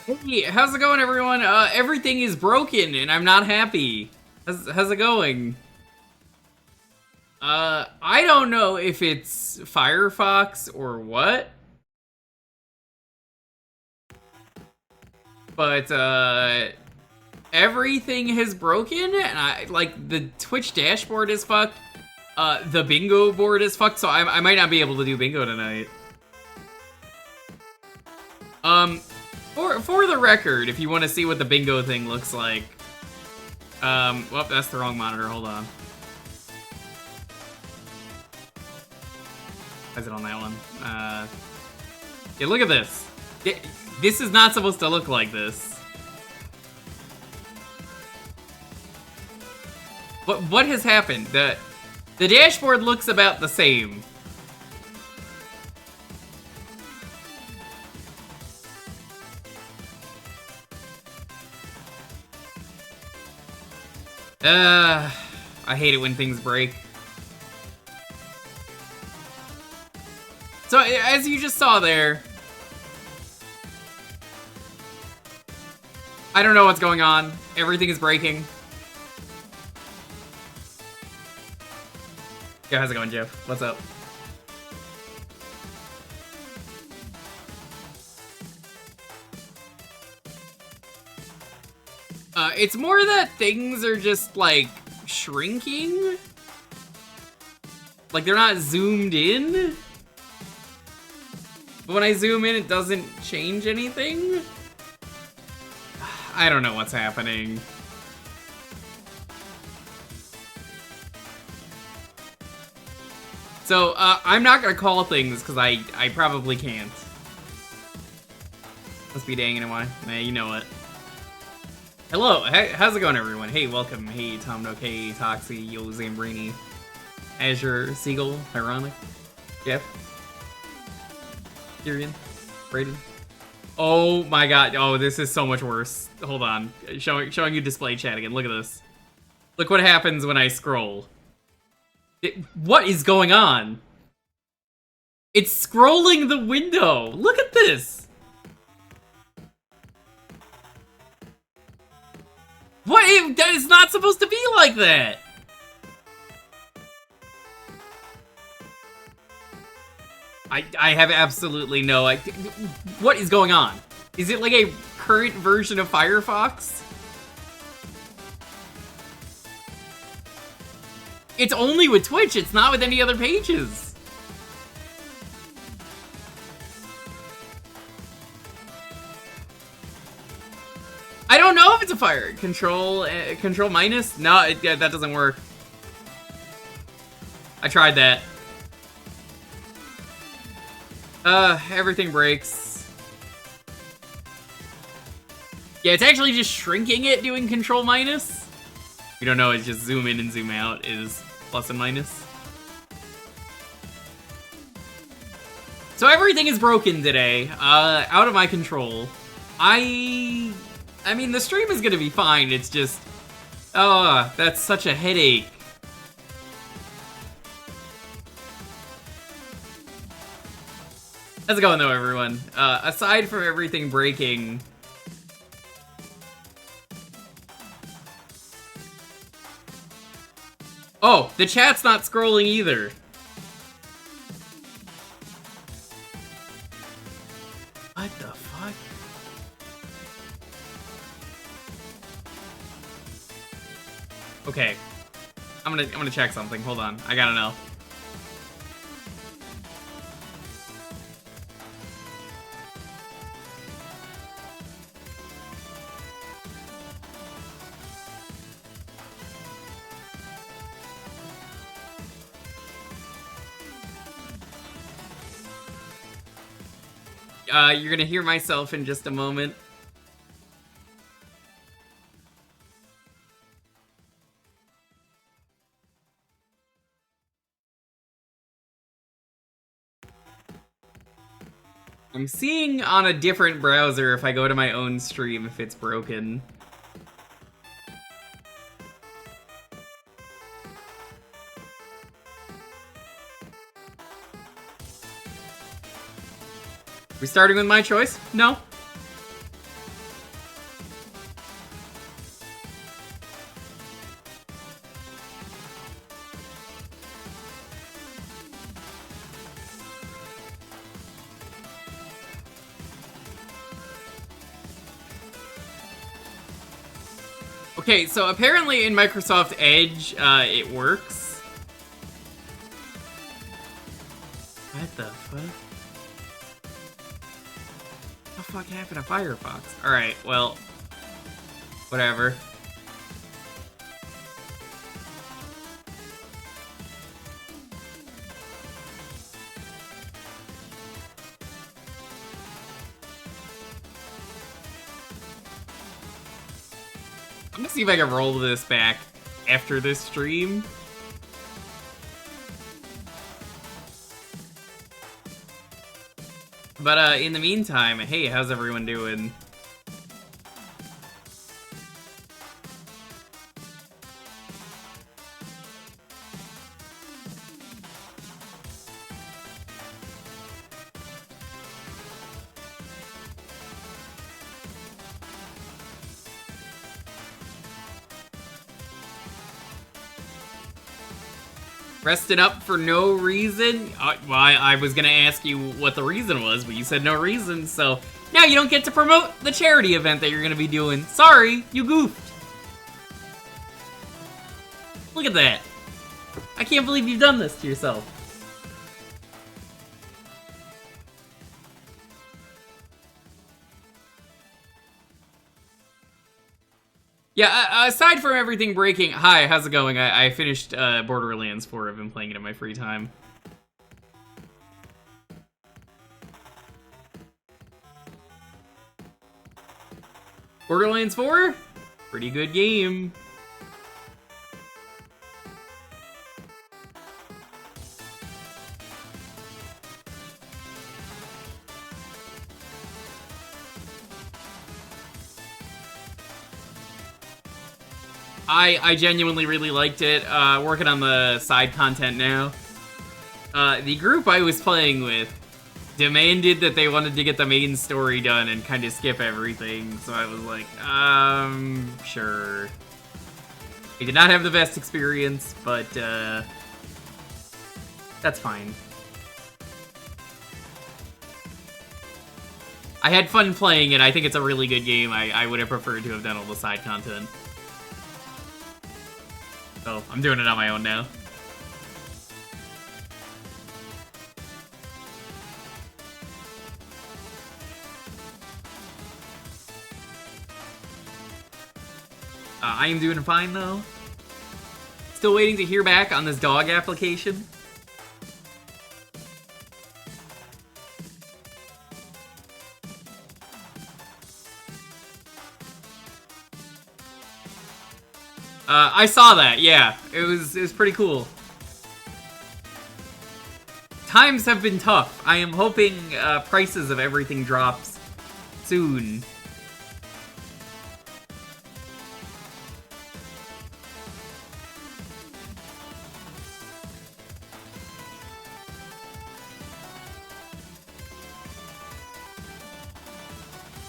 Hey, how's it going, everyone? Everything is broken, and I'm not happy. How's it going? I don't know if it's Firefox or what, but, everything has broken, and like, the Twitch dashboard is fucked. The bingo board is fucked, so I might not be able to do bingo tonight. Um, for the record, if you want to see what the bingo thing looks like, well, that's the wrong monitor, hold on. Why is it on that one? Yeah, look at this. This is not supposed to look like this. What has happened? The dashboard looks about the same. I hate it when things break. So, as you just saw there, I don't know what's going on. Everything is breaking. Yo, how's it going, Jeff? What's up? It's more that things are just, like, shrinking. Like, they're not zoomed in. But when I zoom in, it doesn't change anything. I don't know what's happening. So, I'm not gonna call things, because I probably can't. Must be dang anyway. Nah, you know it. Hello, how's it going, everyone? Hey, welcome. Hey, Tom Nook. Hey, Toxie, Yo, Zambrini, Azure, Seagull, Ironic, Jeff, Tyrion, Brayden. Oh my god. Oh, this is so much worse. Hold on. Showing you display chat again. Look at this. Look what happens when I scroll. What is going on? It's scrolling the window. Look at this. What? That is not supposed to be like that. I have absolutely no idea. What is going on? Is it like a current version of Firefox? It's only with Twitch, it's not with any other pages. I don't know if it's a fire. Control minus? No, that doesn't work. I tried that. Everything breaks. Yeah, it's actually just shrinking it doing control minus. You don't know, it's just zoom in and zoom out is plus and minus. So everything is broken today, out of my control. I mean, the stream is gonna be fine, it's just, oh, that's such a headache. How's it going, though, everyone? Aside from everything breaking... Oh, the chat's not scrolling either. What the fuck? Okay. I'm gonna check something. Hold on. I gotta know. You're gonna hear myself in just a moment. I'm seeing on a different browser if I go to my own stream if it's broken. We starting with my choice? No. Okay, so apparently in Microsoft Edge, it works. What the fuck? What the fuck happened to Firefox? Alright, well, whatever. I'm gonna see if I can roll this back after this stream. But in the meantime, hey, how's everyone doing? Resting up for no reason? Well, I was gonna ask you what the reason was, but you said no reason, so now you don't get to promote the charity event that you're gonna be doing. Sorry, you goofed. Look at that. I can't believe you've done this to yourself. Yeah, aside from everything breaking, hi, how's it going? I finished Borderlands 4. I've been playing it in my free time. Borderlands 4? Pretty good game. I genuinely really liked it. Working on the side content now. The group I was playing with demanded that they wanted to get the main story done and kind of skip everything, so I was like, sure. I did not have the best experience, but, that's fine. I had fun playing it. I think it's a really good game. I would have preferred to have done all the side content. So, I'm doing it on my own now. I am doing fine, though. Still waiting to hear back on this dog application. I saw that, yeah. It was pretty cool. Times have been tough. I am hoping prices of everything drops soon.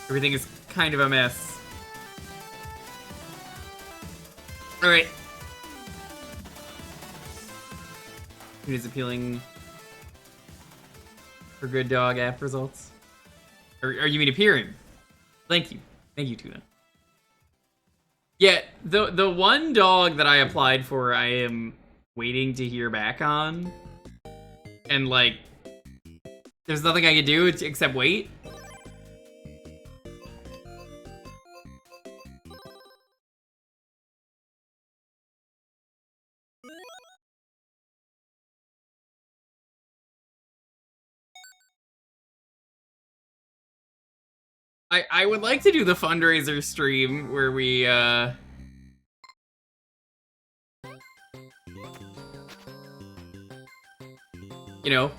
Everything is kind of a mess. Alright. It is appealing for good dog app results. Or you mean appearing? Thank you. Thank you, Tuna. Yeah, the one dog that I applied for, I am waiting to hear back on. And, like, there's nothing I can do except wait. I would like to do the fundraiser stream where we, you know,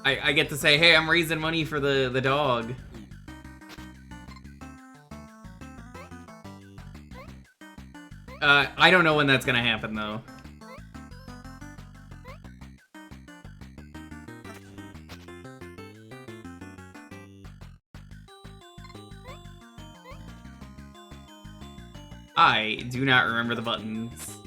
I get to say, hey, I'm raising money for the dog. I don't know when that's gonna happen, though. I do not remember the buttons.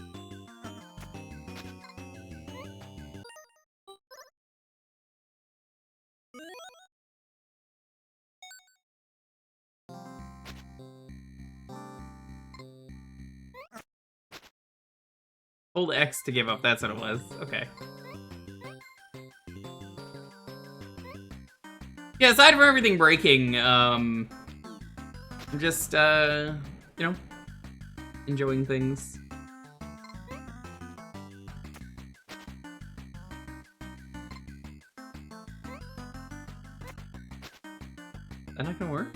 Hold X to give up, that's what it was. Okay. Yeah, aside from everything breaking, I'm just, you know, enjoying things. Is that not gonna work?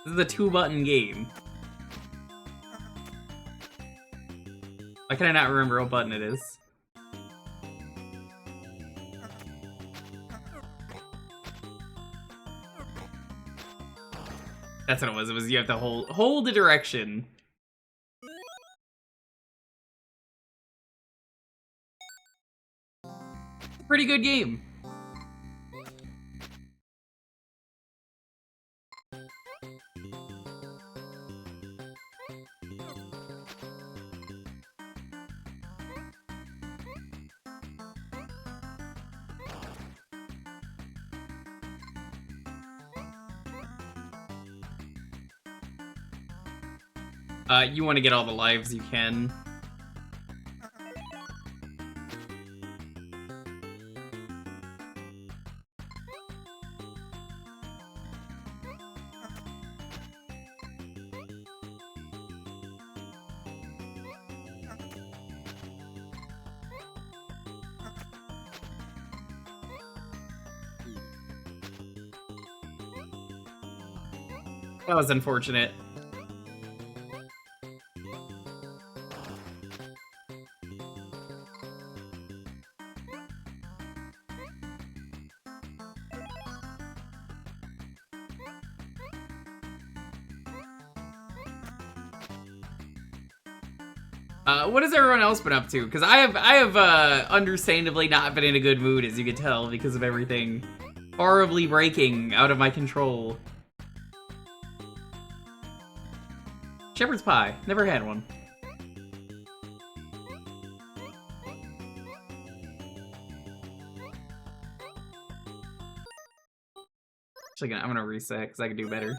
This is a 2-button game. Why can I not remember what button it is? That's what it was. It was you have to hold the direction. Pretty good game. You want to get all the lives you can. That was unfortunate. What has everyone else been up to? Because I have understandably not been in a good mood, as you can tell, because of everything horribly breaking out of my control. Shepherd's pie. Never had one. Actually, I'm gonna reset, because I can do better.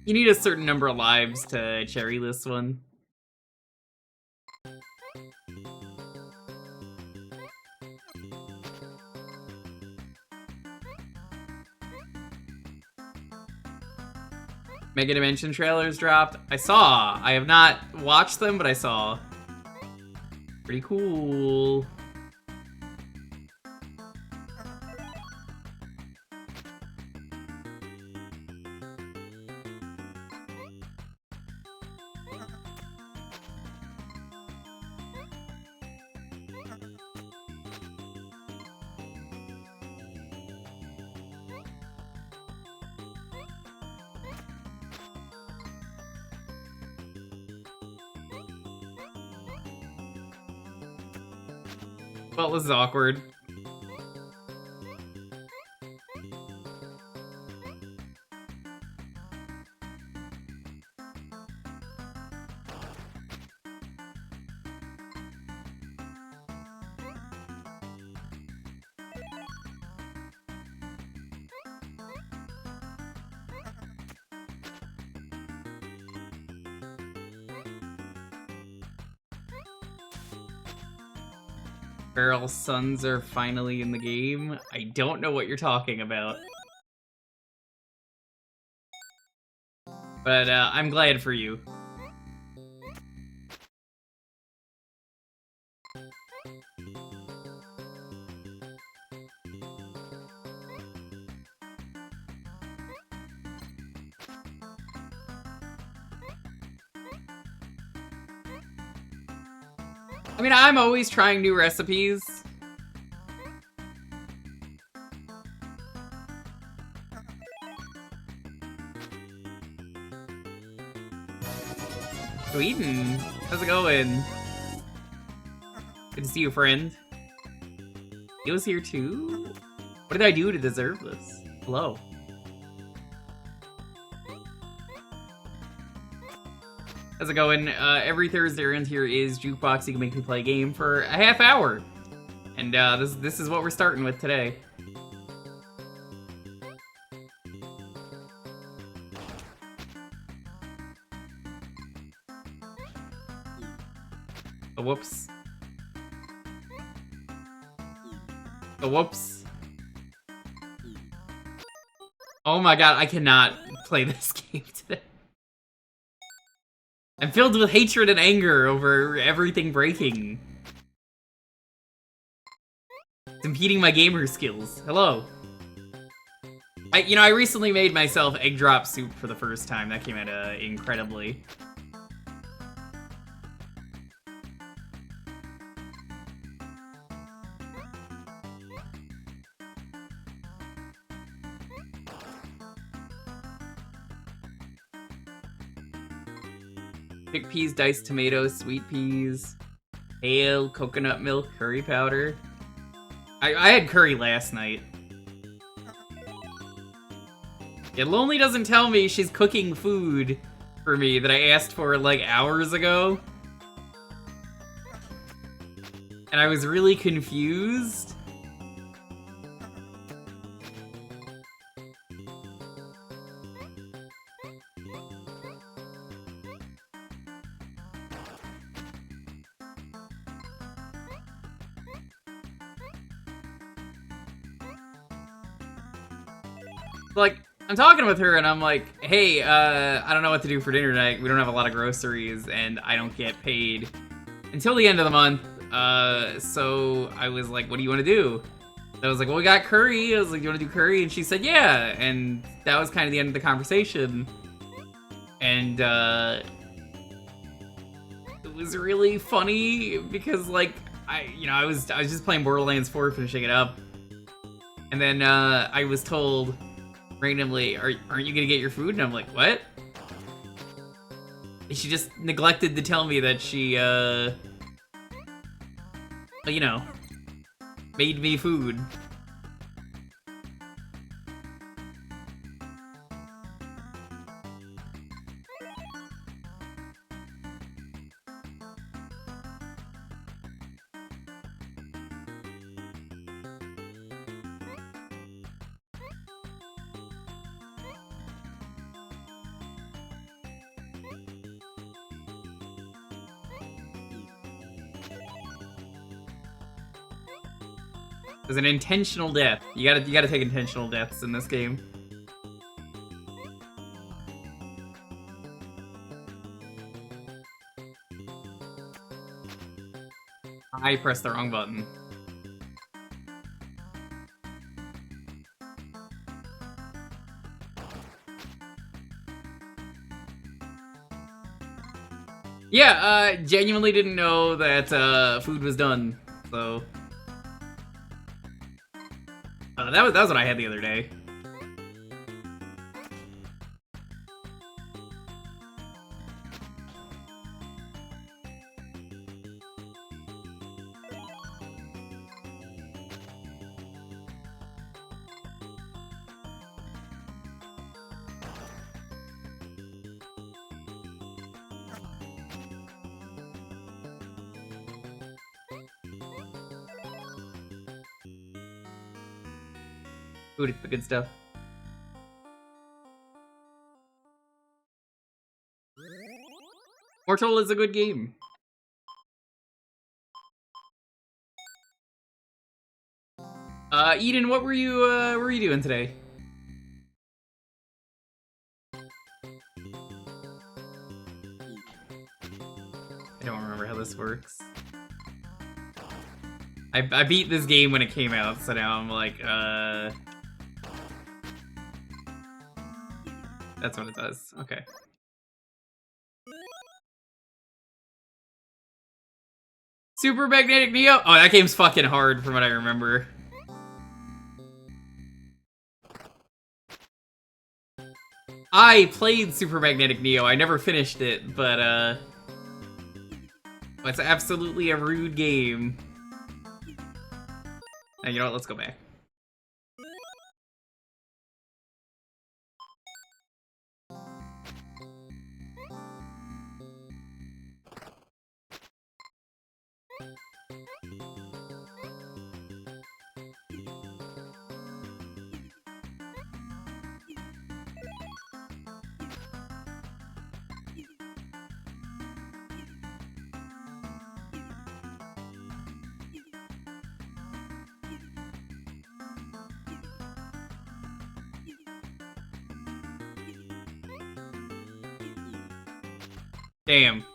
You need a certain number of lives to cherry this one. Mega Dimension trailers dropped. I saw. I have not watched them, but I saw. Pretty cool. Well, this is awkward. Barrel's sons are finally in the game. I don't know what you're talking about. But I'm glad for you. I mean, I'm always trying new recipes. Sweden, how's it going? Good to see you, friend. He was here too? What did I do to deserve this? Hello. How's it going? Every Thursday around here is Jewkbox. You can make me play a game for a half hour. And this is what we're starting with today. Oh, whoops. Oh, whoops. Oh my god, I cannot play this game today. I'm filled with hatred and anger over everything breaking. It's impeding my gamer skills. Hello. I recently made myself egg drop soup for the first time. That came out incredibly. Chickpeas, diced tomatoes, sweet peas, ale, coconut milk, curry powder. I had curry last night. Yeah, Lonely doesn't tell me she's cooking food for me that I asked for like hours ago. And I was really confused. Like, I'm talking with her and I'm like, hey, I don't know what to do for dinner tonight. We don't have a lot of groceries and I don't get paid until the end of the month. So I was like, what do you want to do? I was like, well, we got curry. I was like, do you want to do curry? And she said, yeah. And that was kind of the end of the conversation. And, it was really funny because, like, I was just playing Borderlands 4, finishing it up. And then, I was told randomly, aren't you gonna get your food? And I'm like, what? And she just neglected to tell me that she, you know, made me food. It was an intentional death. You gotta take intentional deaths in this game. I pressed the wrong button. Yeah, genuinely didn't know that food was done, so that was what I had the other day. Food is the good stuff. Mortol is a good game. Eden, what were you doing today? I don't remember how this works. I beat this game when it came out, so now I'm like, that's what it does. Okay. Super Magnetic Neo? Oh, that game's fucking hard from what I remember. I played Super Magnetic Neo. I never finished it, but it's absolutely a rude game. Now, you know what? Let's go back. Damn.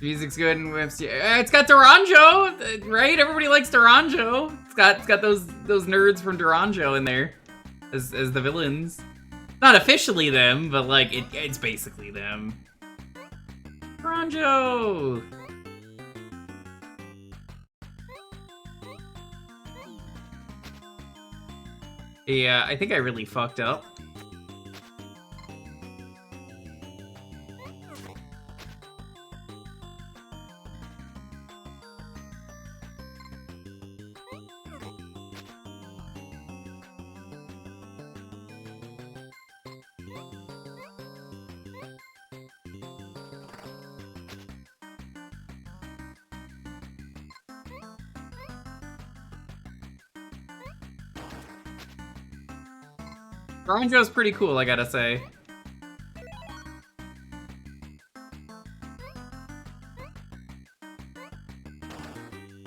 Music's good and it's got Duranjo, right? Everybody likes Duranjo. It's got those nerds from Duranjo in there as the villains. Not officially them, but like it's basically them. Duranjo. Yeah, I think I really fucked up. Duranjo's pretty cool, I gotta say.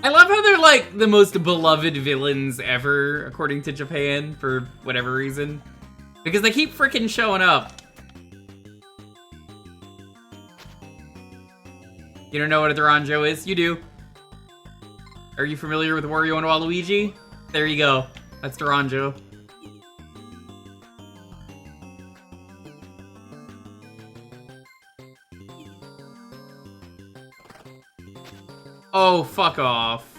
I love how they're like the most beloved villains ever, according to Japan, for whatever reason. Because they keep freaking showing up. You don't know what a Duranjo is? You do. Are you familiar with Wario and Waluigi? There you go. That's Duranjo. Oh, fuck off.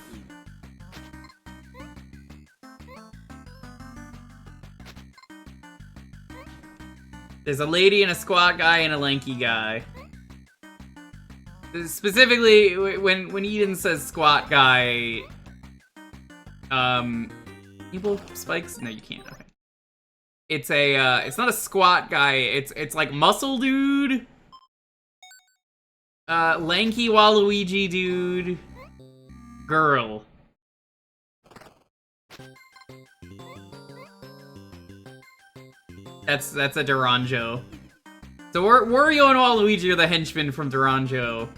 There's a lady and a squat guy and a lanky guy. Specifically, when Eden says squat guy, can you blow spikes? No, you can't. Okay. It's it's not a squat guy. It's like muscle dude. Lanky Waluigi dude. Girl. That's a Duranjo. So Wario and Waluigi are the henchmen from Duranjo.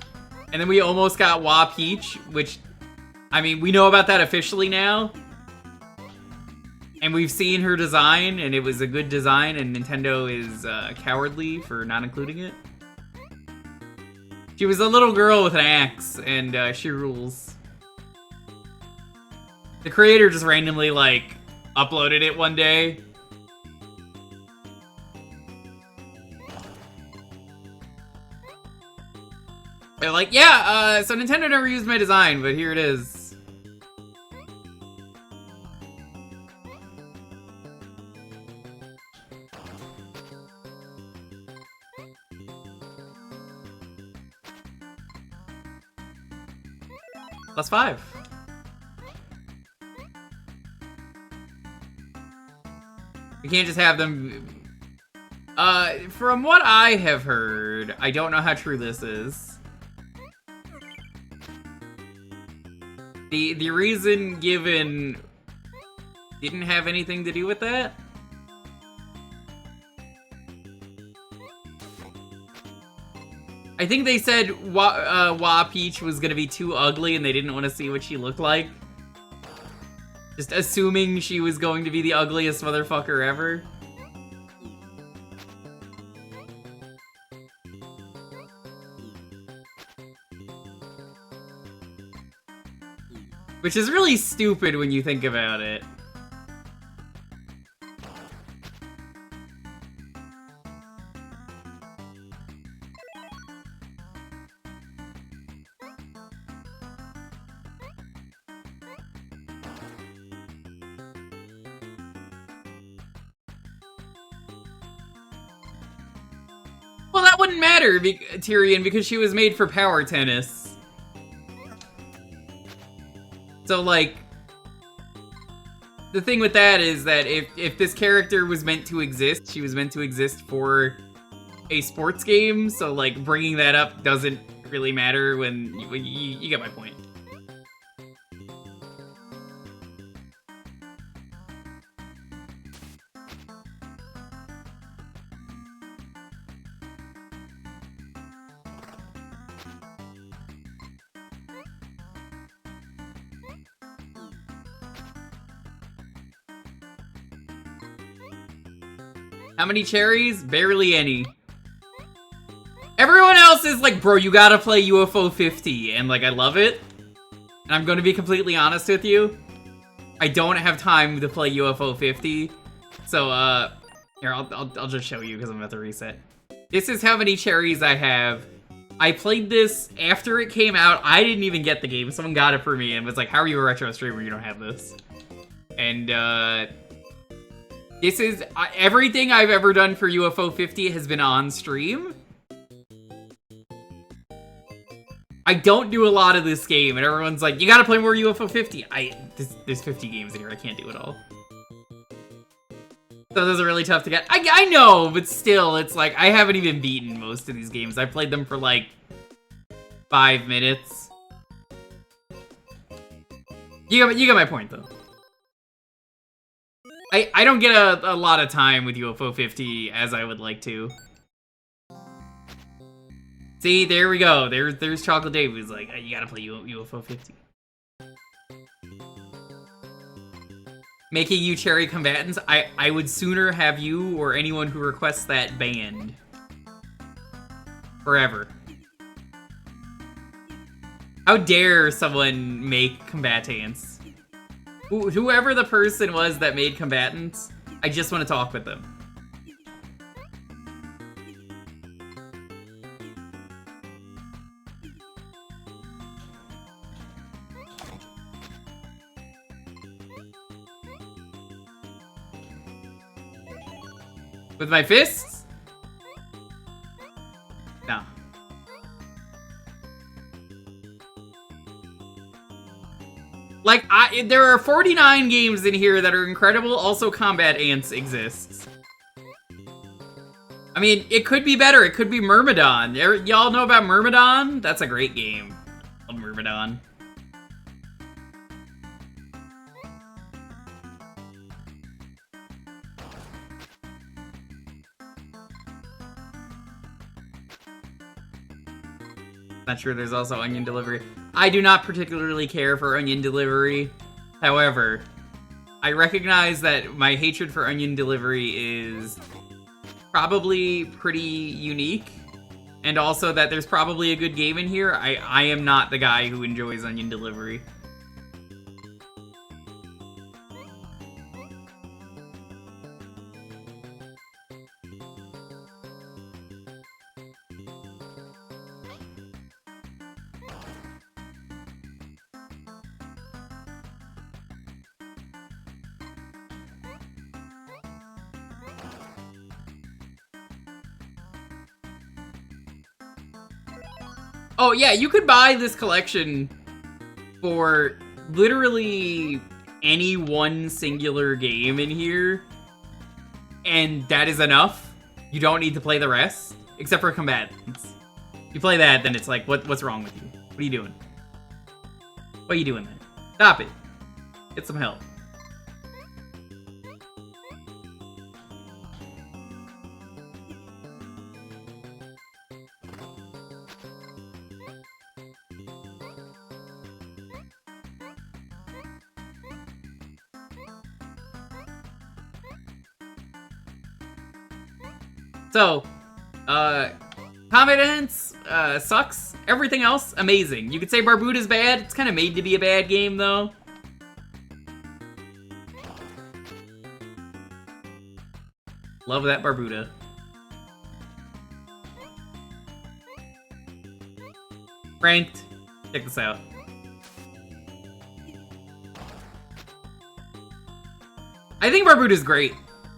And then we almost got Wa Peach, which, I mean, we know about that officially now. And we've seen her design, and it was a good design, and Nintendo is cowardly for not including it. She was a little girl with an axe, and she rules. The creator just randomly, like, uploaded it one day. They're like, yeah, so Nintendo never used my design, but here it is. +5. We can't just have them... from what I have heard, I don't know how true this is. The reason given didn't have anything to do with that. I think they said Wa Peach was gonna be too ugly and they didn't want to see what she looked like. Just assuming she was going to be the ugliest motherfucker ever. Which is really stupid when you think about it. Well, that wouldn't matter, Tyrion, because she was made for power tennis. So, like, the thing with that is that if this character was meant to exist, she was meant to exist for a sports game, so, like, bringing that up doesn't really matter when you get my point. How many cherries? Barely any. Everyone else is like, bro, you gotta play UFO 50, and like, I love it. And I'm gonna be completely honest with you. I don't have time to play UFO 50. So, here, I'll just show you because I'm about to reset. This is how many cherries I have. I played this after it came out. I didn't even get the game. Someone got it for me and was like, how are you a retro streamer? You don't have this. And, this is, everything I've ever done for UFO 50 has been on stream. I don't do a lot of this game, and everyone's like, you gotta play more UFO 50. There's 50 games in here, I can't do it all. So those are really tough to get. I know, but still, it's like, I haven't even beaten most of these games. I played them for like 5 minutes. You get my point, though. I don't get a lot of time with UFO 50 as I would like to. See, there we go. There's Chocolate Dave who's like, you gotta play UFO 50. Making you cherry combatants, I would sooner have you or anyone who requests that banned. Forever. How dare someone make combatants? Whoever the person was that made combatants, I just want to talk with them. With my fists? No. Like, there are 49 games in here that are incredible. Also, Combat Ants exists. I mean, it could be better. It could be Myrmidon. Y'all know about Myrmidon? That's a great game. I love Myrmidon. Not sure there's also Onion Delivery. I do not particularly care for Onion Delivery. However, I recognize that my hatred for Onion Delivery is probably pretty unique. And also that there's probably a good game in here. I am not the guy who enjoys Onion Delivery. Oh, yeah, you could buy this collection for literally any one singular game in here, and that is enough. You don't need to play the rest, except for Combatants. You play that, then it's like, what's wrong with you? What are you doing? What are you doing then? Stop it. Get some help. So, Confidence sucks. Everything else, amazing. You could say Barbuta's bad. It's kind of made to be a bad game, though. Love that Barbuta. Ranked. Check this out. I think Barbuta's great.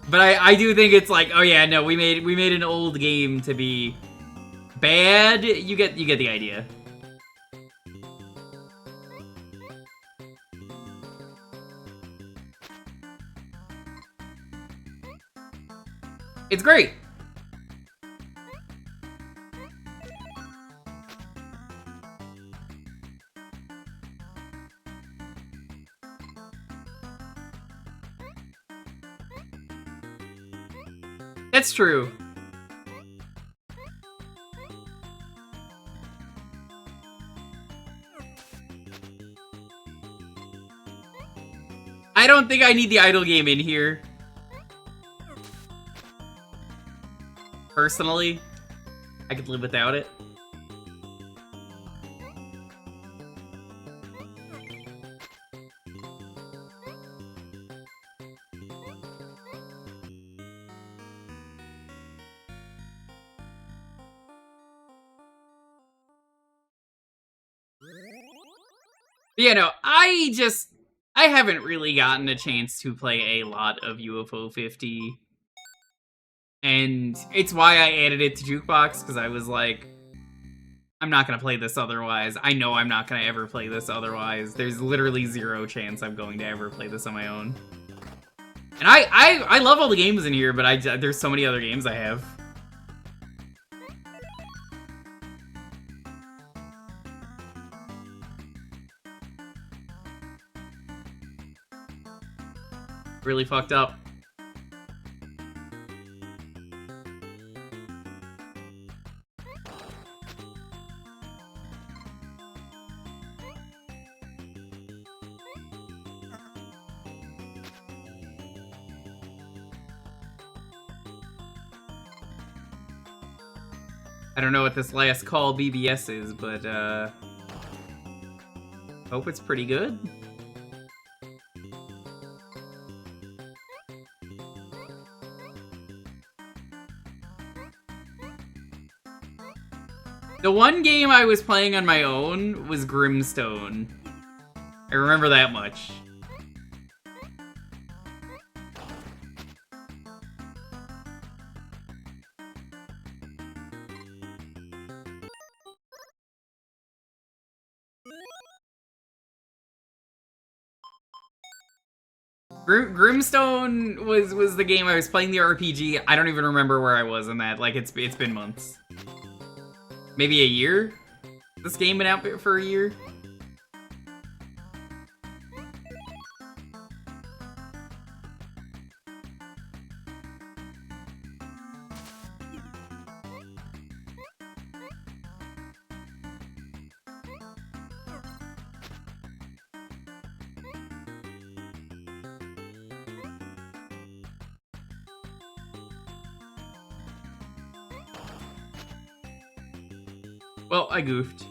But I do think it's like, oh yeah, no, we made an old game to be bad. You get the idea. It's great. That's true. I don't think I need the idle game in here. Personally, I could live without it. You know, I haven't really gotten a chance to play a lot of UFO 50. And it's why I added it to Jewkbox, because I was like, I'm not going to play this otherwise. I know I'm not going to ever play this otherwise. There's literally zero chance I'm going to ever play this on my own. And I love all the games in here, but there's so many other games I have. Really fucked up. I don't know what this last call BBS is, but hope it's pretty good. The one game I was playing on my own was Grimstone. I remember that much. Grimstone was the game I was playing the RPG. I don't even remember where I was in that. Like, it's been months. Maybe a year? This game been out for a year? Well, I goofed.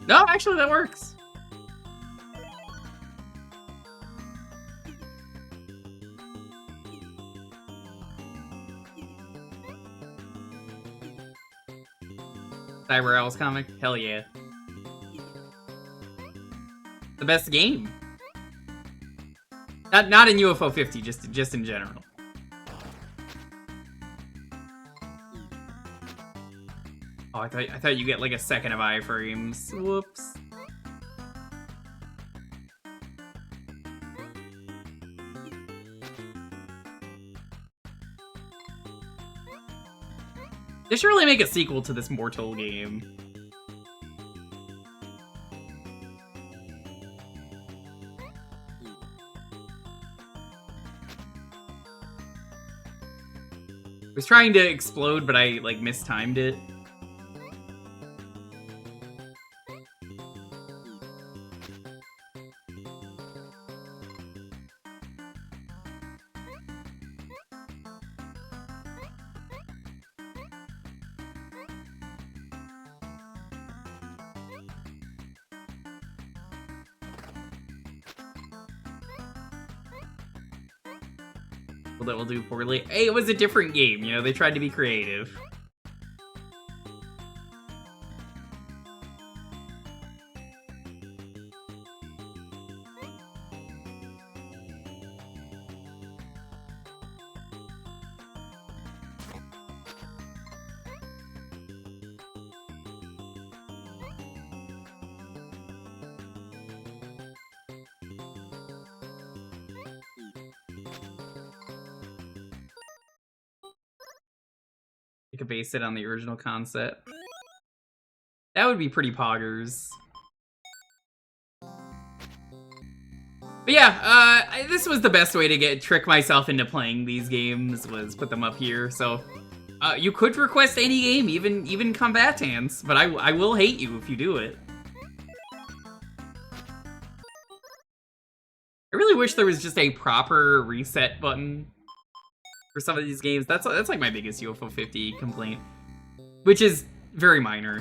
No, actually, that works. Cyber Owls comic? Hell yeah. The best game. Not in UFO 50, just in general. Oh, I thought you get like a second of iframes. Whoops. They should really make a sequel to this Mortol game. I was trying to explode, but I like mistimed it. That will do poorly. Hey, it was a different game, you know, they tried to be creative. You could base it on the original concept. That would be pretty poggers. But But yeah, this was the best way to trick myself into playing these games, was put them up here. So you could request any game, even combatants, but I will hate you if you do it. I really wish there was just a proper reset button for some of these games. That's like my biggest UFO 50 complaint, which is very minor.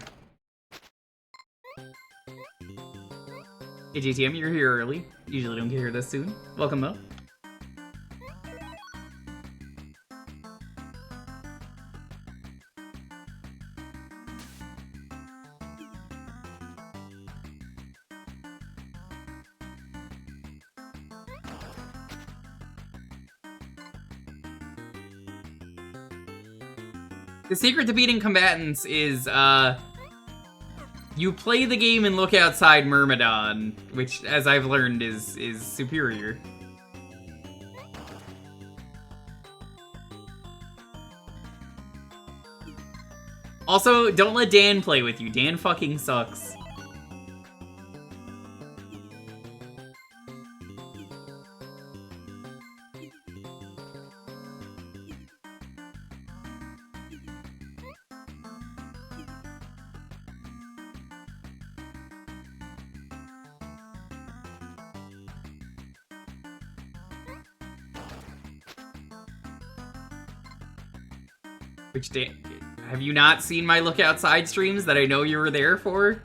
Hey JTM, you're here early. Usually don't get here this soon. Welcome though. The secret to beating combatants is, you play the game and look outside Myrmidon, which, as I've learned, is superior. Also, don't let Dan play with you. Dan fucking sucks. Which day? Have you not seen my Look Outside streams that I know you were there for?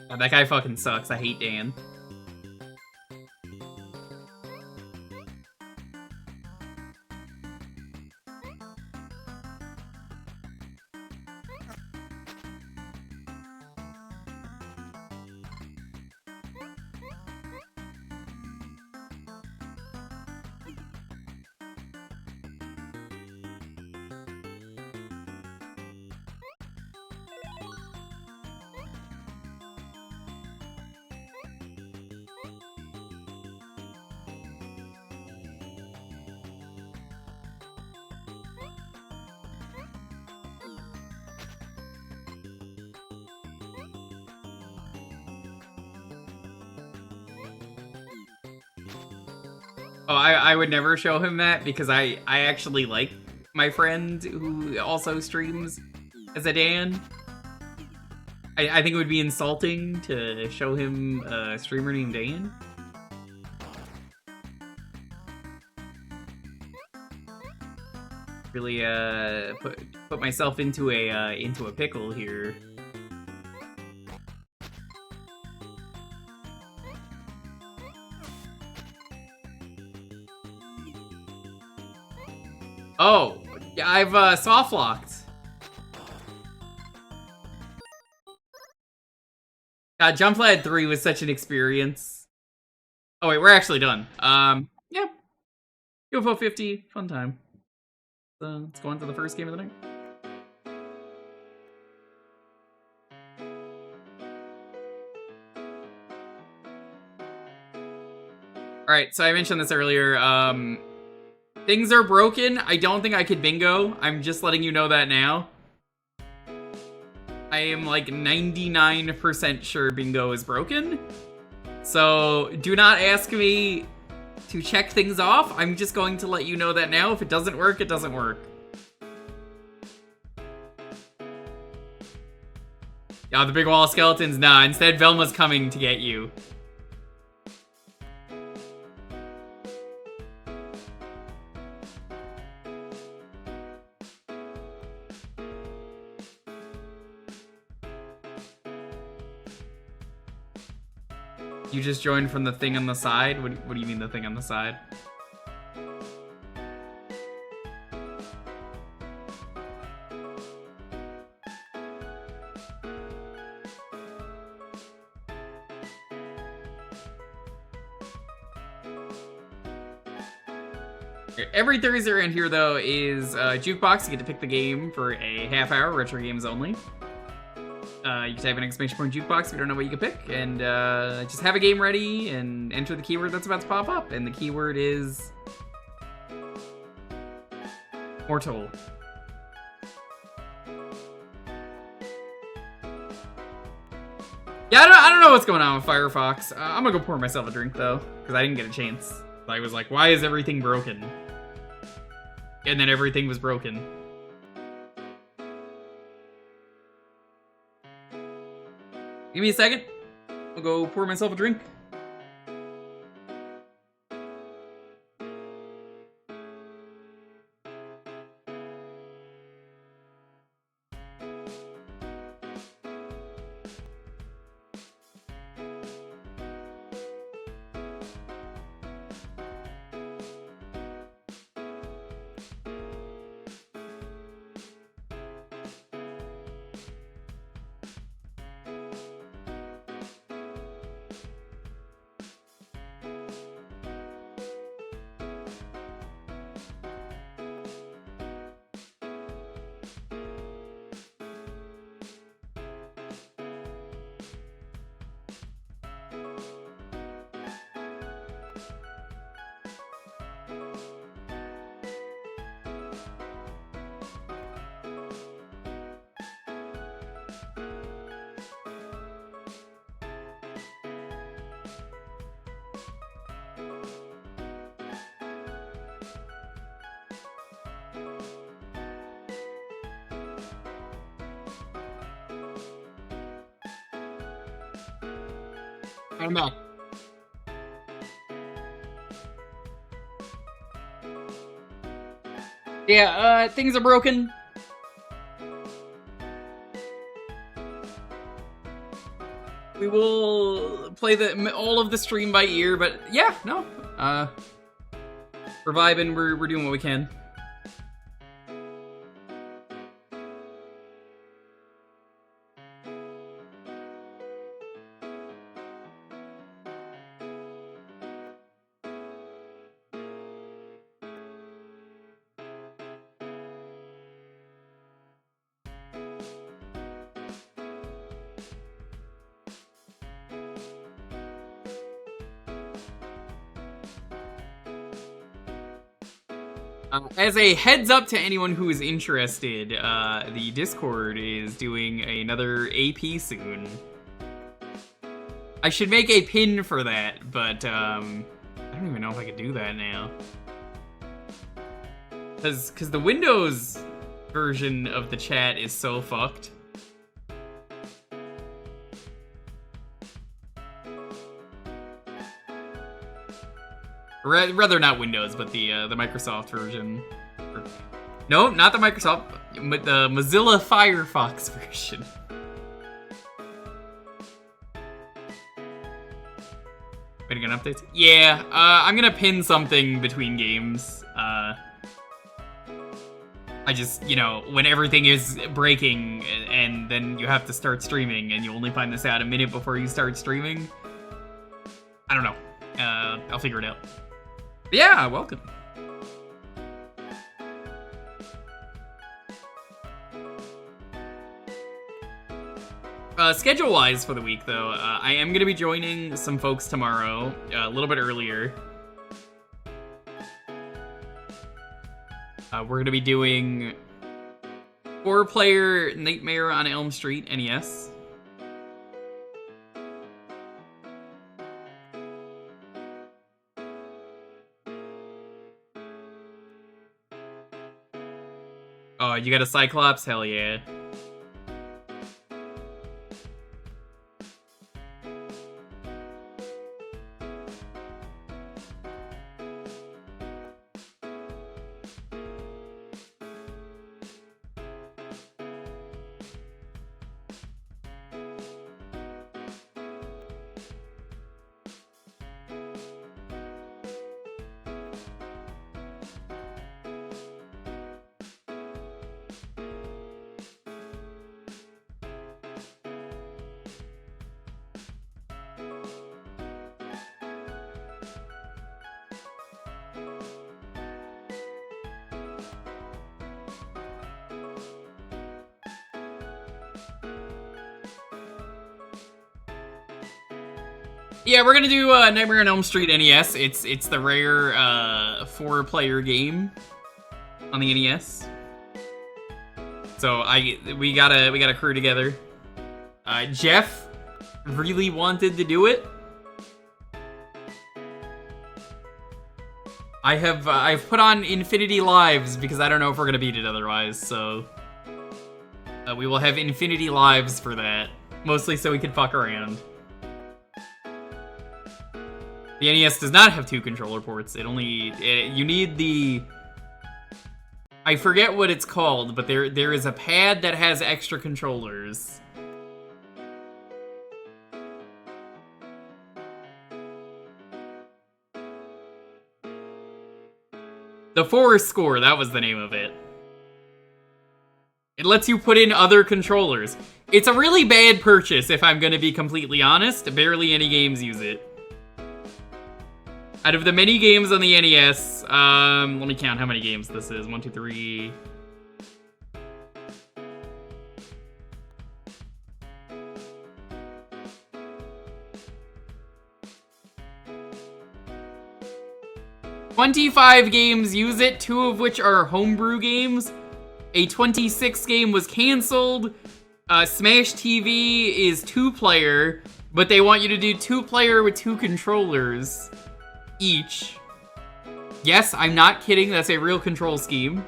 Oh, that guy fucking sucks. I hate Dan. Oh, I would never show him that because I actually like my friend who also streams as a Dan. I think it would be insulting to show him a streamer named Dan. Really put myself into a pickle here. Oh, yeah, I've soft locked. God, Jump Lad 3 was such an experience. Oh wait, we're actually done. Yeah. UFO 50, fun time. Let's go on to the first game of the night. Alright, so I mentioned this earlier, things are broken. I don't think I could bingo. I'm just letting you know that now. I am like 99% sure bingo is broken. So do not ask me to check things off. I'm just going to let you know that now. If it doesn't work, it doesn't work. Yeah, the big wall of skeletons, nah. Instead, Velma's coming to get you. You just joined from the thing on the side? What do you mean the thing on the side? Every Thursday around here, though, is Jewkbox. You get to pick the game for a half hour, retro games only. You can type an exclamation point Jewkbox if you don't know what you can pick, and just have a game ready and enter the keyword that's about to pop up. And the keyword is Mortol. Yeah, I don't know what's going on with Firefox. I'm gonna go pour myself a drink though, because I didn't get a chance. I was like, why is everything broken? And then everything was broken. Give me a second. I'll go pour myself a drink. I'm back. Yeah, things are broken. We will play all of the stream by ear, but yeah, no. We're vibing, we're doing what we can. As a heads up to anyone who is interested, the Discord is doing another AP soon. I should make a pin for that, but I don't even know if I could do that now. Cause the Windows version of the chat is so fucked. Rather not Windows, but the Microsoft version. No, not the Microsoft, but the Mozilla Firefox version. Waiting on updates? Yeah, I'm gonna pin something between games. I just, you know, when everything is breaking and then you have to start streaming and you only find this out a minute before you start streaming. I don't know. I'll figure it out. But yeah, welcome. Schedule-wise for the week, though, I am going to be joining some folks tomorrow, a little bit earlier. We're going to be doing 4-player Nightmare on Elm Street NES. Oh, you got a Cyclops? Hell yeah. Yeah, we're gonna do Nightmare on Elm Street NES. It's the rare 4-player game on the NES. So we got a crew together. Jeff really wanted to do it. I've put on Infinity Lives because I don't know if we're gonna beat it otherwise. So we will have Infinity Lives for that, mostly so we can fuck around. The NES does not have 2 controller ports. You need the... I forget what it's called, but there is a pad that has extra controllers. The Force Score, that was the name of it. It lets you put in other controllers. It's a really bad purchase, if I'm gonna be completely honest. Barely any games use it. Out of the many games on the NES, let me count how many games this is. 1, 2, 3. "25 games use it, 2 of which are homebrew games. A 26th game was canceled. Smash TV is 2-player, but they want you to do 2-player with 2 controllers each. Yes, I'm not kidding, that's a real control scheme.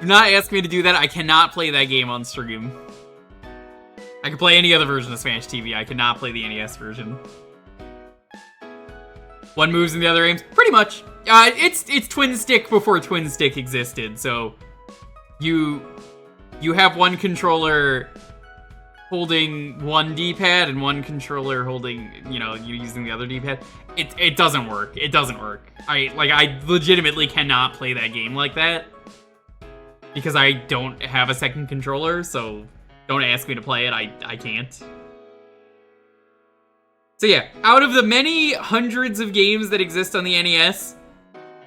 Do not ask me to do that. I cannot play that game on stream. I can play any other version of Smash TV. I cannot play the NES version. One moves and the other aims. Pretty much. It's twin stick before twin stick existed. So you have one controller holding one D-pad and one controller holding, you're using the other D-pad. It doesn't work. It doesn't work. I legitimately cannot play that game like that because I don't have a second controller, so don't ask me to play it. I can't. So yeah, out of the many hundreds of games that exist on the NES,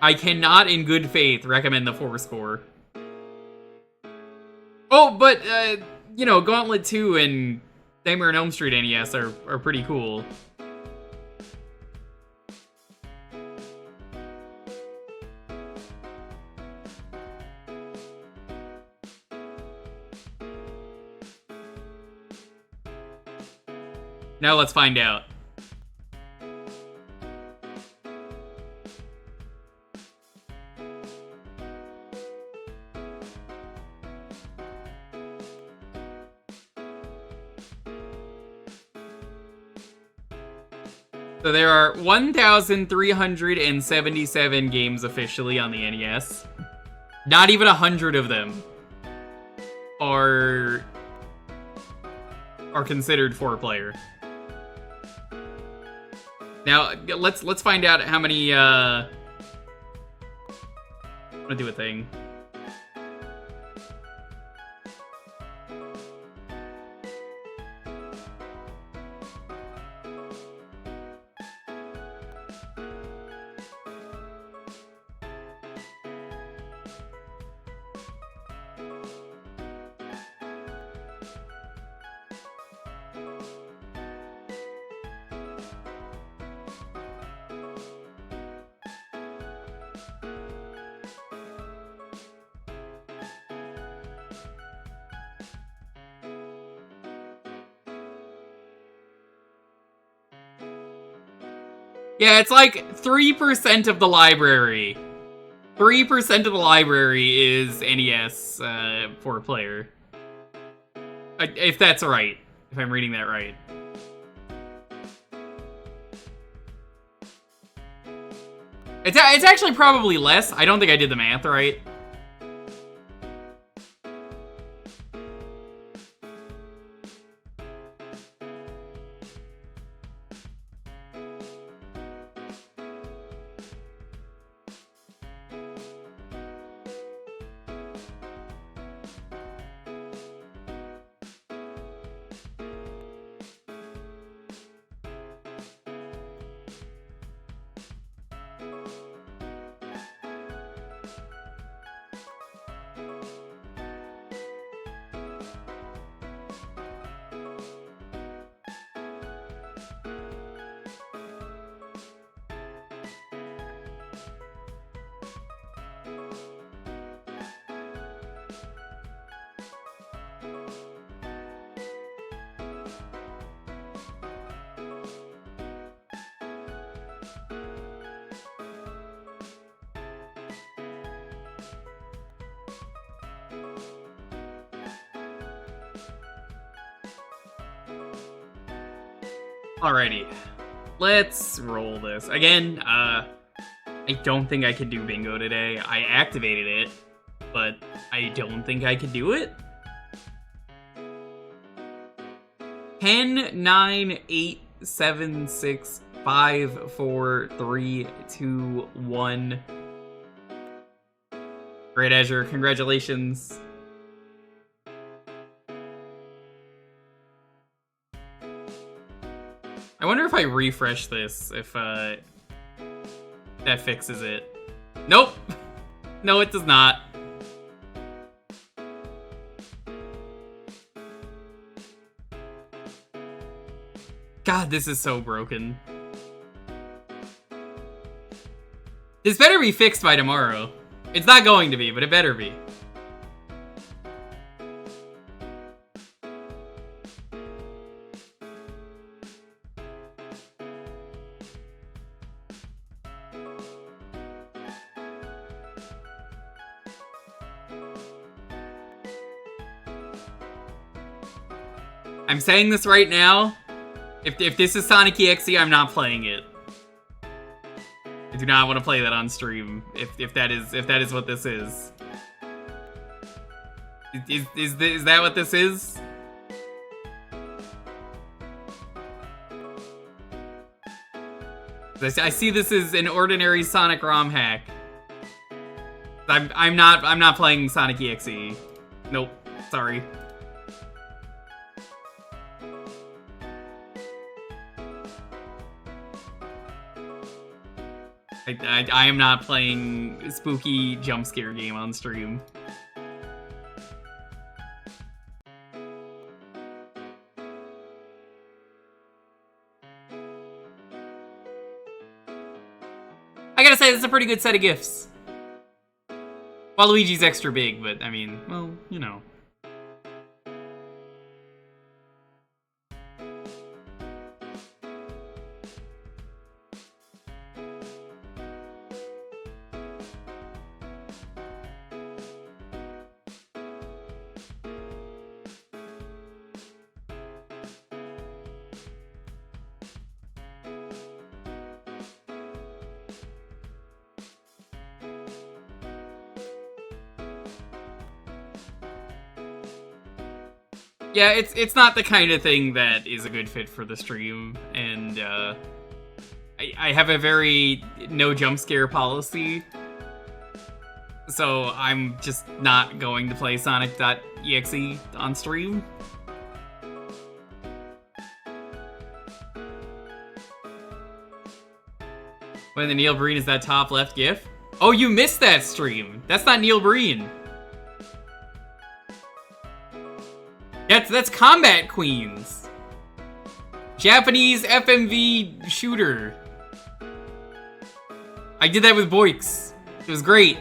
I cannot in good faith recommend the Force Score. Oh, but, Gauntlet 2 and Nightmare on Elm Street NES are pretty cool. Now let's find out. So there are 1,377 games officially on the NES. Not even 100 of them are considered 4-player. Now let's find out how many. I'm gonna do a thing. Yeah, it's like 3% of the library. 3% of the library is NES 4-player. If that's right. If I'm reading that right. It's actually probably less. I don't think I did the math right. Alrighty, let's roll this. Again, I don't think I can do bingo today. I activated it, but I don't think I can do it. 10, 9, 8, 7, 6, 5, 4, 3, 2, 1. Great Azure, congratulations. I wonder if I refresh this, if that fixes it. Nope! No, it does not. God, this is so broken. This better be fixed by tomorrow. It's not going to be, but it better be. I'm saying this right now. If this is Sonic EXE, I'm not playing it. I do not want to play that on stream. If that is what this is. Is that what this is? I see this as an ordinary Sonic ROM hack. I'm not playing Sonic EXE. Nope. Sorry. I am not playing a spooky jump scare game on stream. I gotta say, this is a pretty good set of gifts. Waluigi's extra big, but I mean, well, you know. Yeah, it's not the kind of thing that is a good fit for the stream, and I have a very no jump scare policy, so I'm just not going to play Sonic.exe on stream. When the Neil Breen is that top left gif? Oh, you missed that stream! That's not Neil Breen! That's Combat Queens. Japanese FMV shooter. I did that with Boix. It was great.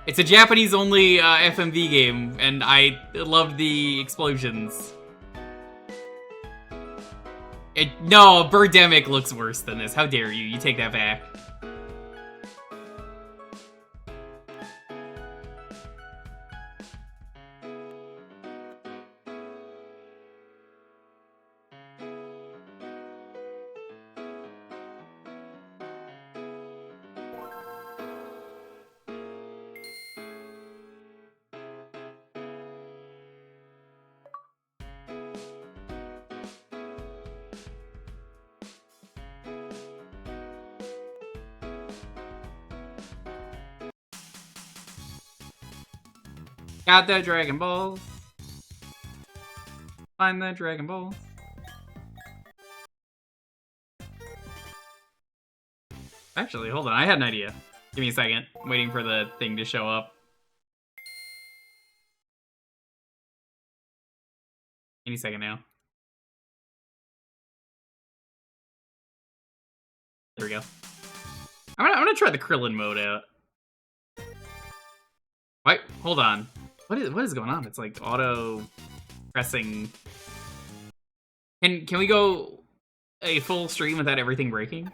It's a Japanese-only FMV game, and I loved the explosions. No, Birdemic looks worse than this. How dare you? You take that back. Got the Dragon Balls. Find the Dragon Balls. Actually, hold on. I had an idea. Give me a second. I'm waiting for the thing to show up. Give me a second now. There we go. I'm gonna try the Krillin mode out. Wait, hold on. What is going on? It's like auto pressing. Can we go? a full stream without everything breaking?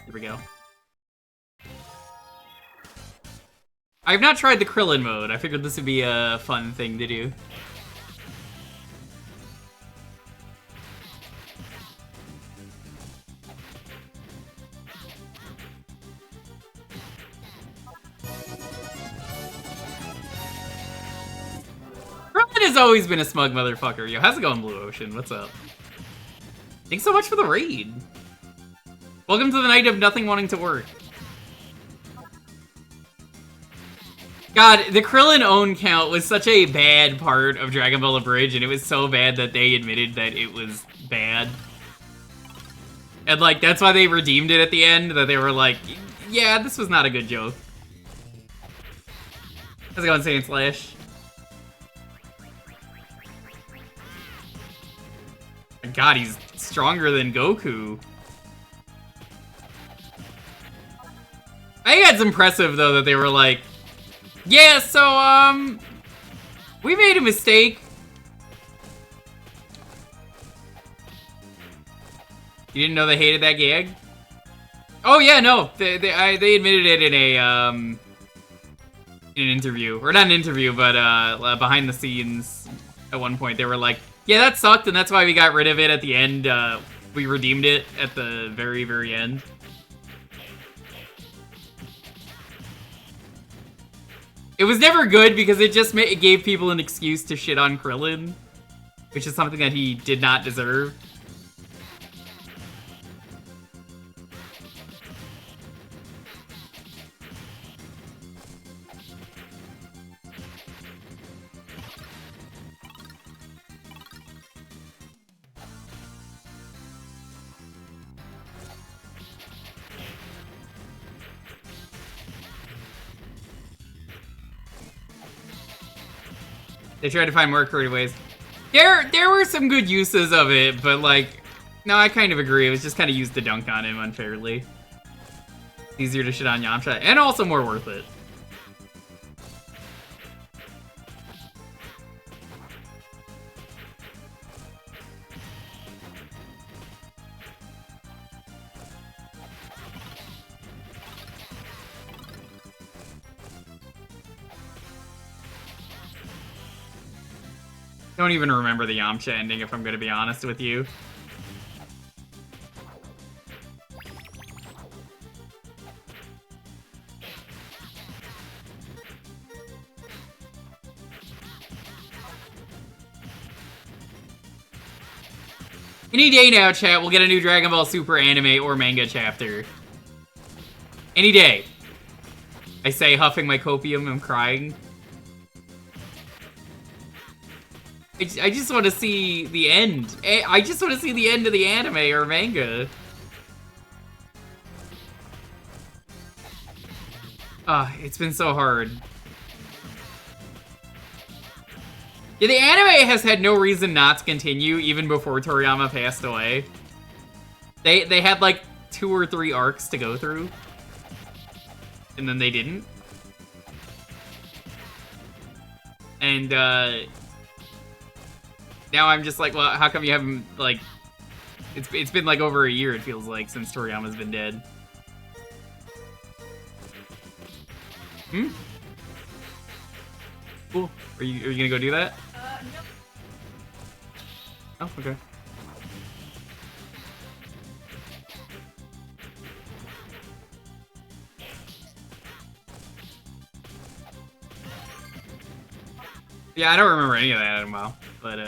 Here we go. I've not tried the Krillin mode. I figured this would be a fun thing to do. Krillin has always been a smug motherfucker. Yo, how's it going, Blue Ocean? What's up? Thanks so much for the raid. Welcome to the night of nothing wanting to work. God, the Krillin own count was such a bad part of Dragon Ball Abridged, and it was so bad that they admitted that it was bad. And, like, that's why they redeemed it at the end, that they were like, yeah, this was not a good joke. How's it going, Saiyan Slash? God, he's stronger than Goku. I think that's impressive, though, that they were like, yeah, so, we made a mistake. You didn't know they hated that gag? Oh, yeah, no. They admitted it in an interview. Or not an interview, but, behind the scenes at one point. They were like, yeah, that sucked, and that's why we got rid of it at the end. We redeemed it at the very, very end. It was never good because it just it gave people an excuse to shit on Krillin, which is something that he did not deserve. They tried to find more creative ways. There were some good uses of it, but like, no, I kind of agree. It was just kind of used to dunk on him unfairly. Easier to shit on Yamcha, and also more worth it. Don't even remember the Yamcha ending, if I'm gonna be honest with you. Any day now, chat, we'll get a new Dragon Ball Super anime or manga chapter. Any day. I say, huffing my copium and crying. I just want to see the end. I just want to see the end of the anime or manga. It's been so hard. Yeah, the anime has had no reason not to continue even before Toriyama passed away. They had like 2 or 3 arcs to go through. And then they didn't. And now I'm just like, well, how come you haven't, like, it's been like over a year, it feels like, since Toriyama's been dead. Hmm? Cool. Are you gonna go do that? No. Oh, okay. Yeah, I don't remember any of that in a while, but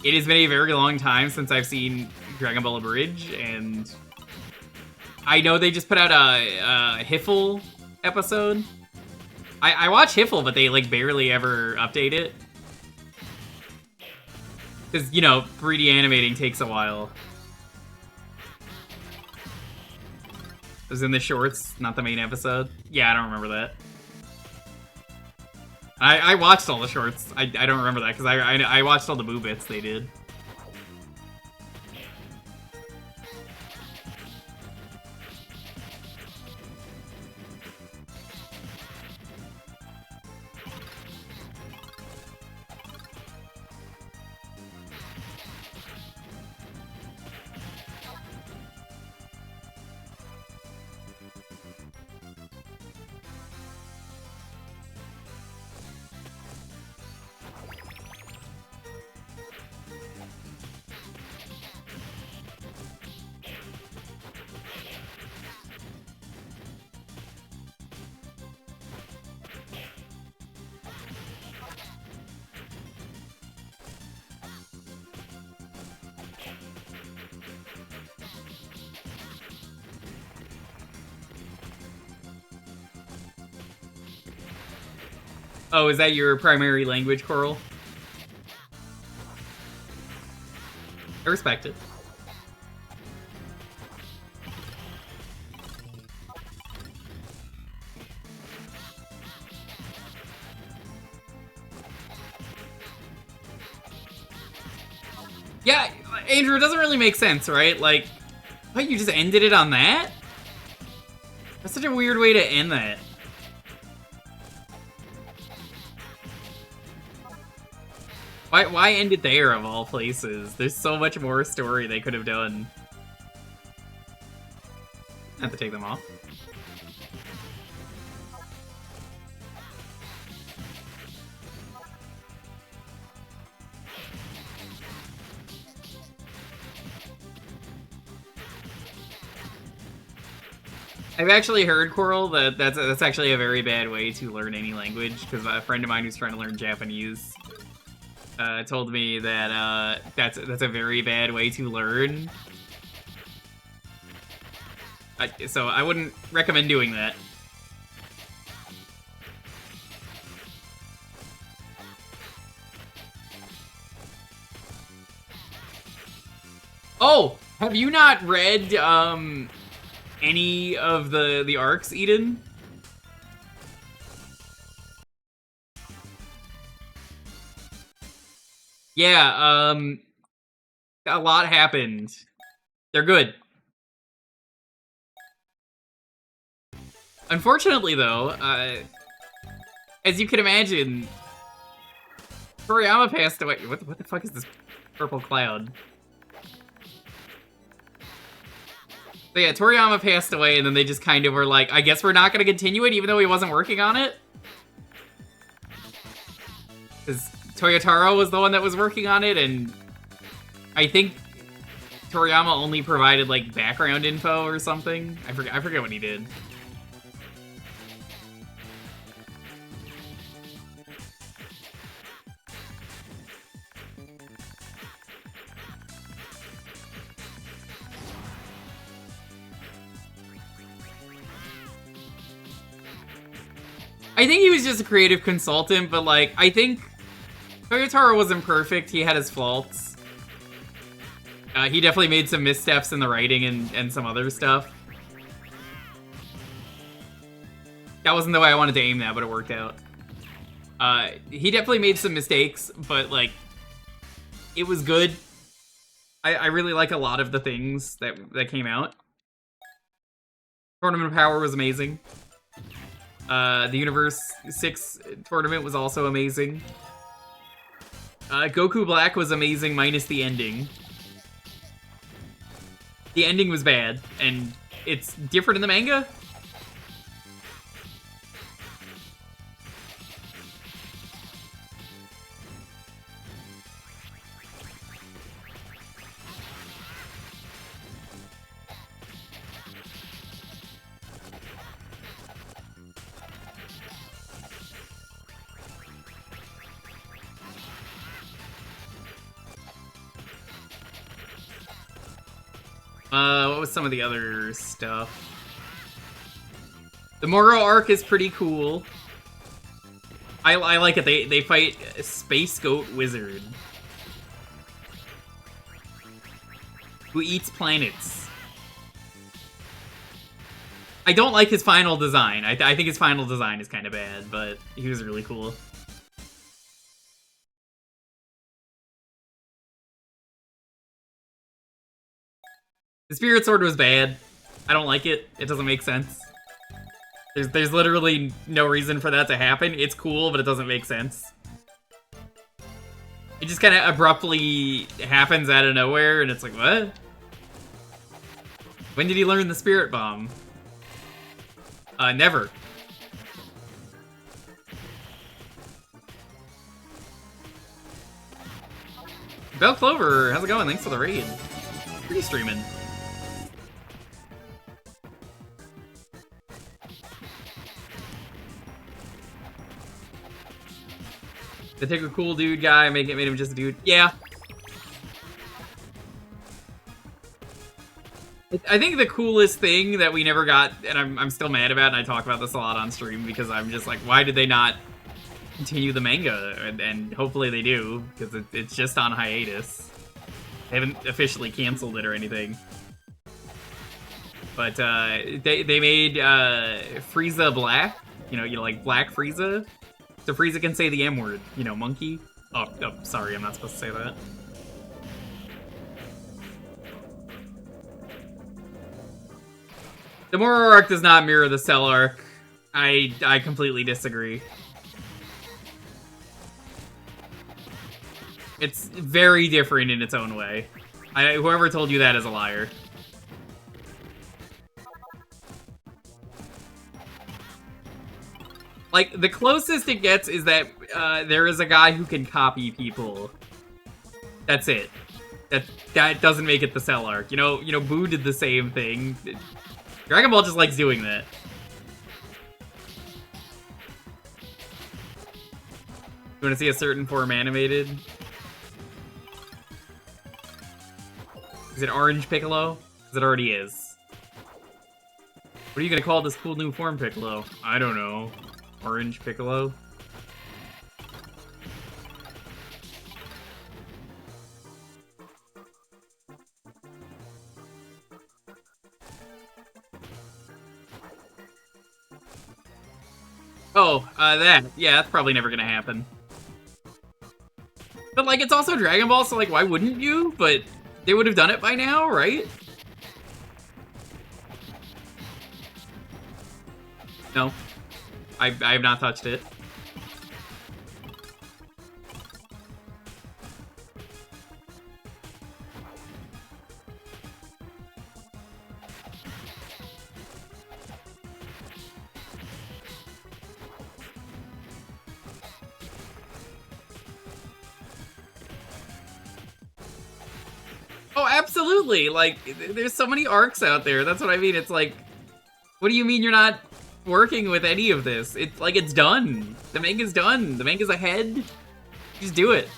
it has been a very long time since I've seen Dragon Ball Abridged, and I know they just put out a Hiffle episode. I watch Hiffle, but they like barely ever update it. Because, you know, 3D animating takes a while. It was in the shorts, not the main episode. Yeah, I don't remember that. I watched all the shorts. I don't remember that, because I watched all the boo bits they did. Oh, is that your primary language, Coral? I respect it. Yeah, Andrew, it doesn't really make sense, right? Like, what, you just ended it on that? That's such a weird way to end that. Why end it there, of all places? There's so much more story they could have done. I have to take them off. I've actually heard, Coral, that that's actually a very bad way to learn any language, because a friend of mine who's trying to learn Japanese told me that that's a very bad way to learn. So I wouldn't recommend doing that. Oh, have you not read any of the arcs, Eden? Yeah, a lot happened. They're good. Unfortunately, though, as you can imagine, Toriyama passed away. What the fuck is this purple cloud? But yeah, Toriyama passed away, and then they just kind of were like, I guess we're not going to continue it, even though he wasn't working on it? Because Toyotaro was the one that was working on it, and I think Toriyama only provided, like, background info or something. I forget what he did. I think he was just a creative consultant, but, like, I think Toyotaro wasn't perfect. He had his faults. He definitely made some missteps in the writing and some other stuff. That wasn't the way I wanted to aim that, but it worked out. He definitely made some mistakes, but, like, it was good. I really like a lot of the things that came out. Tournament of Power was amazing. The Universe 6 tournament was also amazing. Goku Black was amazing, minus the ending. The ending was bad, and it's different in the manga. What was some of the other stuff? The Moro arc is pretty cool. I like it. They fight a Space Goat Wizard who eats planets. I don't like his final design. I think his final design is kind of bad, but he was really cool. The Spirit Sword was bad. I don't like it. It doesn't make sense. There's literally no reason for that to happen. It's cool, but it doesn't make sense. It just kind of abruptly happens out of nowhere, and it's like, what? When did he learn the Spirit Bomb? Never. Bell Clover, how's it going? Thanks for the raid. Pretty streaming. They take a cool dude guy, made him just a dude. Yeah. I think the coolest thing that we never got, and I'm still mad about, and I talk about this a lot on stream because I'm just like, why did they not continue the manga, and hopefully they do, because it's just on hiatus. They haven't officially canceled it or anything. But they made Frieza black, you know, like Black Frieza, so Frieza can say the M word, you know, monkey. Oh, sorry, I'm not supposed to say that. The Moro arc does not mirror the Cell arc. I completely disagree. It's very different in its own way. Whoever told you that is a liar. Like, the closest it gets is that there is a guy who can copy people. That's it. That doesn't make it the Cell arc. You know, Boo did the same thing. Dragon Ball just likes doing that. You want to see a certain form animated? Is it Orange Piccolo? Because it already is. What are you going to call this cool new form, Piccolo? I don't know. Orange Piccolo? Oh, that. Yeah, that's probably never gonna happen. But, like, it's also Dragon Ball, so, like, why wouldn't you? But they would have done it by now, right? No. I have not touched it. Oh, absolutely! Like, there's so many arcs out there. That's what I mean. It's like, what do you mean you're not working with any of this? It's like, it's done. The manga's done. The manga's ahead. Just do it.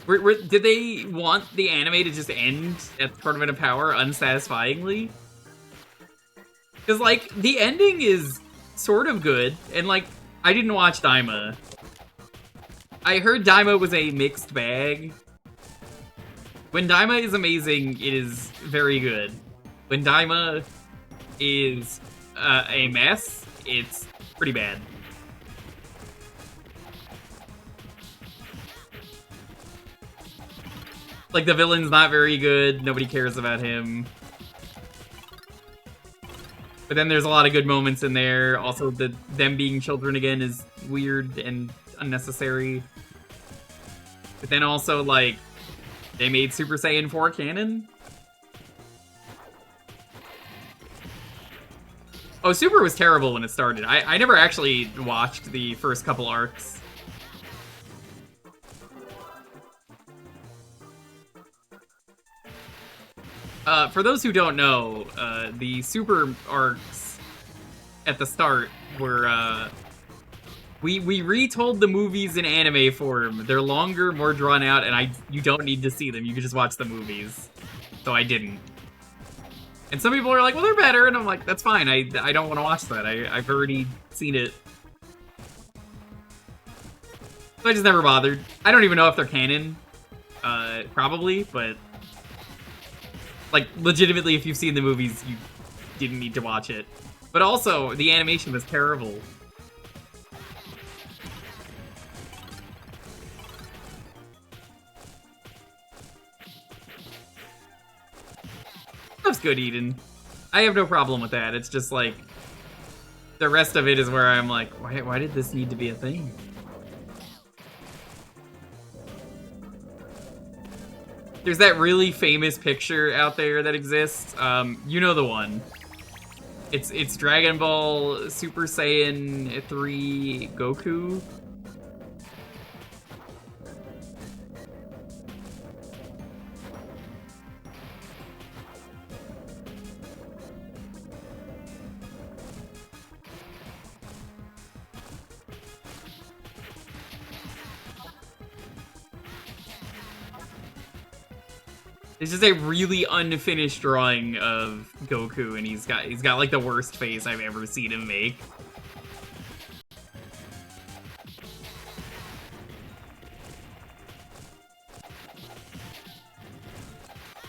Did they want the anime to just end at the Tournament of Power unsatisfyingly? Because, like, the ending is sort of good, and, like, I didn't watch Daima. I heard Daima was a mixed bag. When Daima is amazing, it is very good. When Daima is a mess, it's pretty bad. Like, the villain's not very good, nobody cares about him. But then there's a lot of good moments in there. Also, them being children again is weird and unnecessary. But then also, like, they made Super Saiyan 4 canon? Oh, Super was terrible when it started. I never actually watched the first couple arcs. For those who don't know, the Super arcs at the start were, we retold the movies in anime form. They're longer, more drawn out, and you don't need to see them. You can just watch the movies. So I didn't. And some people are like, well, they're better, and I'm like, that's fine. I don't want to watch that. I've already seen it. So I just never bothered. I don't even know if they're canon. Probably, but like, legitimately, if you've seen the movies, you didn't need to watch it. But also, the animation was terrible. That's good, Eden. I have no problem with that. It's just like, the rest of it is where I'm like, why did this need to be a thing? There's that really famous picture out there that exists. You know the one. It's Dragon Ball Super Saiyan 3 Goku. It's just a really unfinished drawing of Goku, and he's got like the worst face I've ever seen him make.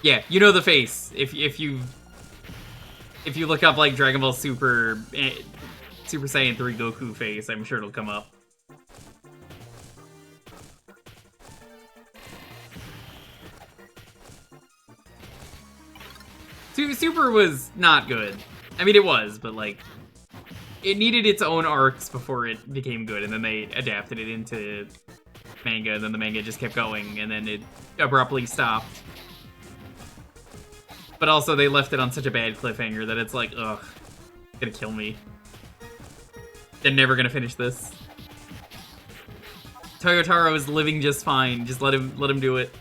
Yeah, you know the face. If you look up like Dragon Ball Super Super Saiyan 3 Goku face, I'm sure it'll come up. Super was not good. I mean, it was, but like, it needed its own arcs before it became good, and then they adapted it into manga, and then the manga just kept going, and then it abruptly stopped. But also, they left it on such a bad cliffhanger that it's like, ugh, it's gonna kill me. They're never gonna finish this. Toyotaro is living just fine. Just let him do it.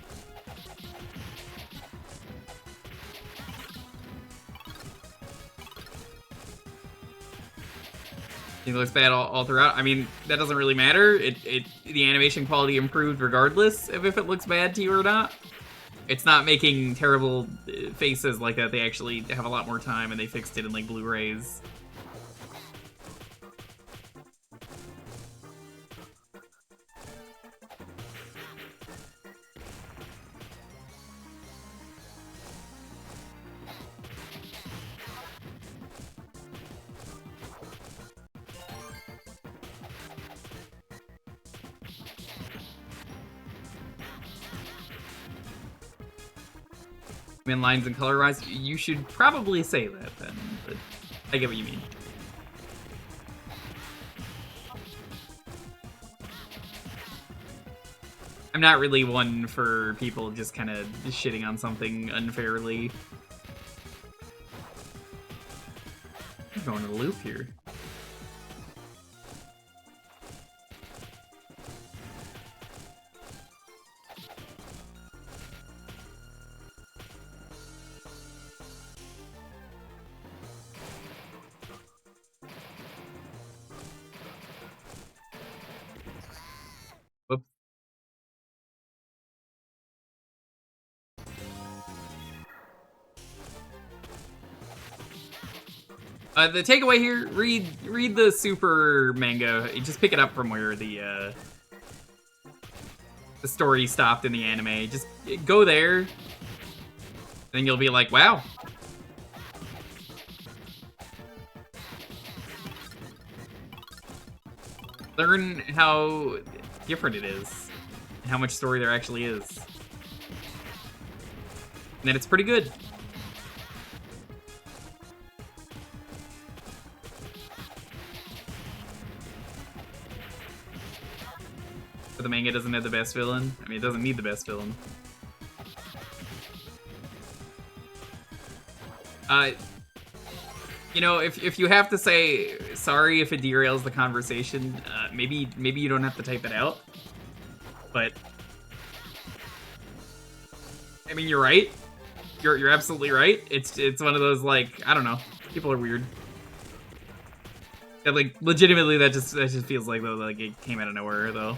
It looks bad all throughout. I mean, that doesn't really matter. The animation quality improved regardless of if it looks bad to you or not. It's not making terrible faces like that. They actually have a lot more time and they fixed it in like Blu-rays. In lines and color-wise, you should probably say that then, but I get what you mean. I'm not really one for people just kind of shitting on something unfairly. I'm going to the loop here. Whoops. The takeaway here: read the Super manga. You just pick it up from where the story stopped in the anime. Just go there, and you'll be like, wow. Learn how different it is, and how much story there actually is. And then it's pretty good. But the manga doesn't have the best villain. I mean, it doesn't need the best villain. You know, if you have to say sorry if it derails the conversation, maybe you don't have to type it out. But I mean, you're right. You're absolutely right. It's one of those, like, I don't know. People are weird. That, like, legitimately, that just feels like though, like it came out of nowhere though.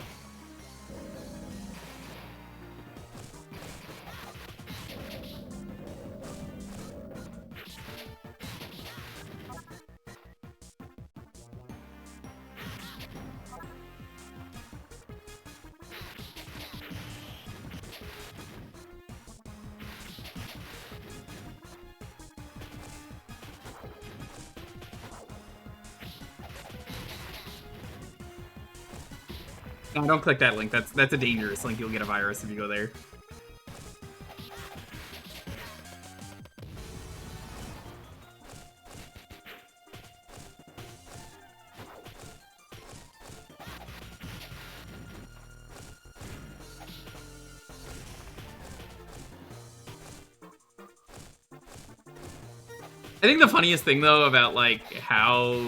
No, don't click that link. That's a dangerous link. You'll get a virus if you go there. I think the funniest thing though about like how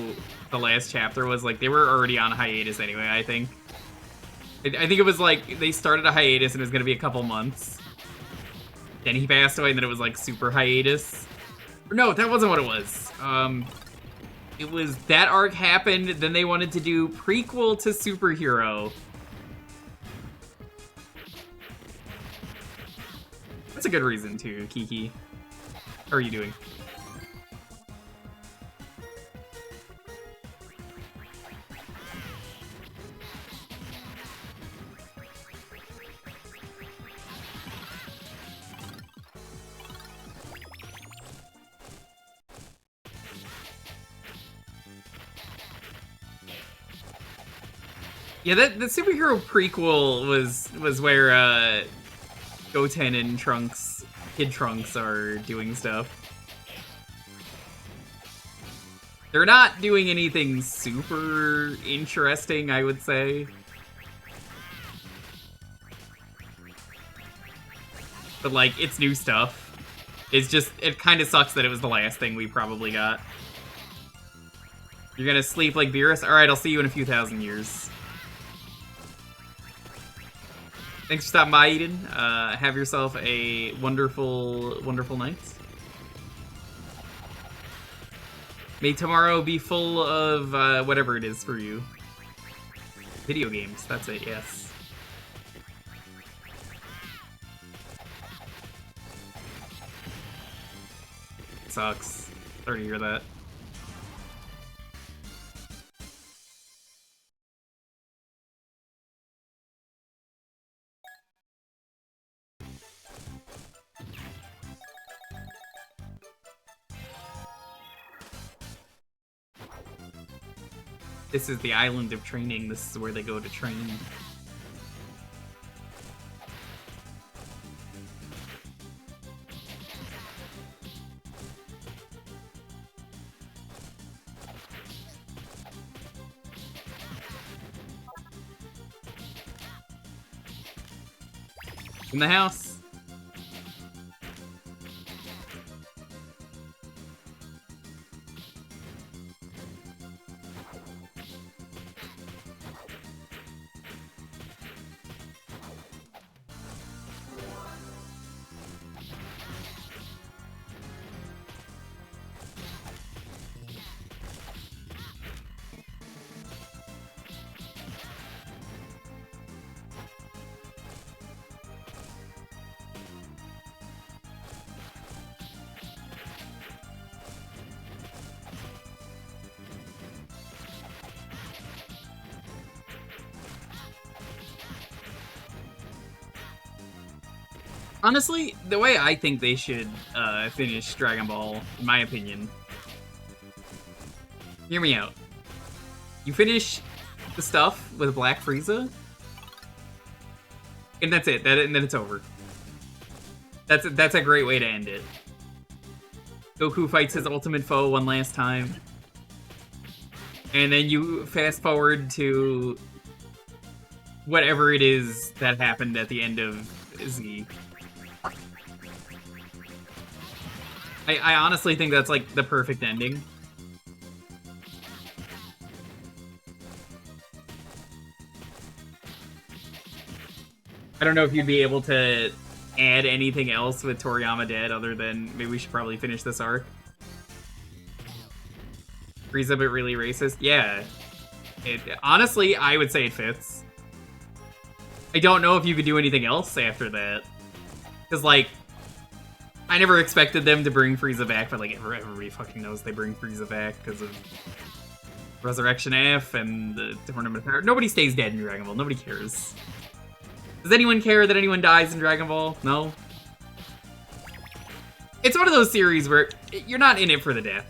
the last chapter was, like, they were already on hiatus anyway, I think. I think it was like they started a hiatus and it was gonna be a couple months. Then he passed away and then it was like super hiatus. Or no, that wasn't what it was. It was that arc happened, then they wanted to do prequel to Superhero. That's a good reason too, Kiki. How are you doing? Yeah, that the superhero prequel was where Goten and Trunks, Kid Trunks, are doing stuff. They're not doing anything super interesting, I would say. But, like, it's new stuff. It's just, it kind of sucks that it was the last thing we probably got. You're gonna sleep like Beerus? Alright, I'll see you in a few thousand years. Thanks for stopping by, Eden. Have yourself a wonderful, wonderful night. May tomorrow be full of whatever it is for you. Video games, that's it, yes. Sucks. Sorry to hear that. This is the island of training. This is where they go to train. In the house. Honestly, the way I think they should finish Dragon Ball, in my opinion, hear me out. You finish the stuff with Black Frieza, and that's it. And then it's over. That's a great way to end it. Goku fights his ultimate foe one last time, and then you fast forward to whatever it is that happened at the end of Z. I honestly think that's, like, the perfect ending. I don't know if you'd be able to add anything else with Toriyama dead other than maybe we should probably finish this arc. Frieza but really racist? Yeah. Honestly, I would say it fits. I don't know if you could do anything else after that. Because, like, I never expected them to bring Frieza back, but, like, everybody fucking knows they bring Frieza back because of Resurrection F and the Tournament of Power. Nobody stays dead in Dragon Ball. Nobody cares. Does anyone care that anyone dies in Dragon Ball? No? It's one of those series where you're not in it for the death.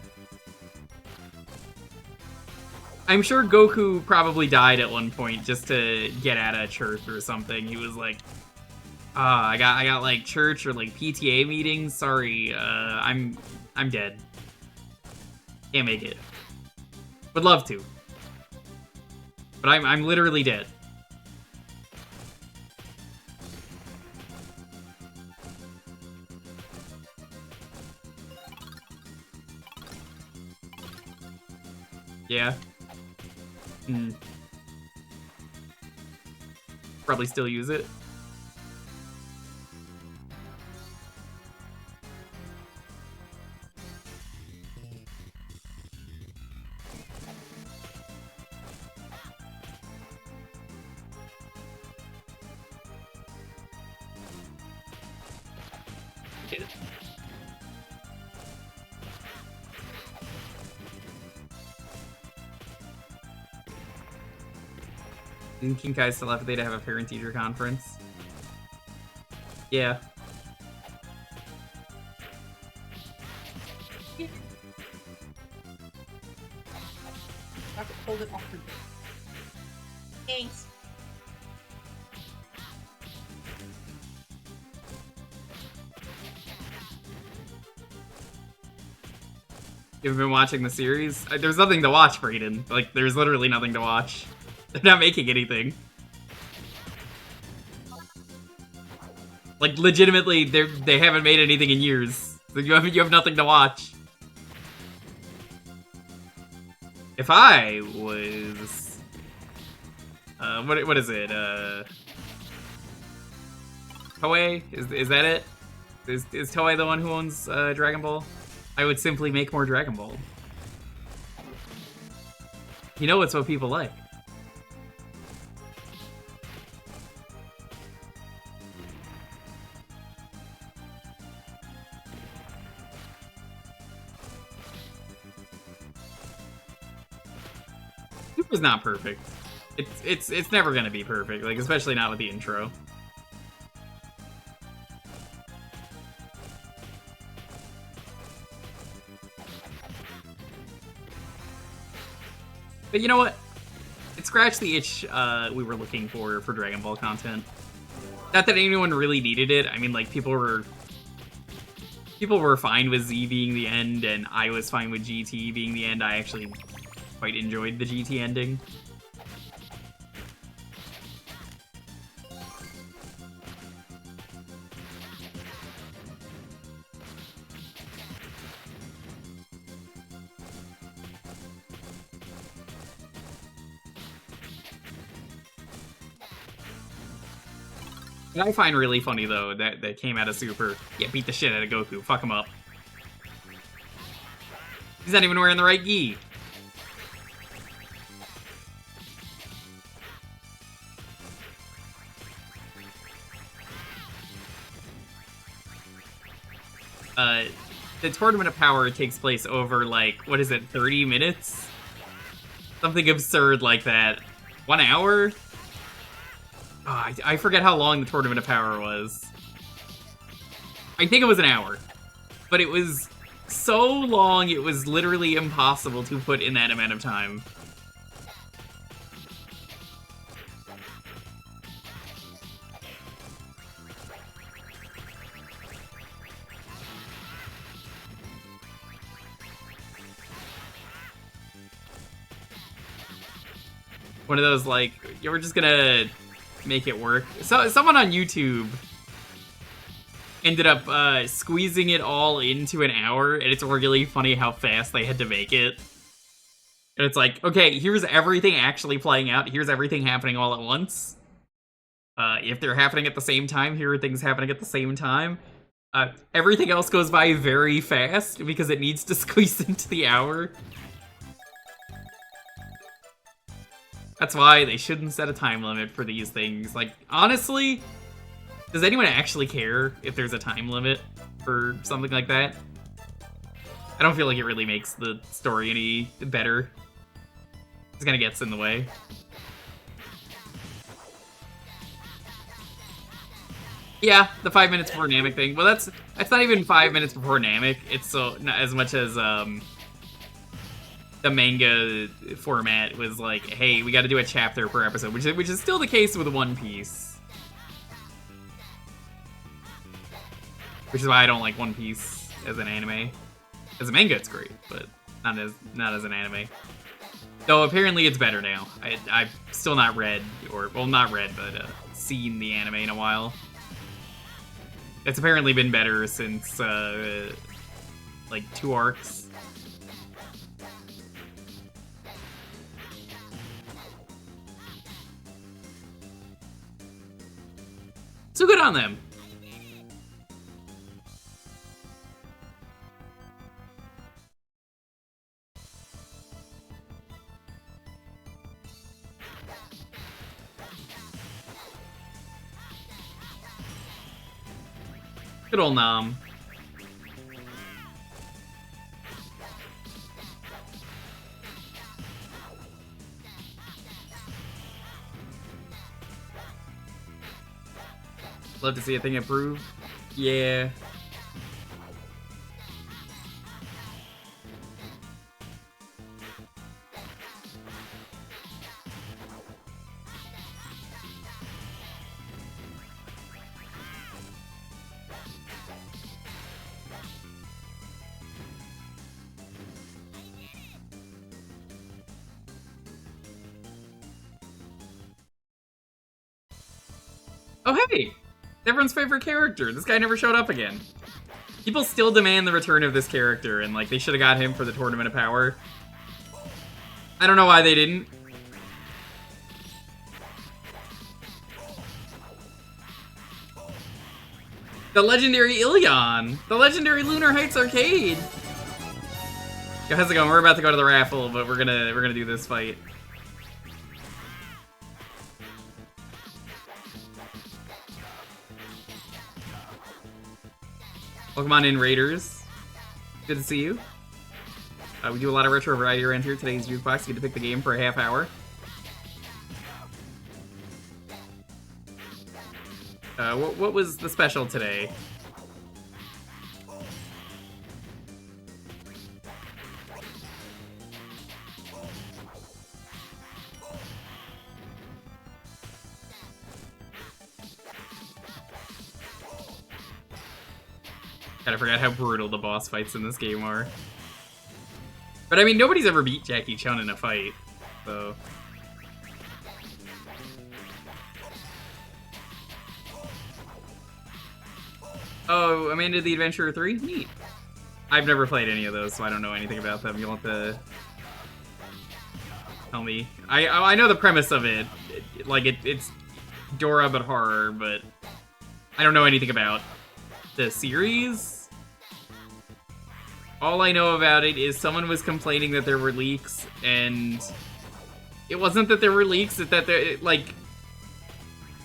I'm sure Goku probably died at one point just to get out of church or something. He was like, I got like church or like PTA meetings. Sorry, I'm dead. Can't make it. Would love to. But I'm literally dead. Yeah. Probably still use it. Didn't Kinkai still have to have a parent-teacher conference? Yeah. I have to hold it off. Thanks. You've been watching the series? There's nothing to watch, Brayden. Like, there's literally nothing to watch. They're not making anything. Like, legitimately, they haven't made anything in years. You have nothing to watch. If I was... what is it? Toei? Is that it? Is Toei the one who owns Dragon Ball? I would simply make more Dragon Ball. You know it's what people like. Super's not perfect. It's never gonna be perfect, like especially not with the intro. But you know what? It scratched the itch we were looking for Dragon Ball content. Not that anyone really needed it. I mean, like people were fine with Z being the end, and I was fine with GT being the end. I actually quite enjoyed the GT ending. What I find really funny, though, that came out of Super, yeah, beat the shit out of Goku, fuck him up. He's not even wearing the right gi. The Tournament of Power takes place over, like, what is it, 30 minutes? Something absurd like that. 1 hour? Oh, I forget how long the Tournament of Power was. I think it was an hour. But it was so long, it was literally impossible to put in that amount of time. One of those, like, we're just gonna make it work. So someone on YouTube ended up squeezing it all into an hour, and it's really funny how fast they had to make it. And it's like, okay, here's everything actually playing out. Here's everything happening all at once. If they're happening at the same time, here are things happening at the same time. Everything else goes by very fast because it needs to squeeze into the hour. That's why they shouldn't set a time limit for these things. Like, honestly, does anyone actually care if there's a time limit for something like that? I don't feel like it really makes the story any better. It kind of gets in the way. Yeah, the 5 minutes before Namek thing. Well, that's not even 5 minutes before Namek. It's so not as much as the manga format was like, hey, we got to do a chapter per episode, which is still the case with One Piece. Which is why I don't like One Piece as an anime. As a manga, it's great, but not as an anime. Though apparently it's better now. I've still not read, not read, but seen the anime in a while. It's apparently been better since like 2 arcs. So good on them. Good old Nam. Love to see a thing improve. Yeah. Oh, hey! Everyone's favorite character. This guy never showed up again. People still demand the return of this character, and, like, they should have got him for the Tournament of Power. I don't know why they didn't. The legendary Ilion! The legendary Lunar Heights Arcade! Yo, how's it going? We're about to go to the raffle, but we're gonna do this fight. Welcome on in, Raiders. Good to see you. We do a lot of retro variety around here. Today's Jewkbox. You get to pick the game for a half hour. What was the special today? God, I forgot how brutal the boss fights in this game are. But I mean, nobody's ever beat Jackie Chun in a fight, so... Oh, Amanda the Adventurer 3? Neat. I've never played any of those, so I don't know anything about them. You'll have to tell me. I know the premise of it. It's Dora but horror, but I don't know anything about the series. All I know about it is someone was complaining that there were leaks, and it wasn't that there were leaks, it's that there, like,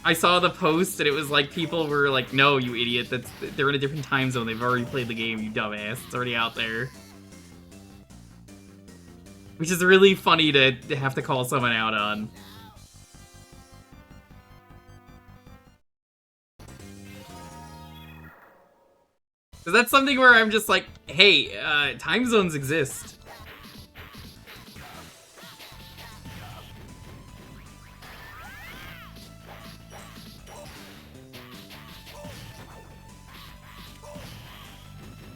I saw the post and it was like people were like, no, you idiot, they're in a different time zone, they've already played the game, you dumbass, it's already out there. Which is really funny to have to call someone out on. Because that's something where I'm just like, hey, time zones exist.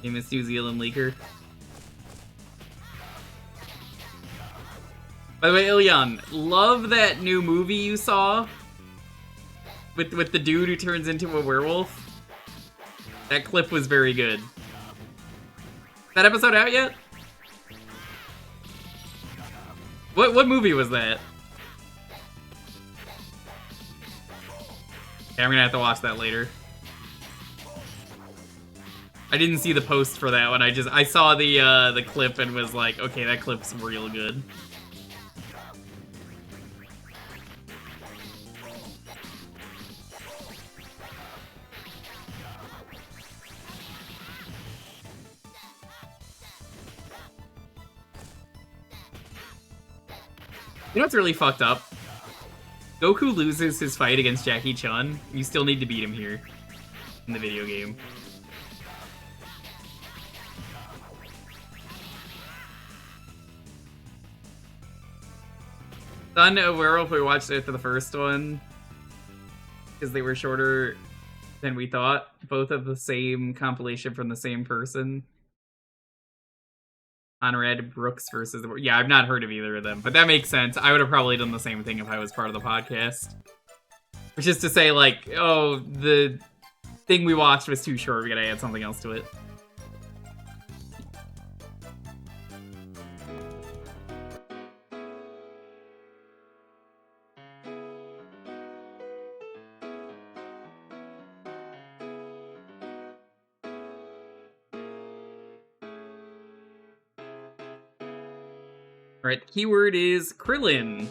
Famous New Zealand leaker. By the way, Ilion, love that new movie you saw with the dude who turns into a werewolf. That clip was very good. Is that episode out yet? What movie was that? Okay, I'm gonna have to watch that later. I didn't see the post for that one. I saw the clip and was like, okay, that clip's real good. You know what's really fucked up? Goku loses his fight against Jackie Chun. You still need to beat him here in the video game. Son of Werewolf, we watched it for the first one because they were shorter than we thought. Both of the same compilation from the same person. Conrad Brooks versus the... Yeah, I've not heard of either of them, but that makes sense. I would have probably done the same thing if I was part of the podcast. Which is to say, like, oh, the thing we watched was too short, we gotta add something else to it. Alright, the keyword is Krillin.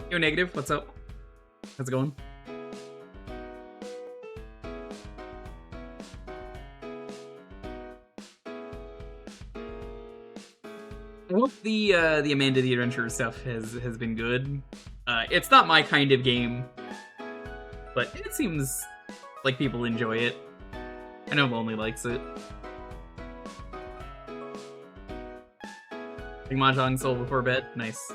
Yo, Negative, what's up? How's it going? I hope the Amanda the Adventurer stuff has been good. It's not my kind of game, but it seems like people enjoy it. I know Lonely likes it. Big Mahjong Soul before bed, nice.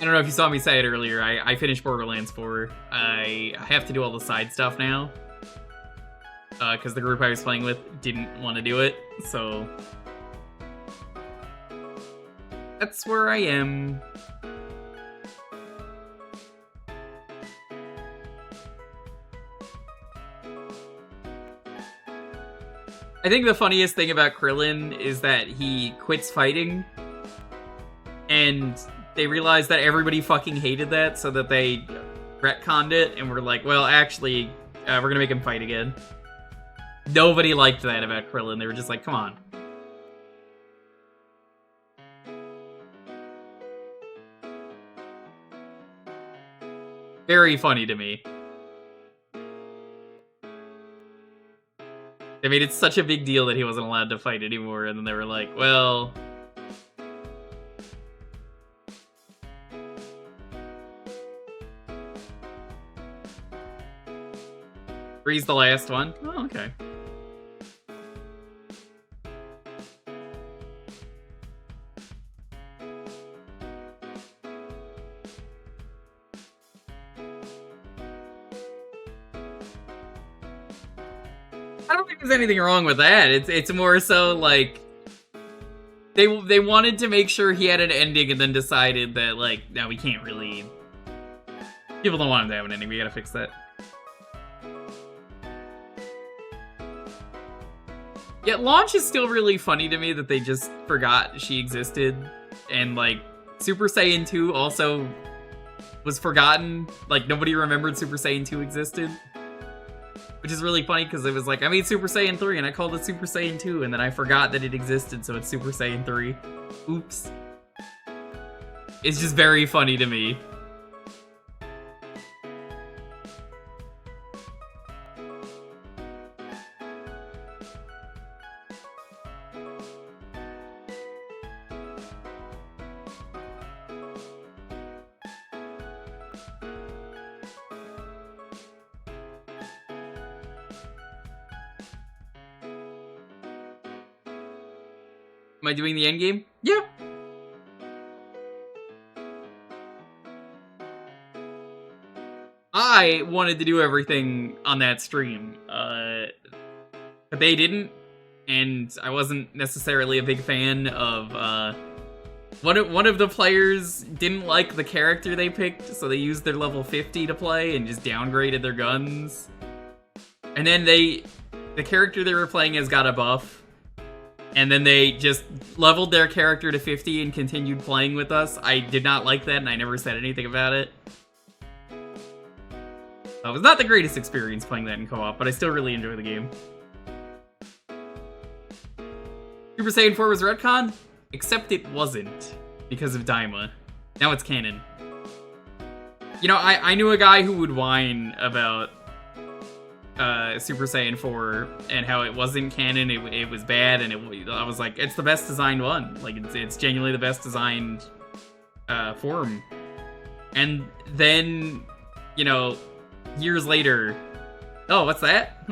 I don't know if you saw me say it earlier. I finished Borderlands 4. I have to do all the side stuff now. Because the group I was playing with didn't want to do it, so... That's where I am. I think the funniest thing about Krillin is that he quits fighting, and they realized that everybody fucking hated that, so that they retconned it, and were like, well, actually, we're gonna make him fight again. Nobody liked that about Krillin. They were just like, come on. Very funny to me. They made it such a big deal that he wasn't allowed to fight anymore, and then they were like, well... Three's the last one? Oh, okay. I don't think there's anything wrong with that. It's more so like they wanted to make sure he had an ending and then decided that like, no, we can't really. People don't want him to have an ending. We gotta fix that. Yeah, Launch is still really funny to me that they just forgot she existed, and like Super Saiyan 2 also was forgotten. Like nobody remembered Super Saiyan 2 existed. Which is really funny because it was like, I made Super Saiyan 3 and I called it Super Saiyan 2 and then I forgot that it existed, so it's Super Saiyan 3. Oops. It's just very funny to me. Am I doing the endgame? Yeah. I wanted to do everything on that stream, but they didn't, and I wasn't necessarily a big fan of, one of the players didn't like the character they picked, so they used their level 50 to play and just downgraded their guns. And then the character they were playing as got a buff. And then they just leveled their character to 50 and continued playing with us. I did not like that, and I never said anything about it. It was not the greatest experience playing that in co-op, but I still really enjoy the game. Super Saiyan 4 was retcon, except it wasn't, because of Daima. Now it's canon. You know, I knew a guy who would whine about Super Saiyan 4 and how it wasn't canon, it was bad, and I was like, it's the best designed one. Like, it's genuinely the best designed form. And then, you know, years later, oh, what's that?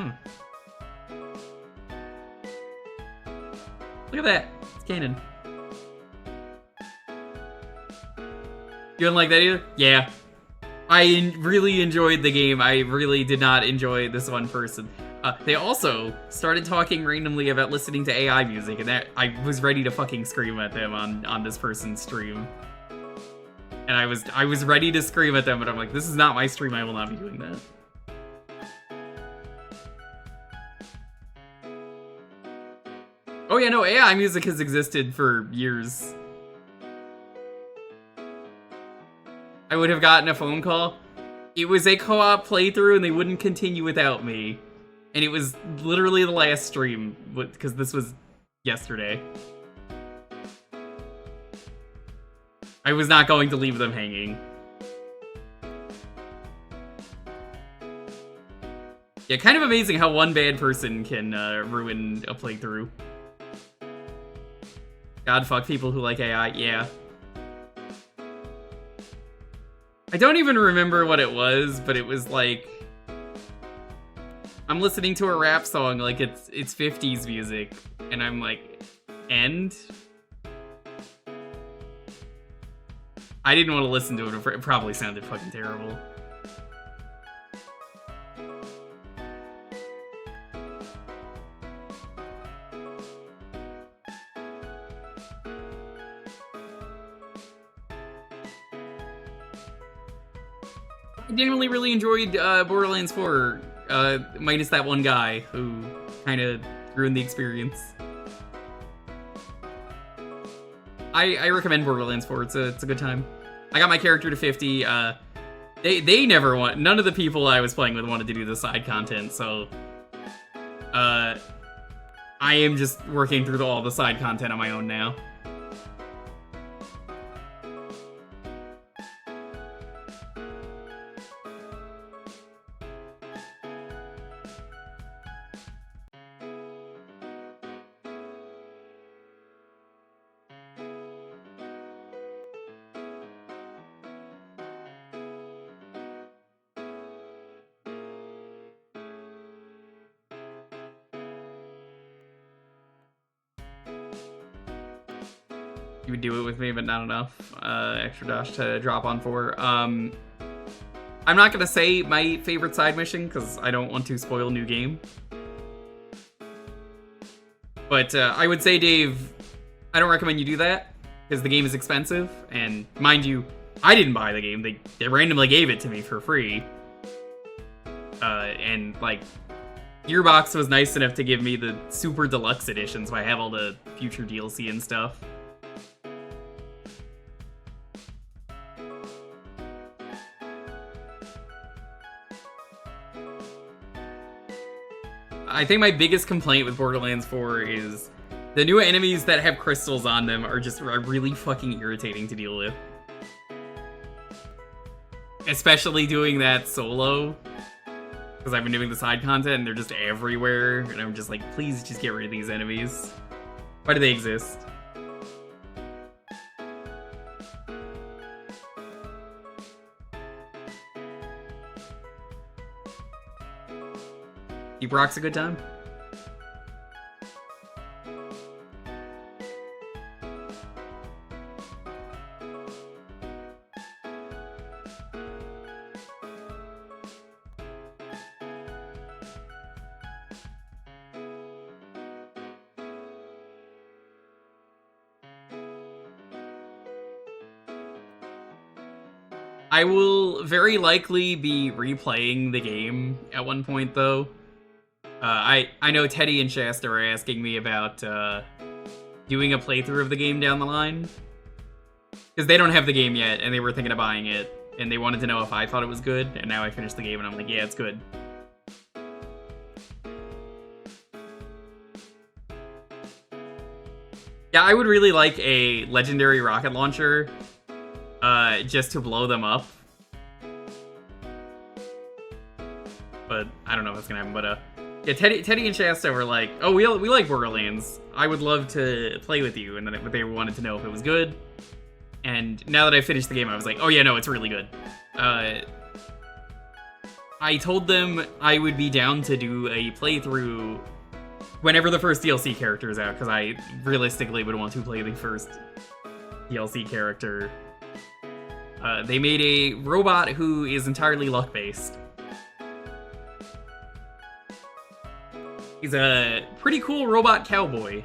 Look at that, it's canon. You didn't like that either? Yeah. I really enjoyed the game. I really did not enjoy this one person. They also started talking randomly about listening to AI music, and that I was ready to fucking scream at them on this person's stream. And I was ready to scream at them, but I'm like, this is not my stream. I will not be doing that. Oh yeah, no, AI music has existed for years. I would have gotten a phone call. It was a co-op playthrough and they wouldn't continue without me. And it was literally the last stream, because this was yesterday. I was not going to leave them hanging. Yeah, kind of amazing how one bad person can ruin a playthrough. God, fuck people who like AI, yeah. I don't even remember what it was, but it was like... I'm listening to a rap song like it's 50s music, and I'm like, and? I didn't want to listen to it. It probably sounded fucking terrible. I genuinely really enjoyed Borderlands 4, minus that one guy who kind of ruined the experience. I recommend Borderlands 4. It's a good time. I got my character to 50. They never want. None of the people I was playing with wanted to do the side content, so I am just working through all the side content on my own now. You would do it with me, but not enough extra dash to drop on 4. I'm not gonna say my favorite side mission because I don't want to spoil new game. But I would say, Dave, I don't recommend you do that because the game is expensive, and mind you, I didn't buy the game. They randomly gave it to me for free. And like, Jewkbox was nice enough to give me the super deluxe edition, so I have all the future DLC and stuff. I think my biggest complaint with Borderlands 4 is the new enemies that have crystals on them are just really fucking irritating to deal with. Especially doing that solo, because I've been doing the side content and they're just everywhere, and I'm just like, please just get rid of these enemies. Why do they exist? Jewkbox a good time? I will very likely be replaying the game at one point, though. I know Teddy and Shasta are asking me about doing a playthrough of the game down the line. Because they don't have the game yet, and they were thinking of buying it, and they wanted to know if I thought it was good, and now I finished the game, and I'm like, yeah, it's good. Yeah, I would really like a legendary rocket launcher, just to blow them up. But I don't know if that's gonna happen, but yeah, Teddy and Shasta were like, oh, we like Borderlands. I would love to play with you, and then they wanted to know if it was good. And now that I finished the game, I was like, oh yeah, no, it's really good. I told them I would be down to do a playthrough whenever the first DLC character is out, because I realistically would want to play the first DLC character. They made a robot who is entirely luck-based. He's a pretty cool robot cowboy.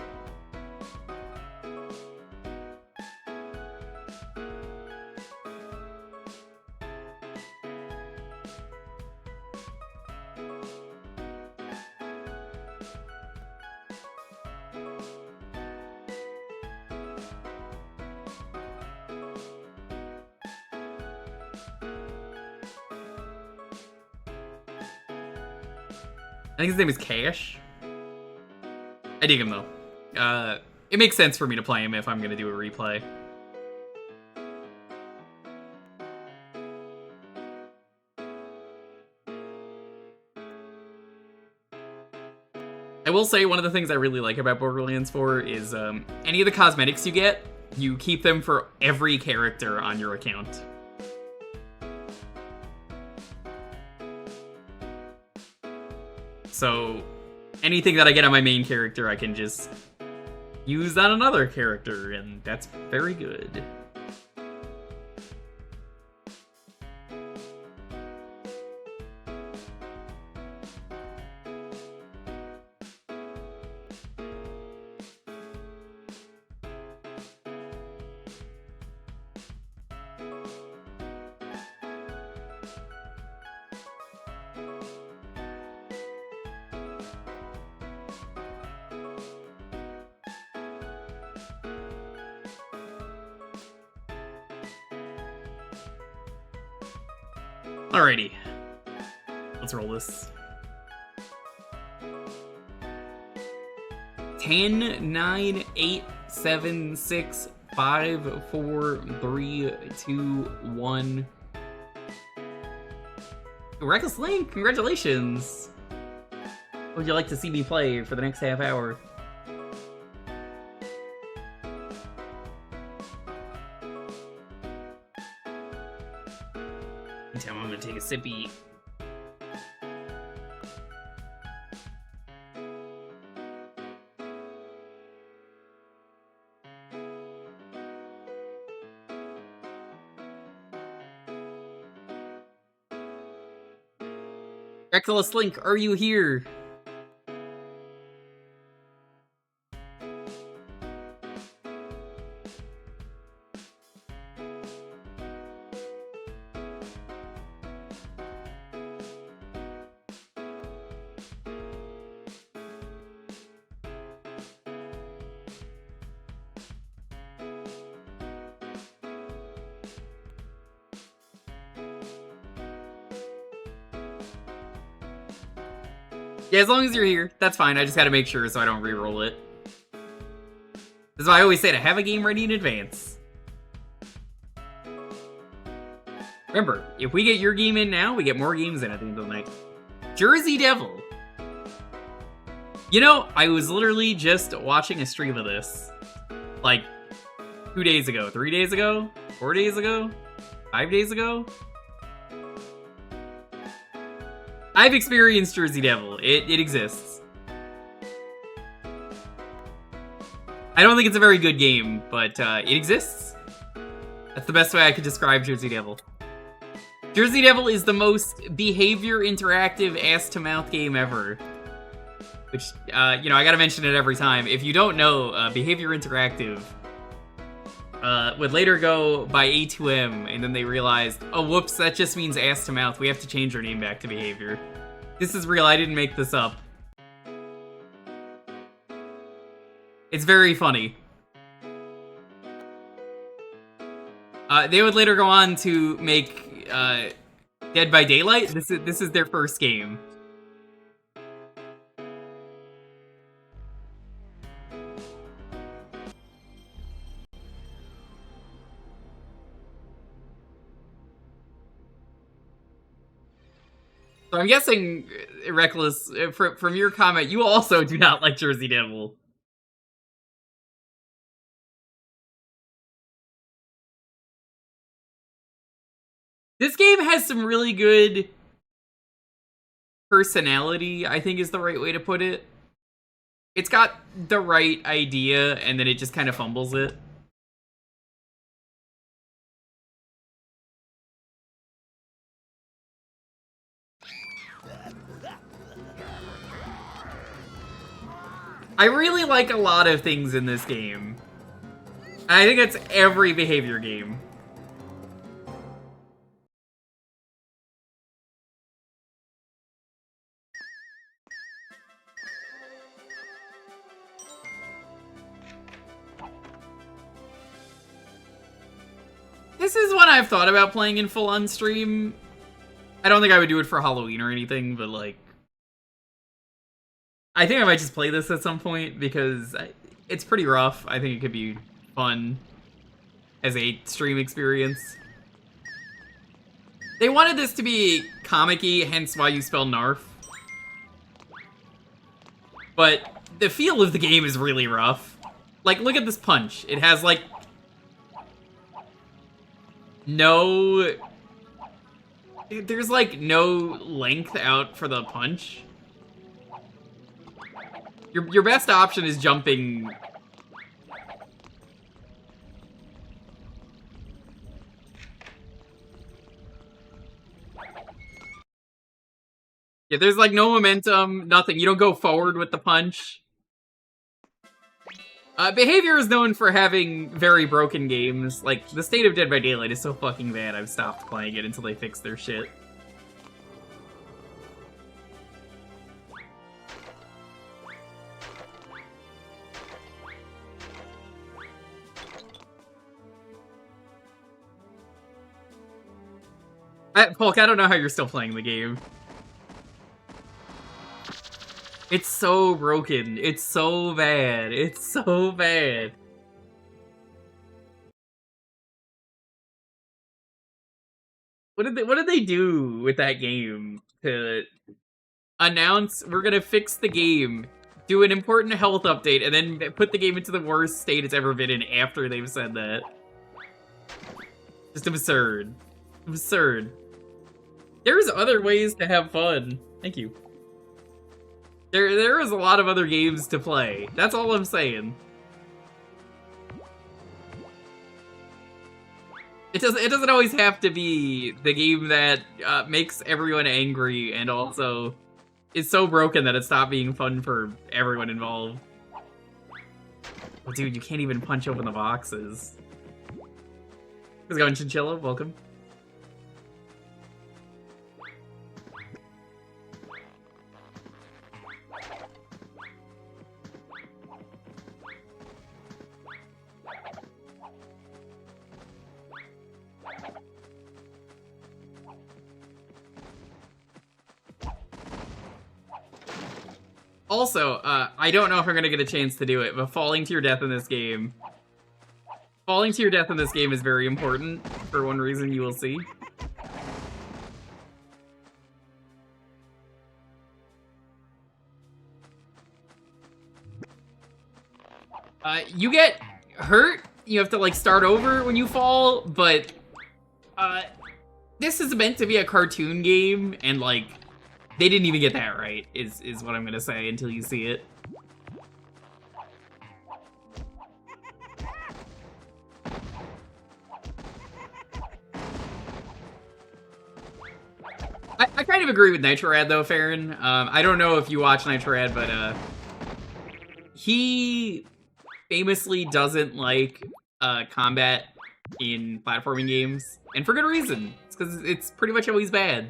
I think his name is Cash. I dig him, though. It makes sense for me to play him if I'm going to do a replay. I will say one of the things I really like about Borderlands 4 is any of the cosmetics you get, you keep them for every character on your account. So anything that I get on my main character, I can just use on another character, and that's very good. Alrighty. Let's roll this. 10, 9, 8, 7, 6, 5, 4, 3, 2, 1. Reckless Link, congratulations! What would you like to see me play for the next half hour? Meantime, I'm gonna take a sippy. Reckless Link, are you here? Yeah, as long as you're here, that's fine. I just gotta make sure so I don't re-roll it. This is why I always say to have a game ready in advance. Remember, if we get your game in now, we get more games in at the end of the night. Jersey Devil. You know, I was literally just watching a stream of this. Like, 2 days ago, 3 days ago, 4 days ago, 5 days ago. I've experienced Jersey Devil. It exists. I don't think it's a very good game, but it exists. That's the best way I could describe Jersey Devil. Jersey Devil is the most behavior interactive ass-to-mouth game ever. Which, you know, I gotta mention it every time. If you don't know, Behavior Interactive would later go by A2M, and then they realized, oh, whoops, that just means ass-to-mouth. We have to change our name back to Behavior. This is real, I didn't make this up. It's very funny. They would later go on to make Dead by Daylight. This is their first game. So I'm guessing, Reckless, from your comment, you also do not like Jersey Devil. This game has some really good personality, I think is the right way to put it. It's got the right idea, and then it just kind of fumbles it. I really like a lot of things in this game. I think it's every Behavior game. This is one I've thought about playing in full-on stream. I don't think I would do it for Halloween or anything, but like... I think I might just play this at some point, because it's pretty rough. I think it could be fun as a stream experience. They wanted this to be comic-y, hence why you spell Narf. But the feel of the game is really rough. Like, look at this punch. It has, like... no... There's, like, no length out for the punch. Your best option is jumping. Yeah, there's like no momentum, nothing. You don't go forward with the punch. Behavior is known for having very broken games. Like, the state of Dead by Daylight is so fucking bad, I've stopped playing it until they fix their shit. Polk, I don't know how you're still playing the game. It's so broken. It's so bad. It's so bad. What did they do with that game to announce we're gonna fix the game, do an important health update, and then put the game into the worst state it's ever been in after they've said that? Just absurd. Absurd. There's other ways to have fun. Thank you. There is a lot of other games to play. That's all I'm saying. It doesn't always have to be the game that makes everyone angry and also is so broken that it stopped being fun for everyone involved. Oh, dude, you can't even punch open the boxes. How's it going, Chinchilla? Welcome. Also, I don't know if I'm gonna get a chance to do it, but falling to your death in this game... Falling to your death in this game is very important, for one reason you will see. You get hurt, you have to, like, start over when you fall, but... this is meant to be a cartoon game, and, like... They didn't even get that right, is what I'm gonna say until you see it. I kind of agree with Nitrorad though, Farron. I don't know if you watch Nitrorad, but he famously doesn't like combat in platforming games, and for good reason. It's because it's pretty much always bad.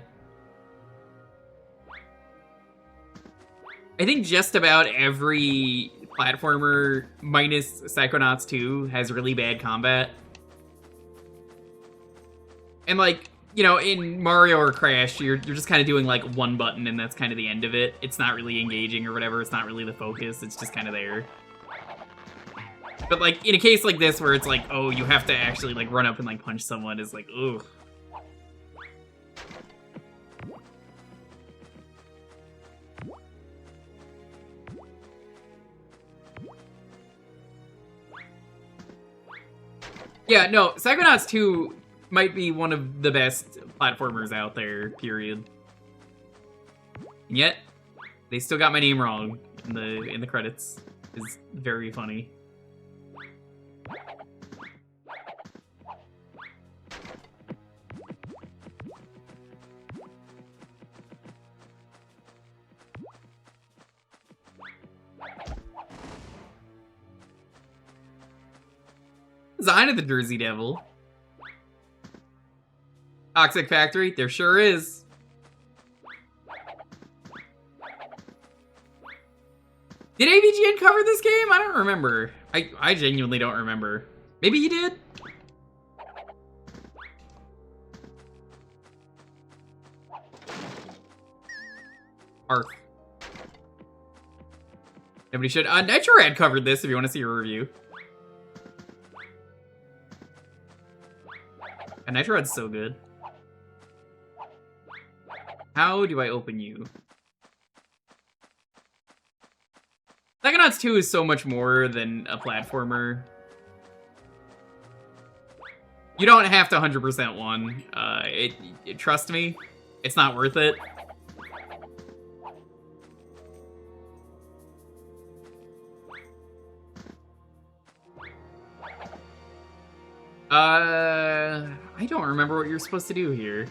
I think just about every platformer, minus Psychonauts 2, has really bad combat. And, like, you know, in Mario or Crash, you're just kind of doing, like, one button and that's kind of the end of it. It's not really engaging or whatever. It's not really the focus. It's just kind of there. But, like, in a case like this where it's like, oh, you have to actually, like, run up and, like, punch someone is like, ugh. Yeah, no, Psychonauts 2 might be one of the best platformers out there, period. And yet, they still got my name wrong in the credits. It's very funny. Design of the Jersey Devil. Toxic Factory, there sure is. Did AVGN cover this game? I don't remember. I genuinely don't remember. Maybe he did? Arf. Nobody should. Nitrorad covered this if you want to see a review. And Nitrorad's so good. How do I open you? Psychonauts 2 is so much more than a platformer. You don't have to 100% one. Trust me, it's not worth it. I don't remember what you're supposed to do here.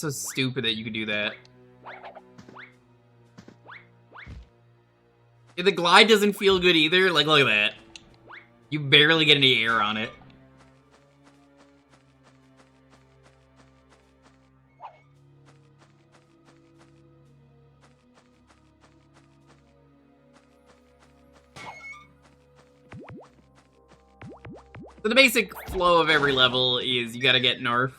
That's so stupid that you could do that. Yeah, the glide doesn't feel good either. Like, look at that. You barely get any air on it. So the basic flow of every level is you gotta get Narf.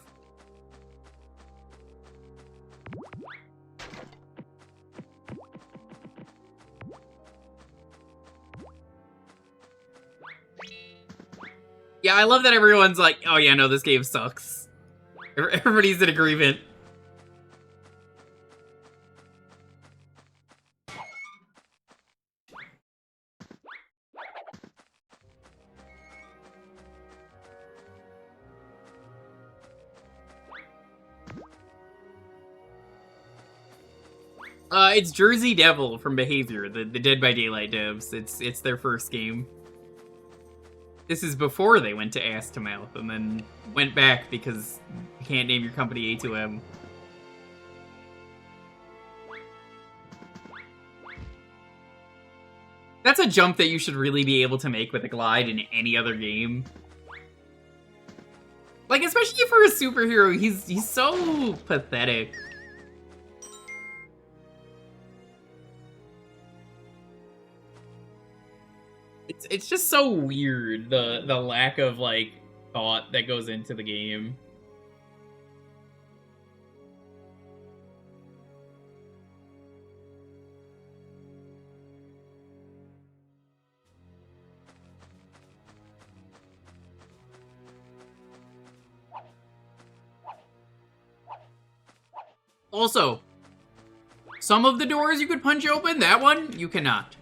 Yeah, I love that everyone's like, oh yeah, no, this game sucks. Everybody's in agreement. It's Jersey Devil from Behavior, the Dead by Daylight devs. It's their first game. This is before they went to ass to mouth and then went back because you can't name your company A2M. That's a jump that you should really be able to make with a glide in any other game. Like, especially for a superhero, he's so pathetic. It's just so weird, the lack of, like, thought that goes into the game. Also, some of the doors you could punch open, that one, you cannot.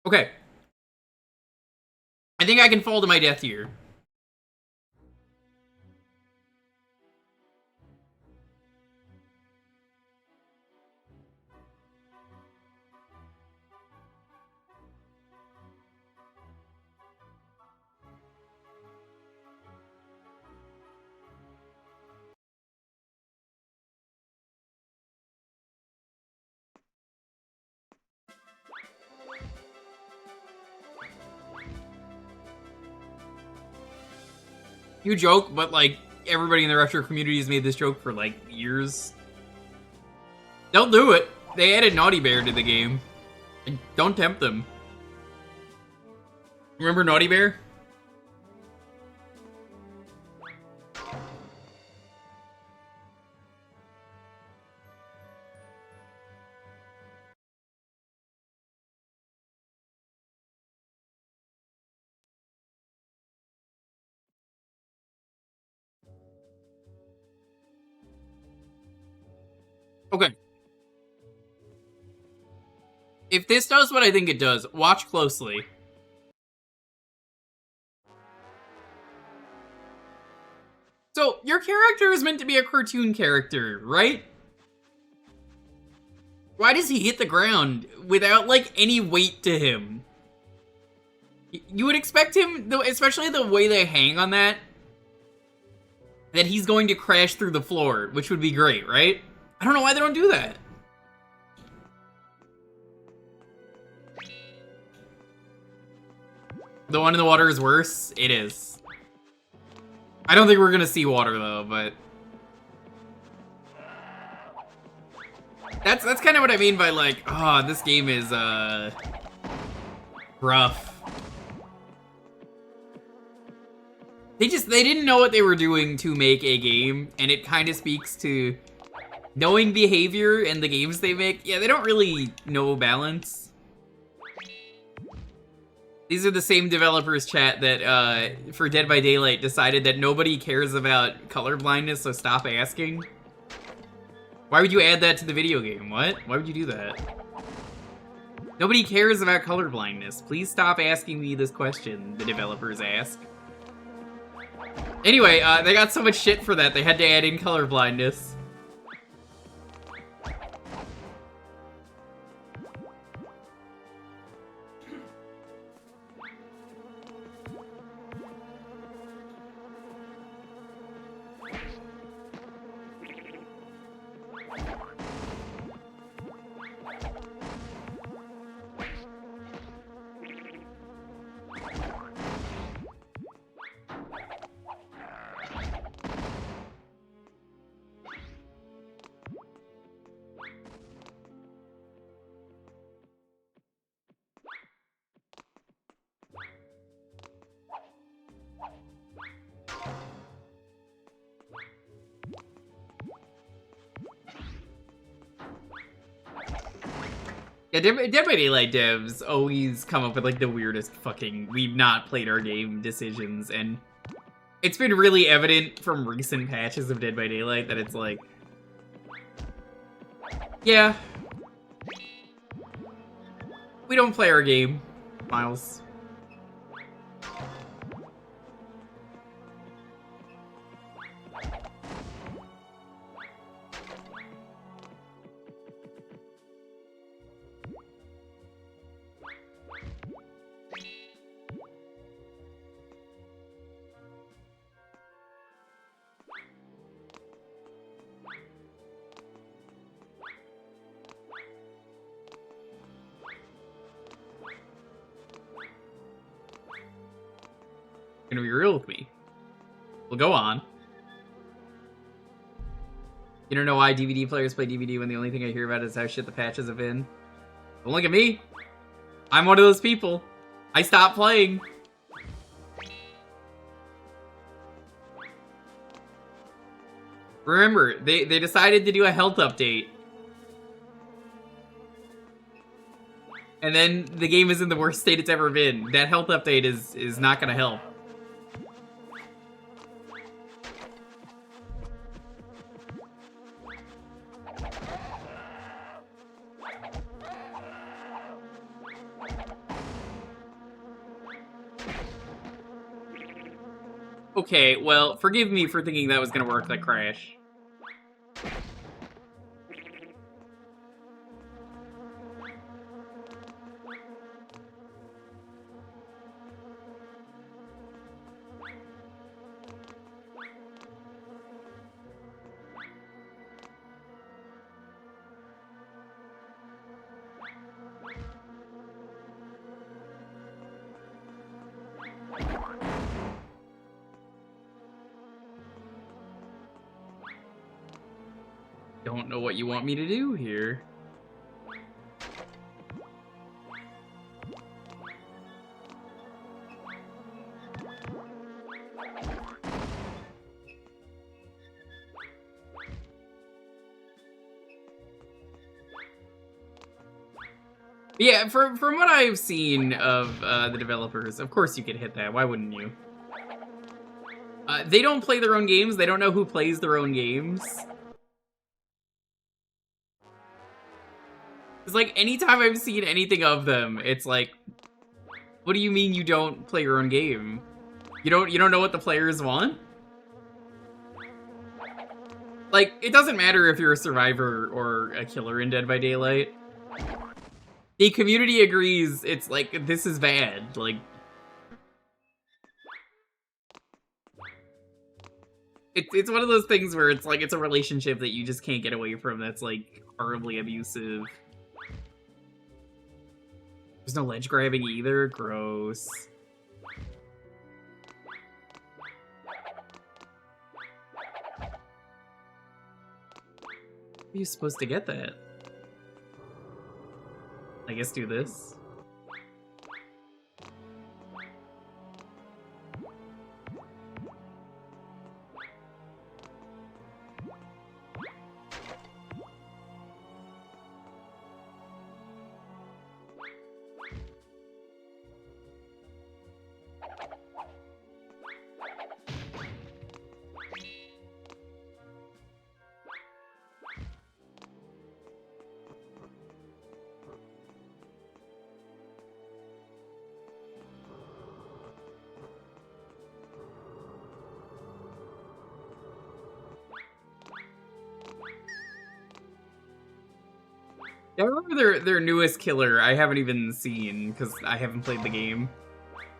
Okay. I think I can fall to my death here. You joke, but, like, everybody in the retro community has made this joke for, like, years. They'll do it. They added Naughty Bear to the game. Don't tempt them. Remember Naughty Bear? Okay. If this does what I think it does, watch closely. So, your character is meant to be a cartoon character, right? Why does he hit the ground without, like, any weight to him? You would expect him, especially the way they hang on that he's going to crash through the floor, which would be great, right? I don't know why they don't do that. The one in the water is worse? It is. I don't think we're gonna see water, though, but... That's kind of what I mean by, like, oh, this game is, rough. They didn't know what they were doing to make a game, and it kind of speaks to knowing behavior and the games they make. Yeah, they don't really know balance. These are the same developers, chat, that, for Dead by Daylight decided that nobody cares about color blindness, so stop asking. Why would you add that to the video game? What? Why would you do that? Nobody cares about color blindness. Please stop asking me this question, the developers ask. Anyway, they got so much shit for that, they had to add in color blindness. Yeah, Dead by Daylight devs always come up with like the weirdest fucking we've not played our game decisions, and it's been really evident from recent patches of Dead by Daylight that it's like, yeah, we don't play our game, Miles. You're gonna be real with me. Well, go on. You don't know why DVD players play DVD when the only thing I hear about is how shit the patches have been? Don't look at me. I'm one of those people. I stopped playing. Remember, they decided to do a health update. And then the game is in the worst state it's ever been. That health update is not gonna help. Okay, well, forgive me for thinking that was gonna work like Crash. Don't know what you want me to do here. Yeah, from what I've seen of the developers, of course you could hit that. Why wouldn't you? They don't play their own games. They don't know who plays their own games. It's like, anytime I've seen anything of them, it's like, what do you mean you don't play your own game? You don't know what the players want? Like, it doesn't matter if you're a survivor or a killer in Dead by Daylight. The community agrees it's like, this is bad. Like, it's one of those things where it's like, it's a relationship that you just can't get away from that's like horribly abusive. There's no ledge grabbing either. Gross. How are you supposed to get that? I guess do this. I remember their newest killer I haven't even seen because I haven't played the game.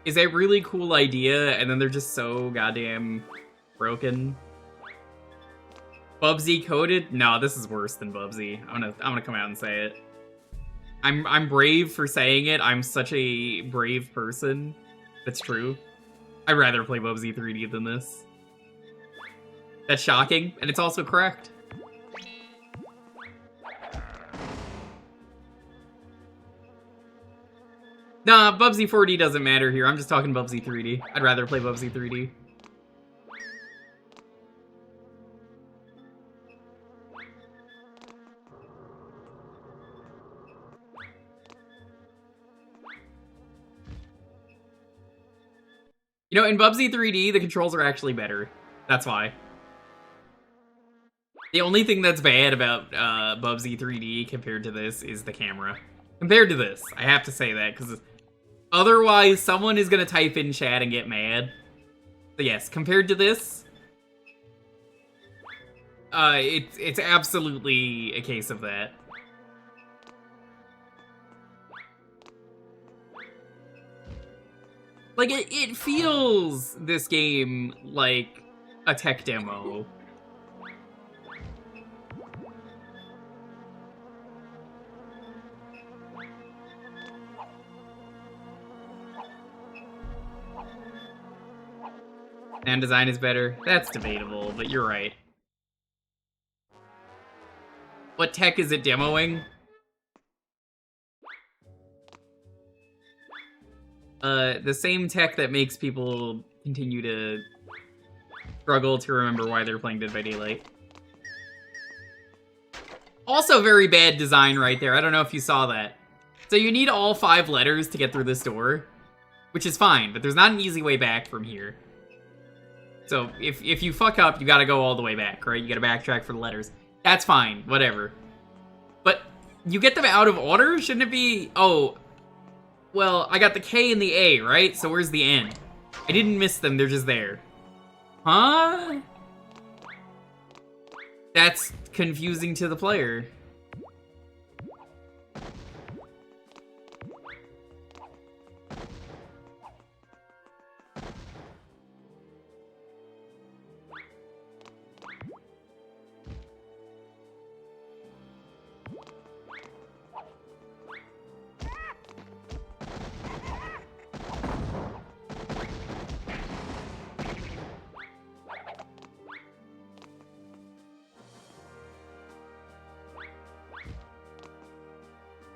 Is a really cool idea, and then they're just so goddamn broken. Bubsy coded? No, this is worse than Bubsy. I'm gonna come out and say it. I'm brave for saying it. I'm such a brave person. That's true. I'd rather play Bubsy 3D than this. That's shocking, and it's also correct. Nah, Bubsy 4D doesn't matter here. I'm just talking Bubsy 3D. I'd rather play Bubsy 3D. You know, in Bubsy 3D, the controls are actually better. That's why. The only thing that's bad about Bubsy 3D compared to this is the camera. Compared to this, I have to say that, because otherwise someone is going to type in chat and get mad. But yes, compared to this, it's absolutely a case of that. Like, it feels, this game, like a tech demo. And design is better. That's debatable, but you're right. What tech is it demoing? The same tech that makes people continue to struggle to remember why they're playing Dead by Daylight. Also very bad design right there. I don't know if you saw that. So you need all 5 letters to get through this door, which is fine, but there's not an easy way back from here. So if you fuck up, you gotta go all the way back, right? You gotta backtrack for the letters. That's fine, whatever. But you get them out of order? Shouldn't it be... Oh, well, I got the K and the A, right? So where's the N? I didn't miss them, they're just there. Huh? That's confusing to the player.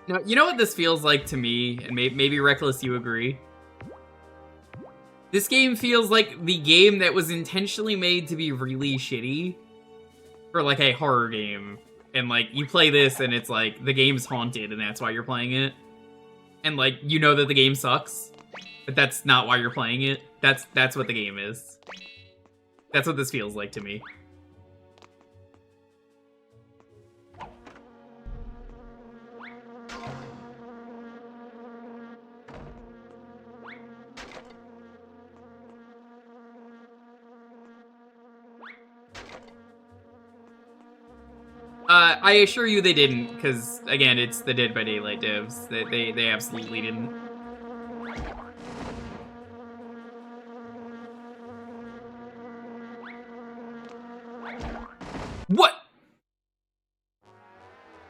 Now, you know what this feels like to me, and maybe Reckless, you agree? This game feels like the game that was intentionally made to be really shitty for, like, a horror game. And, like, you play this and it's like, the game's haunted and that's why you're playing it. And, like, you know that the game sucks, but that's not why you're playing it. That's what the game is. That's what this feels like to me. I assure you they didn't, because, again, it's the Dead by Daylight devs. They absolutely didn't. What?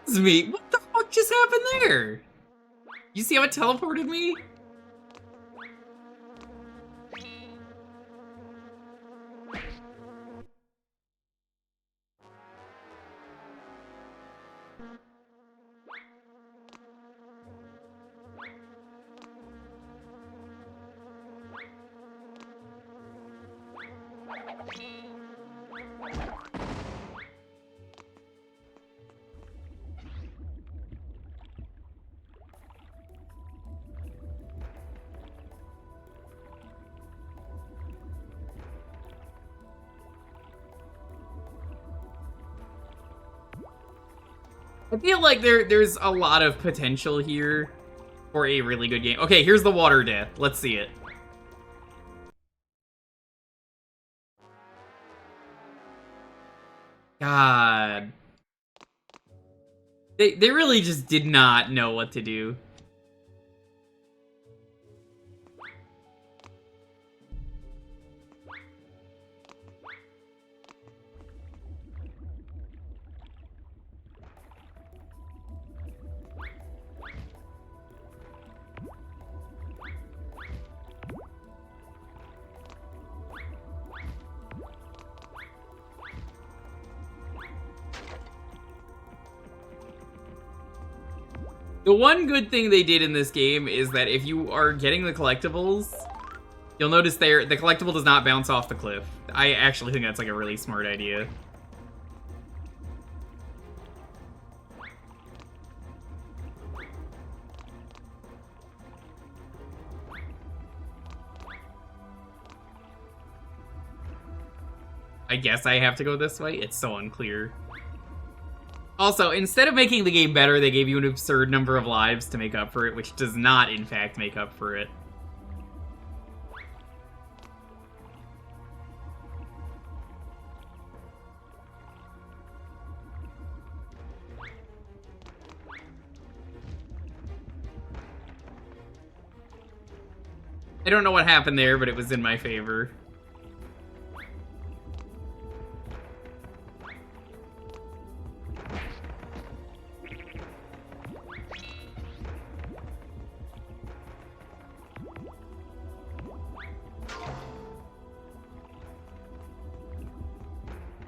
This is me. What the fuck just happened there? You see how it teleported me? I feel like there's a lot of potential here for a really good game. Okay, here's the water death. Let's see it. God. They really just did not know what to do. The one good thing they did in this game is that if you are getting the collectibles, you'll notice the collectible does not bounce off the cliff. I actually think that's like a really smart idea. I guess I have to go this way? It's so unclear. Also, instead of making the game better, they gave you an absurd number of lives to make up for it, which does not, in fact, make up for it. I don't know what happened there, but it was in my favor.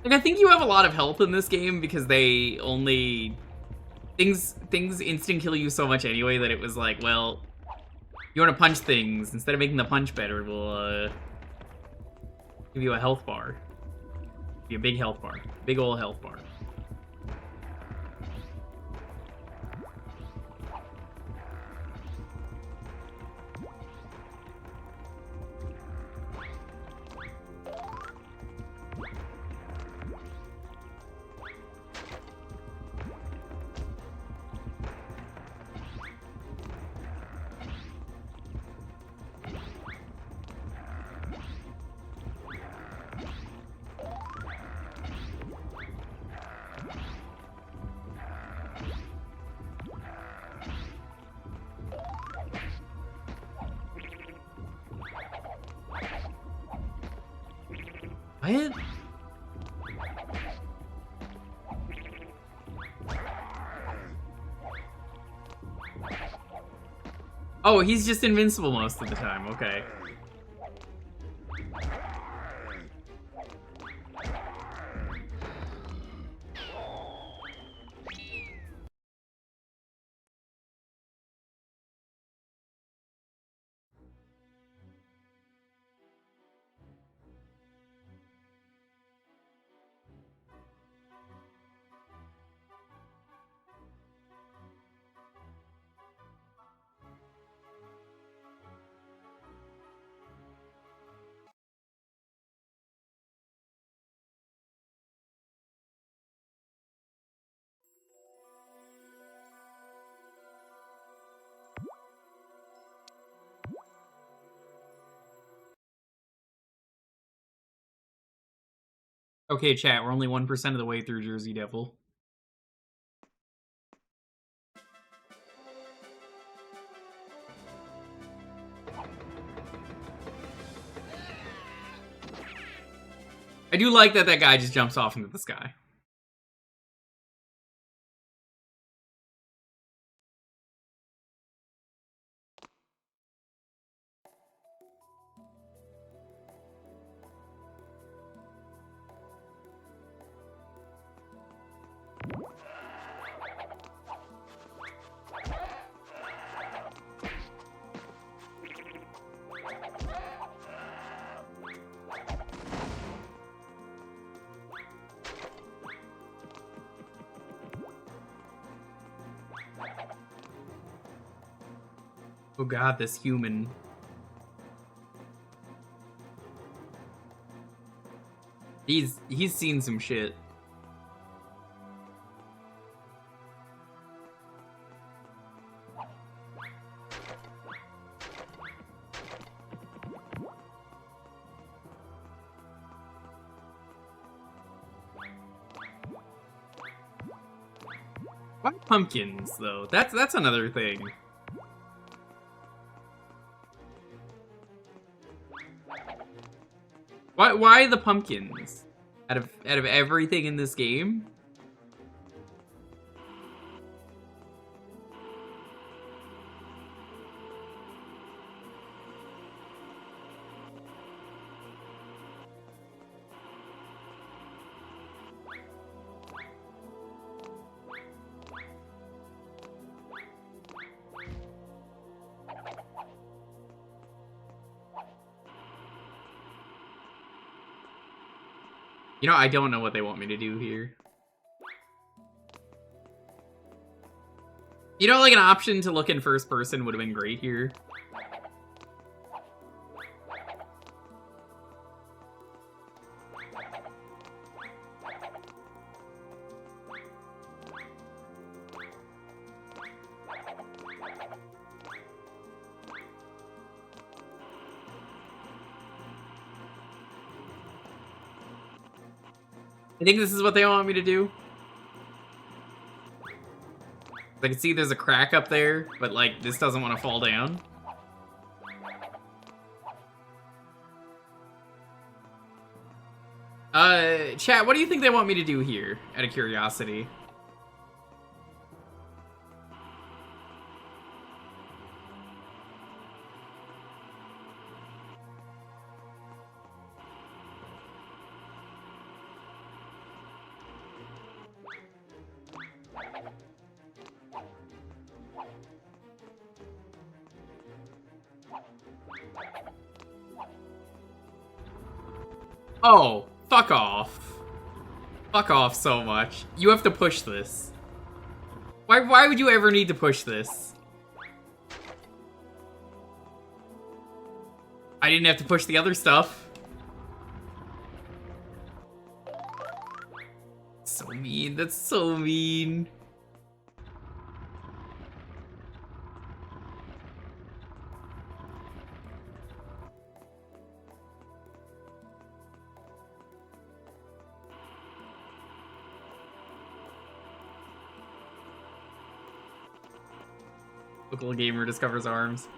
Like, I think you have a lot of health in this game because they only... Things instant kill you so much anyway that it was like, well... You want to punch things, instead of making the punch better, we'll, give you a health bar. Give you a big health bar. Big ol' health bar. What? Oh, he's just invincible most of the time, okay. Okay, chat, we're only 1% of the way through Jersey Devil. I do like that guy just jumps off into the sky. Oh god, this human. He's seen some shit. Why pumpkins though? That's another thing. Why the pumpkins? Out of everything in this game? You know, I don't know what they want me to do here. You know, like an option to look in first person would have been great here. I think this is what they want me to do. I can see there's a crack up there, but like this doesn't want to fall down. Chat, what do you think they want me to do here, out of curiosity? Oh, fuck off. Fuck off so much. You have to push this. Why would you ever need to push this? I didn't have to push the other stuff. So mean, that's so mean. Local gamer discovers arms.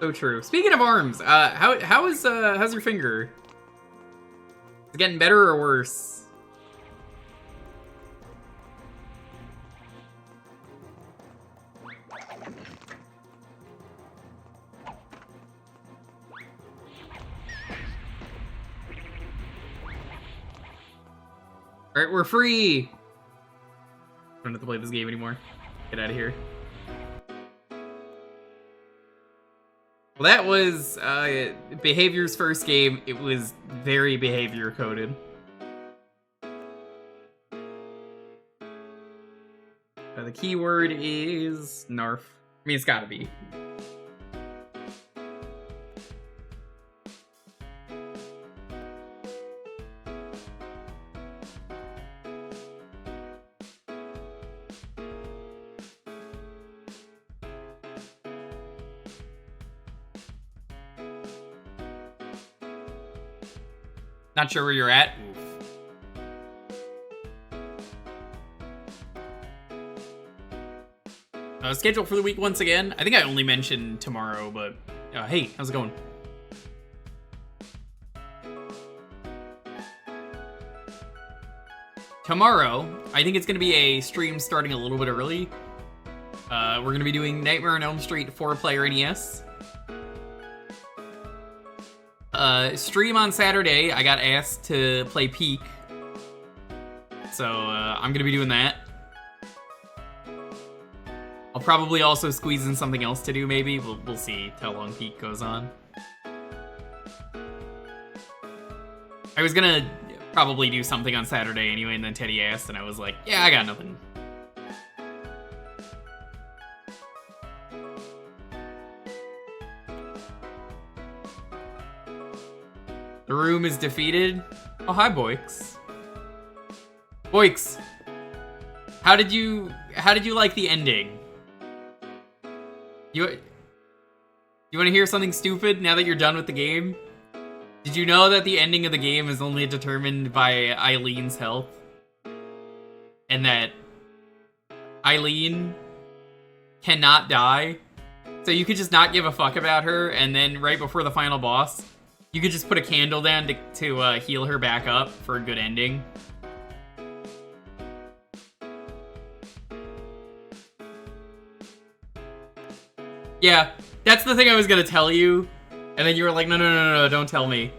So true. Speaking of arms, how's your finger? Is it getting better or worse? Alright, we're free! I don't have to play this game anymore. Get out of here. Well, that was Behavior's first game. It was very behavior coded. The keyword is Narf. I mean, it's gotta be. Not sure where you're at. Oof. Schedule for the week once again. I think I only mentioned tomorrow, but hey, how's it going? Tomorrow, I think it's going to be a stream starting a little bit early. We're going to be doing Nightmare on Elm Street 4-player NES. Stream on Saturday, I got asked to play Peak. So, I'm gonna be doing that. I'll probably also squeeze in something else to do, maybe. We'll see how long Peak goes on. I was gonna probably do something on Saturday anyway, and then Teddy asked, and I was like, yeah, I got nothing. The room is defeated. Oh, hi, Boix. Boix, how did you like the ending? You want to hear something stupid now that you're done with the game? Did you know that the ending of the game is only determined by Eileen's health? And that Eileen cannot die? So you could just not give a fuck about her, and then right before the final boss, you could just put a candle down to heal her back up for a good ending. Yeah, that's the thing I was gonna tell you. And then you were like, no, don't tell me.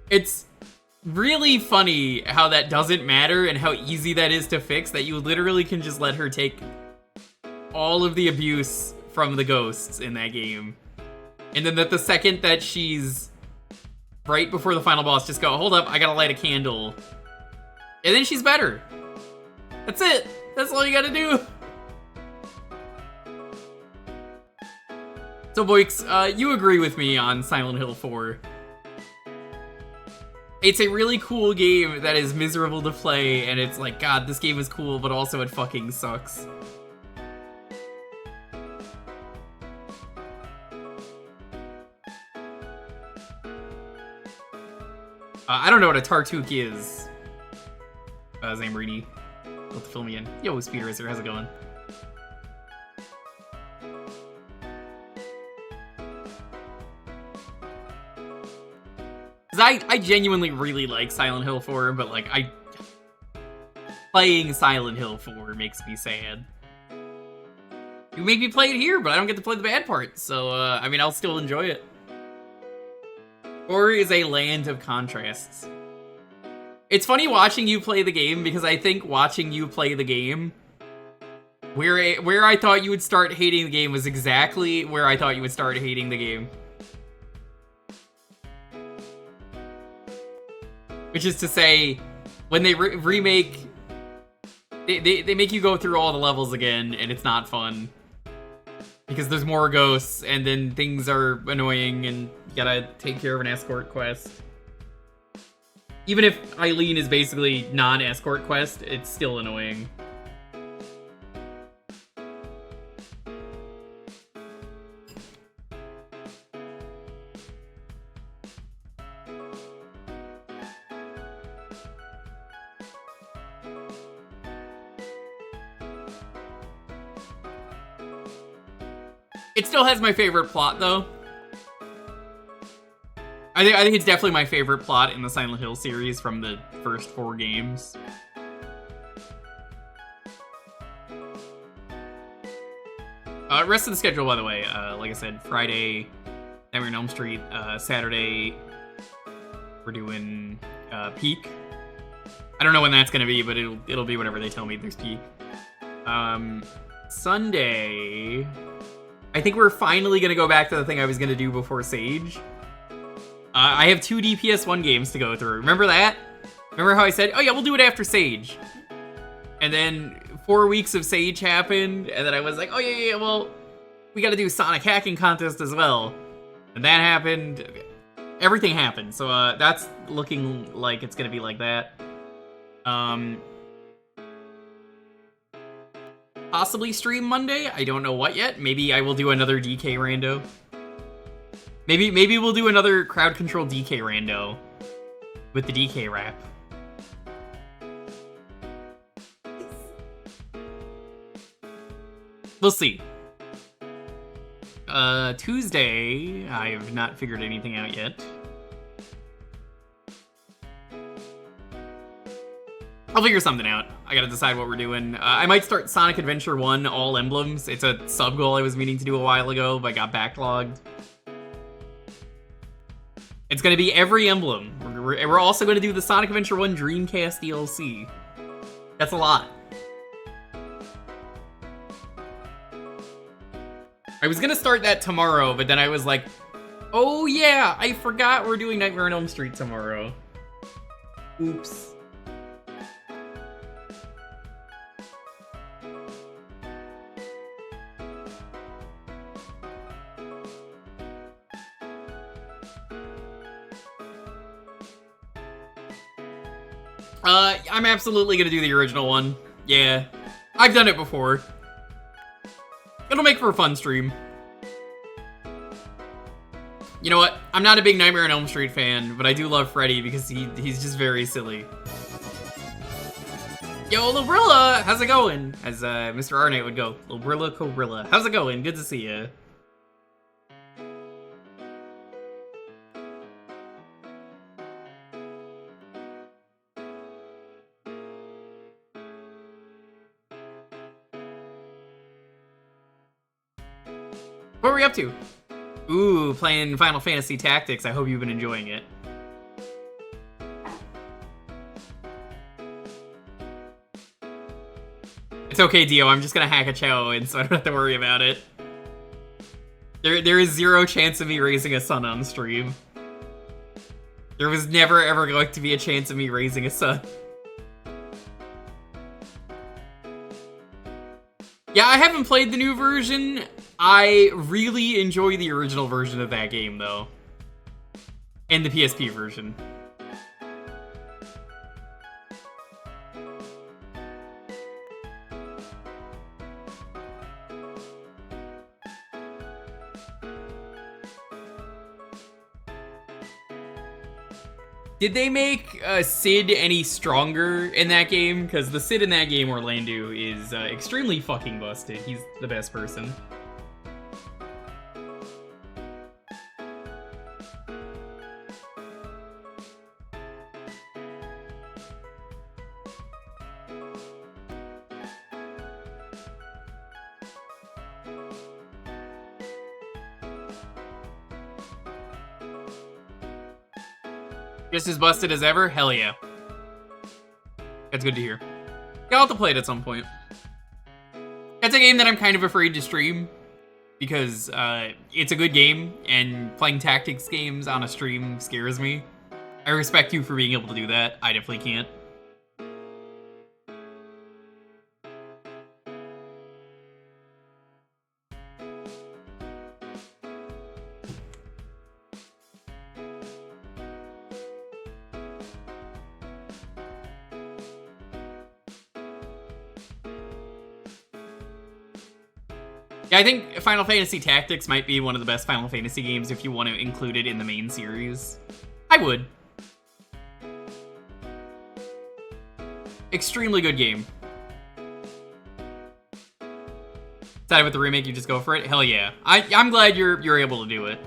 It's really funny how that doesn't matter and how easy that is to fix, that you literally can just let her take all of the abuse from the ghosts in that game. And then that the second that she's right before the final boss, just go, hold up, I gotta light a candle. And then she's better. That's it. That's all you gotta do. So, Boix, you agree with me on Silent Hill 4. It's a really cool game that is miserable to play, and it's like, God, this game is cool, but also it fucking sucks. I don't know what a Tartuk is. Zambrini. Built to fill me in. Yo, Speed Racer, how's it going? Because I genuinely really like Silent Hill 4, but, like, playing Silent Hill 4 makes me sad. You make me play it here, but I don't get to play the bad part, so, I mean, I'll still enjoy it. 4 is a land of contrasts. It's funny watching you play the game, because I think watching you play the game, where I thought you would start hating the game was exactly where I thought you would start hating the game. Which is to say, when they remake, they make you go through all the levels again, and it's not fun. Because there's more ghosts, and then things are annoying, and you gotta take care of an escort quest. Even if Eileen is basically non-escort quest, it's still annoying. It still has my favorite plot, though. I think it's definitely my favorite plot in the Silent Hill series from the first 4 games. Rest of the schedule, by the way, like I said, Friday, Nightmare on Elm Street. Saturday, we're doing Peak. I don't know when that's gonna be, but it'll be whenever they tell me there's Peak. Sunday, I think we're finally gonna go back to the thing I was gonna do before Sage. I have 2 DPS1 games to go through. Remember that? Remember how I said, oh yeah, we'll do it after Sage. And then 4 weeks of Sage happened, and then I was like, oh yeah, well, we gotta do Sonic Hacking Contest as well. And that happened. Everything happened, so that's looking like it's gonna be like that. Possibly stream Monday. I don't know what yet. Maybe I will do another DK rando. Maybe we'll do another crowd control DK rando with the DK rap. We'll see. Tuesday, I have not figured anything out yet. I'll figure something out. I gotta decide what we're doing. I might start Sonic Adventure 1 All Emblems. It's a sub-goal I was meaning to do a while ago, but got backlogged. It's gonna be every emblem. We're also gonna do the Sonic Adventure 1 Dreamcast DLC. That's a lot. I was gonna start that tomorrow, but then I was like, oh yeah, I forgot we're doing Nightmare on Elm Street tomorrow. Oops. I'm absolutely gonna do the original one. Yeah. I've done it before. It'll make for a fun stream. You know what? I'm not a big Nightmare on Elm Street fan, but I do love Freddy because he's just very silly. Yo, Librilla! How's it going? As Mr. Arnett would go. Librilla Corilla. How's it going? Good to see ya. What were we up to? Ooh, playing Final Fantasy Tactics. I hope you've been enjoying it. It's okay, Dio. I'm just gonna hack a Chow in, so I don't have to worry about it. There is 0 chance of me raising a son on stream. There was never ever going to be a chance of me raising a son. Yeah, I haven't played the new version. I really enjoy the original version of that game, though. And the PSP version. Did they make Sid any stronger in that game? Because the Sid in that game, Orlando, is extremely fucking busted. He's the best person. Just as busted as ever? Hell yeah. That's good to hear. Yeah, I'll have to play it at some point. It's a game that I'm kind of afraid to stream because it's a good game, and playing tactics games on a stream scares me. I respect you for being able to do that. I definitely can't. Yeah, I think Final Fantasy Tactics might be one of the best Final Fantasy games if you want to include it in the main series. I would. Extremely good game. Decided with the remake, you just go for it? Hell yeah. I'm glad you're able to do it.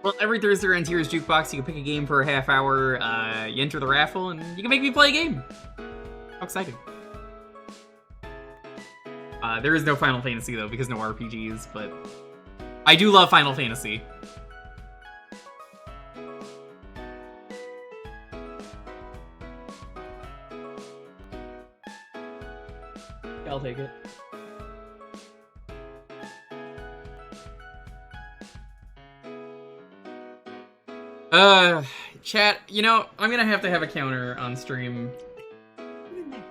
Well, every Thursday on Tier's Jewkbox, you can pick a game for a half hour, you enter the raffle, and you can make me play a game. How exciting. There is no Final Fantasy, though, because no RPGs, but I do love Final Fantasy. I'll take it. Chat, you know, I'm gonna have to have a counter on stream.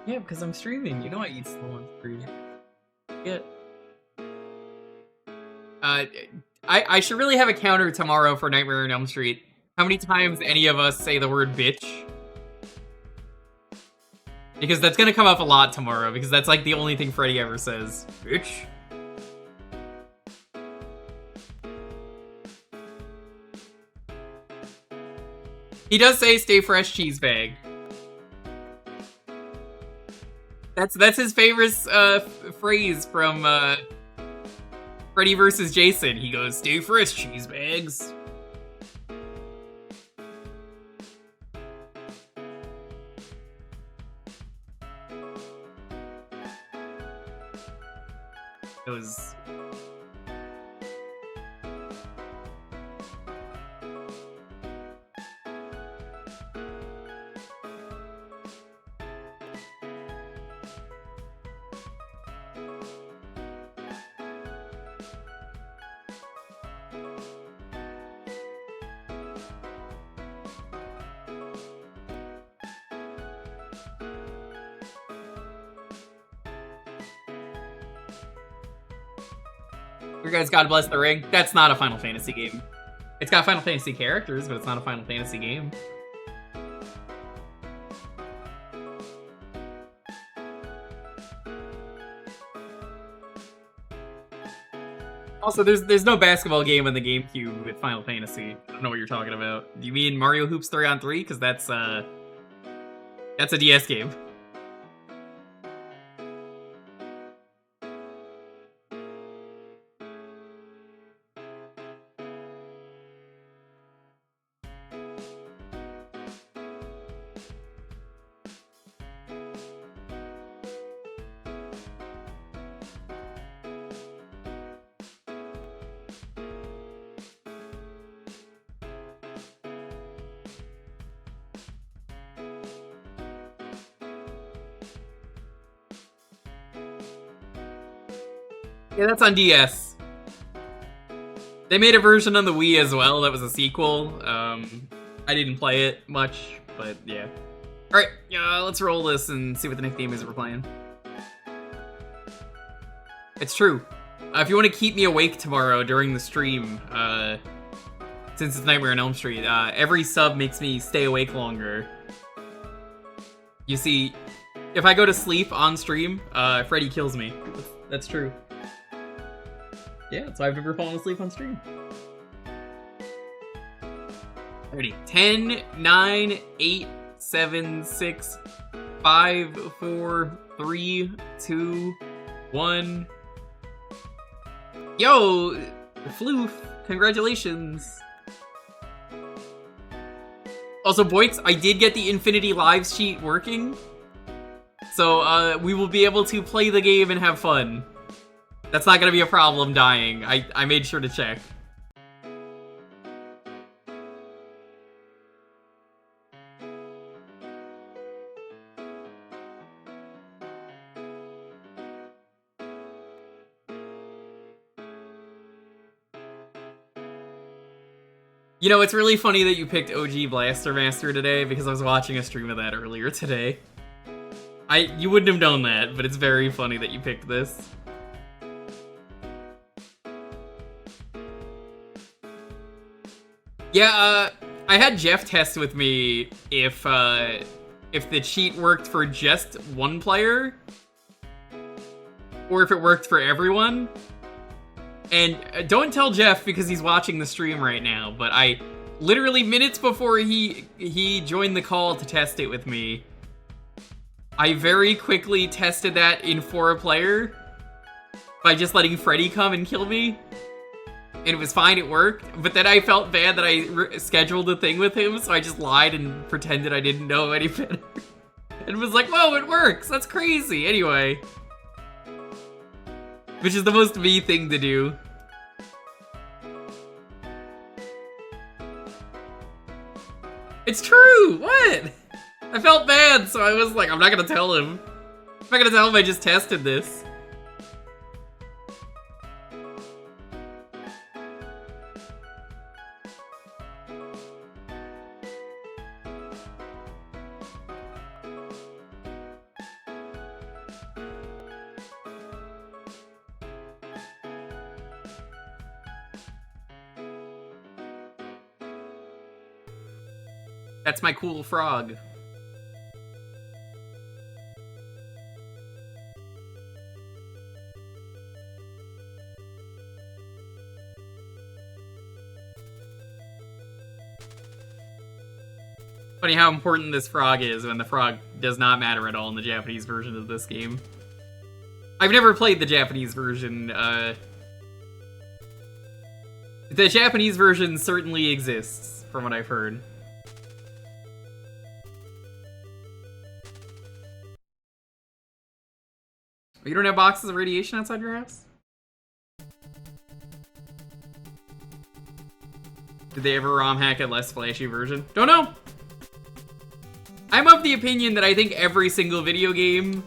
Yeah, because I'm streaming. You know I eat slow on stream. Yeah. I should really have a counter tomorrow for Nightmare on Elm Street. How many times any of us say the word bitch? Because that's gonna come up a lot tomorrow, because that's like the only thing Freddy ever says. Bitch. He does say "stay fresh, cheese bag." That's his favorite phrase from Freddy vs. Jason. He goes, "Stay fresh, cheese bags." It was. You guys, God Bless the Ring. That's not a Final Fantasy game. It's got Final Fantasy characters, but it's not a Final Fantasy game. Also, there's no basketball game on the GameCube with Final Fantasy. I don't know what you're talking about. Do you mean Mario Hoops 3-on-3? Because that's a DS game. Yeah, that's on DS. They made a version on the Wii as well that was a sequel. I didn't play it much, but yeah. Alright, let's roll this and see what the next game is we're playing. It's true. If you want to keep me awake tomorrow during the stream, since it's Nightmare on Elm Street, every sub makes me stay awake longer. You see, if I go to sleep on stream, Freddy kills me. That's true. Yeah, so I've never fallen asleep on stream. Ready? 10, 9, 8, 7, 6, 5, 4, 3, 2, 1. Yo, Floof, congratulations. Also, Boix, I did get the Infinity Lives sheet working. So, we will be able to play the game and have fun. That's not gonna be a problem dying. I made sure to check. You know, it's really funny that you picked OG Blaster Master today because I was watching a stream of that earlier today. You wouldn't have known that, but it's very funny that you picked this. Yeah, I had Jeff test with me if the cheat worked for just one player or if it worked for everyone. And don't tell Jeff because he's watching the stream right now, but I literally minutes before he joined the call to test it with me, I very quickly tested that in for a player by just letting Freddy come and kill me. And it was fine, it worked. But then I felt bad that I scheduled a thing with him, so I just lied and pretended I didn't know any better. And was like, whoa, it works! That's crazy! Anyway. Which is the most me thing to do. It's true! What? I felt bad, so I was like, I'm not gonna tell him. I'm not gonna tell him I just tested this. That's my cool frog. Funny how important this frog is when the frog does not matter at all in the Japanese version of this game. I've never played the Japanese version. The Japanese version certainly exists, from what I've heard. You don't have boxes of radiation outside your house? Did they ever ROM hack a less flashy version? Don't know! I'm of the opinion that I think every single video game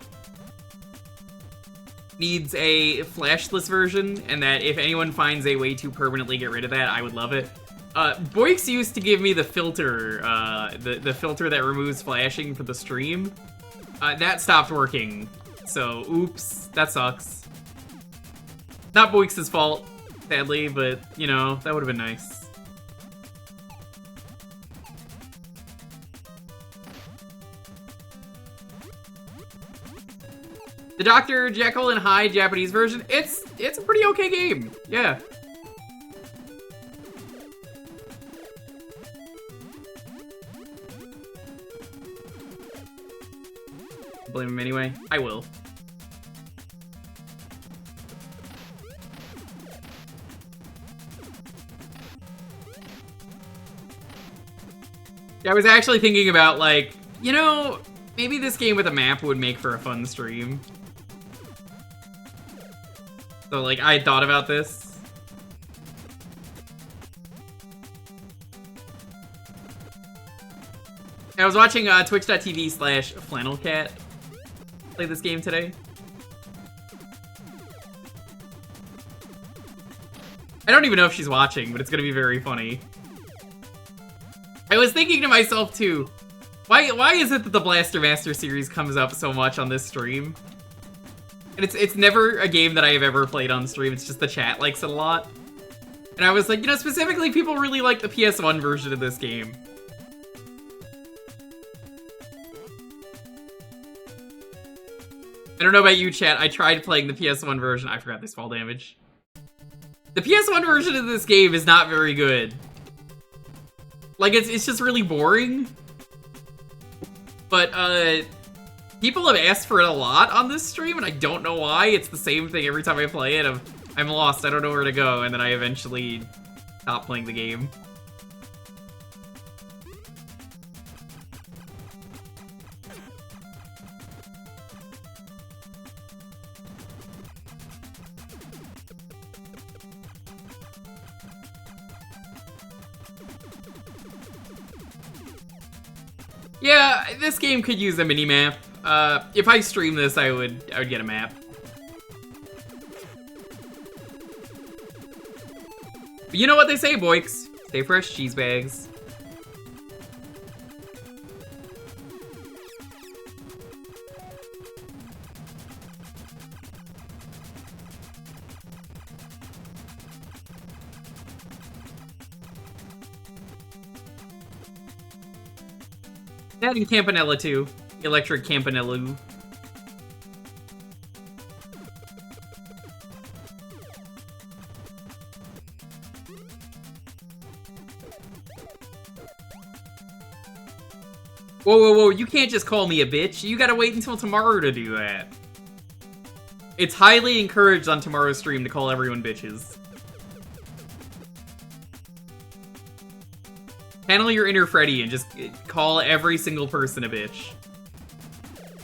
needs a flashless version, and that if anyone finds a way to permanently get rid of that, I would love it. Boix used to give me the filter, the filter that removes flashing for the stream. That stopped working. So, oops, that sucks. Not Boix's fault, sadly, but, you know, that would have been nice. The Dr. Jekyll and Hyde Japanese version, it's a pretty okay game, yeah. Blame him anyway. I will. Yeah, I was actually thinking about, like, you know, maybe this game with a map would make for a fun stream. So, like, I had thought about this. I was watching twitch.tv/flannelcat play this game today. I don't even know if she's watching, but it's gonna be very funny. I was thinking to myself too, why is it that the Blaster Master series comes up so much on this stream? And it's never a game that I have ever played on stream, it's just the chat likes it a lot. And I was like, you know, specifically people really like the PS1 version of this game. I don't know about you, chat. I tried playing the PS1 version. I forgot this fall damage. The PS1 version of this game is not very good. Like, it's just really boring. But, people have asked for it a lot on this stream, and I don't know why. It's the same thing every time I play it. I'm lost, I don't know where to go, and then I eventually stop playing the game. Yeah, this game could use a mini-map. If I stream this, I would get a map. But you know what they say, boys. Stay fresh, cheese bags. That and Campanella too. Electric Campanella. Whoa, whoa, whoa, you can't just call me a bitch. You gotta wait until tomorrow to do that. It's highly encouraged on tomorrow's stream to call everyone bitches. Channel your inner Freddy and just call every single person a bitch.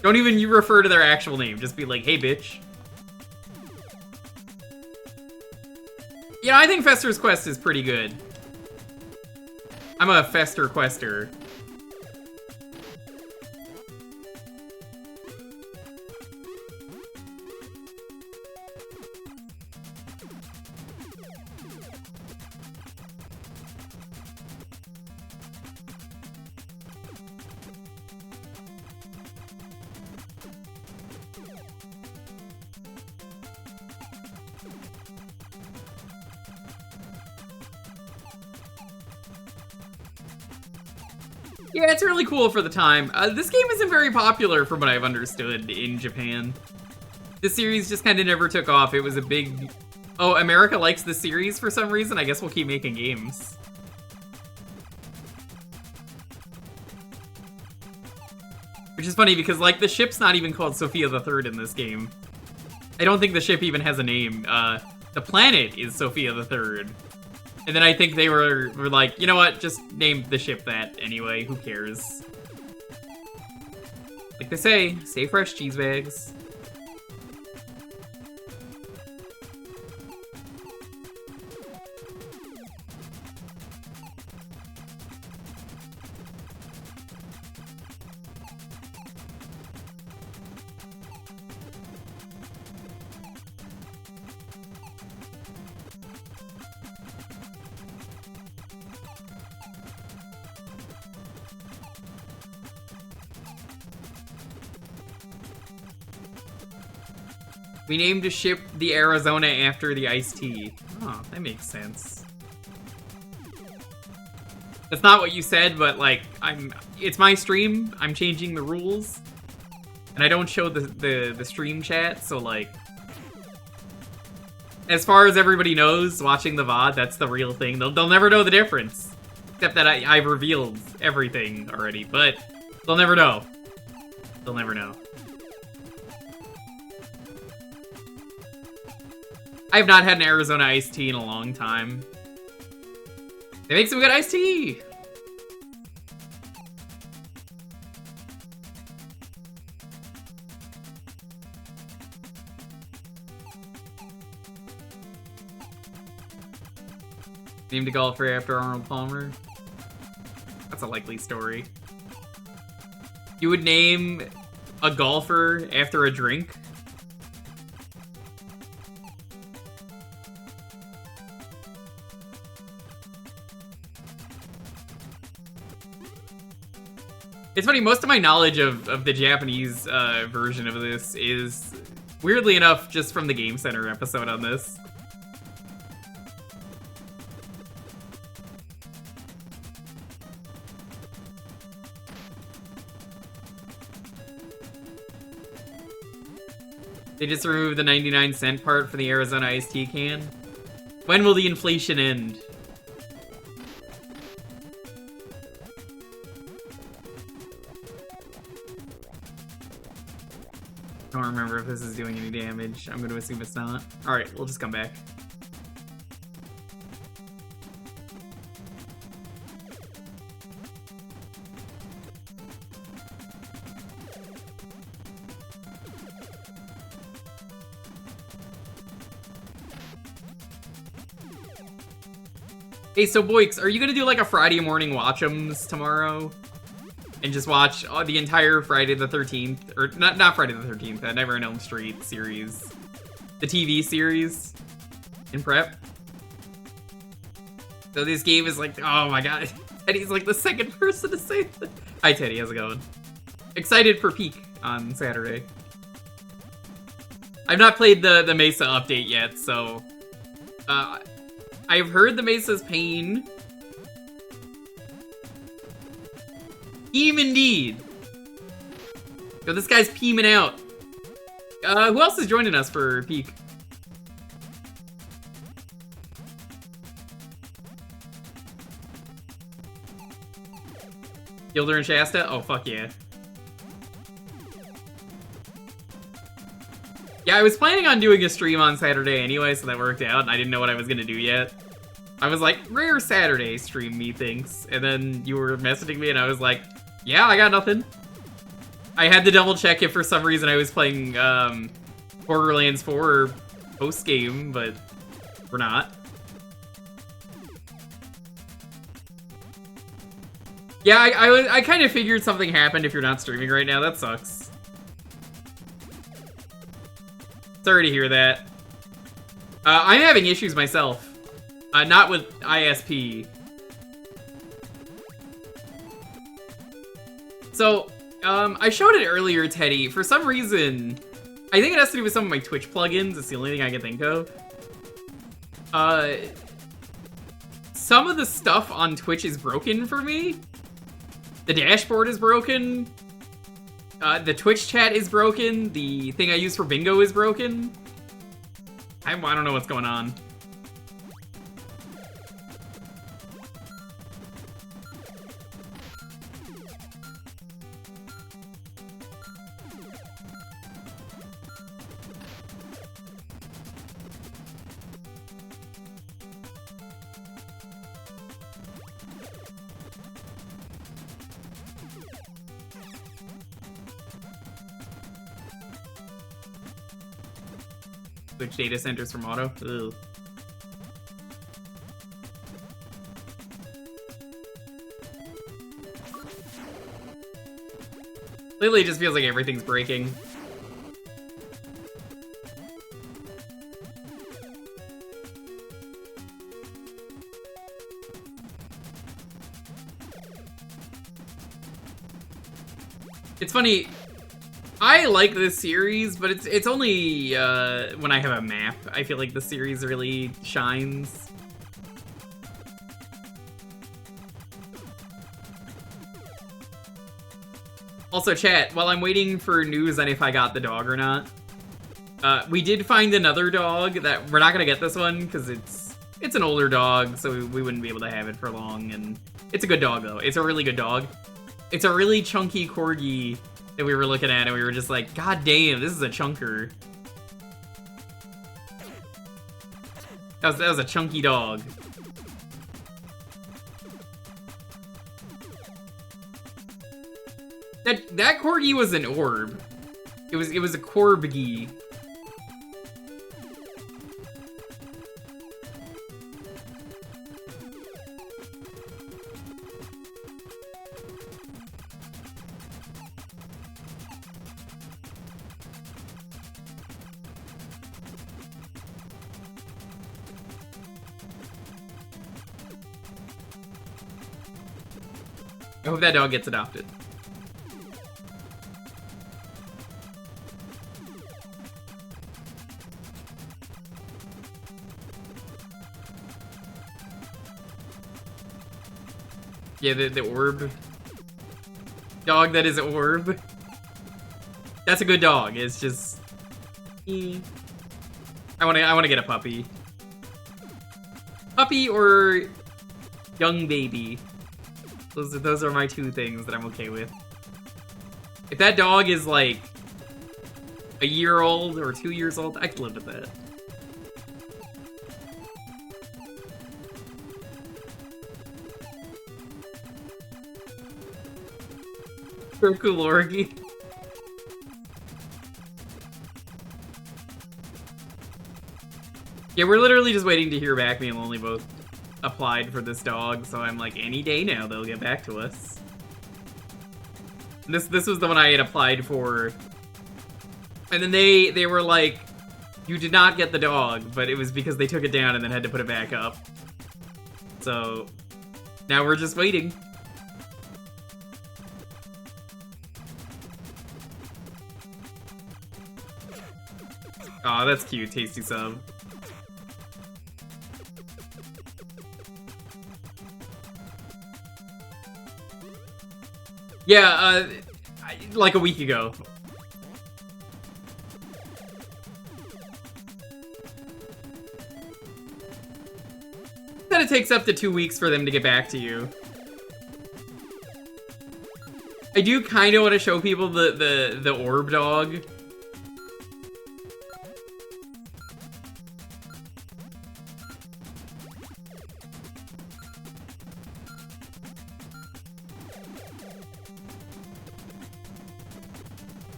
Don't even you refer to their actual name. Just be like, hey, bitch. Yeah, I think Fester's Quest is pretty good. I'm a Fester Quester. Yeah, it's really cool for the time. This game isn't very popular from what I've understood in Japan. The series just kind of never took off. It was a big... Oh, America likes the series for some reason? I guess we'll keep making games. Which is funny because, like, the ship's not even called Sophia the Third in this game. I don't think the ship even has a name. The planet is Sophia the Third. And then I think they were like, you know what, just name the ship that anyway, who cares? Like they say, stay fresh, cheese bags. We named a ship the Arizona after the iced tea. Oh, that makes sense. That's not what you said, but like, it's my stream, I'm changing the rules. And I don't show the stream chat, so like... As far as everybody knows, watching the VOD, that's the real thing. They'll never know the difference. Except that I've revealed everything already, but they'll never know. They'll never know. I have not had an Arizona iced tea in a long time. They make some good iced tea! Named a golfer after Arnold Palmer. That's a likely story. You would name a golfer after a drink? It's funny, most of my knowledge of the Japanese version of this is Weirdly enough, just from the Game Center episode on this. They just removed the 99-cent part for the Arizona iced tea can. When will the inflation end? I don't remember if this is doing any damage. I'm gonna assume it's not. Alright, we'll just come back. Hey, so Boix, are you gonna do like a Friday morning watch'ems tomorrow? And just watch the entire Friday the 13th, or not Friday the 13th, that Never on Elm Street series. The TV series in prep. So this game is like, oh my god, Teddy's like the second person to say that. Hi Teddy, how's it going? Excited for Peak on Saturday. I've not played the Mesa update yet, so I've heard the Mesa's pain. Peem indeed. Yo, this guy's peeming out. Who else is joining us for Peak? Gilder and Shasta? Oh, fuck yeah. Yeah, I was planning on doing a stream on Saturday anyway, so that worked out, and I didn't know what I was gonna do yet. I was like, rare Saturday stream, methinks. And then you were messaging me, and I was like, yeah, I got nothing. I had to double check if for some reason I was playing Borderlands 4 post-game, but we're not. Yeah, I kind of figured something happened if you're not streaming right now. That sucks. Sorry to hear that. I'm having issues myself. Not with ISP. So, I showed it earlier, Teddy. For some reason, I think it has to do with some of my Twitch plugins. It's the only thing I can think of. Some of the stuff on Twitch is broken for me. The dashboard is broken. The Twitch chat is broken. The thing I use for bingo is broken. I don't know what's going on. Switch data centers from auto. Ugh. Lately, it just feels like everything's breaking. It's funny. I like this series, but it's only when I have a map. I feel like the series really shines. Also, chat, while I'm waiting for news on if I got the dog or not, we did find another dog that we're not gonna get this one because it's an older dog, so we wouldn't be able to have it for long. And it's a good dog though. It's a really good dog. It's a really chunky corgi that we were looking at, and we were just like, God damn, this is a chunker. That was a chunky dog. That corgi was an orb. It was a corgi. I hope that dog gets adopted. Yeah, the orb. Dog that is orb. That's a good dog. It's just... I wanna get a puppy. Puppy or young baby. Those are my two things that I'm okay with. If that dog is like a year old or 2 years old, I could live with that. Kurkulorgi. Yeah, we're literally just waiting to hear back. Me and Lonely both applied for this dog, so I'm like, any day now they'll get back to us. This was the one I had applied for, and then they were like, you did not get the dog, but it was because they took it down and then had to put it back up. So now we're just waiting. Aw, that's cute, Tasty Sub. Yeah, like a week ago. Then it takes up to 2 weeks for them to get back to you. I do kind of want to show people the orb dog.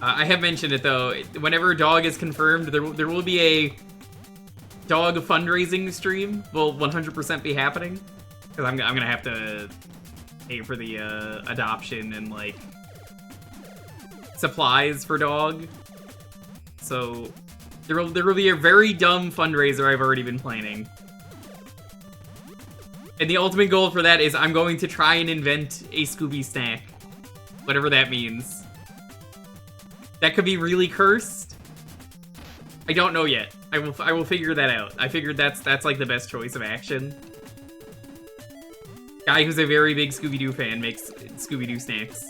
I have mentioned it though. Whenever a dog is confirmed, there will be a dog fundraising stream. Will 100% be happening because I'm gonna have to pay for the adoption and like supplies for dog. So there will be a very dumb fundraiser I've already been planning. And the ultimate goal for that is I'm going to try and invent a Scooby snack, whatever that means. That could be really cursed. I don't know yet. I will figure that out. I figured that's like the best choice of action. Guy who's a very big Scooby-Doo fan makes Scooby-Doo snacks.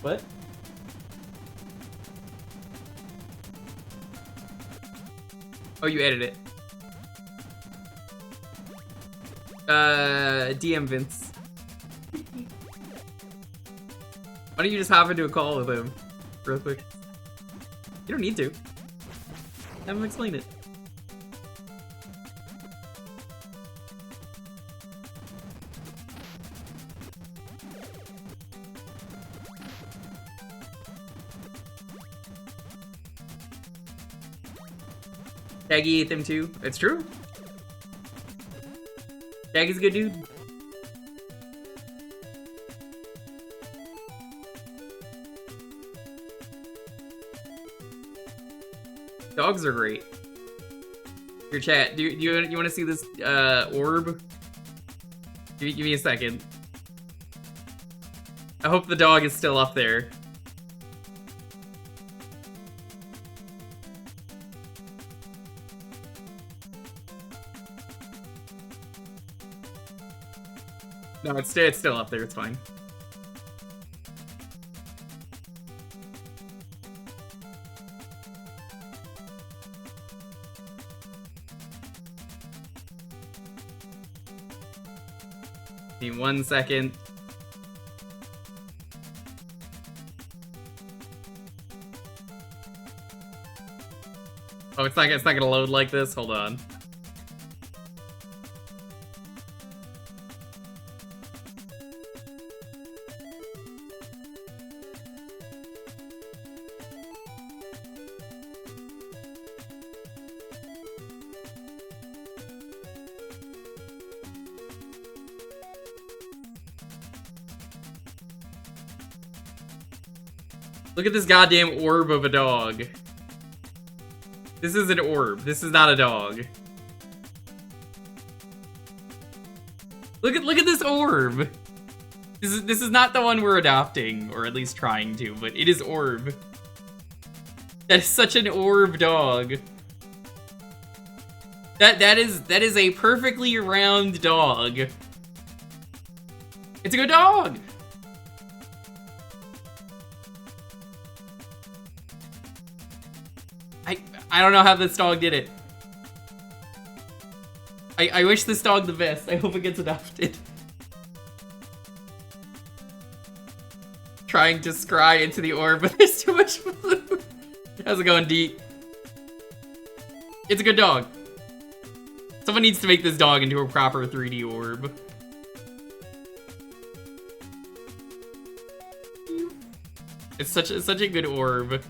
What? Oh, you edited it. DM Vince. Why don't you just hop into a call with him real quick? You don't need to. Have him explain it. Shaggy ate them too. It's true. Shaggy's a good dude. Dogs are great. Your chat, do you want to see this orb? Give me a second. I hope the dog is still up there. No, it's still up there, it's fine. Give me 1 second. Oh, it's not gonna load like this? Hold on. Look at this goddamn orb of a dog. This is an orb. This is not a dog. Look at this orb. This is not the one we're adopting, or at least trying to, but it is orb. That is such an orb dog. That is a perfectly round dog. It's a good dog. I don't know how this dog did it. I wish this dog the best. I hope it gets adopted. Trying to scry into the orb, but there's too much blue. How's it going, Deet? It's a good dog. Someone needs to make this dog into a proper 3D orb. It's such a good orb.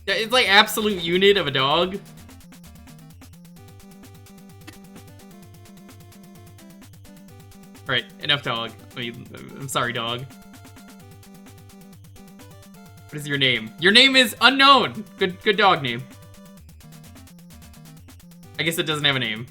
Yeah, it's like absolute unit of a dog. Alright, enough dog. I'm sorry, dog. What is your name? Your name is unknown! Good dog name. I guess it doesn't have a name.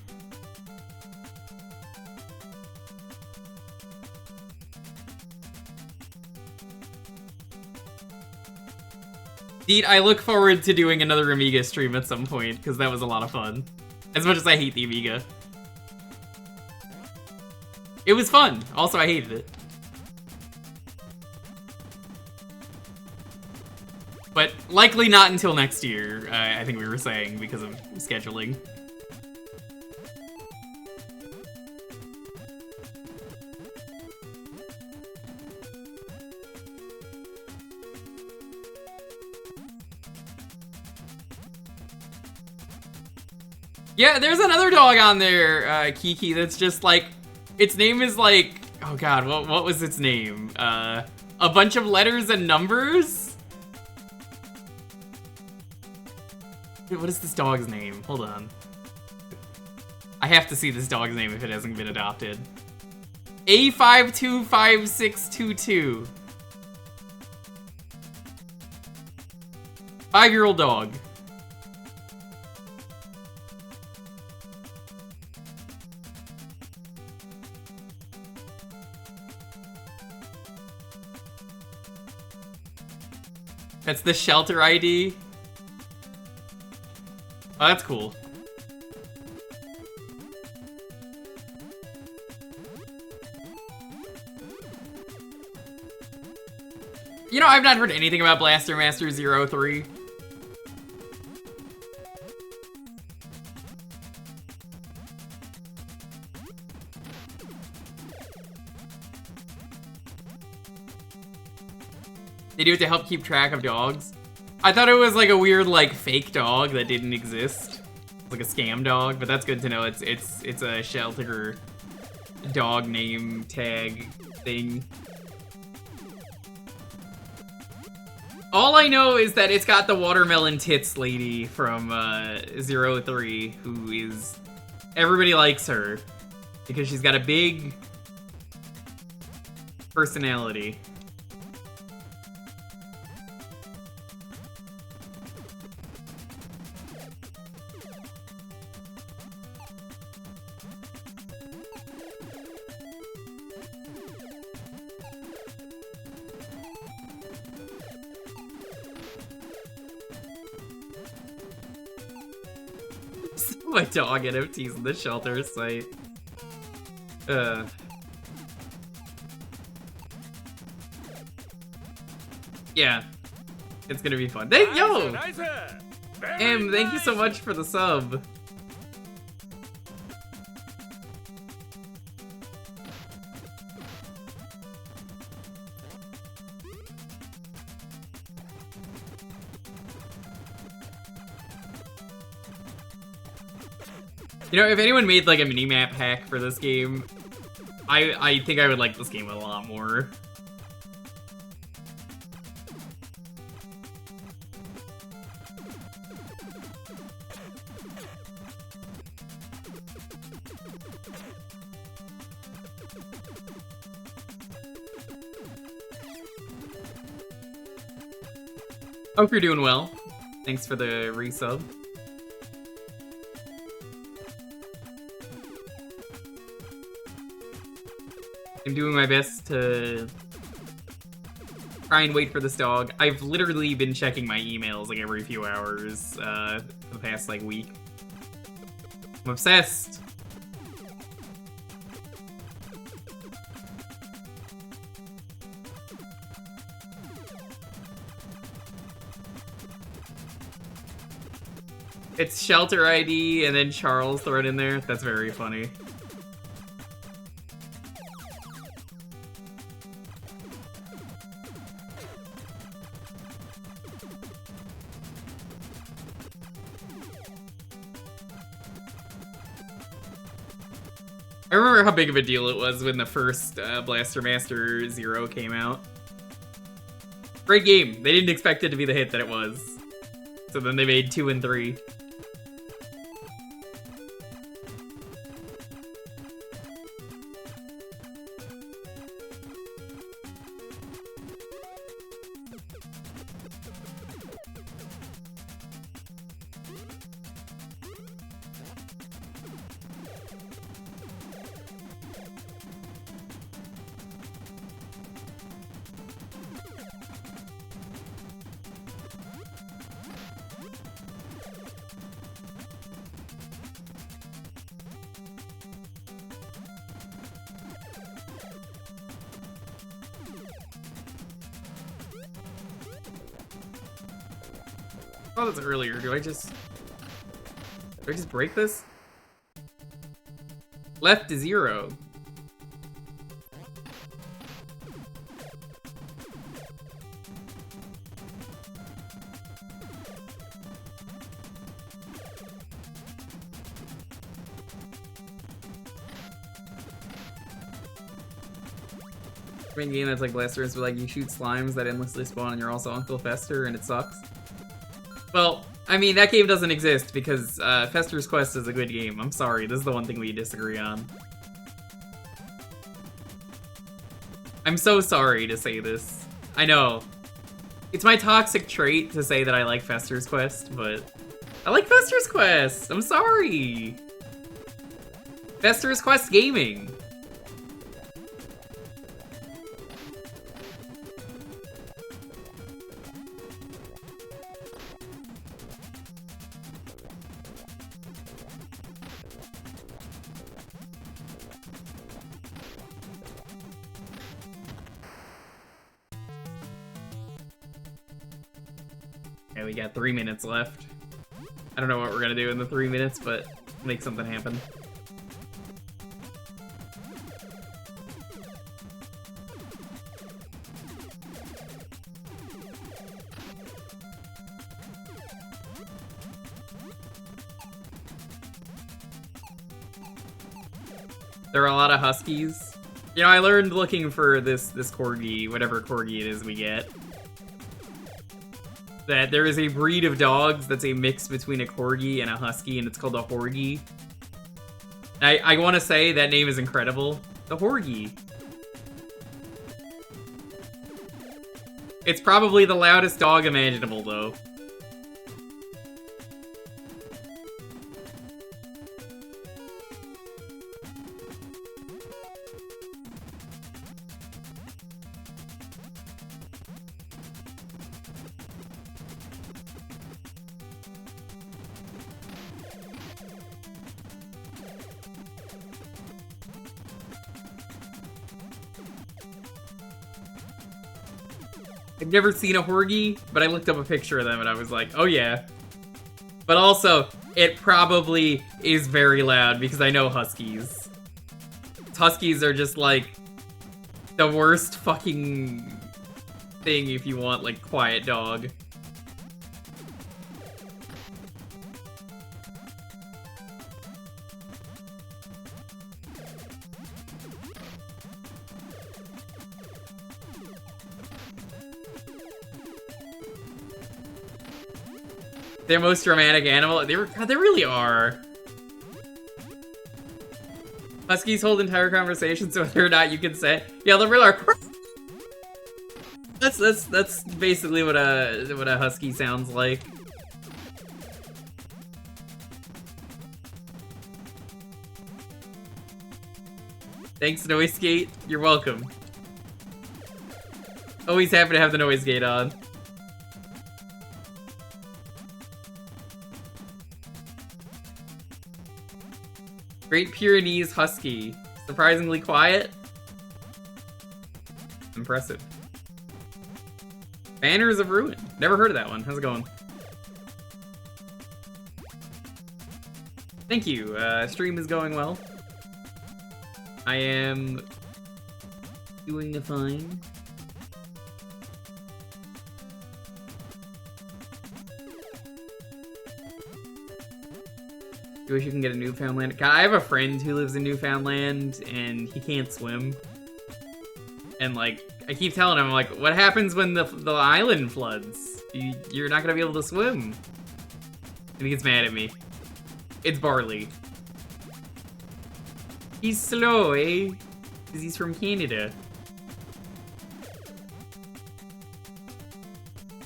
Indeed, I look forward to doing another Amiga stream at some point, because that was a lot of fun. As much as I hate the Amiga. It was fun. Also, I hated it. But likely not until next year, I think we were saying, because of scheduling. Yeah, there's another dog on there, Kiki, that's just like, its name is like, oh god, what was its name? A bunch of letters and numbers? Wait, what is this dog's name? Hold on. I have to see this dog's name if it hasn't been adopted. A525622. 5-year-old dog. That's the shelter ID. Oh, that's cool. You know, I've not heard anything about Blaster Master 03. They do it to help keep track of dogs. I thought it was like a weird, like, fake dog that didn't exist. Like a scam dog, but that's good to know. It's a shelter dog name tag thing. All I know is that it's got the watermelon tits lady from 03, who is... Everybody likes her because she's got a big personality. My dog NFTs in the shelter site. Yeah. It's gonna be fun. Yo! Em, thank you so much for the sub. You know, if anyone made like a minimap hack for this game, I think I would like this game a lot more. Hope you're doing well. Thanks for the resub. I'm doing my best to try and wait for this dog. I've literally been checking my emails like every few hours for the past like week. I'm obsessed. It's shelter ID and then Charles thrown in there. That's very funny. I remember how big of a deal it was when the first Blaster Master Zero came out. Great game. They didn't expect it to be the hit that it was. So then they made 2 and 3. Oh, that's earlier. Do I just break this? Left to 0. Main game that's like Blasters, but like you shoot slimes that endlessly spawn and you're also Uncle Fester and it sucks. Well, I mean, that game doesn't exist because Fester's Quest is a good game. I'm sorry, this is the one thing we disagree on. I'm so sorry to say this. I know. It's my toxic trait to say that I like Fester's Quest, but I like Fester's Quest! I'm sorry! Fester's Quest Gaming! Okay, we got 3 minutes left. I don't know what we're gonna do in the 3 minutes, but make something happen. There are a lot of huskies. You know, I learned looking for this corgi, whatever corgi it is we get, that there is a breed of dogs that's a mix between a corgi and a husky, and it's called a horgi. I want to say that name is incredible. The horgi. It's probably the loudest dog imaginable, though. I've never seen a horgi, but I looked up a picture of them and I was like, oh yeah. But also, it probably is very loud because I know huskies. Huskies are just like the worst fucking thing if you want like quiet dog. Their most dramatic animal. They really are. Huskies hold entire conversations, so whether or not you can say, yeah, they really are. That's basically what a husky sounds like. Thanks, Noise Gate. You're welcome. Always happy to have the Noise Gate on. Great Pyrenees Husky. Surprisingly quiet. Impressive. Banners of Ruin. Never heard of that one. How's it going? Thank you. Stream is going well. I am doing fine. You wish you can get a Newfoundland. God, I have a friend who lives in Newfoundland and he can't swim. And like, I keep telling him, like, what happens when the island floods? You're not gonna be able to swim. And he gets mad at me. It's Barley. He's slow, eh? Because he's from Canada.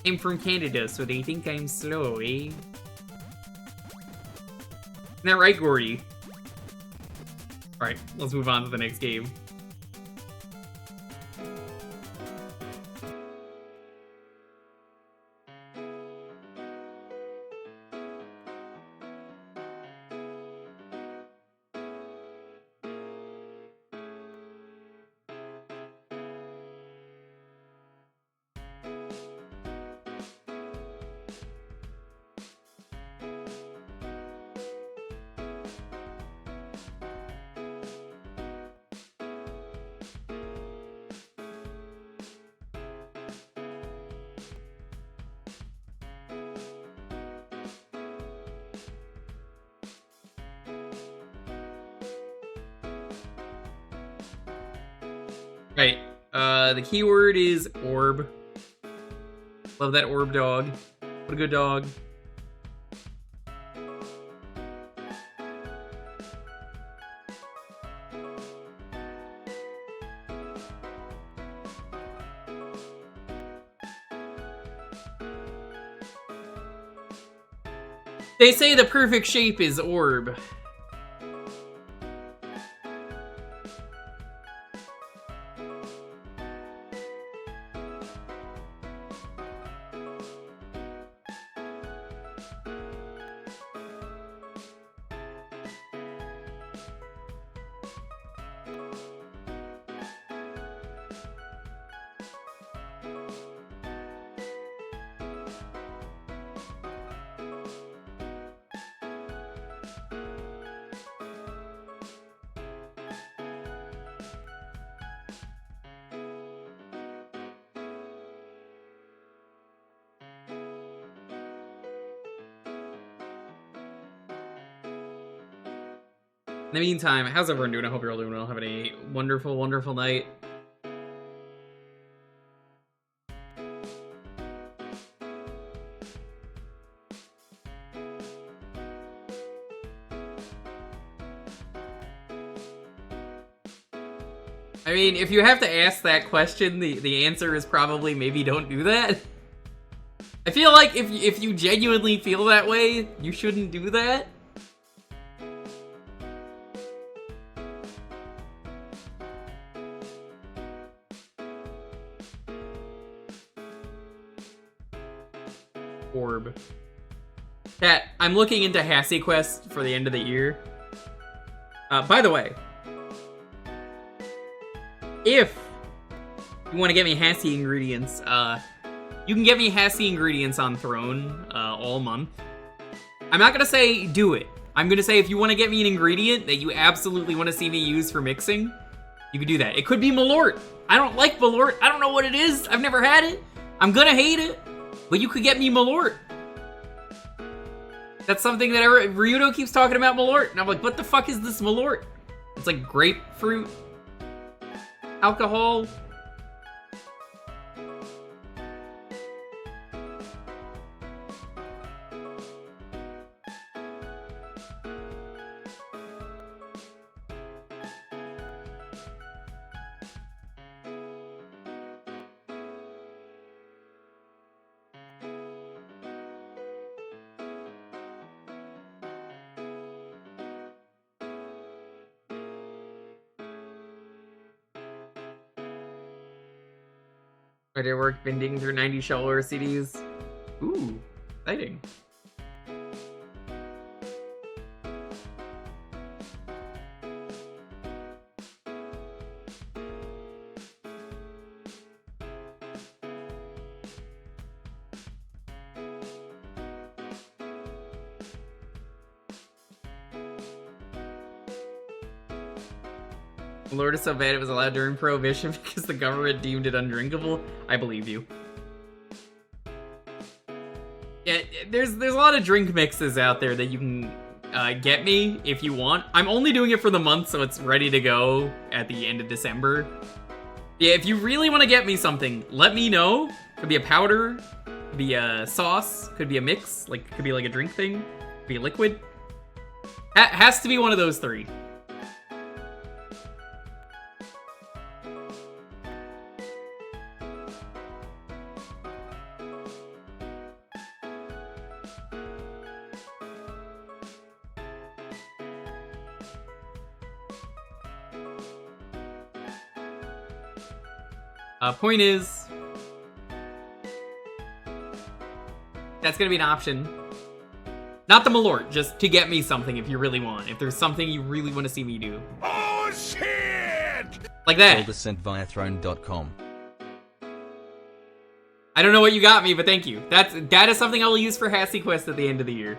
I'm from Canada, so they think I'm slow, eh? Isn't that right, Gordy? Alright, let's move on to the next game. Right, the keyword is orb. Love that orb dog. What a good dog. They say the perfect shape is orb. In the meantime, how's everyone doing? I hope you're all doing well. Having a wonderful, wonderful night. I mean, if you have to ask that question, the answer is probably maybe don't do that. I feel like if you genuinely feel that way, you shouldn't do that. Orb. Chat, I'm looking into Hassie Quest for the end of the year. By the way, if you want to get me Hassie ingredients, you can get me Hassie ingredients on Throne all month. I'm not gonna say do it. I'm gonna say if you want to get me an ingredient that you absolutely want to see me use for mixing, you can do that. It could be Malort. I don't like Malort. I don't know what it is. I've never had it. I'm gonna hate it. But you could get me Malort. That's something that Ryudo keeps talking about Malort. And I'm like, what the fuck is this Malort? It's like grapefruit alcohol. I did work bending through 90 shoulder CDs. Ooh, exciting. Lord is so bad it was allowed during Prohibition because the government deemed it undrinkable. I believe you. Yeah, there's a lot of drink mixes out there that you can get me if you want. I'm only doing it for the month, so it's ready to go at the end of December. Yeah, if you really want to get me something, let me know. Could be a powder, could be a sauce, could be a mix, like could be like a drink thing, could be a liquid. Has to be one of those three. Point is, that's gonna be an option. Not the Malort, just to get me something if you really want. If there's something you really want to see me do. Oh shit! Like that. All descent via throne.com. I don't know what you got me, but thank you. That is something I will use for Hassie Quest at the end of the year.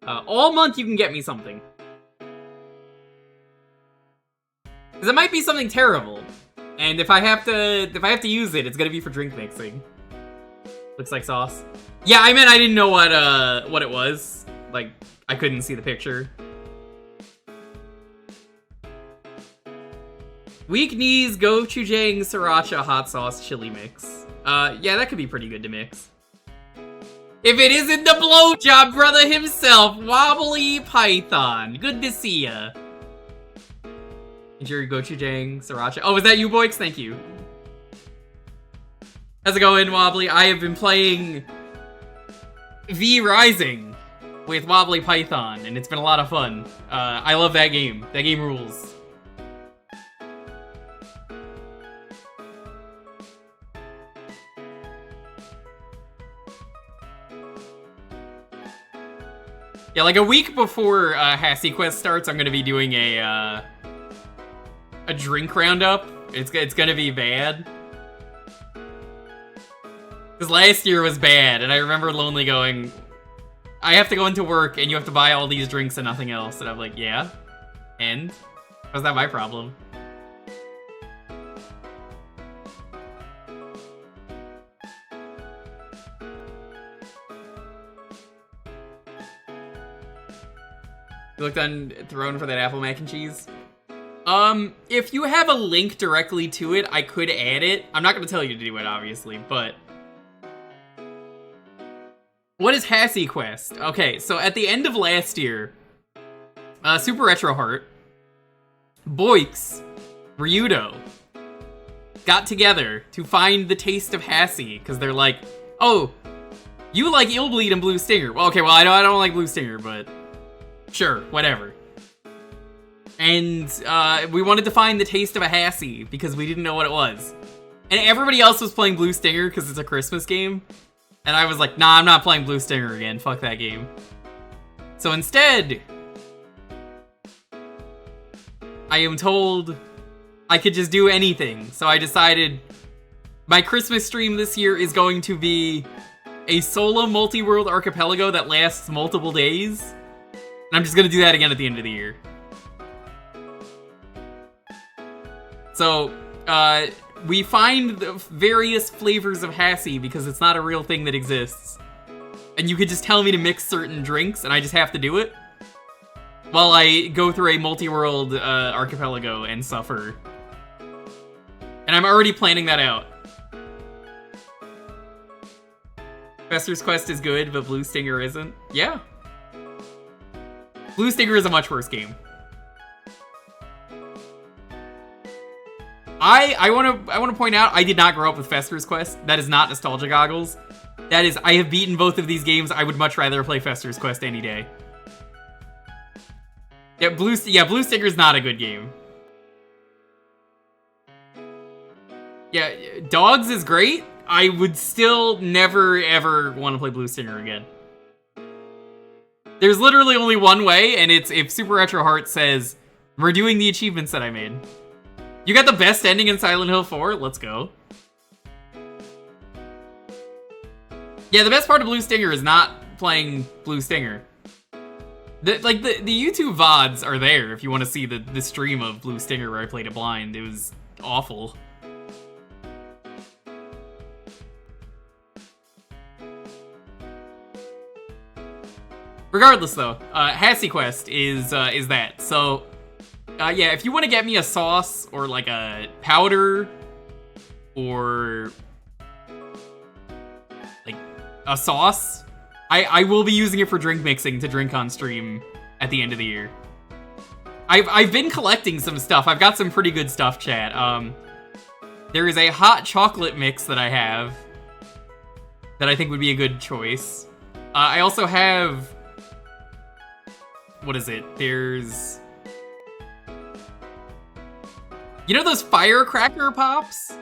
All month you can get me something. Because it might be something terrible. And if I have to use it, it's gonna be for drink mixing. Looks like sauce. Yeah, I meant I didn't know what it was. Like, I couldn't see the picture. Weak knees, gochujang, sriracha, hot sauce, chili mix. Yeah, that could be pretty good to mix. If it isn't the blowjob brother himself, Wobbly Python. Good to see ya. Enjoy your gochujang, sriracha. Oh, is that you, Boix? Thank you. How's it going, Wobbly? I have been playing V Rising with Wobbly Python, and it's been a lot of fun. I love that game. That game rules. Yeah, like a week before Hassie Quest starts, I'm gonna be doing a drink roundup. It's gonna be bad. Because last year was bad, and I remember Lonely going, I have to go into work, and you have to buy all these drinks and nothing else. And I'm like, yeah? And? How's that my problem? You looked on Throne for that apple mac and cheese? If you have a link directly to it, I could add it. I'm not gonna tell you to do it, obviously, but... What is Hassie Quest? Okay, so at the end of last year, Super Retro Heart, Boix, Ryudo, got together to find the taste of Hassie, because they're like, oh, you like Illbleed and Blue Stinger. Well, okay, well, I don't like Blue Stinger, but sure, whatever. And we wanted to find the taste of a Hassie because we didn't know what it was. And everybody else was playing Blue Stinger because it's a Christmas game. And I was like, nah, I'm not playing Blue Stinger again. Fuck that game. So instead, I am told I could just do anything. So I decided my Christmas stream this year is going to be a solo multi-world archipelago that lasts multiple days. And I'm just going to do that again at the end of the year. So, we find the various flavors of Hassie because it's not a real thing that exists. And you could just tell me to mix certain drinks, and I just have to do it while I go through a multi-world archipelago and suffer. And I'm already planning that out. Fester's Quest is good, but Blue Stinger isn't. Yeah. Blue Stinger is a much worse game. I want to point out, I did not grow up with Fester's Quest. That is not Nostalgia Goggles. That is, I have beaten both of these games. I would much rather play Fester's Quest any day. Yeah, Blue Stinger's not a good game. Yeah, Dogs is great. I would still never, ever want to play Blue Stinger again. There's literally only one way, and it's if Super Retro Heart says, we're doing the achievements that I made. You got the best ending in Silent Hill 4? Let's go. Yeah, the best part of Blue Stinger is not playing Blue Stinger. The YouTube VODs are there if you want to see the stream of Blue Stinger where I played it blind. It was awful. Regardless, though, Hassie Quest is that. So, yeah, if you want to get me a sauce or like a powder or like a sauce, I will be using it for drink mixing to drink on stream at the end of the year. I've been collecting some stuff. I've got some pretty good stuff, chat. There is a hot chocolate mix that I have that I think would be a good choice. I also have... What is it? There's... You know those firecracker pops?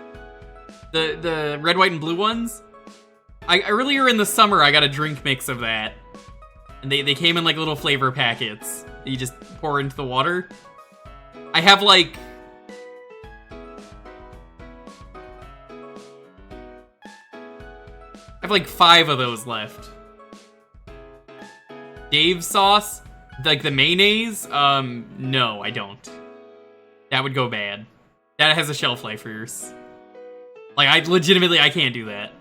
The red, white, and blue ones? Earlier in the summer, I got a drink mix of that. And they came in like little flavor packets that you just pour into the water. I have like... I have like 5 of those left. Dave's sauce? Like the mayonnaise? No, I don't. That would go bad. That has a shelf life for yours. Like, I can't do that.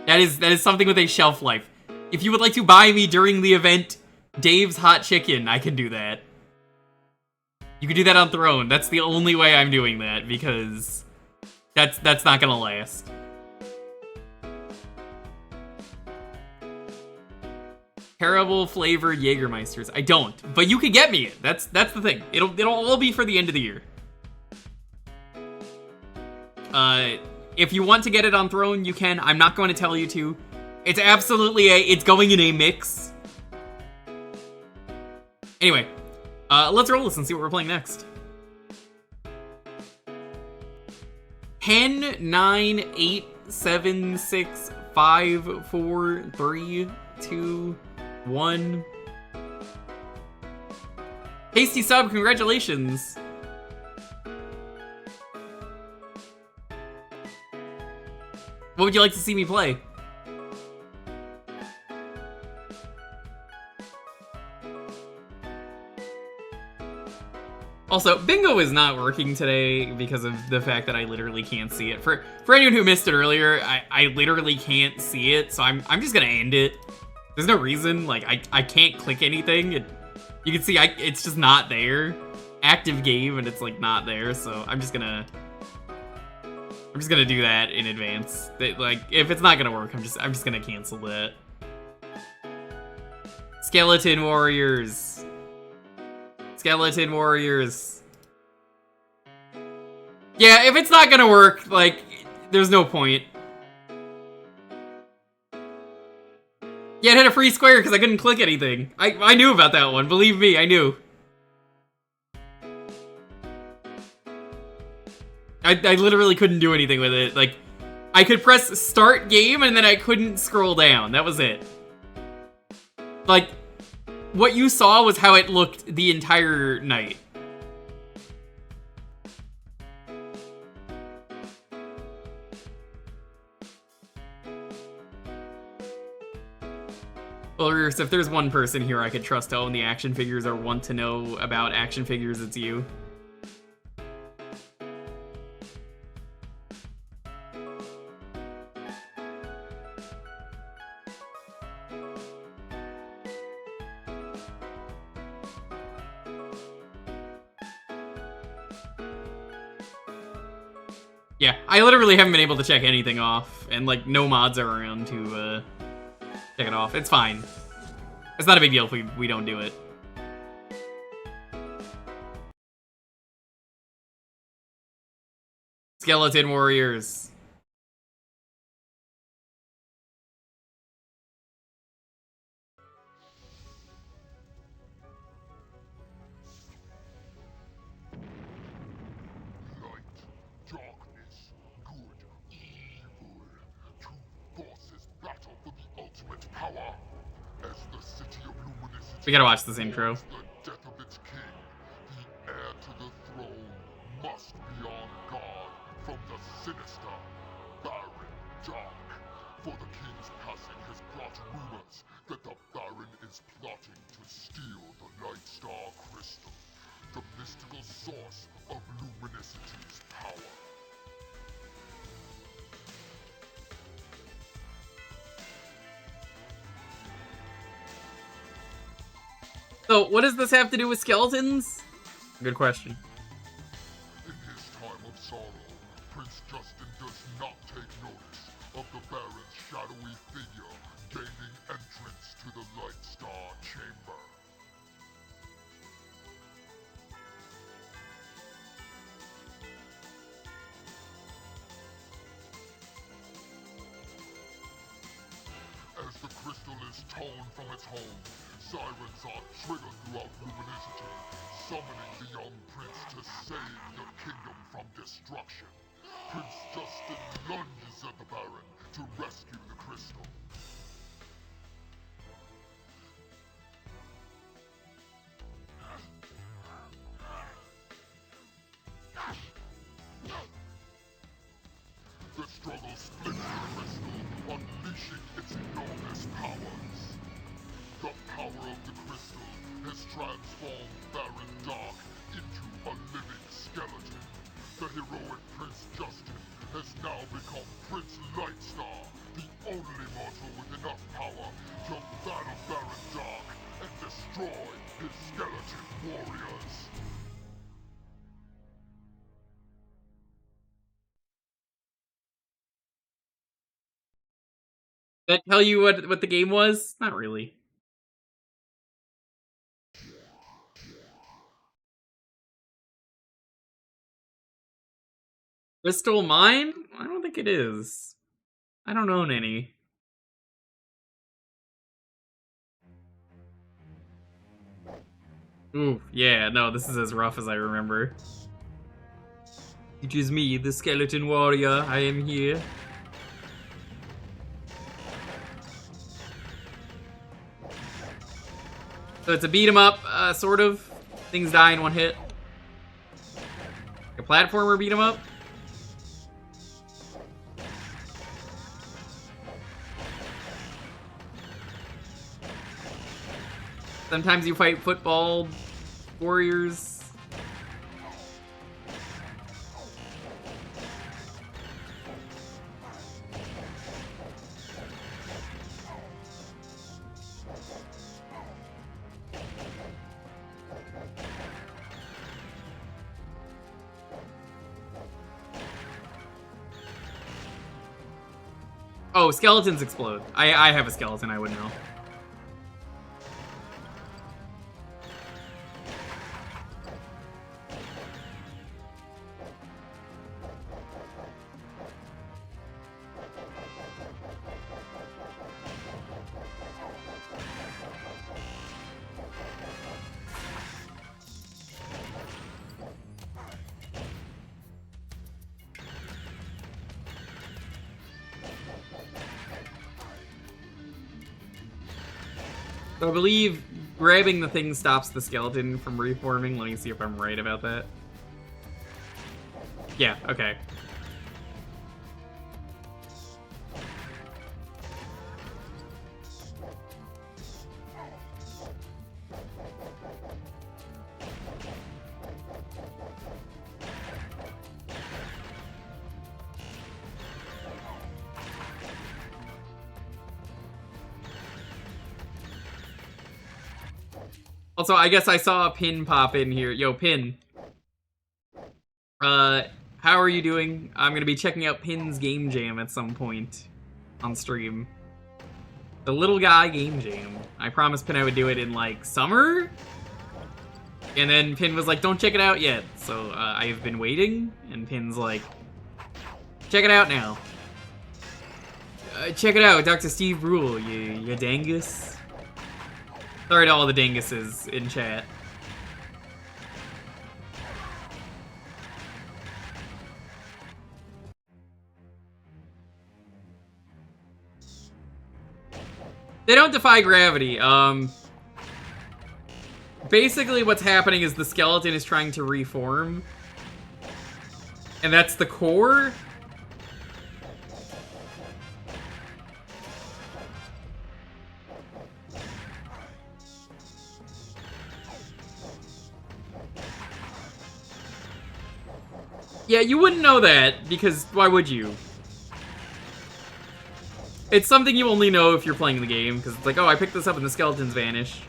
That is something with a shelf life. If you would like to buy me during the event Dave's Hot Chicken, I can do that. You can do that on Throne. That's the only way I'm doing that, because that's not gonna last. Terrible flavored Jägermeisters. I don't, but you can get me it. That's the thing. It'll all be for the end of the year. If you want to get it on Throne, you can. I'm not going to tell you to. It's absolutely it's going in a mix. Anyway, let's roll this and see what we're playing next. 10, 9, 8, 7, 6, 5, 4, 3, 2, 1. Tasty sub, congratulations. What would you like to see me play? Also, bingo is not working today because of the fact that I literally can't see it. For anyone who missed it earlier, I literally can't see it, so I'm just gonna end it. There's no reason, like, I can't click anything. You can see it's just not there. Active game, and it's like not there, so I'm just gonna do that in advance. Like, if it's not gonna work, I'm just gonna cancel that. Skeleton Warriors. Skeleton Warriors. Yeah, if it's not gonna work, like, there's no point. Yeah, it had a free square because I couldn't click anything. I knew about that one, believe me, I knew. I literally couldn't do anything with it. Like, I could press start game and then I couldn't scroll down. That was it. Like, what you saw was how it looked the entire night. Well, if there's one person here I could trust to own the action figures or want to know about action figures, it's you. Yeah, I literally haven't been able to check anything off, and like no mods are around to check it off. It's fine. It's not a big deal if we don't do it. Skeleton Warriors. Light, darkness, We gotta watch this intro. The death of its king, the heir to the throne must be on guard from the sinister Baron Dark. For the king's passing has brought rumors that the Baron is plotting to steal the Light Star Crystal, the mystical source of Luminicity's power. So, what does this have to do with skeletons? Good question. In his time of sorrow, Prince Justin does not take notice of the Baron's shadowy figure gaining entrance to the Light Star Chamber. As the crystal is torn from its home, sirens are triggered throughout Luminicity, summoning the young prince to save the kingdom from destruction. Prince Justin lunges at the Baron to rescue the crystal. The struggle splits the crystal, unleashing its enormous powers. The power of the crystal has transformed Baron Dark into a living skeleton. The heroic Prince Justin has now become Prince Lightstar, the only mortal with enough power to battle Baron Dark and destroy his skeleton warriors. Did that tell you what the game was? Not really. Crystal Mine? I don't think it is. I don't own any. Ooh, yeah, no, this is as rough as I remember. It is me, the skeleton warrior. I am here. So it's a beat 'em up, sort of. Things die in one hit. A platformer beat 'em up. Sometimes you fight football warriors. Oh, skeletons explode. I have a skeleton, I would know. So I believe grabbing the thing stops the skeleton from reforming. Let me see if I'm right about that. Yeah, okay. Also, I guess I saw a Pin pop in here. Yo, Pin. How are you doing? I'm gonna be checking out Pin's Game Jam at some point on stream. The Little Guy Game Jam. I promised Pin I would do it in, like, summer? And then Pin was like, don't check it out yet. So, I've been waiting, and Pin's like, check it out now. Check it out, Dr. Steve Brule, you dangus. Sorry to all the danguses in chat. They don't defy gravity. basically what's happening is the skeleton is trying to reform. And that's the core? Yeah, you wouldn't know that, because why would you? It's something you only know if you're playing the game, because it's like, oh, I picked this up and the skeletons vanish.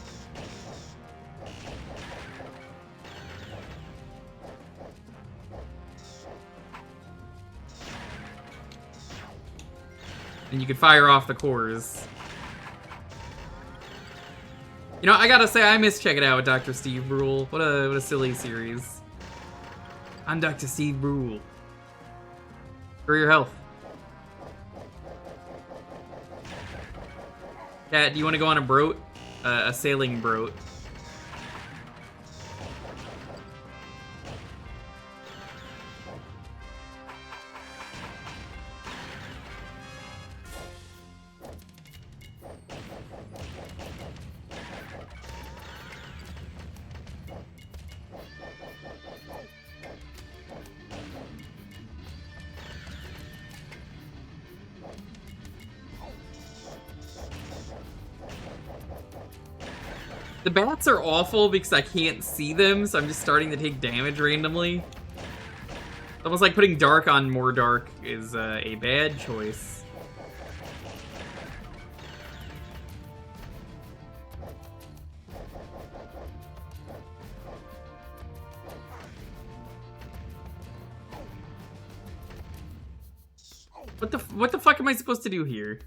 And you could fire off the cores. You know, I gotta say, I miss checking out with Dr. Steve Brule. What a silly series. I'm Dr. Steve Brule. For your health. Cat, do you want to go on a broat? A sailing broat. The bats are awful because I can't see them, so I'm just starting to take damage randomly. It's almost like putting dark on more dark is a bad choice. What the fuck am I supposed to do here?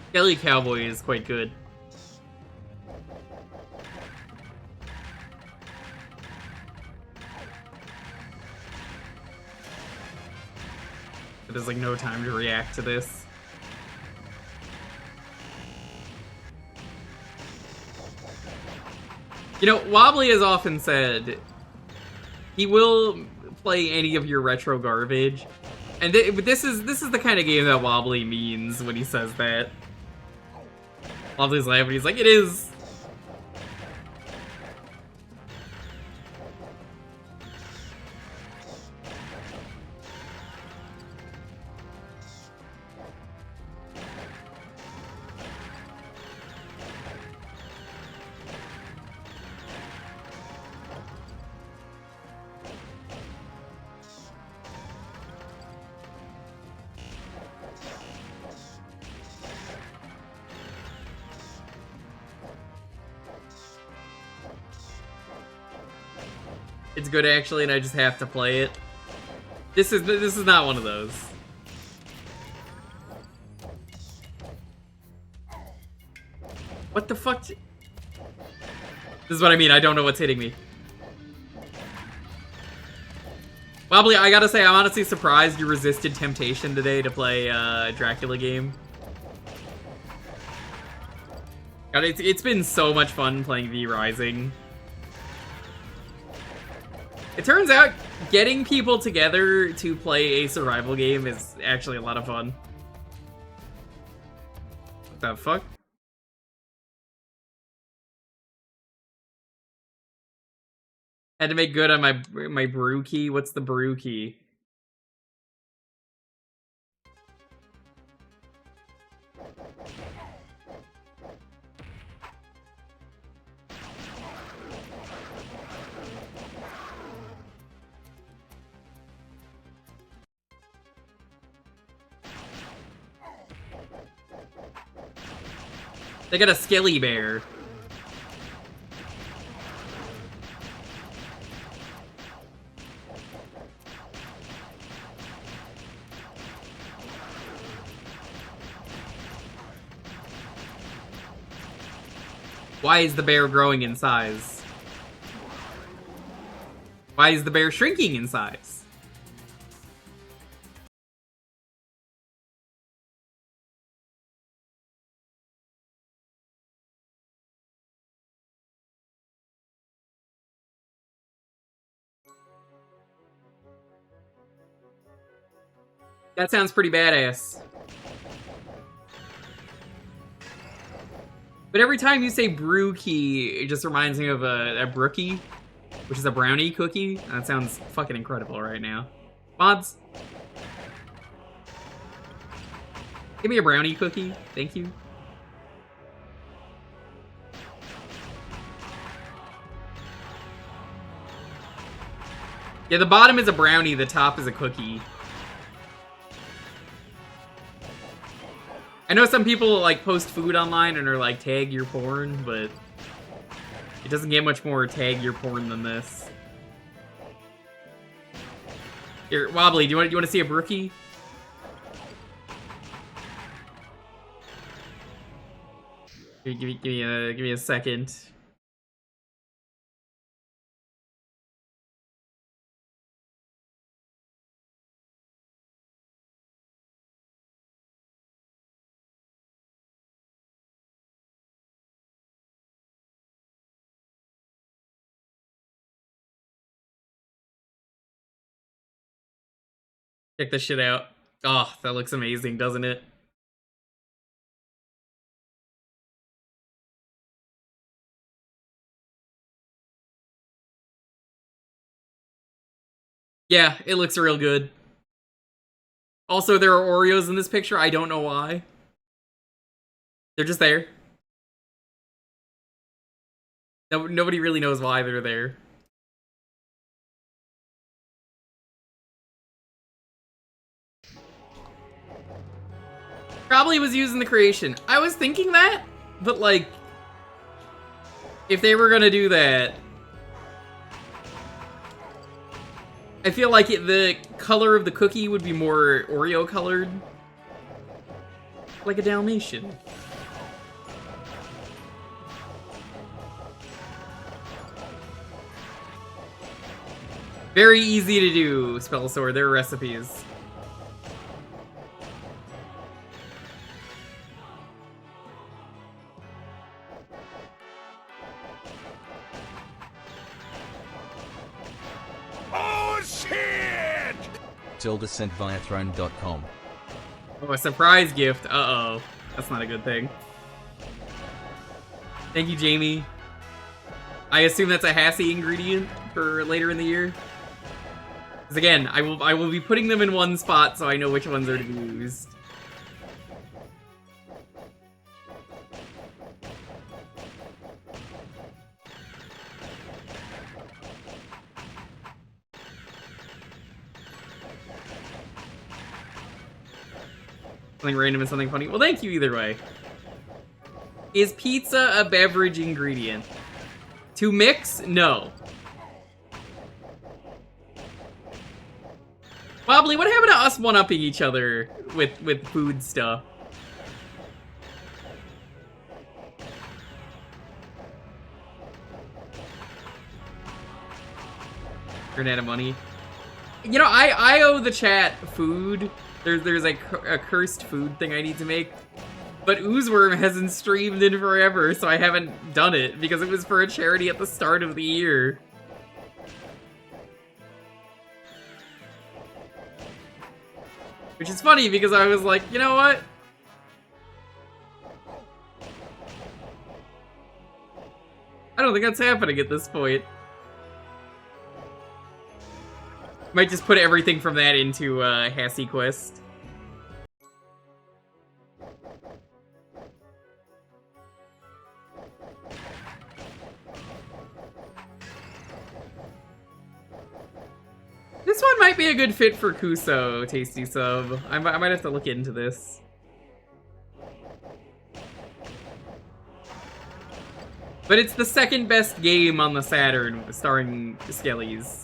Skelly Cowboy is quite good. But there's like no time to react to this. You know, Wobbly has often said he will play any of your retro garbage, and this is the kind of game that Wobbly means when he says that. Wobbly's laughing. He's like, it is. It's good actually, and I just have to play it. This is not one of those. What the fuck? This is what I mean. I don't know what's hitting me. Wobbly, I gotta say, I'm honestly surprised you resisted temptation today to play a Dracula game. God, it's been so much fun playing V Rising. It turns out getting people together to play a survival game is actually a lot of fun. What the fuck? Had to make good on my brew key. What's the brew key? They got a skelly bear. Why is the bear growing in size? Why is the bear shrinking in size? That sounds pretty badass. But every time you say brookie, it just reminds me of a brookie, which is a brownie cookie. That sounds fucking incredible right now. Mods, give me a brownie cookie, thank you. Yeah, the bottom is a brownie, the top is a cookie. I know some people like post food online and are like, tag your porn, but it doesn't get much more tag your porn than this. Here, Wobbly, do you want to see a brookie? Give me a second. Check this shit out. Oh, that looks amazing, doesn't it? Yeah, it looks real good. Also, there are Oreos in this picture. I don't know why. They're just there. Nobody really knows why they're there. Probably was used in the creation. I was thinking that, but like, if they were gonna do that, I feel like the color of the cookie would be more Oreo colored. Like a Dalmatian. Very easy to do, Spellsword. There are recipes. Oh shit! Tilda sent via throne.com. Oh, a surprise gift. Uh-oh. That's not a good thing. Thank you, Jamie. I assume that's a Hassie ingredient for later in the year. Because again, I will be putting them in one spot so I know which ones are to be used. Something random and something funny. Well, thank you either way. Is pizza a beverage ingredient? To mix? No. Wobbly, what happened to us one-upping each other with food stuff? Grenade of money. You know, I owe the chat food. There's a cursed food thing I need to make. But Oozeworm hasn't streamed in forever, so I haven't done it, because it was for a charity at the start of the year. Which is funny, because I was like, you know what? I don't think that's happening at this point. Might just put everything from that into Hassie Quest. This one might be a good fit for Kuso, Tasty Sub. I might have to look into this. But it's the second best game on the Saturn, starring Skellies.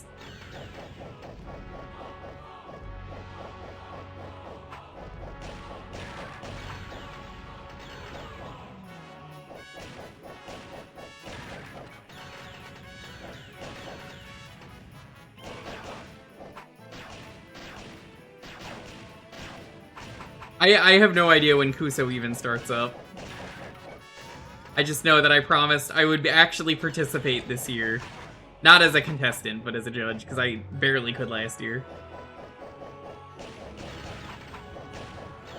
I have no idea when Kuso even starts up. I just know that I promised I would actually participate this year. Not as a contestant, but as a judge, because I barely could last year.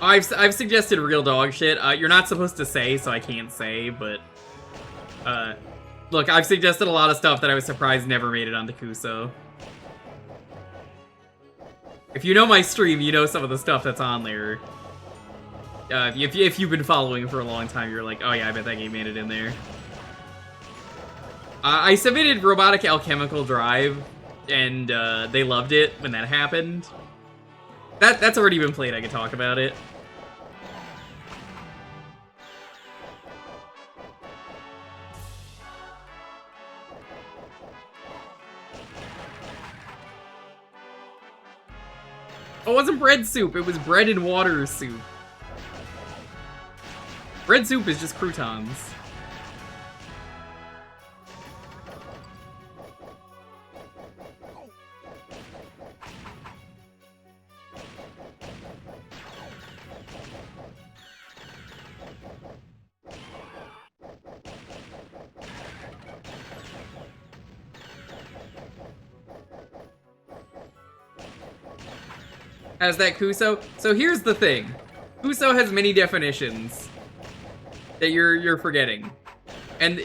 I've suggested real dog shit. You're not supposed to say, so I can't say, but... look, I've suggested a lot of stuff that I was surprised never made it onto Kuso. If you know my stream, you know some of the stuff that's on there. If you've been following for a long time, you're like, oh yeah, I bet that game made it in there. I submitted Robotic Alchemical Drive, and they loved it when that happened. That's already been played, I could talk about it. Oh, it wasn't bread soup, it was bread and water soup. Bread soup is just croutons. Has that Kuso? So here's the thing. Kuso has many definitions that you're forgetting. And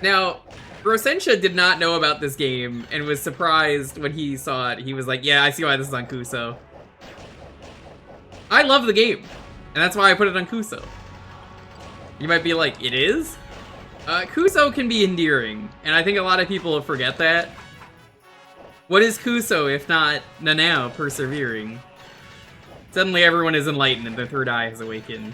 now, Rosensha did not know about this game and was surprised when he saw it. He was like, yeah, I see why this is on Kuso. I love the game, and that's why I put it on Kuso. You might be like, it is? Kuso can be endearing, and I think a lot of people forget that. What is Kuso if not Nanao persevering? Suddenly everyone is enlightened and their third eye has awakened.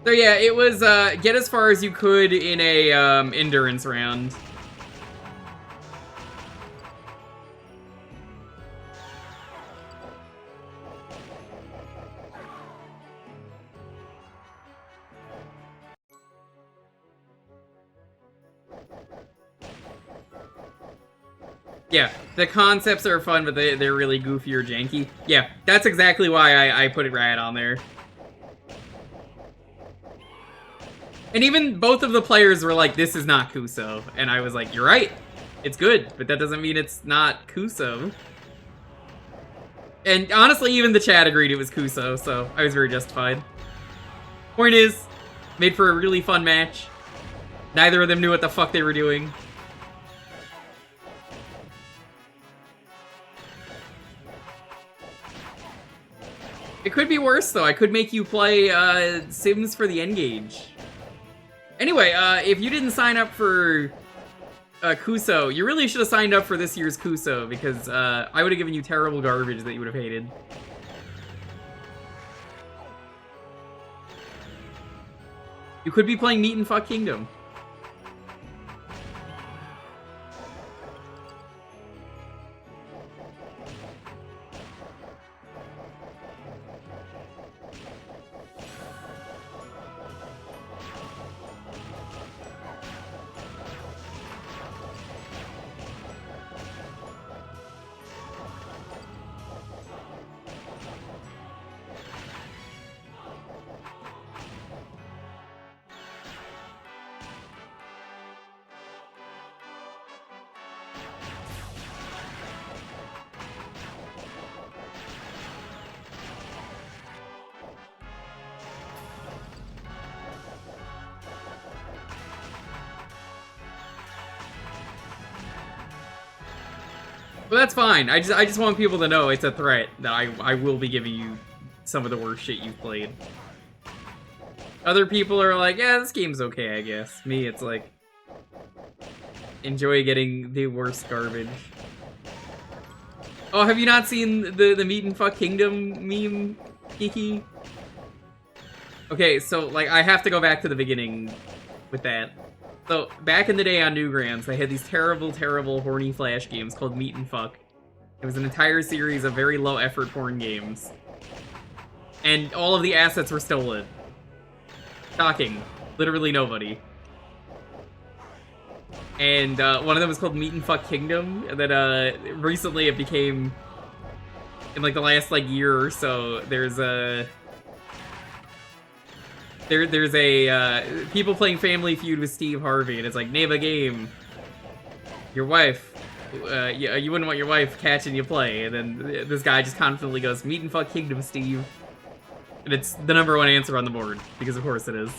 So yeah, it was get as far as you could in a endurance round. Yeah, the concepts are fun, but they're really goofy or janky. Yeah, that's exactly why I put it right on there. And even both of the players were like, this is not Kuso. And I was like, you're right. It's good, but that doesn't mean it's not Kuso. And honestly, even the chat agreed it was Kuso, so I was very justified. Point is, made for a really fun match. Neither of them knew what the fuck they were doing. It could be worse, though. I could make you play Sims for the N-Gage. Anyway, if you didn't sign up for Kuso, you really should have signed up for this year's Kuso, because I would have given you terrible garbage that you would have hated. You could be playing Meat and Fuck Kingdom. Well, that's fine. I just want people to know it's a threat that I will be giving you some of the worst shit you've played. Other people are like, yeah, this game's okay, I guess. Me, it's like, enjoy getting the worst garbage. Oh, have you not seen the Meat and Fuck Kingdom meme, Kiki? Okay, so, like, I have to go back to the beginning with that. So, back in the day on Newgrounds, they had these terrible, terrible horny flash games called Meat and Fuck. It was an entire series of very low-effort porn games. And all of the assets were stolen. Shocking. Literally nobody. And one of them was called Meat and Fuck Kingdom, and then recently it became, in like the last like year or so, there's a... There's a people playing Family Feud with Steve Harvey, and it's like, name a game. Your wife. You wouldn't want your wife catching you play, and then this guy just confidently goes, "Meat and fuck kingdom, Steve." And it's the #1 answer on the board, because of course it is.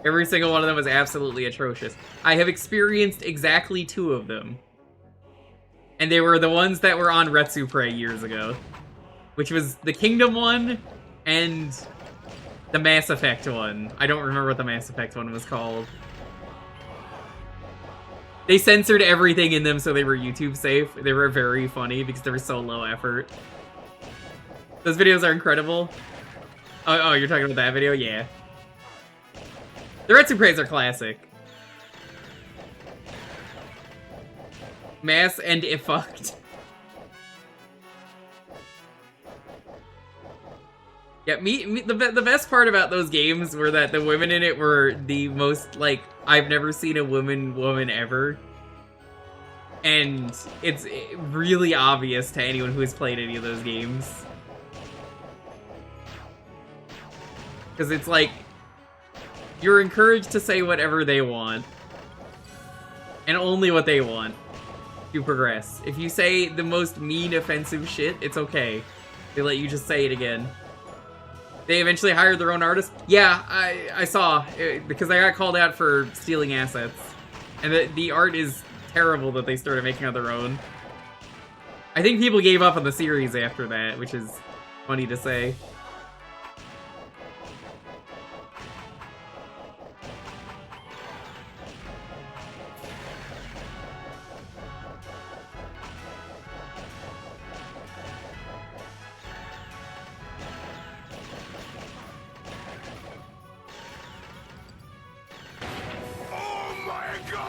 Every single one of them was absolutely atrocious. I have experienced exactly 2 of them. And they were the ones that were on Retsupre years ago. Which was the Kingdom one and the Mass Effect one. I don't remember what the Mass Effect one was called. They censored everything in them so they were YouTube safe. They were very funny because they were so low effort. Those videos are incredible. Oh, you're talking about that video? Yeah. The Retsupres are classic. Mass and If Fucked. Yeah, the best part about those games were that the women in it were the most, like, I've never seen a woman ever. And it's really obvious to anyone who has played any of those games. Because it's like, you're encouraged to say whatever they want. And only what they want to progress. If you say the most mean, offensive shit, it's okay. They let you just say it again. They eventually hired their own artist. Yeah, I saw, because I got called out for stealing assets. And the art is terrible that they started making on their own. I think people gave up on the series after that, which is funny to say.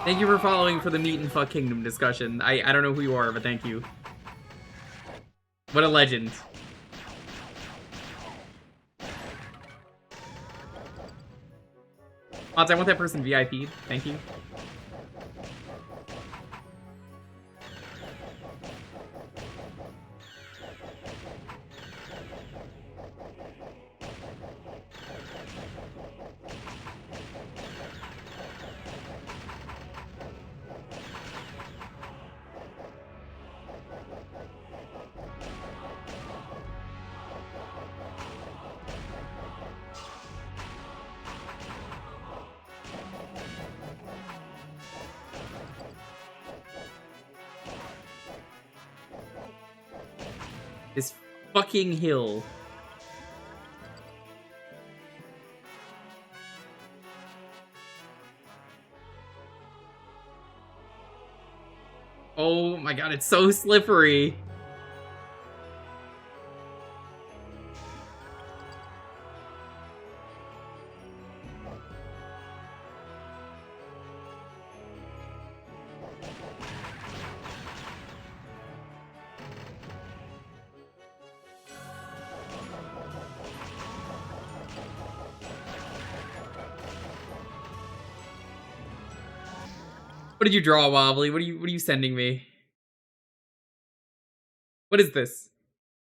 Thank you for following for the Meat and Fuck Kingdom discussion. I don't know who you are, but thank you. What a legend. Odds, I want that person VIP'd. Thank you. This fucking hill. Oh my god, it's so slippery. What did you draw, Wobbly? What are you sending me? What is this?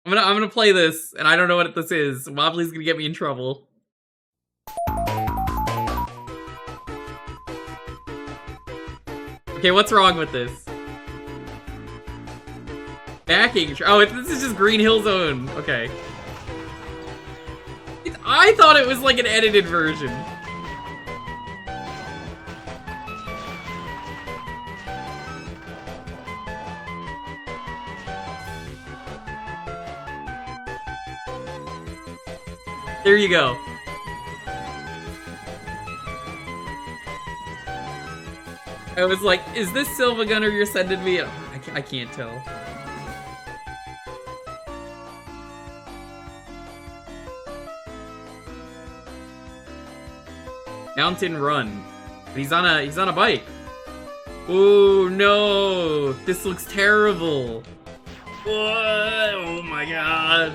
I'm gonna play this, and I don't know what this is. Wobbly's gonna get me in trouble. Okay, what's wrong with this? Backing. Oh, this is just Green Hill Zone. Okay. I thought it was like an edited version. There you go. I was like, is this Silva Gunner you're sending me? I can't tell. Mountain Run. But he's on a bike. Oh no. This looks terrible. Oh my god.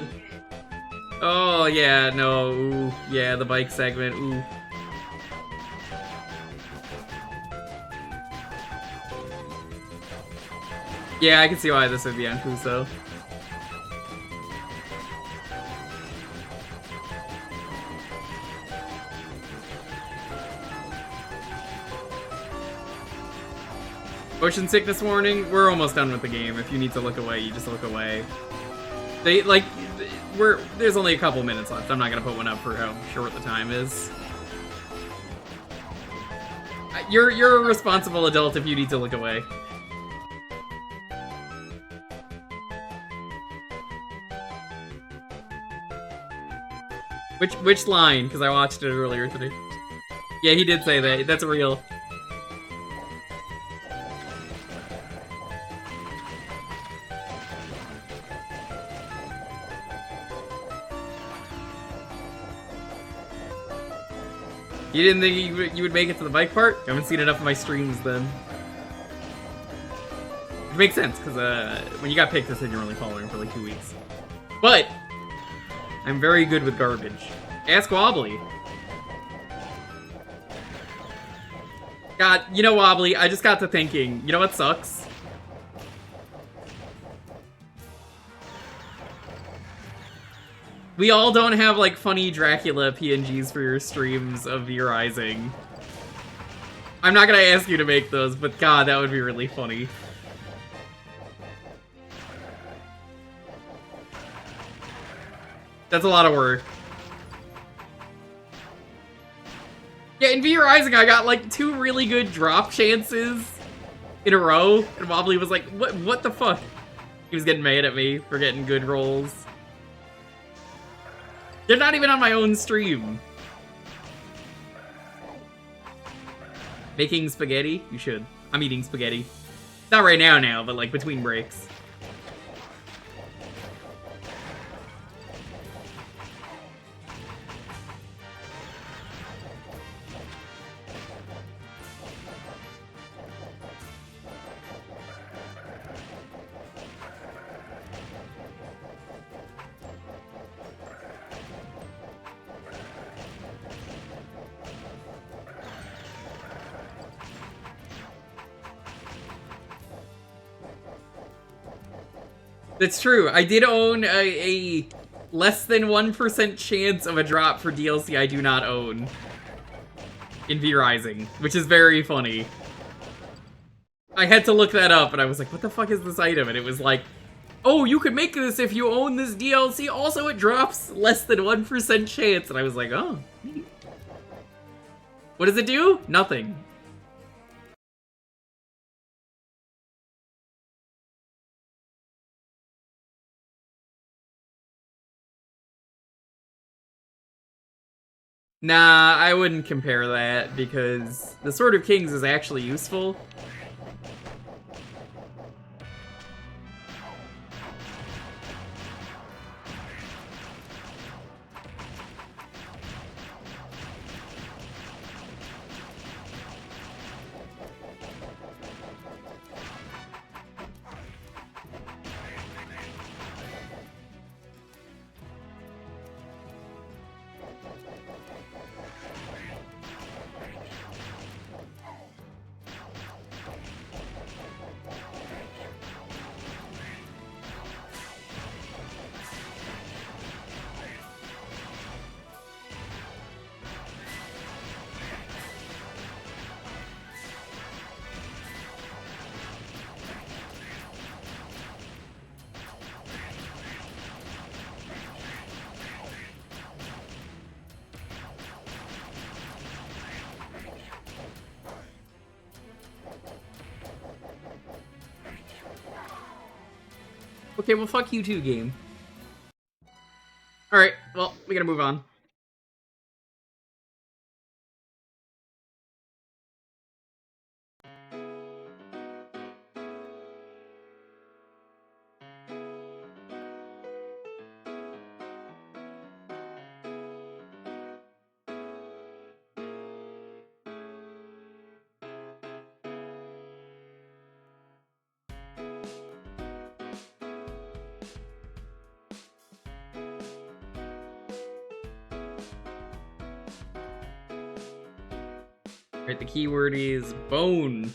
Oh, yeah, no, ooh, yeah, the bike segment, ooh. Yeah, I can see why this would be on Kuso. Motion sickness warning, we're almost done with the game. If you need to look away, you just look away. They, like, there's only a couple minutes left. I'm not gonna put one up for how short the time is. You're a responsible adult if you need to look away. Which line? Because I watched it earlier today. Yeah, he did say that. That's real. You didn't think you would make it to the bike part? I haven't seen enough of my streams then. Which makes sense, because when you got picked, I said you're only following for like 2 weeks. But I'm very good with garbage. Ask Wobbly. God, you know, Wobbly, I just got to thinking, you know what sucks? We all don't have, like, funny Dracula PNGs for your streams of V-Rising. I'm not gonna ask you to make those, but god, that would be really funny. That's a lot of work. Yeah, in V-Rising, I got, like, 2 really good drop chances in a row, and Wobbly was like, what the fuck? He was getting mad at me for getting good rolls. They're not even on my own stream. Making spaghetti? You should. I'm eating spaghetti. Not right now, but like between breaks. That's true. I did own a less than 1% chance of a drop for DLC I do not own in V-Rising, which is very funny. I had to look that up, and I was like, what the fuck is this item? And it was like, oh, you could make this if you own this DLC. Also, it drops less than 1% chance. And I was like, oh. What does it do? Nothing. Nah, I wouldn't compare that, because the Sword of Kings is actually useful. Okay, well, fuck you too, game. Alright, well, we gotta move on. Right, the keyword is bone.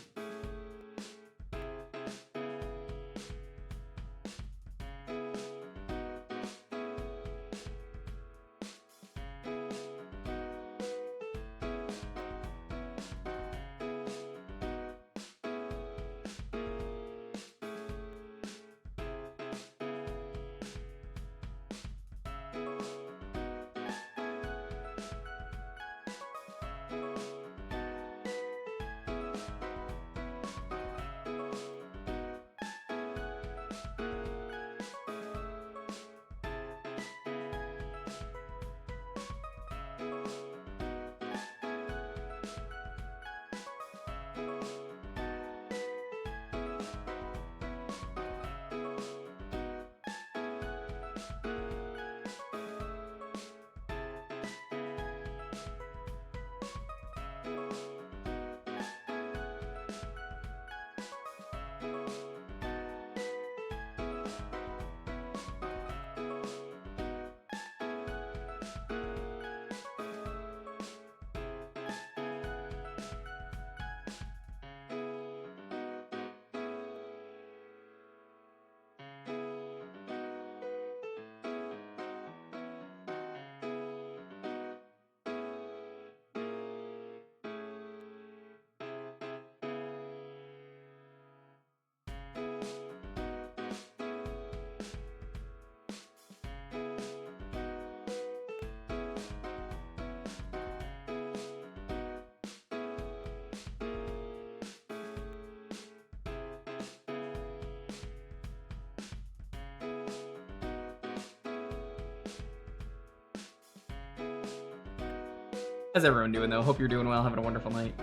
How's everyone doing, though? Hope you're doing well, having a wonderful night.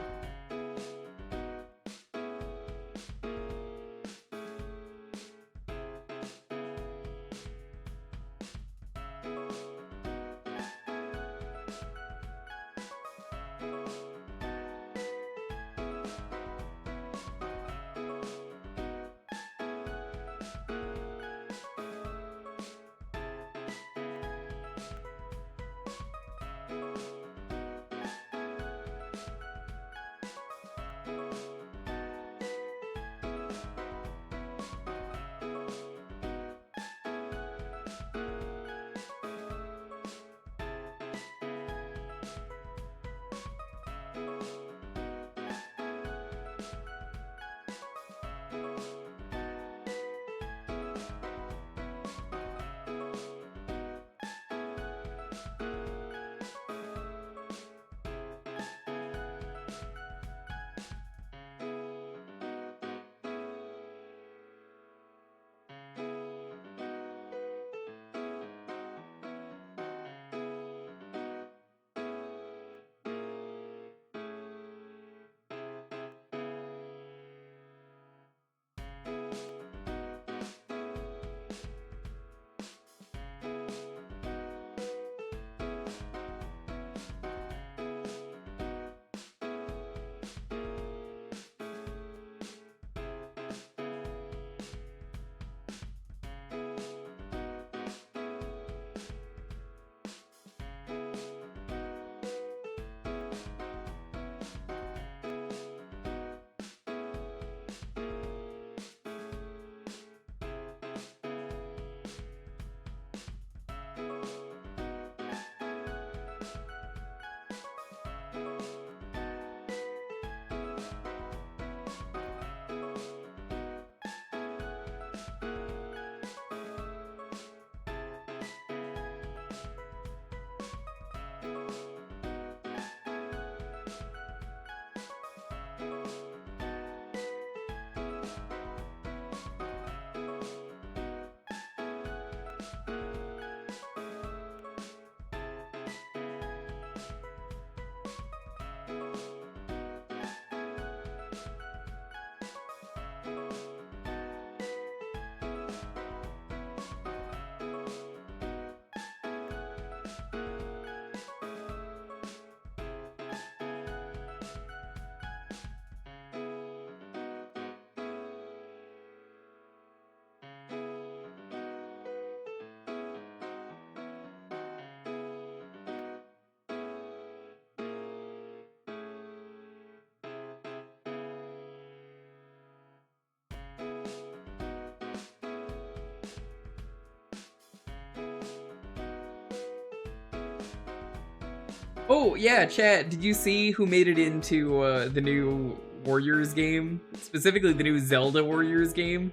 Oh, yeah, chat, did you see who made it into the new Warriors game? Specifically the new Zelda Warriors game?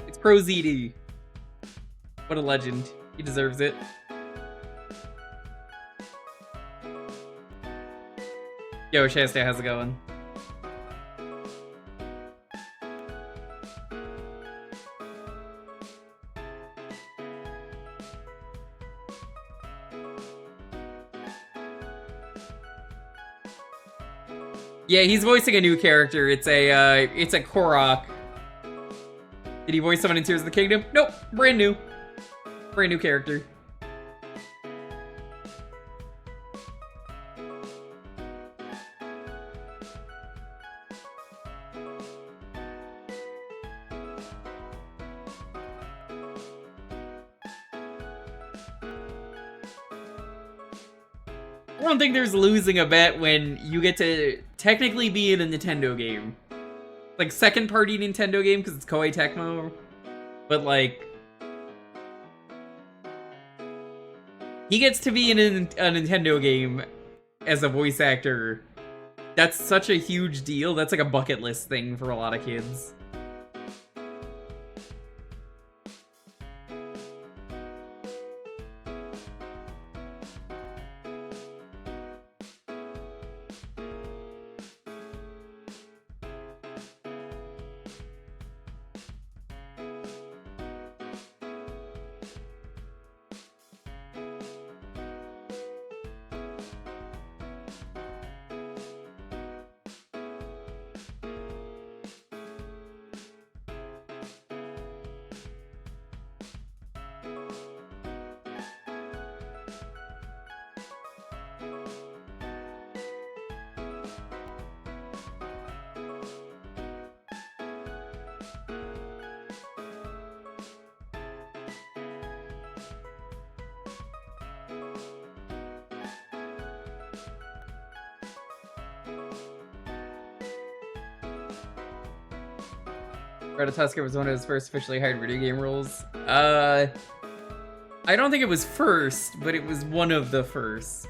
It's Pro ZD. What a legend. He deserves it. Yo, Shasta, how's it going? Yeah, he's voicing a new character. It's a Korok. Did he voice someone in Tears of the Kingdom? Nope, brand new. Brand new character. I don't think there's losing a bet when you get to technically be in a Nintendo game. Like, second-party Nintendo game, because it's Koei Tecmo. But, like... he gets to be in a Nintendo game as a voice actor. That's such a huge deal. That's like a bucket list thing for a lot of kids. Tusker was one of his first officially hired video game roles. I don't think it was first, but it was one of the first.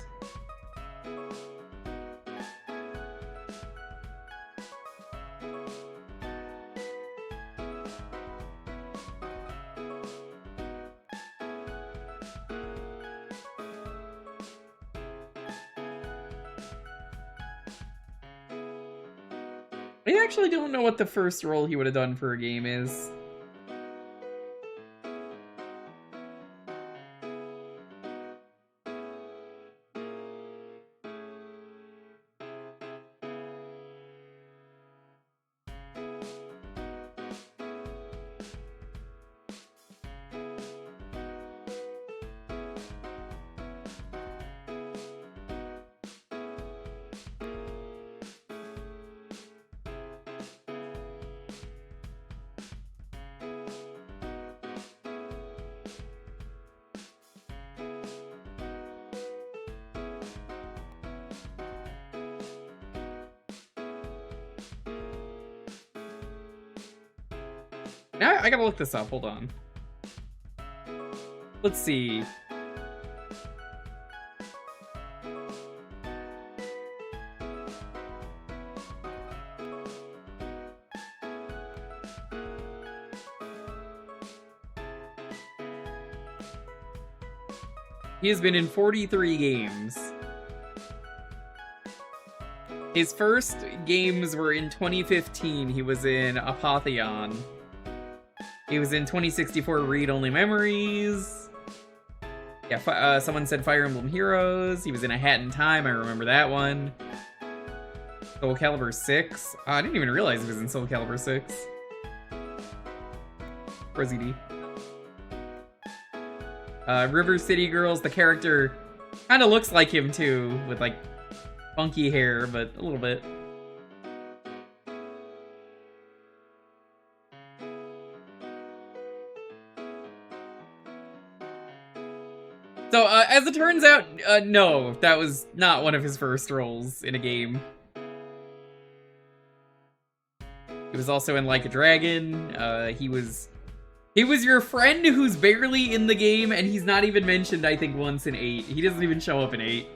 I actually don't know what the first role he would have done for a game is. Now I gotta look this up, hold on. Let's see. He has been in 43 games. His first games were in 2015. He was in Apotheon. He was in 2064 Read Only Memories. Yeah, someone said Fire Emblem Heroes. He was in A Hat in Time. I remember that one. Soul Calibur 6. I didn't even realize he was in Soul Calibur 6. Or ZD. River City Girls. The character kind of looks like him too, with like funky hair, but a little bit. So as it turns out, no, that was not one of his first roles in a game. He was also in Like a Dragon. He was your friend who's barely in the game, and he's not even mentioned, I think, once in 8. He doesn't even show up in 8.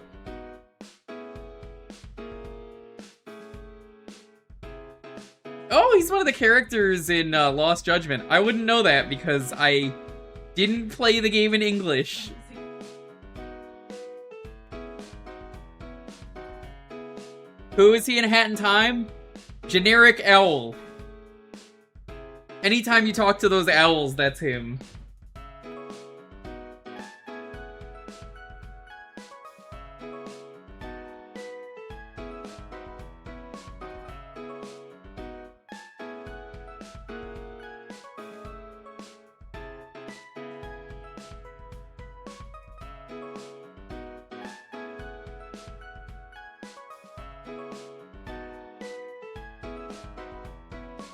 Oh, he's one of the characters in Lost Judgment. I wouldn't know that because I didn't play the game in English. Who is he in Hat in Time? Generic owl. Anytime you talk to those owls, that's him.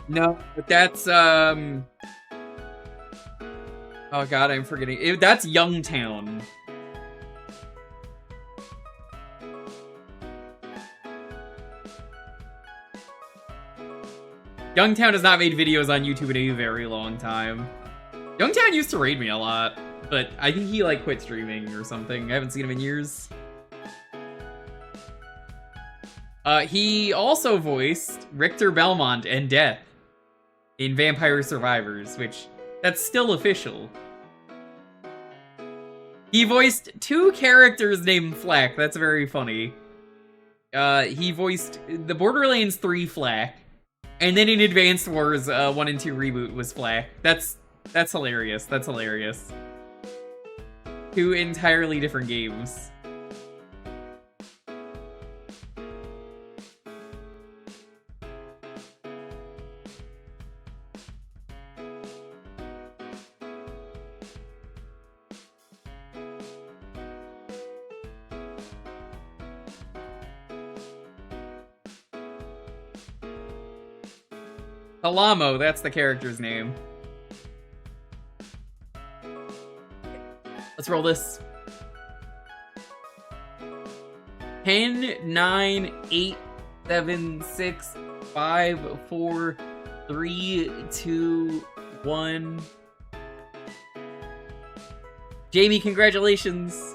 No, but that's, oh god, I'm forgetting. That's Youngtown. Youngtown has not made videos on YouTube in a very long time. Youngtown used to raid me a lot, but I think he, like, quit streaming or something. I haven't seen him in years. He also voiced Richter Belmont and Death in Vampire Survivors, which, that's still official. He voiced 2 characters named Flack, that's very funny. He voiced the Borderlands 3 Flack, and then in Advanced Wars 1 and 2 reboot was Flack. That's hilarious, that's hilarious. 2 entirely different games. Alamo, that's the character's name. Let's roll this. 10, 9, 8, 7, 6, 5, 4, 3, 2, 1. Jamie, congratulations.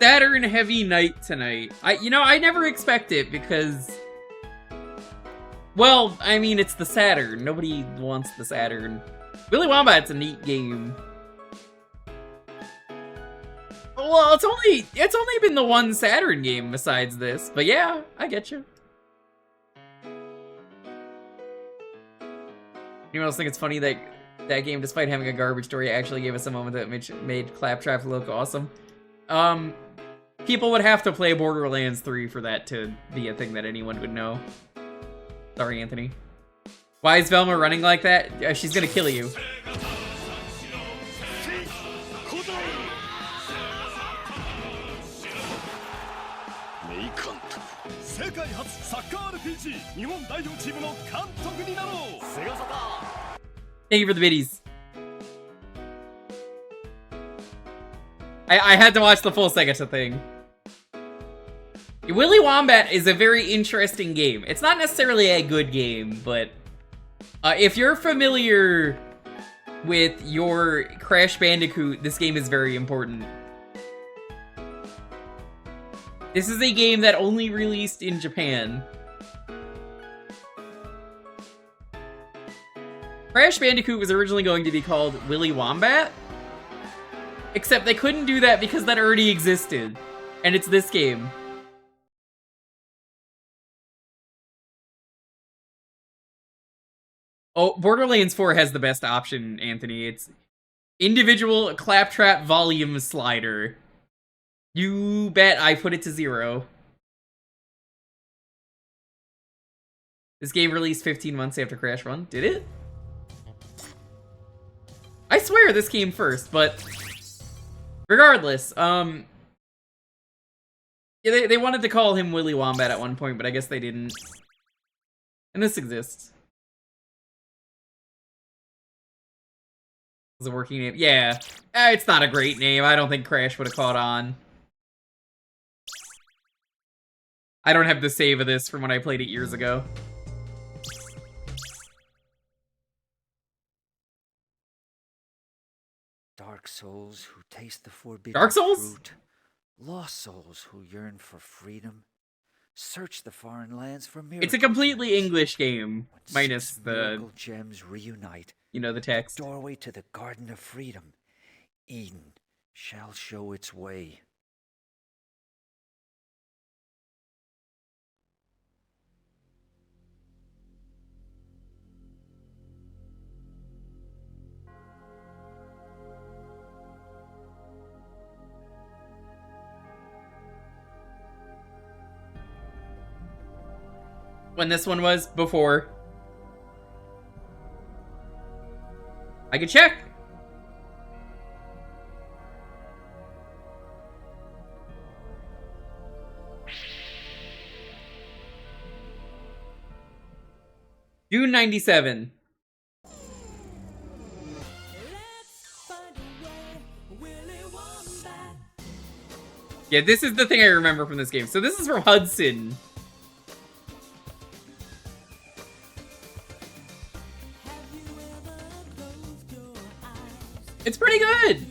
Saturn heavy night tonight. I never expect it because, well, I mean, it's the Saturn. Nobody wants the Saturn. Willy Wombat's a neat game. Well, it's only been the one Saturn game besides this, but yeah, I get you. Anyone else think it's funny that that game, despite having a garbage story, actually gave us a moment that made Claptrap look awesome? People would have to play Borderlands 3 for that to be a thing that anyone would know. Sorry, Anthony. Why is Velma running like that? She's gonna kill you. Thank you for the biddies. I had to watch the full Sega thing. Willy Wombat is a very interesting game. It's not necessarily a good game, but if you're familiar with your Crash Bandicoot, this game is very important. This is a game that only released in Japan. Crash Bandicoot was originally going to be called Willy Wombat, except they couldn't do that because that already existed, and it's this game. Oh, Borderlands 4 has the best option, Anthony. It's individual claptrap volume slider. You bet I put it to 0. This game released 15 months after Crash 1. Did it? I swear this came first, but regardless, yeah, they wanted to call him Willy Wombat at one point, but I guess they didn't. And this exists. Is a working name? Yeah. It's not a great name. I don't think Crash would have caught on. I don't have the save of this from when I played it years ago. Dark souls who taste the forbidden Dark Souls? fruit. Lost souls who yearn for freedom. Search the foreign lands for miracles. It's a completely English game, minus the miracle gems reunite. You know, the text. Doorway to the Garden of Freedom. Eden shall show its way. When this one was before. I could check. June 97. Yeah, this is the thing I remember from this game. So this is from Hudson. It's pretty good.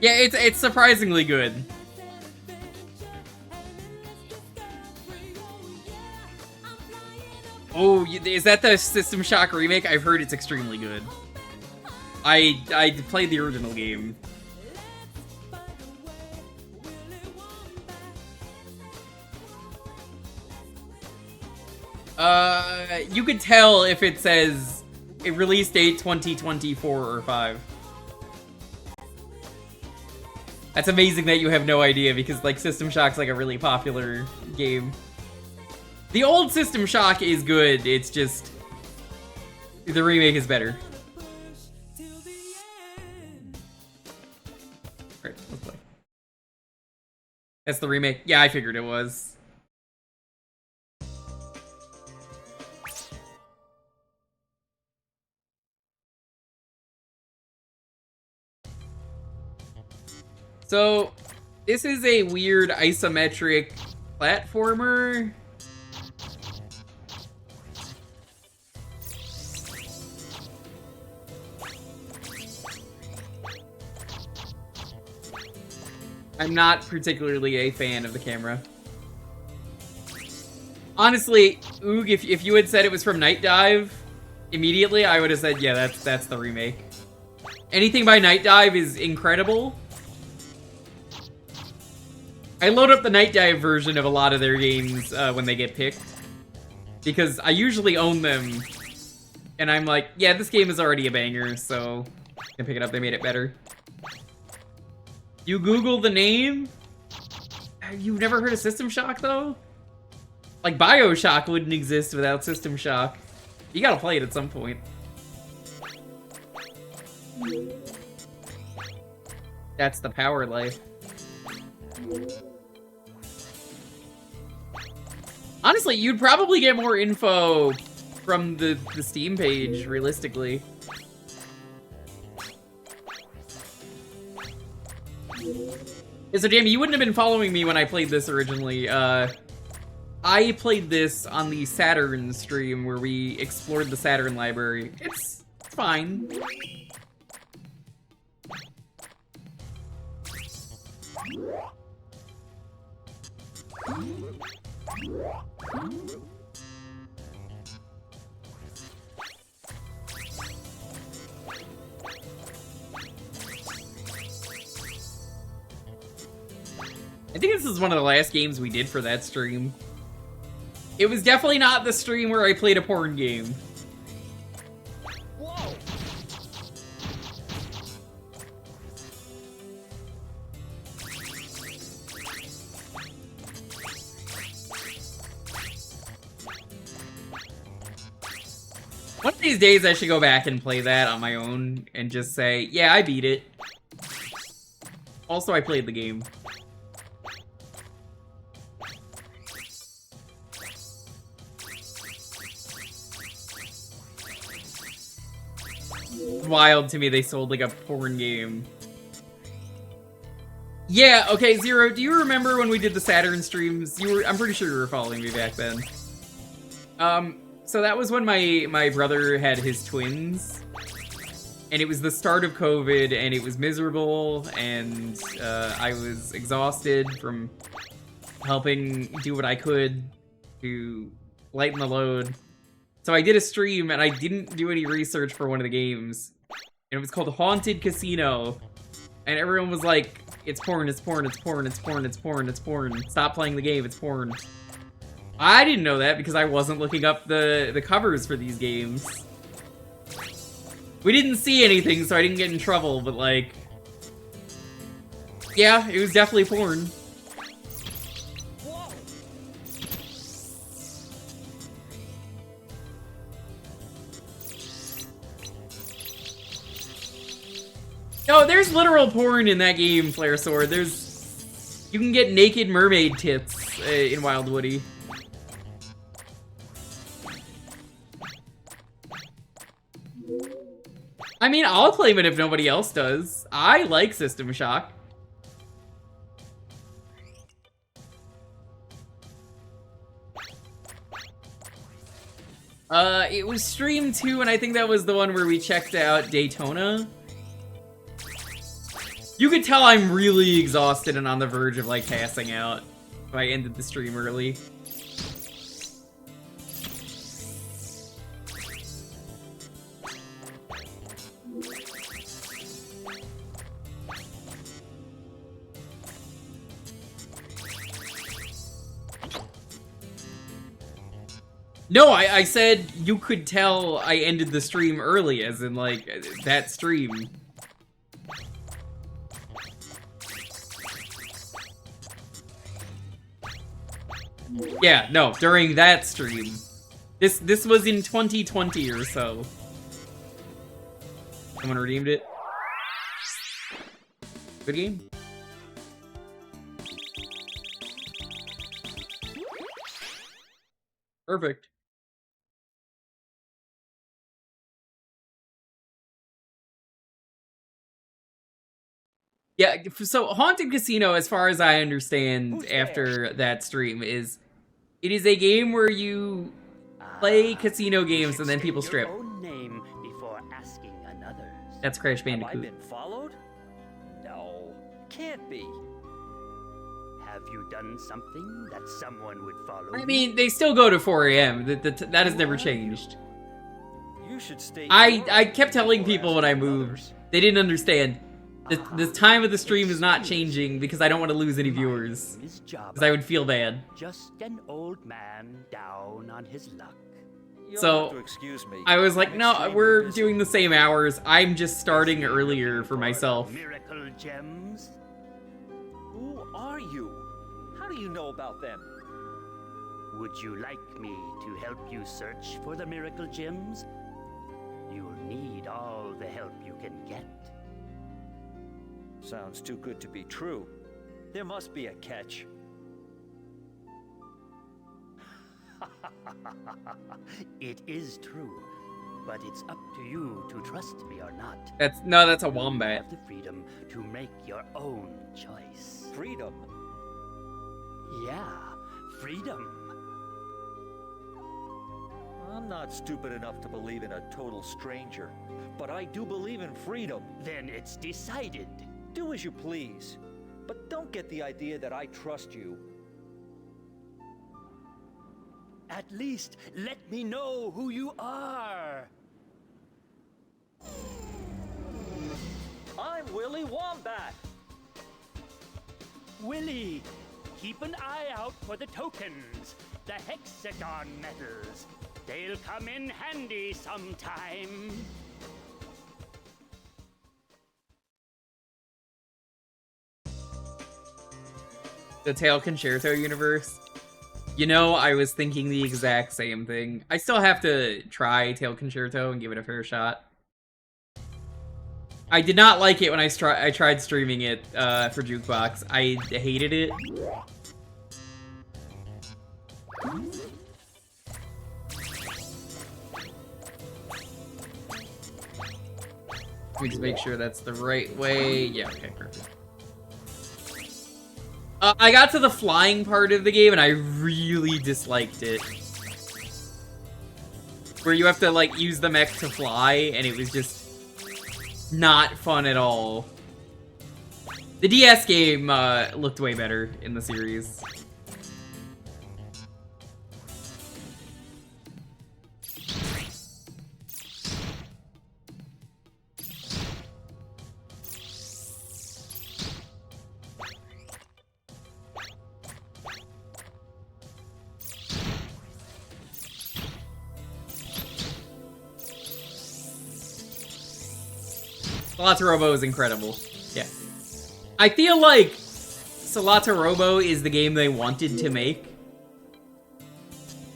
Yeah, it's surprisingly good. Oh, is that the System Shock remake? I've heard it's extremely good. I played the original game. You could tell if it says it release date 2024 or 5. That's amazing that you have no idea, because, like, System Shock's, like, a really popular game. The old System Shock is good, it's just... the remake is better. Alright, let's play. That's the remake. Yeah, I figured it was. So, this is a weird isometric platformer. I'm not particularly a fan of the camera. Honestly, Oog, if you had said it was from Night Dive, immediately I would have said, yeah, that's the remake. Anything by Night Dive is incredible. I load up the Night Dive version of a lot of their games when they get picked, because I usually own them, and I'm like, yeah, this game is already a banger, so I can pick it up. They made it better. You Google the name? You've never heard of System Shock, though? Like, BioShock wouldn't exist without System Shock. You gotta play it at some point. That's the power life. Honestly, you'd probably get more info from the Steam page, realistically. Yeah, so Jamie, you wouldn't have been following me when I played this originally. I played this on the Saturn stream where we explored the Saturn library. It's fine. I think this is one of the last games we did for that stream. It was definitely not the stream where I played a porn game. Whoa! One of these days I should go back and play that on my own and just say, yeah, I beat it. Also, I played the game. Wild to me they sold like a porn game. Yeah, okay, Zero, do you remember when we did the Saturn streams? I'm pretty sure you were following me back then. So that was when my brother had his twins. And it was the start of COVID, and it was miserable, and I was exhausted from helping do what I could to lighten the load. So I did a stream, and I didn't do any research for one of the games. And it was called Haunted Casino. And everyone was like, it's porn, it's porn, it's porn, it's porn, it's porn, it's porn. Stop playing the game, it's porn. I didn't know that because I wasn't looking up the covers for these games. We didn't see anything, so I didn't get in trouble, but like... yeah, it was definitely porn. No, there's literal porn in that game, Flare Sword. There's... you can get naked mermaid tits in Wild Woody. I mean, I'll claim it if nobody else does. I like System Shock. It was stream 2, and I think that was the one where we checked out Daytona. You could tell I'm really exhausted and on the verge of, like, passing out. So I ended the stream early. No, I said you could tell I ended the stream early, as in, like, that stream. Yeah, no, during that stream. This was in 2020 or so. Someone redeemed it. Good game. Perfect. Yeah, so Haunted Casino, as far as I understand after that stream, is it is a game where you play casino games and then people strip. Your own name before asking another's. That's Crash Have I Bandicoot. been followed? No, can't be. Have you done something that someone would follow? I mean, they still go to 4 a.m. That has never changed. You should stay. I kept telling people when I moved, they didn't understand. The time of the stream is not changing because I don't want to lose any viewers. Because I would feel bad. Just an old man down on his luck. You'll So, have to excuse me. I was like, I'm no, extremely we're busy. doing the same hours. I'm just starting earlier for myself. Miracle gems. Who are you? How do you know about them? Would you like me to help you search for the miracle gems? You'll need all the help you can get. Sounds too good to be true. There must be a catch. It is true, but it's up to you to trust me or not. That's a You wombat. have the freedom to make your own choice. Freedom. Yeah, freedom. I'm not stupid enough to believe in a total stranger, but I do believe in freedom. Then it's decided. Do as you please, but don't get the idea that I trust you. At least let me know who you are. I'm Willy Wombat. Willy, keep an eye out for the tokens, the hexagon metals. They'll come in handy sometime. The Tail Concerto universe. You know, I was thinking the exact same thing. I still have to try Tail Concerto and give it a fair shot. I did not like it when I tried streaming it for Jewkbox. I hated it. Let me just make sure that's the right way. Yeah, okay, perfect. I got to the flying part of the game and I really disliked it. Where you have to, like, use the mech to fly, and it was just not fun at all. The DS game looked way better in the series. Salata Robo is incredible. Yeah. I feel like Salata Robo is the game they wanted to make.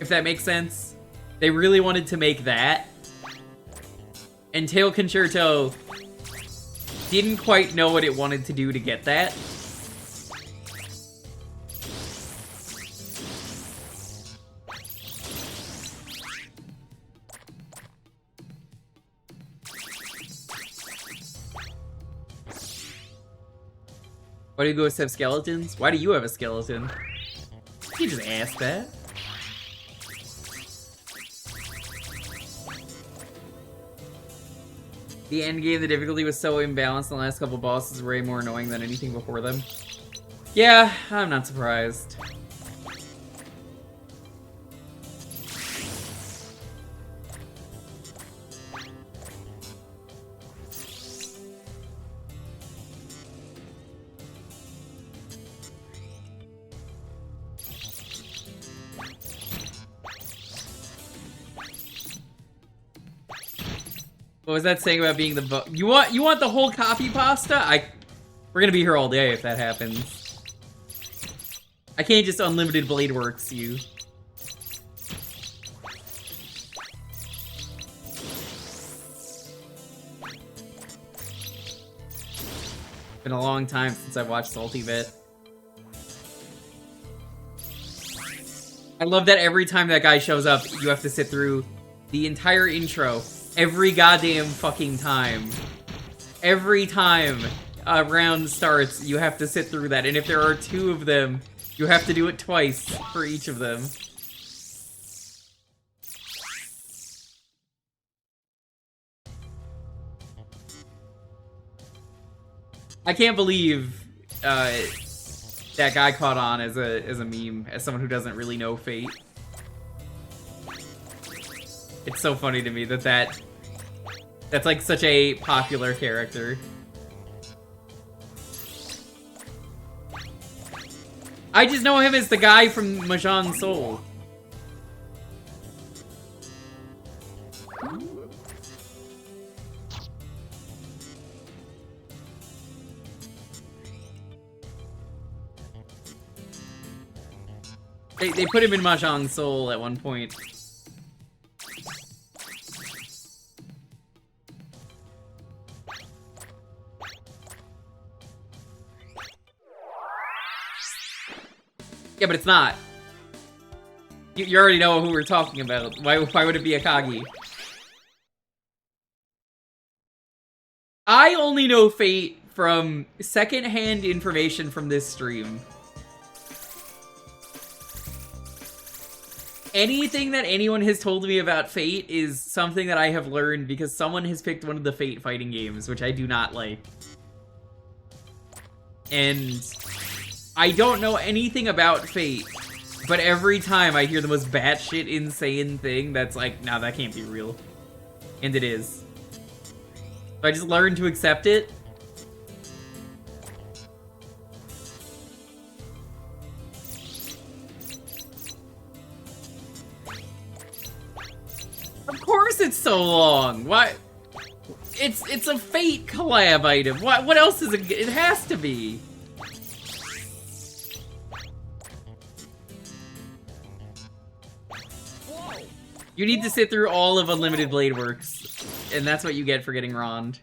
If that makes sense. They really wanted to make that. And Tail Concerto didn't quite know what it wanted to do to get that. Why do ghosts have skeletons? Why do you have a skeleton? You just ask that. The end game, the difficulty was so imbalanced, the last couple bosses were way more annoying than anything before them. Yeah, I'm not surprised. What was that saying about being the you want the whole copy pasta? We're gonna be here all day if that happens. I can't just unlimited blade works you. Been a long time since I've watched Salty Bit. I love that every time that guy shows up, you have to sit through the entire intro. Every goddamn fucking time. Every time a round starts, you have to sit through that. And if there are two of them, you have to do it twice for each of them. I can't believe that guy caught on as a meme, as someone who doesn't really know Fate. It's so funny to me that's like such a popular character. I just know him as the guy from Mahjong Soul. They put him in Mahjong Soul at one point. Yeah, but it's not. You already know who we're talking about. Why would it be Akagi? I only know Fate from secondhand information from this stream. Anything that anyone has told me about Fate is something that I have learned because someone has picked one of the Fate fighting games, which I do not like. And I don't know anything about Fate, but every time I hear the most batshit insane thing that's like, nah, that can't be real. And it is. So I just learned to accept it. it so long? Why? It's a Fate collab item. What else is it? It has to be. You need to sit through all of Unlimited Blade Works, and that's what you get for getting Rond.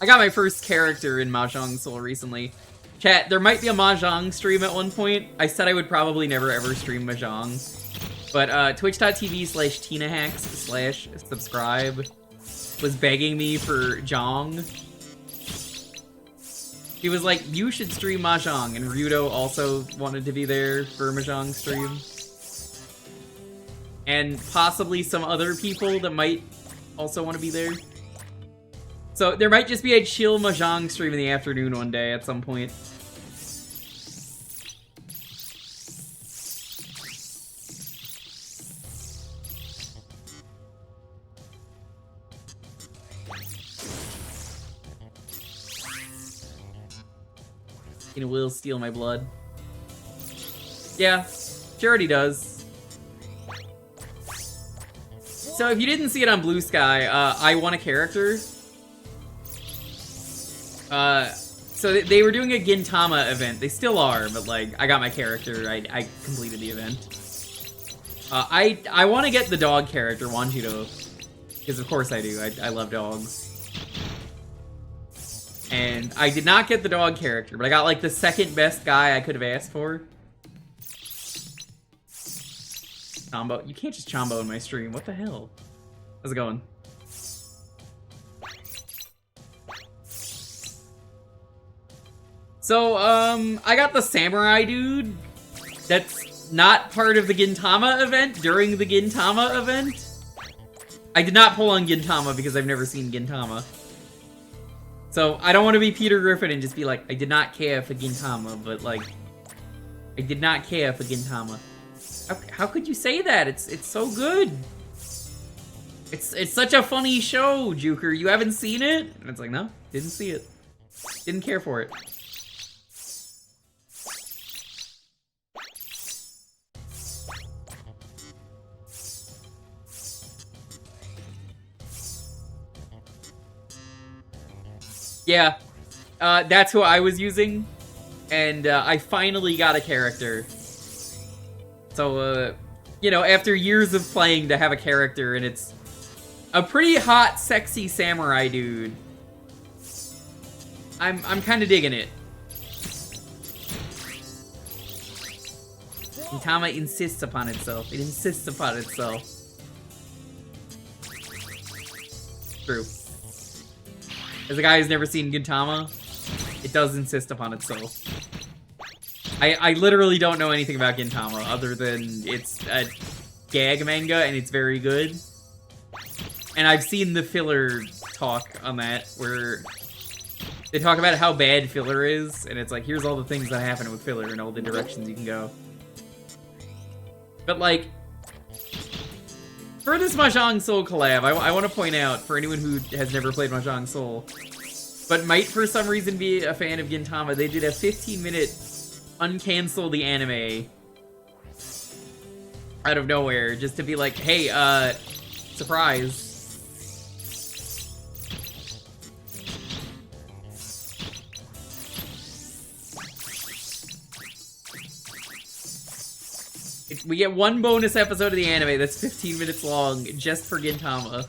I got my first character in Mahjong Soul recently. Chat, there might be a Mahjong stream at one point. I said I would probably never ever stream Mahjong. But twitch.tv/TinaHacks/subscribe was begging me for Jong. He was like, you should stream Mahjong, and Ryudo also wanted to be there for a Mahjong stream. And possibly some other people that might also want to be there. So there might just be a chill Mahjong stream in the afternoon one day at some point. It will steal my blood. Yeah, she already does. So if you didn't see it on Blue Sky, I won a character. So they were doing a Gintama event. They still are, but like, I got my character. I completed the event. I want to get the dog character, Wanjiro. Because of course I do. I love dogs. And I did not get the dog character, but I got like the second best guy I could have asked for. Chombo. You can't just Chombo in my stream. What the hell? How's it going? So, I got the samurai dude that's not part of the Gintama event during the Gintama event. I did not pull on Gintama because I've never seen Gintama. So, I don't want to be Peter Griffin and just be like, I did not care for Gintama, but like, I did not care for Gintama. How could you say that? It's so good. It's such a funny show, Jewker. You haven't seen it? And it's like, no, didn't see it. Didn't care for it. Yeah, that's who I was using, and I finally got a character. So, you know, after years of playing to have a character, and it's a pretty hot, sexy samurai dude. I'm kind of digging it. Gintama insists upon itself. It insists upon itself. True. As a guy who's never seen Gintama, it does insist upon itself. I literally don't know anything about Gintama other than it's a gag manga and it's very good. And I've seen the filler talk on that where they talk about how bad filler is, and it's like, here's all the things that happen with filler and all the directions you can go. But like, for this Mahjong Soul collab, I want to point out, for anyone who has never played Mahjong Soul, but might for some reason be a fan of Gintama, they did a 15-minute uncancel the anime out of nowhere, just to be like, hey, surprise. We get one bonus episode of the anime that's 15 minutes long, just for Gintama.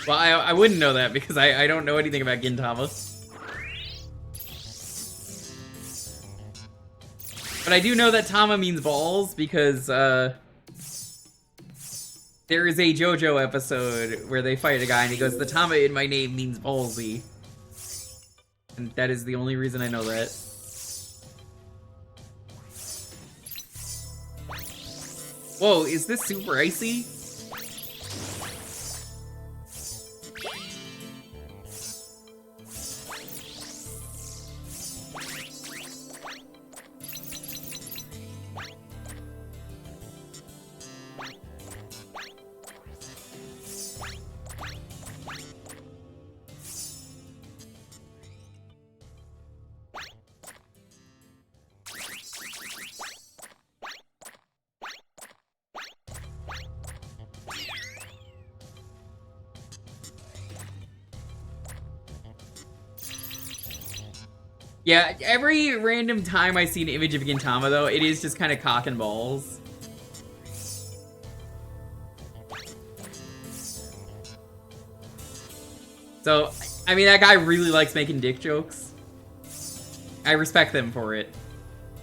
Well, I wouldn't know that because I don't know anything about Gintama. But I do know that Tama means balls because there is a JoJo episode where they fight a guy and he goes, the Tama in my name means ballsy. And that is the only reason I know that. Whoa, is this super icy? Yeah, every random time I see an image of Gintama, though, it is just kind of cock and balls. So, I mean, that guy really likes making dick jokes. I respect them for it.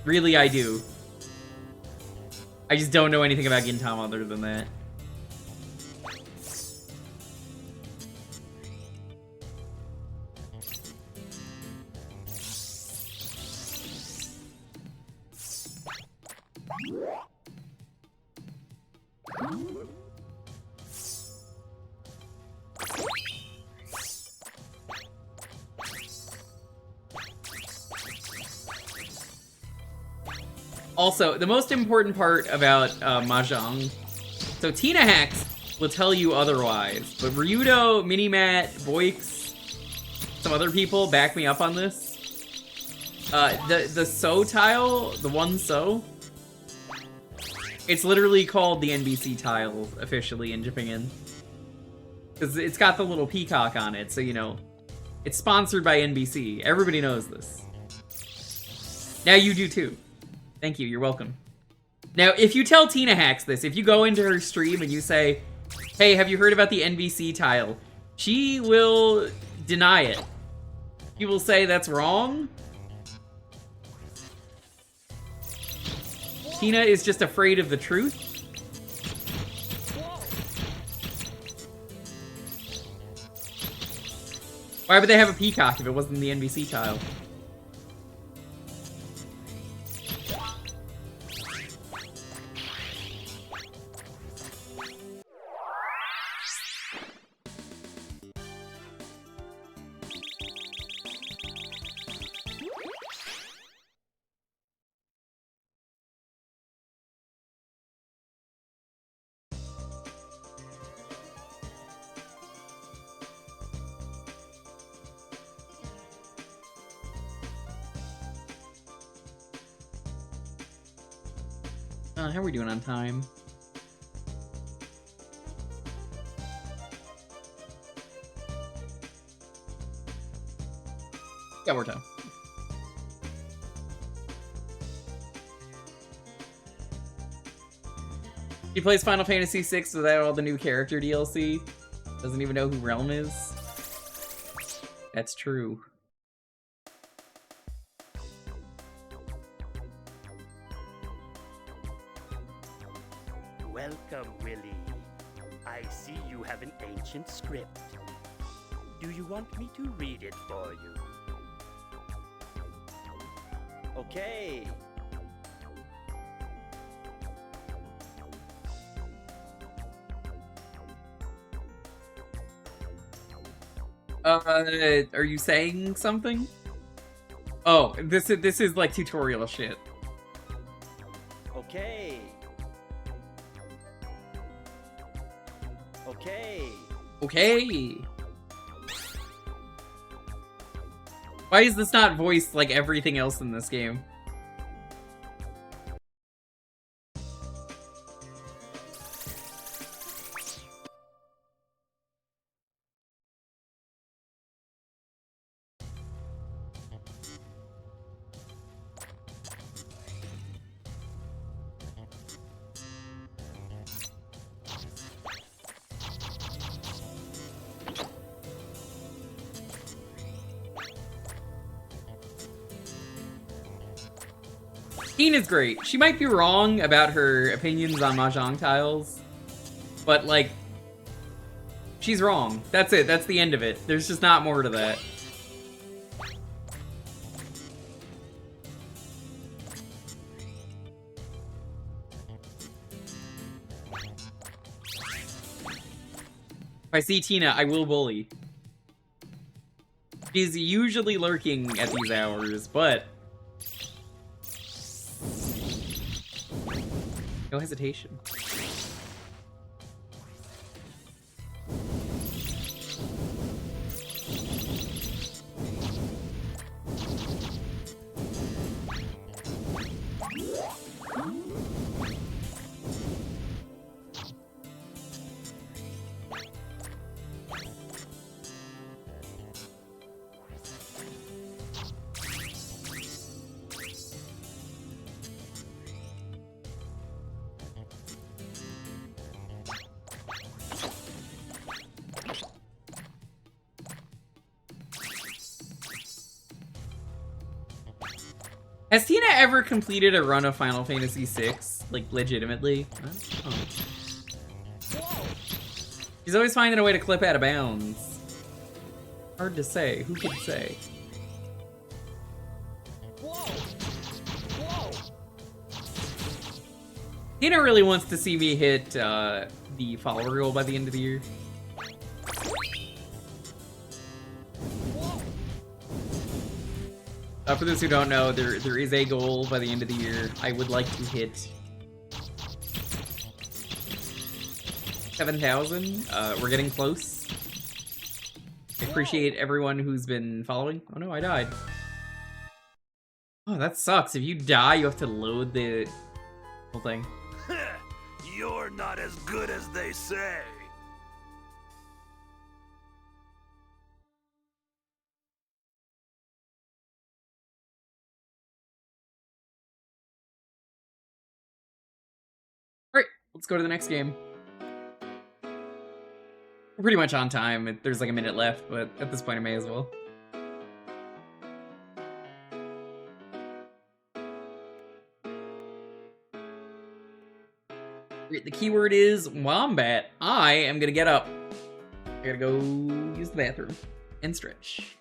Really, I do. I just don't know anything about Gintama other than that. Also, the most important part about Mahjong, so Tina Hacks will tell you otherwise, but Ryudo, Minimat, Boix, some other people back me up on this. The So tile, the one So, it's literally called the NBC tile officially in Japan. Because it's got the little peacock on it, so you know, it's sponsored by NBC. Everybody knows this. Now you do too. Thank you, you're welcome. Now, if you tell Tina Hacks this, if you go into her stream and you say, hey, have you heard about the NBC tile? She will deny it. She will say that's wrong. Tina is just afraid of the truth. Why would they have a peacock if it wasn't the NBC tile? How are we doing on time? Got more time. He plays Final Fantasy VI without all the new character DLC. Doesn't even know who Realm is. That's true. Welcome, Willy. I see you have an ancient script. Do you want me to read it for you? Okay. Are you saying something? Oh, this is like tutorial shit. Okay. Okay. Okay. Why is this not voiced like everything else in this game? Tina's great. She might be wrong about her opinions on Mahjong tiles, but, like, she's wrong. That's it. That's the end of it. There's just not more to that. If I see Tina, I will bully. She's usually lurking at these hours, but... no hesitation. Has Tina ever completed a run of Final Fantasy VI? Like, legitimately? Oh. She's always finding a way to clip out of bounds. Hard to say. Who could say? Tina really wants to see me hit the follower goal by the end of the year. For those who don't know, there is a goal by the end of the year. I would like to hit 7,000. We're getting close. I appreciate everyone who's been following. Oh no, I died. Oh, that sucks. If you die, you have to load the whole thing. You're not as good as they say. Alright, let's go to the next game. We're pretty much on time. There's like a minute left, but at this point I may as well. The keyword is Wombat. I am gonna get up. I gotta go use the bathroom and stretch.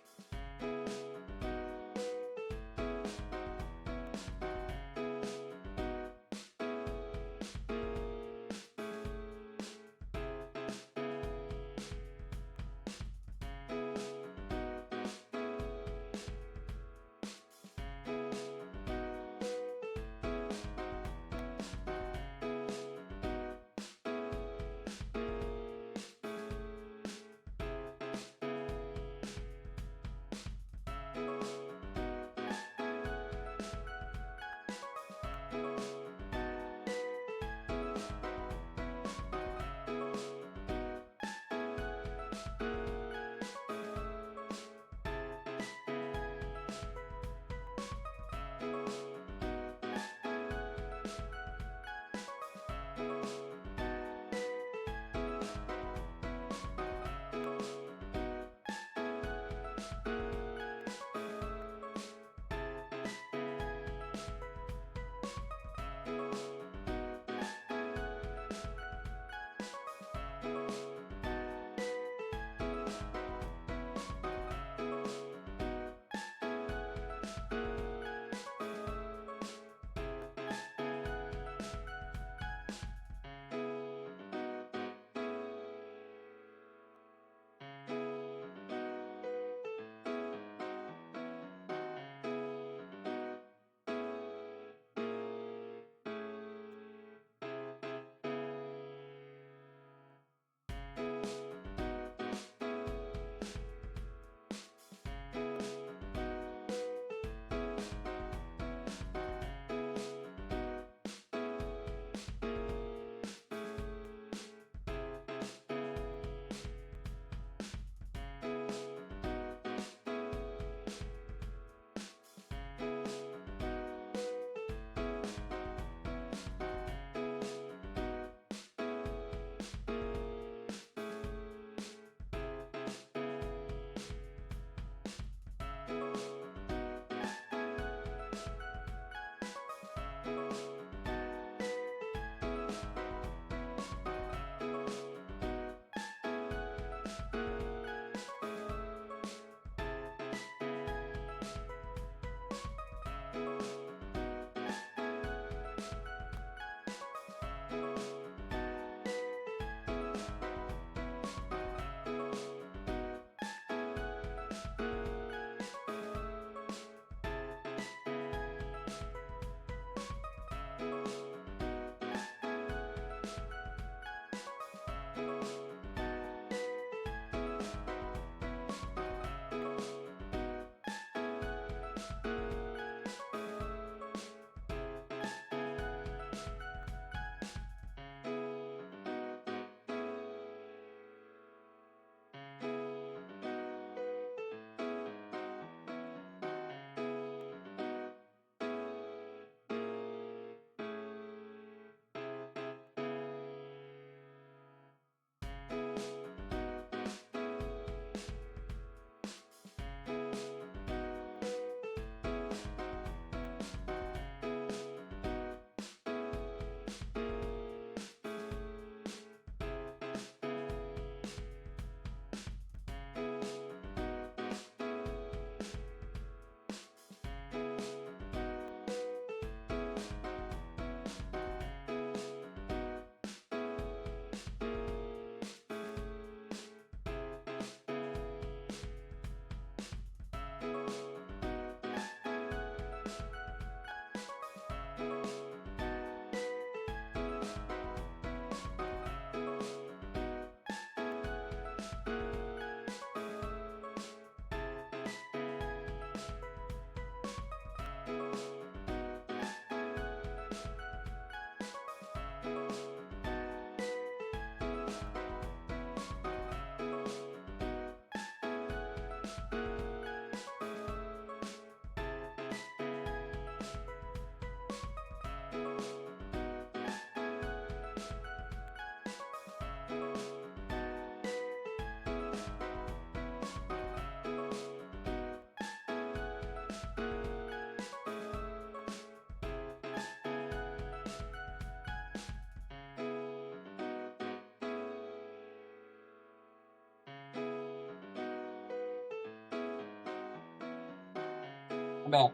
I'm back.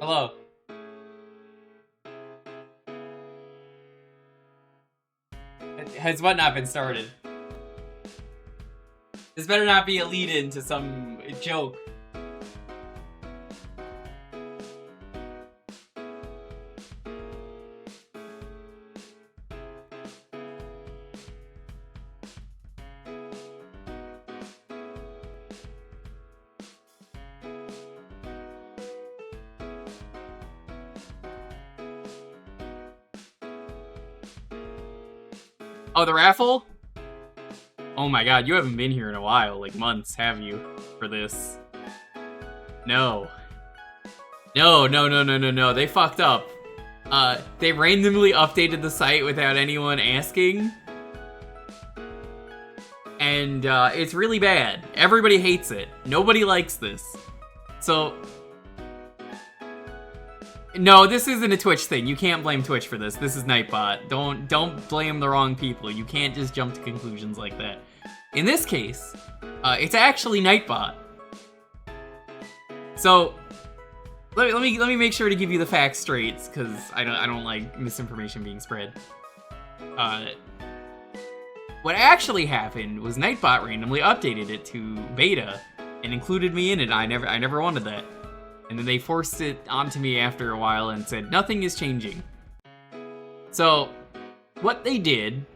Hello. Has what not been started? This better not be a lead-in to some joke. Oh, the raffle? Oh my god, you haven't been here in a while, like months, have you, for this? No. No, they fucked up. They randomly updated the site without anyone asking. And, it's really bad. Everybody hates it. Nobody likes this. So... No, this isn't a Twitch thing. You can't blame Twitch for this. This is Nightbot. Don't blame the wrong people. You can't just jump to conclusions like that. In this case, it's actually Nightbot. So let me make sure to give you the facts straight, because I don't like misinformation being spread. What actually happened was Nightbot randomly updated it to beta and included me in it. I never wanted that. And then they forced it onto me after a while and said, nothing is changing. So, what they did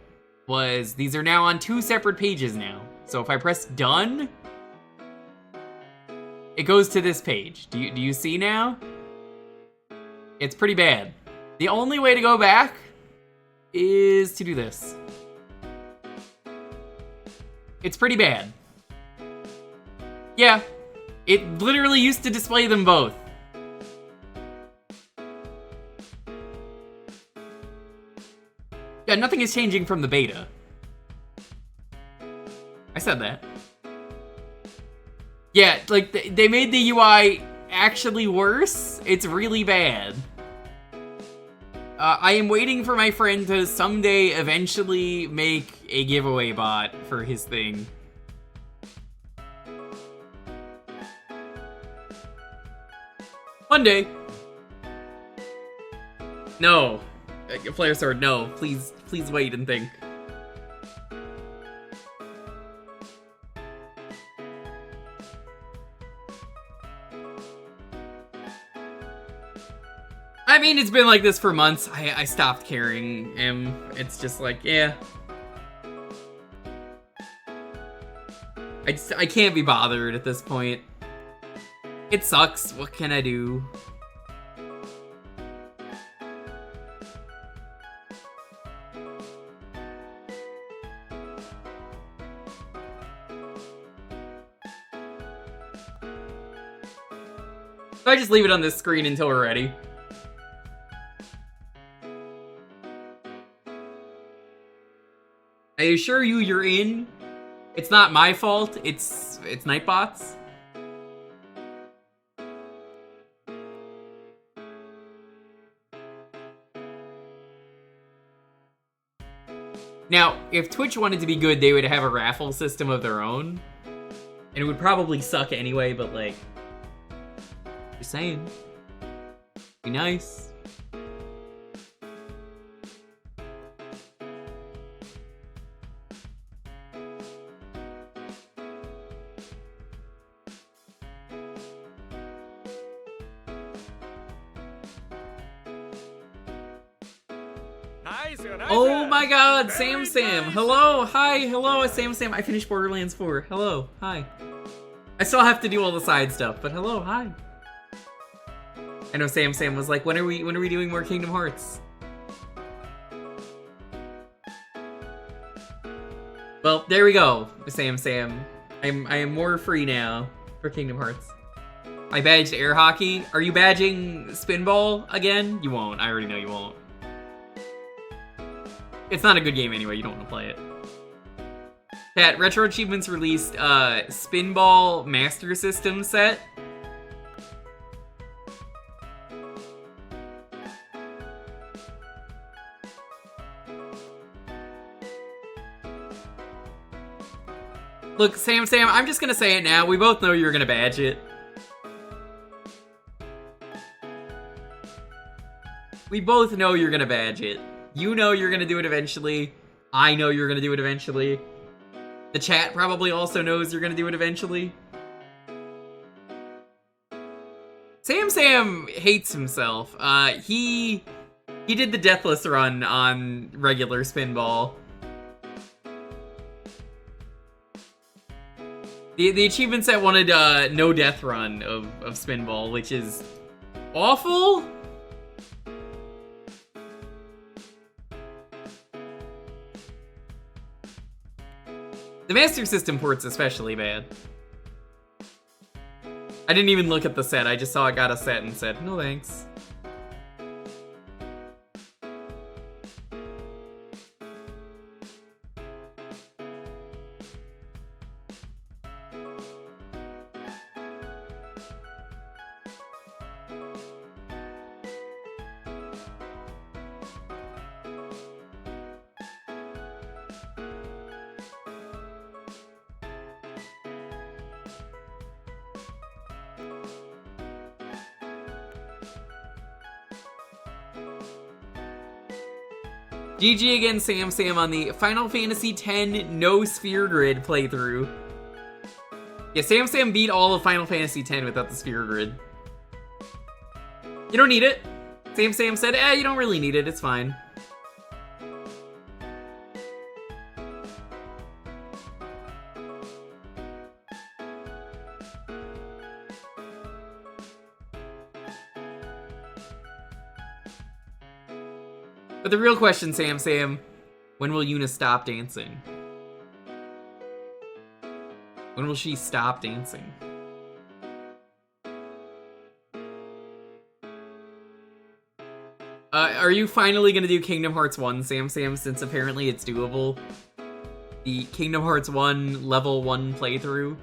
was, these are now on 2 separate pages now. So if I press done, it goes to this page. Do you see now? It's pretty bad. The only way to go back is to do this. It's pretty bad. Yeah. It literally used to display them both. Yeah, nothing is changing from the beta. I said that. Yeah, like, they made the UI actually worse. It's really bad. I am waiting for my friend to someday eventually make a giveaway bot for his thing. One day. No. Flare Sword, no. Please wait and think. I mean, it's been like this for months. I stopped caring him. It's just like, yeah. I can't be bothered at this point. It sucks. What can I do? So I just leave it on this screen until we're ready. I assure you, you're in. It's not my fault. It's Nightbot's. Now, if Twitch wanted to be good, they would have a raffle system of their own. And it would probably suck anyway, but like... Just saying. Be nice. Oh my god, Sam. Hello, hi, hello, Sam. I finished Borderlands 4. Hello, hi. I still have to do all the side stuff, but hello, hi. I know Sam was like, when are we doing more Kingdom Hearts? Well, there we go, Sam. I am more free now for Kingdom Hearts. I badged air hockey. Are you badging spinball again? You won't. I already know you won't. It's not a good game anyway, you don't want to play it. Chat, Retro Achievements released Spinball Master System set. Look, Sam, I'm just gonna say it now. We both know you're gonna badge it. We both know you're gonna badge it. You know you're gonna do it eventually. I know you're gonna do it eventually. The chat probably also knows you're gonna do it eventually. Sam hates himself. He did the Deathless run on regular Spinball. The achievement set wanted no death run of Spinball, which is awful. The Master System port's especially bad. I didn't even look at the set, I just saw it got a set and said, no thanks. GG again, Sam on the Final Fantasy X no sphere grid playthrough. Yeah, Sam beat all of Final Fantasy X without the sphere grid. You don't need it. Sam said, you don't really need it, it's fine. But the real question, Sam, when will Yuna stop dancing? When will she stop dancing? Are you finally gonna do Kingdom Hearts 1, Sam, since apparently it's doable? The Kingdom Hearts 1 level 1 playthrough?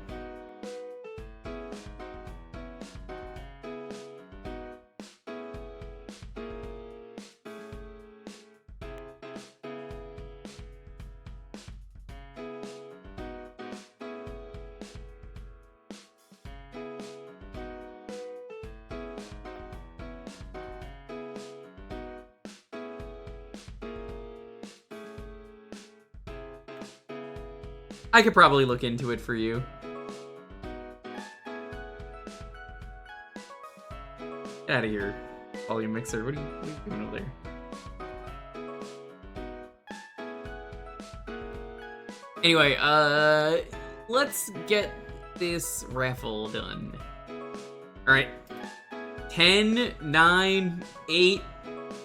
I could probably look into it for you. Get out of here, volume mixer. What are you doing over there? Anyway, let's get this raffle done. Alright. 10, 9, 8,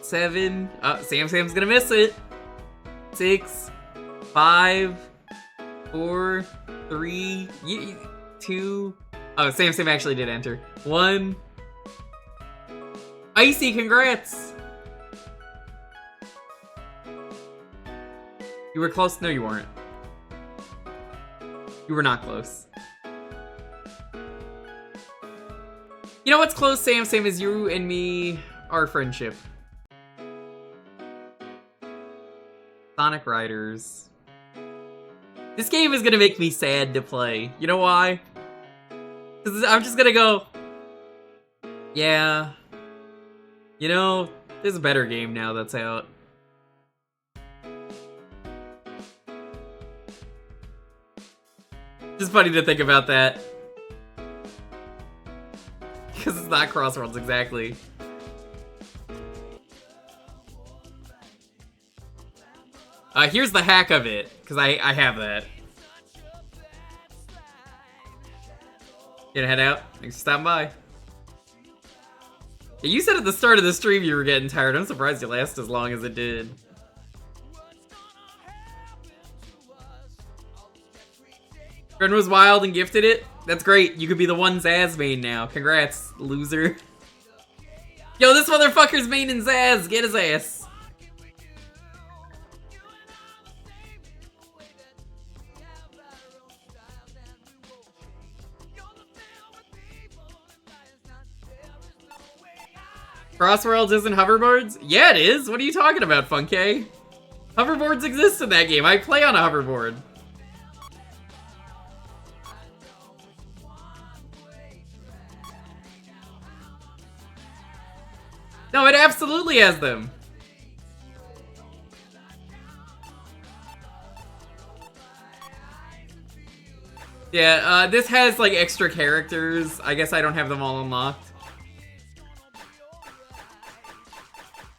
7. Sam's gonna miss it. 6, 5, 4, 3, 2. Oh, Sam actually did enter. 1. Icy, congrats! You were close? No, you weren't. You were not close. You know what's close, Sam, is you and me, our friendship. Sonic Riders. This game is gonna make me sad to play. You know why? Because I'm just gonna go, yeah, you know, there's a better game now that's out. Just funny to think about that. Because it's not Crossworlds exactly. Here's the hack of it, because I have that. Gonna head out. Thanks for stopping by. Yeah, you said at the start of the stream you were getting tired. I'm surprised you lasted as long as it did. Friend was wild and gifted it. That's great. You could be the one Zaz main now. Congrats, loser. Yo, this motherfucker's main in Zaz. Get his ass. Crossworlds isn't hoverboards? Yeah, it is. What are you talking about, Funke? Hoverboards exist in that game. I play on a hoverboard. No, it absolutely has them. Yeah, this has like extra characters. I guess I don't have them all unlocked.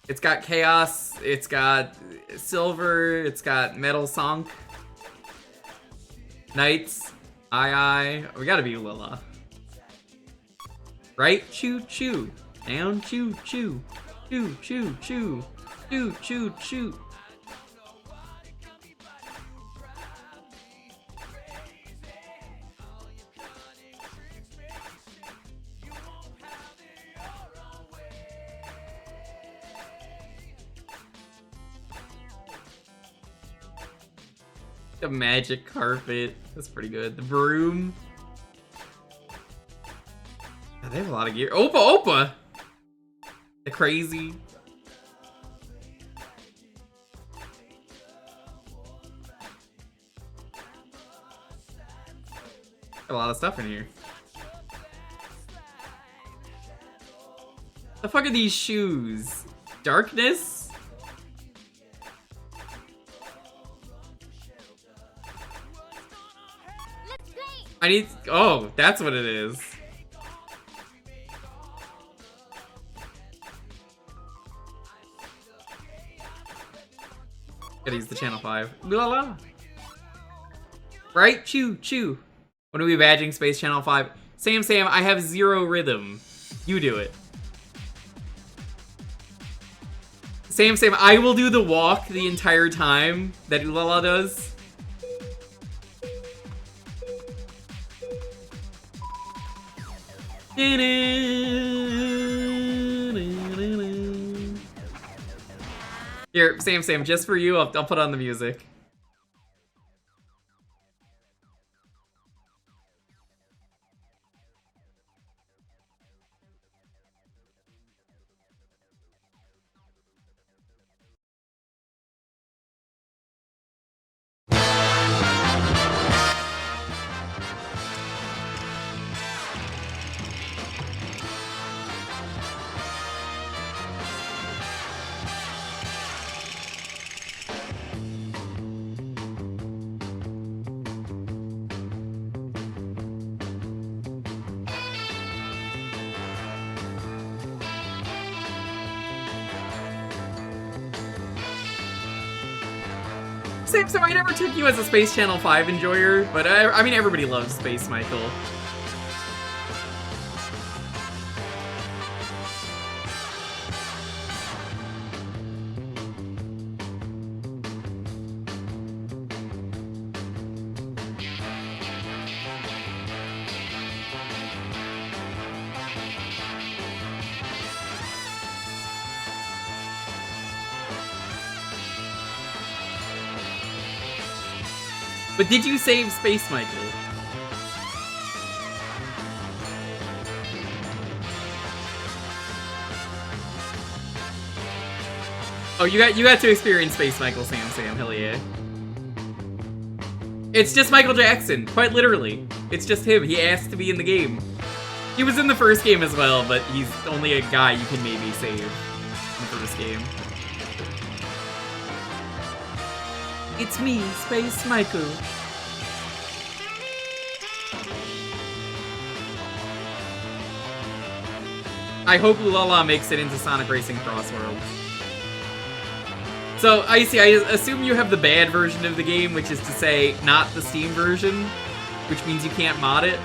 It's got Chaos, it's got Silver, it's got Metal Sunk, Knights, we gotta be Lilla. Right? Choo choo. Down choo choo. Choo choo choo. Choo choo choo. The magic carpet. That's pretty good. The broom. Yeah, they have a lot of gear. Opa! The crazy. Got a lot of stuff in here. The fuck are these shoes? Darkness? I need. Oh, that's what it is. Gotta use the channel 5. La la. Right? Choo choo. When are we badging Space Channel 5? Sam, I have 0 rhythm. You do it. Sam, I will do the walk the entire time that Ulala does. Here, Sam, just for you, I'll put on the music. So I never took you as a Space Channel 5 enjoyer, but I mean, everybody loves Space Michael. But did you save Space Michael? Oh, you got to experience Space Michael, Sam, hell yeah. It's just Michael Jackson, quite literally. It's just him, he asked to be in the game. He was in the first game as well, but he's only a guy you can maybe save in the first game. It's me, Space Michael. I hope Ulala makes it into Sonic Racing Cross Worlds. So, Icy, I assume you have the bad version of the game, which is to say, not the Steam version, which means you can't mod it.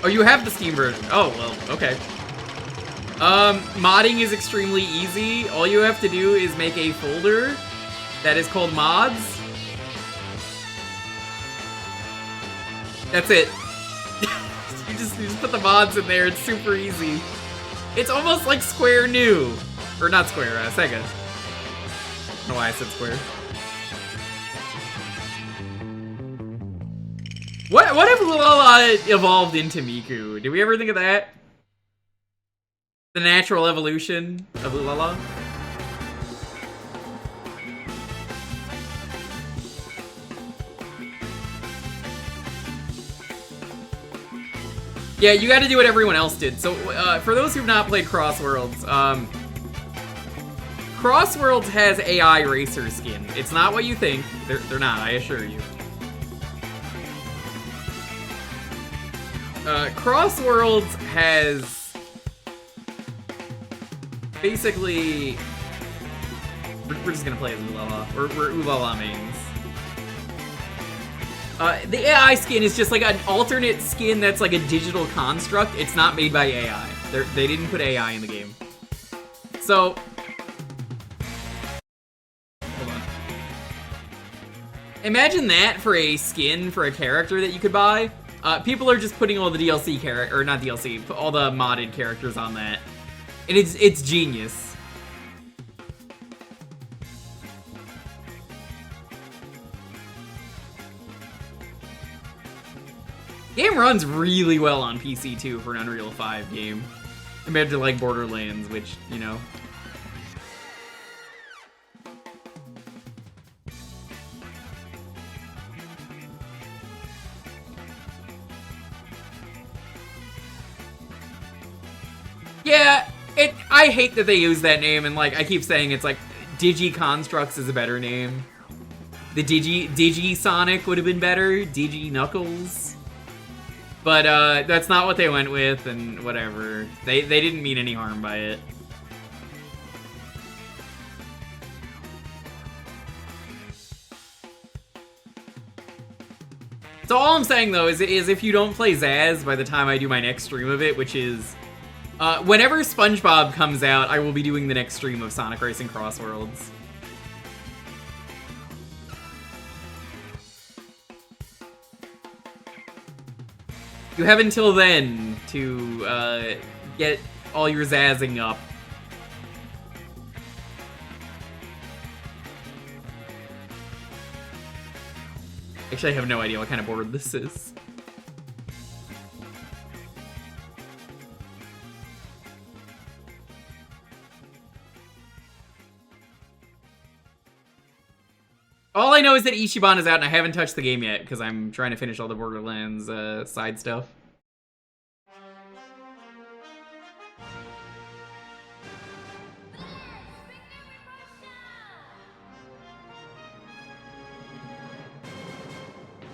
Oh, you have the Steam version. Oh, well, okay. Modding is extremely easy. All you have to do is make a folder that is called mods. That's it. you just put the mods in there. It's super easy. It's almost like Square New. Or not Square, Sega. I don't know why I said Square. What if Ulala evolved into Miku? Did we ever think of that? The natural evolution of Ulala? Yeah, you gotta do what everyone else did. So, for those who've not played Crossworlds, Crossworlds has AI racer skin. It's not what you think. They're not, I assure you. Crossworlds has basically... We're just gonna play as Ulala. We're Ulala mains. The AI skin is just like an alternate skin that's like a digital construct. It's not made by AI. They didn't put AI in the game. So... Hold on. Imagine that for a skin for a character that you could buy. People are just putting all the DLC or not DLC, all the modded characters on that. And it's genius. Game runs really well on PC too for an Unreal 5 game. Compared to like Borderlands, which, you know. Yeah, I hate that they use that name, and like I keep saying it's like Digi Constructs is a better name. The Digi Sonic would have been better, Digi Knuckles. But that's not what they went with, and whatever. They didn't mean any harm by it. So all I'm saying though is if you don't play Zaz by the time I do my next stream of it, which is whenever SpongeBob comes out, I will be doing the next stream of Sonic Racing Crossworlds. You have until then to get all your zazzing up. Actually, I have no idea what kind of board this is. All I know is that Ichiban is out, and I haven't touched the game yet, because I'm trying to finish all the Borderlands side stuff.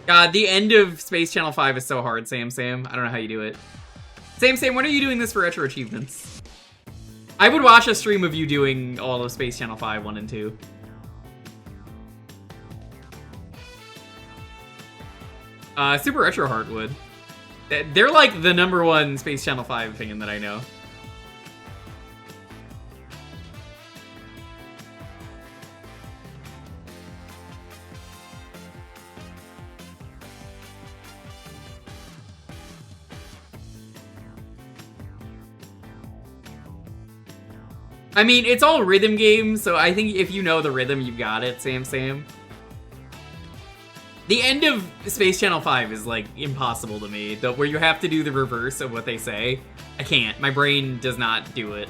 God, the end of Space Channel 5 is so hard, Sam. I don't know how you do it. Sam, when are you doing this for Retro Achievements? I would watch a stream of you doing all of Space Channel 5, 1 and 2. Super Retro Heart would. They're like the #1 Space Channel 5 fan that I know. I mean, it's all rhythm games, so I think if you know the rhythm, you got it, Sam. The end of Space Channel 5 is, like, impossible to me, where you have to do the reverse of what they say. I can't. My brain does not do it.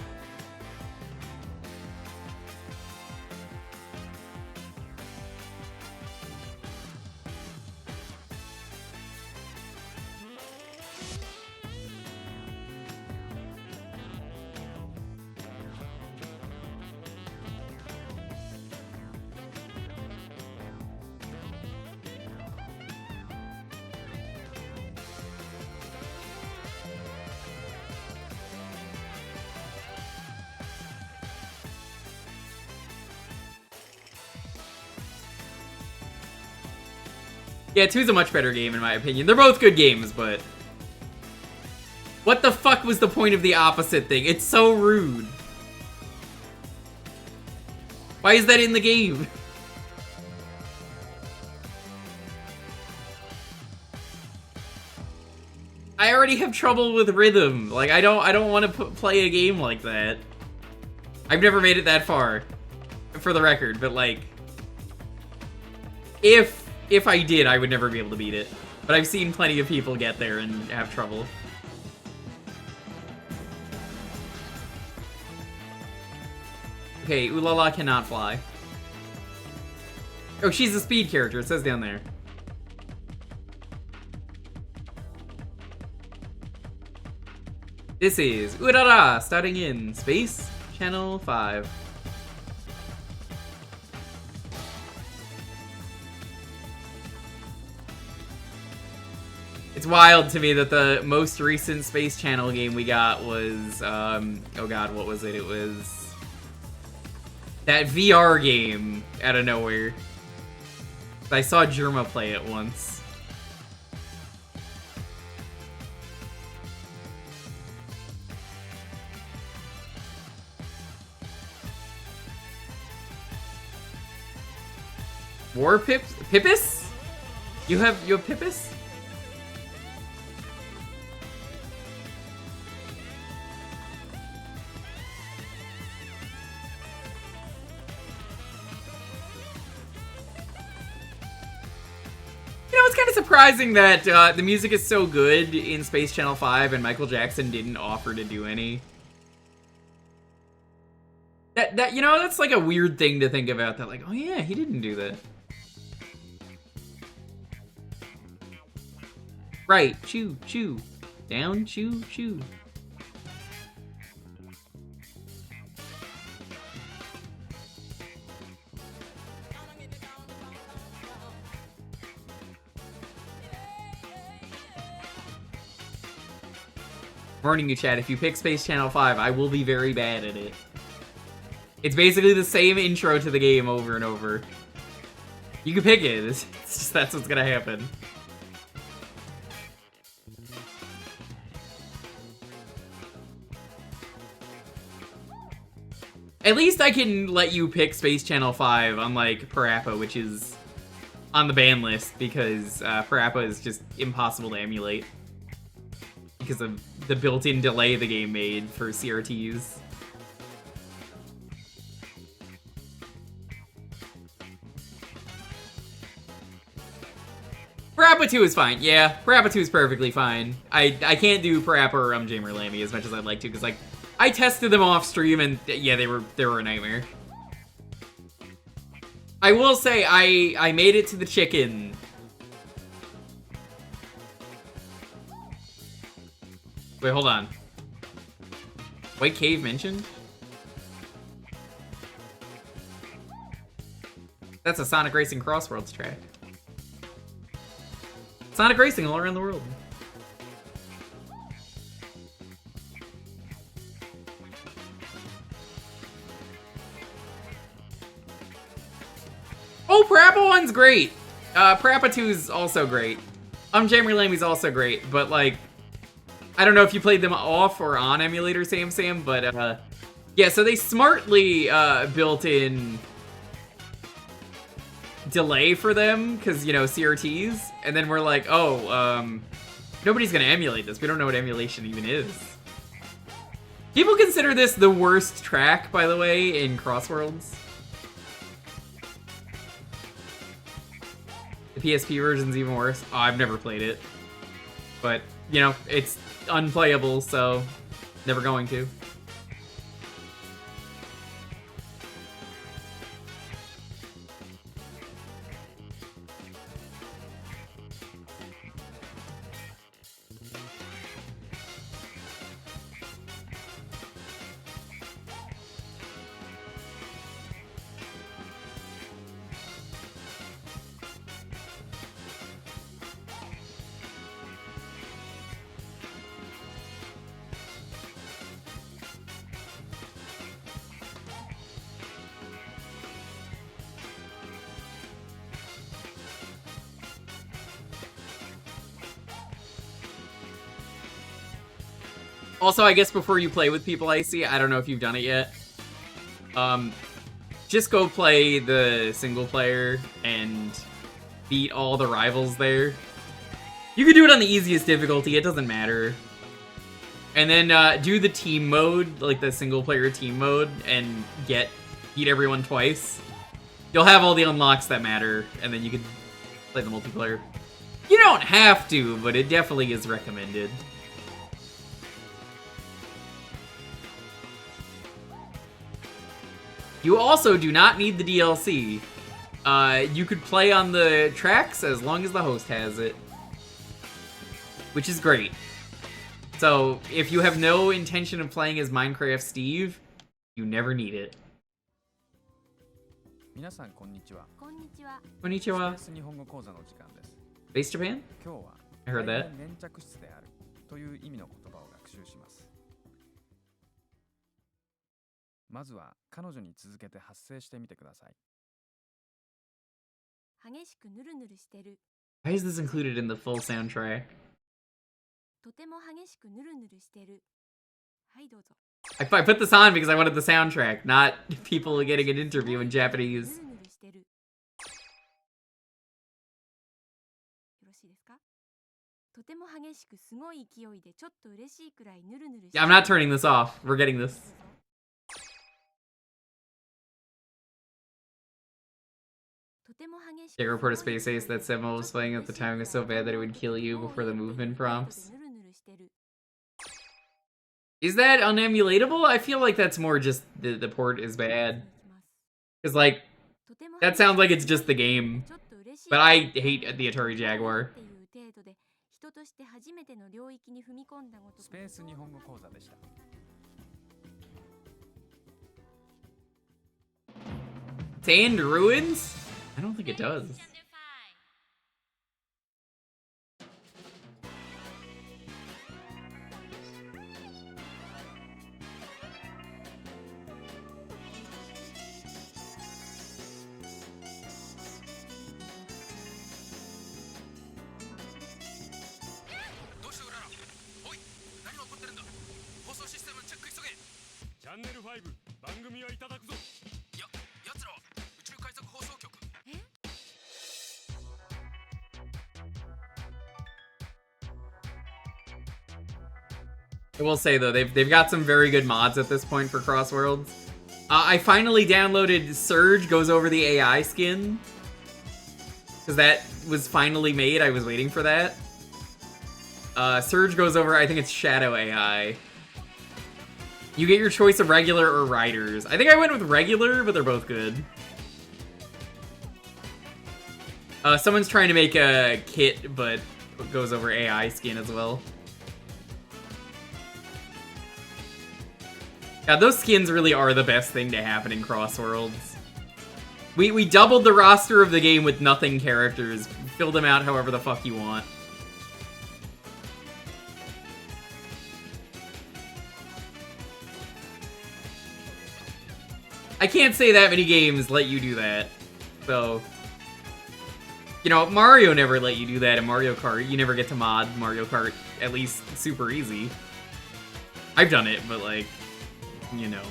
Yeah, 2's a much better game in my opinion. They're both good games, but... What the fuck was the point of the opposite thing? It's so rude. Why is that in the game? I already have trouble with rhythm. Like, I don't want to play a game like that. I've never made it that far, for the record, but like... If I did, I would never be able to beat it. But I've seen plenty of people get there and have trouble. Okay, Ulala cannot fly. Oh, she's a speed character, it says down there. This is Urara, starting in Space Channel 5. It's wild to me that the most recent Space Channel game we got was, oh god, what was it? It was that VR game out of nowhere. I saw Germa play it once. War Pippis? You have Pippis? You know, it's kind of surprising that the music is so good in Space Channel 5 and Michael Jackson didn't offer to do any. That you know, that's like a weird thing to think about, that like, oh yeah, he didn't do that. Right, chew, chew. Down, chew, chew. Warning you, Chad, if you pick Space Channel 5, I will be very bad at it. It's basically the same intro to the game over and over. You can pick it, it's just that's what's gonna happen. At least I can let you pick Space Channel 5, unlike Parappa, which is on the ban list, because Parappa is just impossible to emulate because of the built-in delay the game made for CRTs. Parappa 2 is fine. Yeah, Parappa 2 is perfectly fine. I can't do Parappa or Jammer Lammy as much as I'd like to, because like I tested them off stream and yeah, they were a nightmare. I will say I made it to the chicken. Wait, hold on. White Cave mentioned? That's a Sonic Racing Crossworlds track. Sonic Racing all around the world. Oh, Parappa 1's great. Parappa 2's also great. Jammer Lammy's also great, but like, I don't know if you played them off or on emulator, Sam, but yeah, so they smartly built in delay for them, because, you know, CRTs, and then we're like, oh, nobody's gonna emulate this. We don't know what emulation even is. People consider this the worst track, by the way, in Crossworlds. The PSP version's even worse. Oh, I've never played it. But, you know, it's unplayable, so never going to. Also, I guess before you play with people, Icy, I don't know if you've done it yet. Just go play the single player and beat all the rivals there. You can do it on the easiest difficulty, it doesn't matter. And then do the team mode, like the single player team mode, and beat everyone twice. You'll have all the unlocks that matter, and then you can play the multiplayer. You don't have to, but it definitely is recommended. You also do not need the DLC. You could play on the tracks as long as the host has it, which is great. So, if you have no intention of playing as Minecraft Steve, you never need it. 皆さんこんにちは。こんにちは。Konnichiwa. スペース日本語講座の時間です。 Base Japan? 今日は I heard that. 粘着質であるという意味の言葉を学習します。まずは彼女に続けて発声してみてください。激しくぬるぬるしてる。 Why is this included in the full soundtrack? とても激しくぬるぬるしてる。はいどうぞ。I put this on because I wanted the soundtrack, not people getting an interview in Japanese. ぬるぬるしてる。よろしいですか？とても激しくすごい勢いでちょっと嬉しいくらいぬるぬるしてる。 Yeah, I'm not turning this off. We're getting this. とても激しく They report a space ace that Semo was playing at the time was so bad that it would kill you before the movement prompts. ぬるぬるしてる。 Is that unemulatable? I feel like that's more just the port is bad. Because, like, とても that sounds like it's just the game. ちょっと嬉しい But I hate the Atari Jaguar. っていう程度で人として初めての領域に踏み込んだごとくスペース日本語講座でした。 Sand ruins? I don't think it does. I will say though, they've got some very good mods at this point for Crossworlds. I finally downloaded Surge Goes Over the AI skin. Because that was finally made, I was waiting for that. Surge Goes Over, I think it's Shadow AI. You get your choice of regular or riders. I think I went with regular, but they're both good. Someone's trying to make a kit, but goes over AI skin as well. Yeah, those skins really are the best thing to happen in Crossworlds. We doubled the roster of the game with nothing characters. Fill them out however the fuck you want. I can't say that many games let you do that. So, you know, Mario never let you do that in Mario Kart. You never get to mod Mario Kart, at least super easy. I've done it, but like, you know.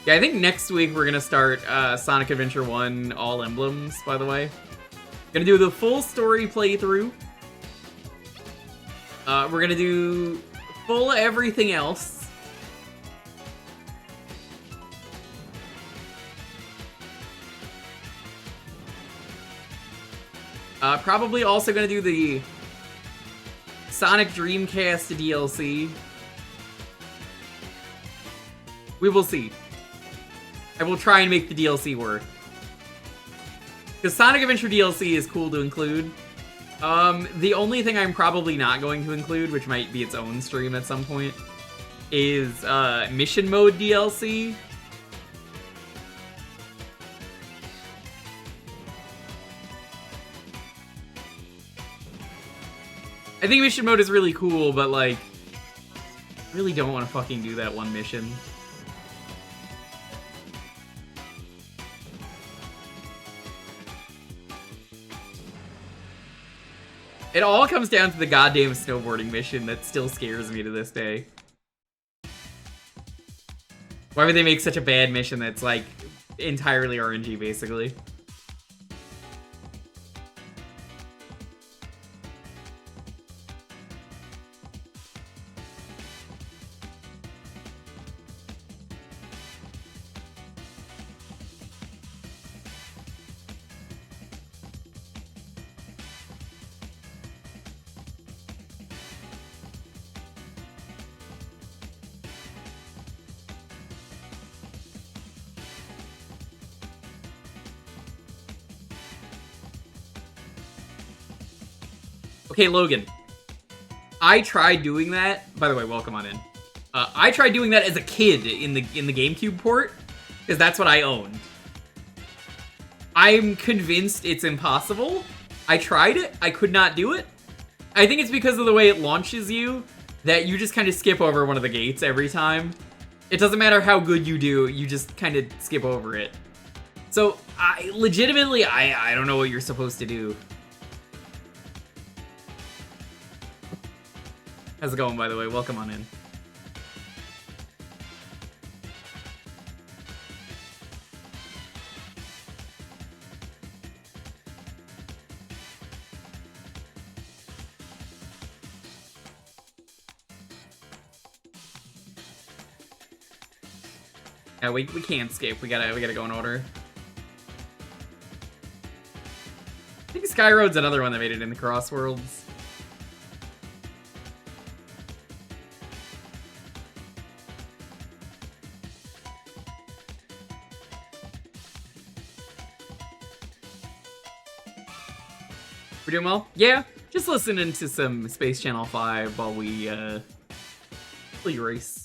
Yeah, I think next week we're gonna start Sonic Adventure 1 All Emblems, by the way. Gonna do the full story playthrough. We're gonna do full everything else. Probably also gonna do the Sonic Dreamcast DLC. We will see. I will try and make the DLC work. Because Sonic Adventure DLC is cool to include. The only thing I'm probably not going to include, which might be its own stream at some point, is Mission Mode DLC. I think Mission Mode is really cool, but like, I really don't want to fucking do that one mission. It all comes down to the goddamn snowboarding mission that still scares me to this day. Why would they make such a bad mission that's like entirely RNG basically? Okay, Logan. I tried doing that. By the way, welcome on in. I tried doing that as a kid in the GameCube port, because that's what I owned. I'm convinced it's impossible. I tried it. I could not do it. I think it's because of the way it launches you that you just kind of skip over one of the gates every time. It doesn't matter how good you do, you just kind of skip over it. So, legitimately, I don't know what you're supposed to do. How's it going, by the way? Welcome on in. Yeah, we can't skip. We gotta go in order. I think Skyroad's another one that made it in the Crossworlds. We're doing well? Yeah, just listening to some Space Channel 5 while we play race.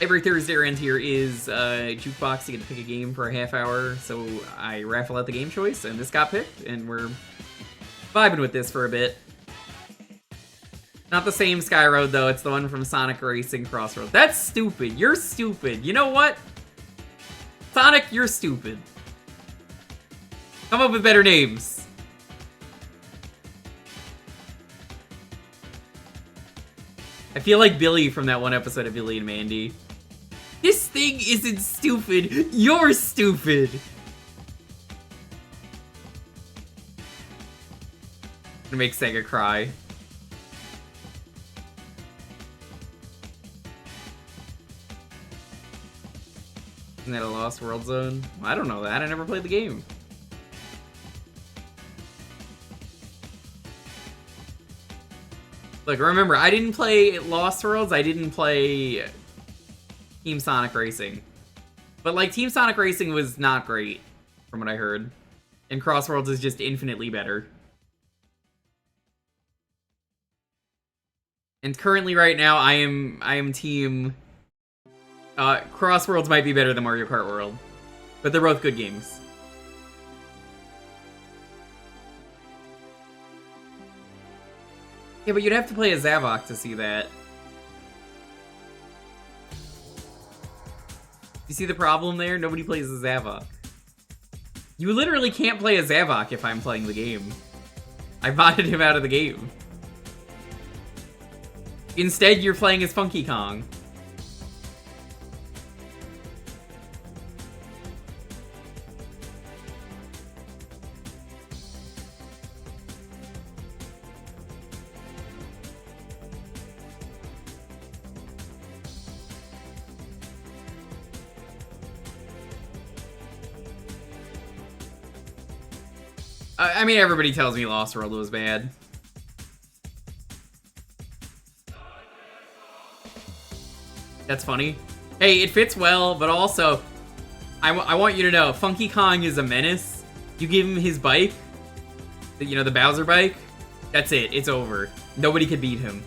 Every Thursday around here is Jewkbox. You get to pick a game for a half hour, so I raffle out the game choice, and this got picked, and we're vibing with this for a bit. Not the same Skyroad, though. It's the one from Sonic Racing Crossroads. That's stupid. You're stupid. You know what? Sonic, you're stupid. Come up with better names. I feel like Billy from that one episode of Billy and Mandy. This thing isn't stupid. You're stupid. Gonna make Sega cry. Isn't that a Lost World Zone? I don't know that. I never played the game. Look, remember, I didn't play Lost Worlds, I didn't play Team Sonic Racing. But, like, Team Sonic Racing was not great, from what I heard. And Crossworlds is just infinitely better. And currently, right now, I am team... Crossworlds might be better than Mario Kart World. But they're both good games. Yeah, but you'd have to play a Zavok to see that. You see the problem there? Nobody plays a Zavok. You literally can't play a Zavok if I'm playing the game. I botted him out of the game. Instead, you're playing as Funky Kong. I mean, everybody tells me Lost World was bad. That's funny. Hey, it fits well, but also, I want you to know, Funky Kong is a menace. You give him his bike, you know, the Bowser bike, that's it. It's over. Nobody could beat him.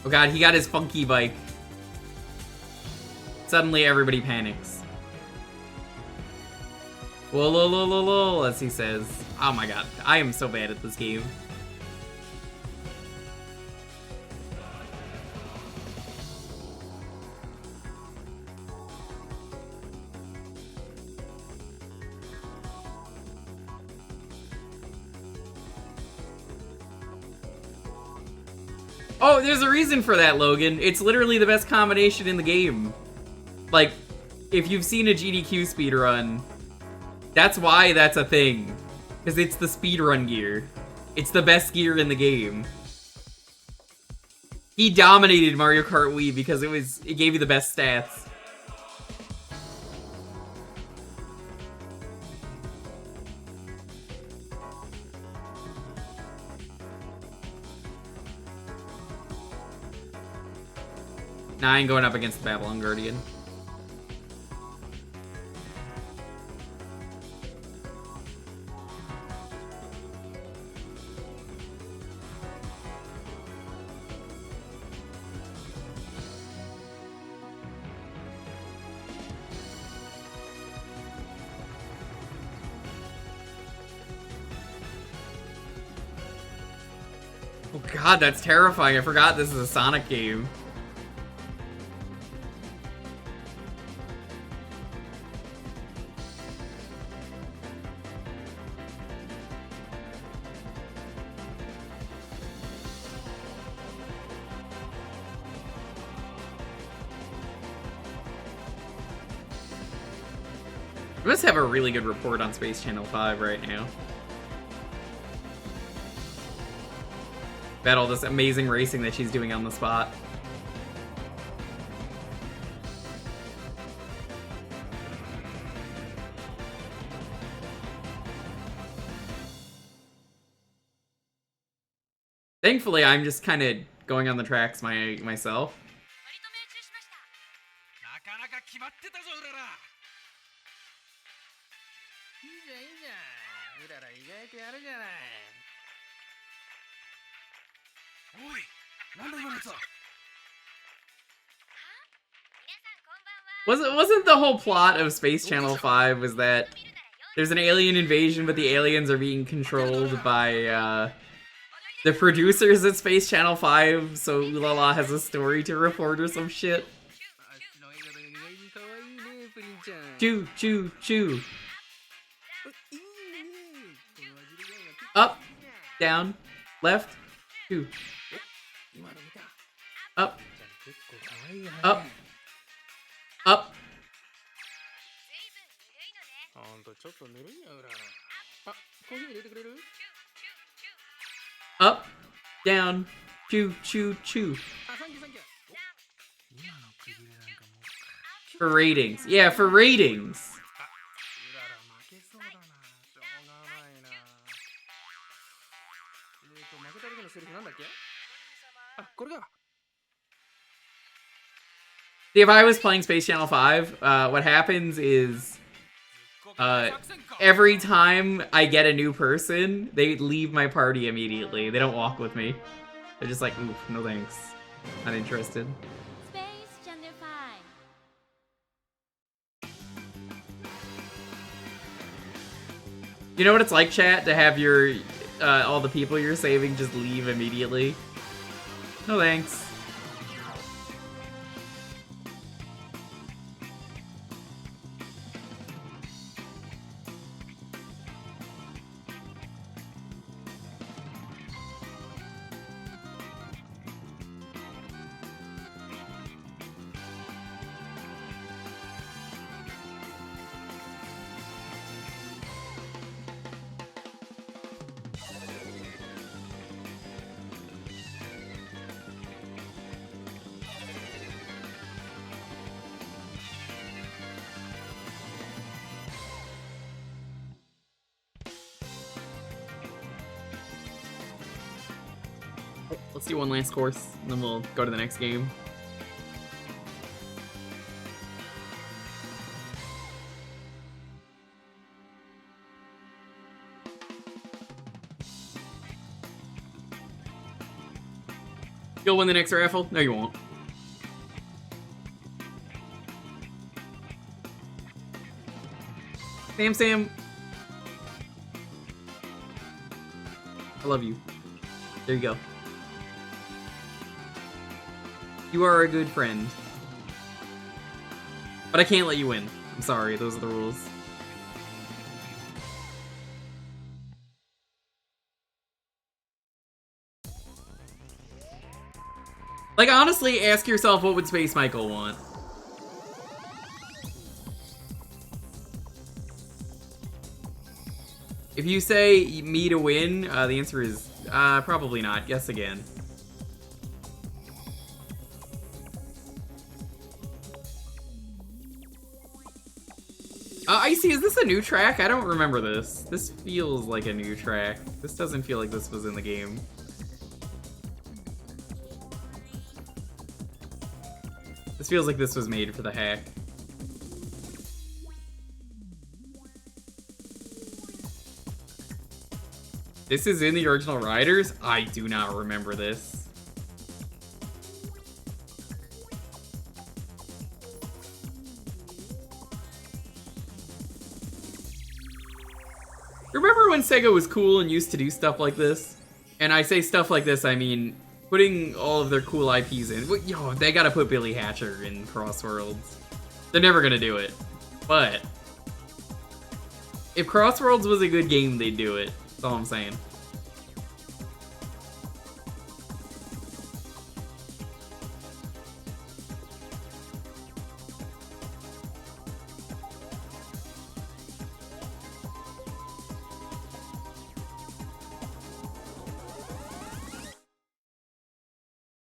Oh god, he got his funky bike. Suddenly everybody panics. Whoa, whoa, whoa, whoa, whoa, as he says. Oh my god, I am so bad at this game. Oh, there's a reason for that, Logan. It's literally the best combination in the game. Like, if you've seen a GDQ speedrun, that's why that's a thing. Because it's the speedrun gear. It's the best gear in the game. He dominated Mario Kart Wii because it gave you the best stats. 9 going up against the Babylon Guardian. Oh god, that's terrifying. I forgot this is a Sonic game. We must have a really good report on Space Channel 5 right now. Bet all this amazing racing that she's doing on the spot. Thankfully, I'm just kind of going on the tracks myself. なかなか決まってたぞうらら。いいじゃんいいじゃん。うらら意外とやるじゃない。おい、なんだ今のやつは。 Wasn't the whole plot of Space Channel 5 was that there's an alien invasion, but the aliens are being controlled by the producers at Space Channel 5, so Ulala has a story to report or some shit. Chew, chew, chew. Up, down, left, two. Up, up, up. Up, down, chew, chew, chew. For ratings. Yeah, for ratings. See, if I was playing Space Channel 5, what happens is every time I get a new person, they leave my party immediately. They don't walk with me. They're just like, oof, no thanks. Not interested. Space Channel 5. You know what it's like, chat, to have your all the people you're saving just leave immediately? No thanks. Let's do one last course, and then we'll go to the next game. You'll win the next raffle? No, you won't. Sam. I love you. There you go. You are a good friend. But I can't let you win. I'm sorry, those are the rules. Like, honestly, ask yourself, what would Space Michael want? If you say me to win, the answer is probably not. Guess again. Icy, is this a new track? I don't remember this. This feels like a new track. This doesn't feel like this was in the game. This feels like this was made for the hack. This is in the original Riders? I do not remember this. Remember when Sega was cool and used to do stuff like this? And I say stuff like this, I mean putting all of their cool IPs in. Yo, they gotta put Billy Hatcher in Crossworlds. They're never gonna do it. But if Crossworlds was a good game, they'd do it. That's all I'm saying.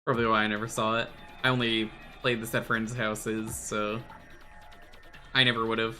Probably why I never saw it. I only played this at friends' houses, so I never would have.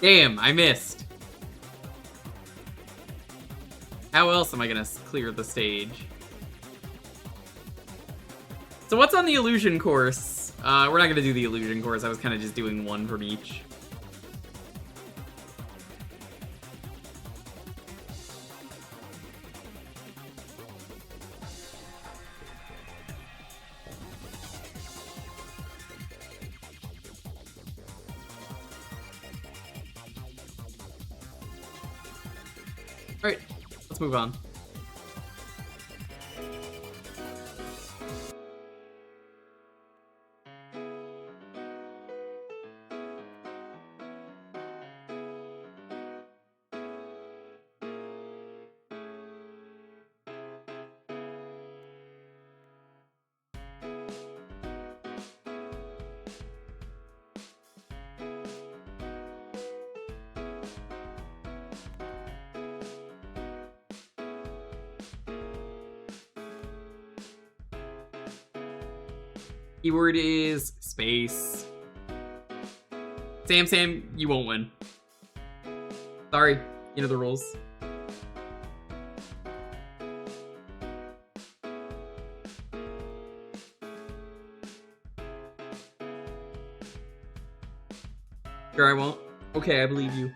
Damn, I missed. How else am I gonna clear the stage? So what's on the illusion course? We're not gonna do the illusion course. I was kind of just doing one from each. Alright, let's move on. Keyword is space. Sam, you won't win. Sorry, you know the rules. Sure, I won't. Okay, I believe you.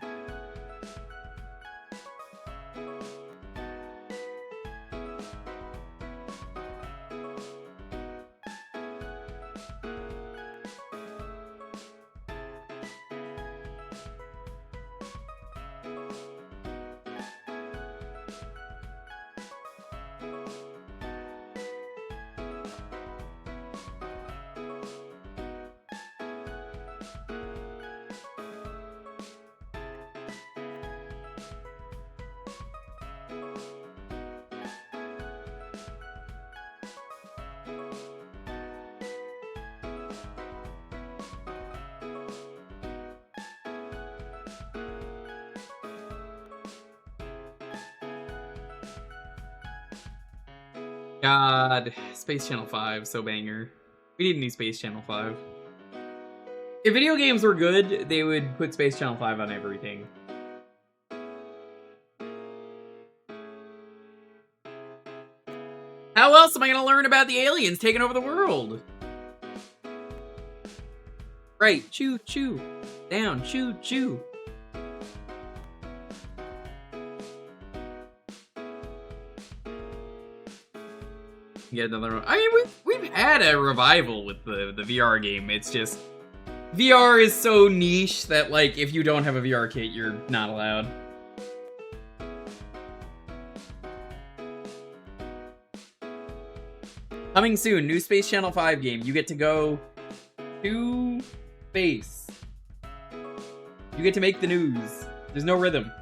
God, Space Channel 5, so banger. We need a new Space Channel 5. If video games were good, they would put Space Channel 5 on everything. How else am I gonna learn about the aliens taking over the world? Right, choo choo. Down, choo choo. Get another one. I mean, we've had a revival with the VR game. It's just VR is so niche that, like, if you don't have a VR kit, you're not allowed. Coming soon, new Space Channel 5 game. You get to go to space. You get to make the news. There's no rhythm.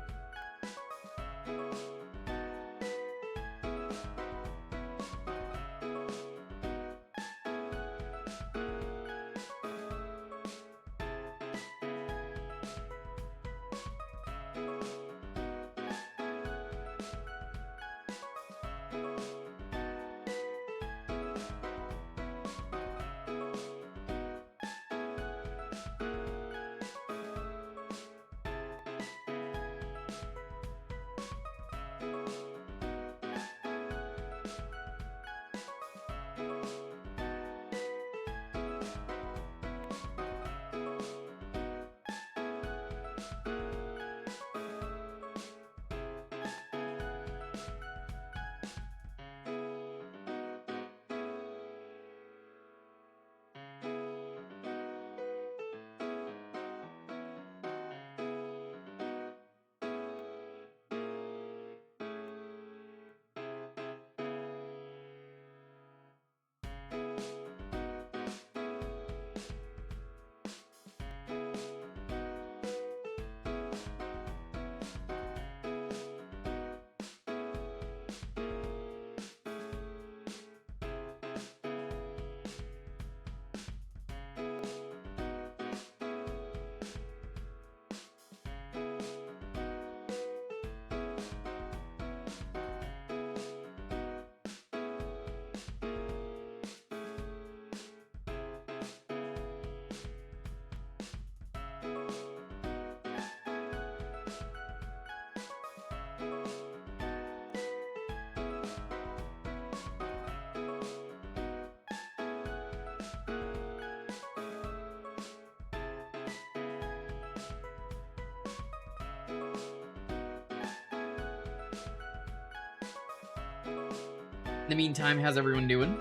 In the meantime, how's everyone doing?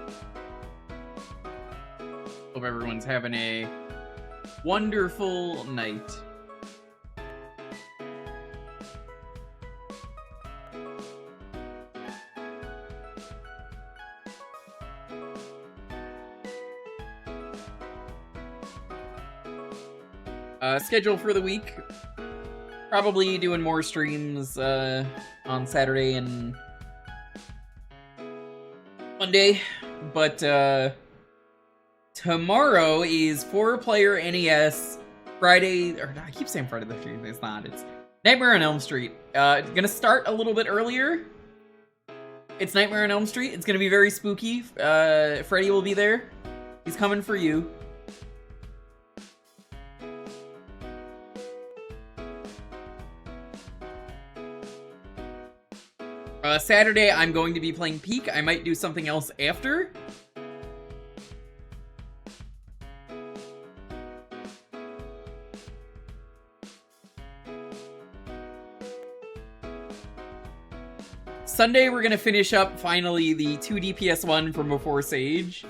Hope everyone's having a wonderful night. Schedule for the week. Probably doing more streams on Saturday and Monday, but tomorrow is 4-player NES. Friday, or no, I keep saying Friday the 13th, it's not, it's Nightmare on Elm Street. Gonna start a little bit earlier. It's Nightmare on Elm Street, it's gonna be very spooky. Freddy will be there. He's coming for you. Saturday, I'm going to be playing Peak. I might do something else after. Sunday, we're gonna finish up, finally, the 2D PS1 from before Sage.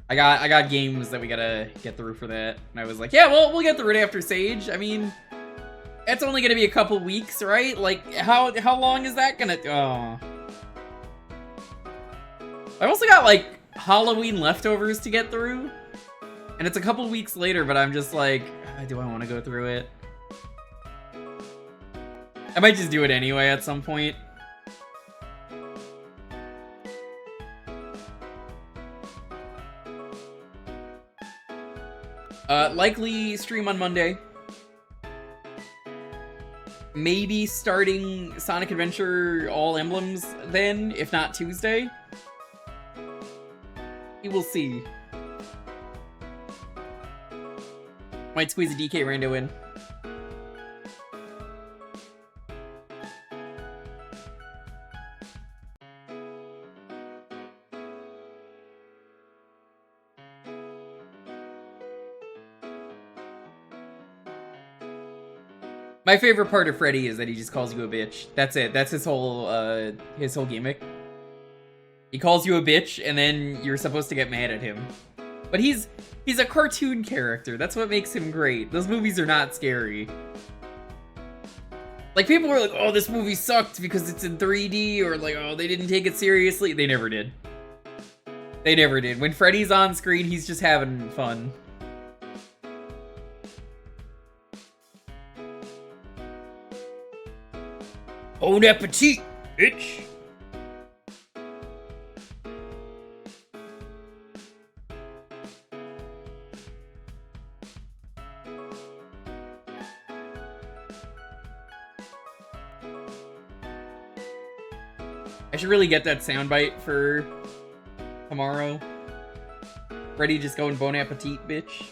I got games that we gotta get through for that. And I was like, yeah, well, we'll get through it after Sage. I mean, it's only gonna be a couple weeks, right? Like, how long is that gonna... Oh. I've also got, like, Halloween leftovers to get through. And it's a couple weeks later, but I'm just like, do I want to go through it? I might just do it anyway at some point. Likely stream on Monday. Maybe starting Sonic Adventure All Emblems then, if not Tuesday. We will see. Might squeeze a DK rando in. My favorite part of Freddy is that he just calls you a bitch. That's it. That's his whole gimmick. He calls you a bitch, and then you're supposed to get mad at him. But he's a cartoon character. That's what makes him great. Those movies are not scary. Like, people were like, oh, this movie sucked because it's in 3D, or like, oh, they didn't take it seriously. They never did. They never did. When Freddy's on screen, he's just having fun. Bon appetit, bitch! I should really get that soundbite for tomorrow. Freddy just going bon appetit, bitch.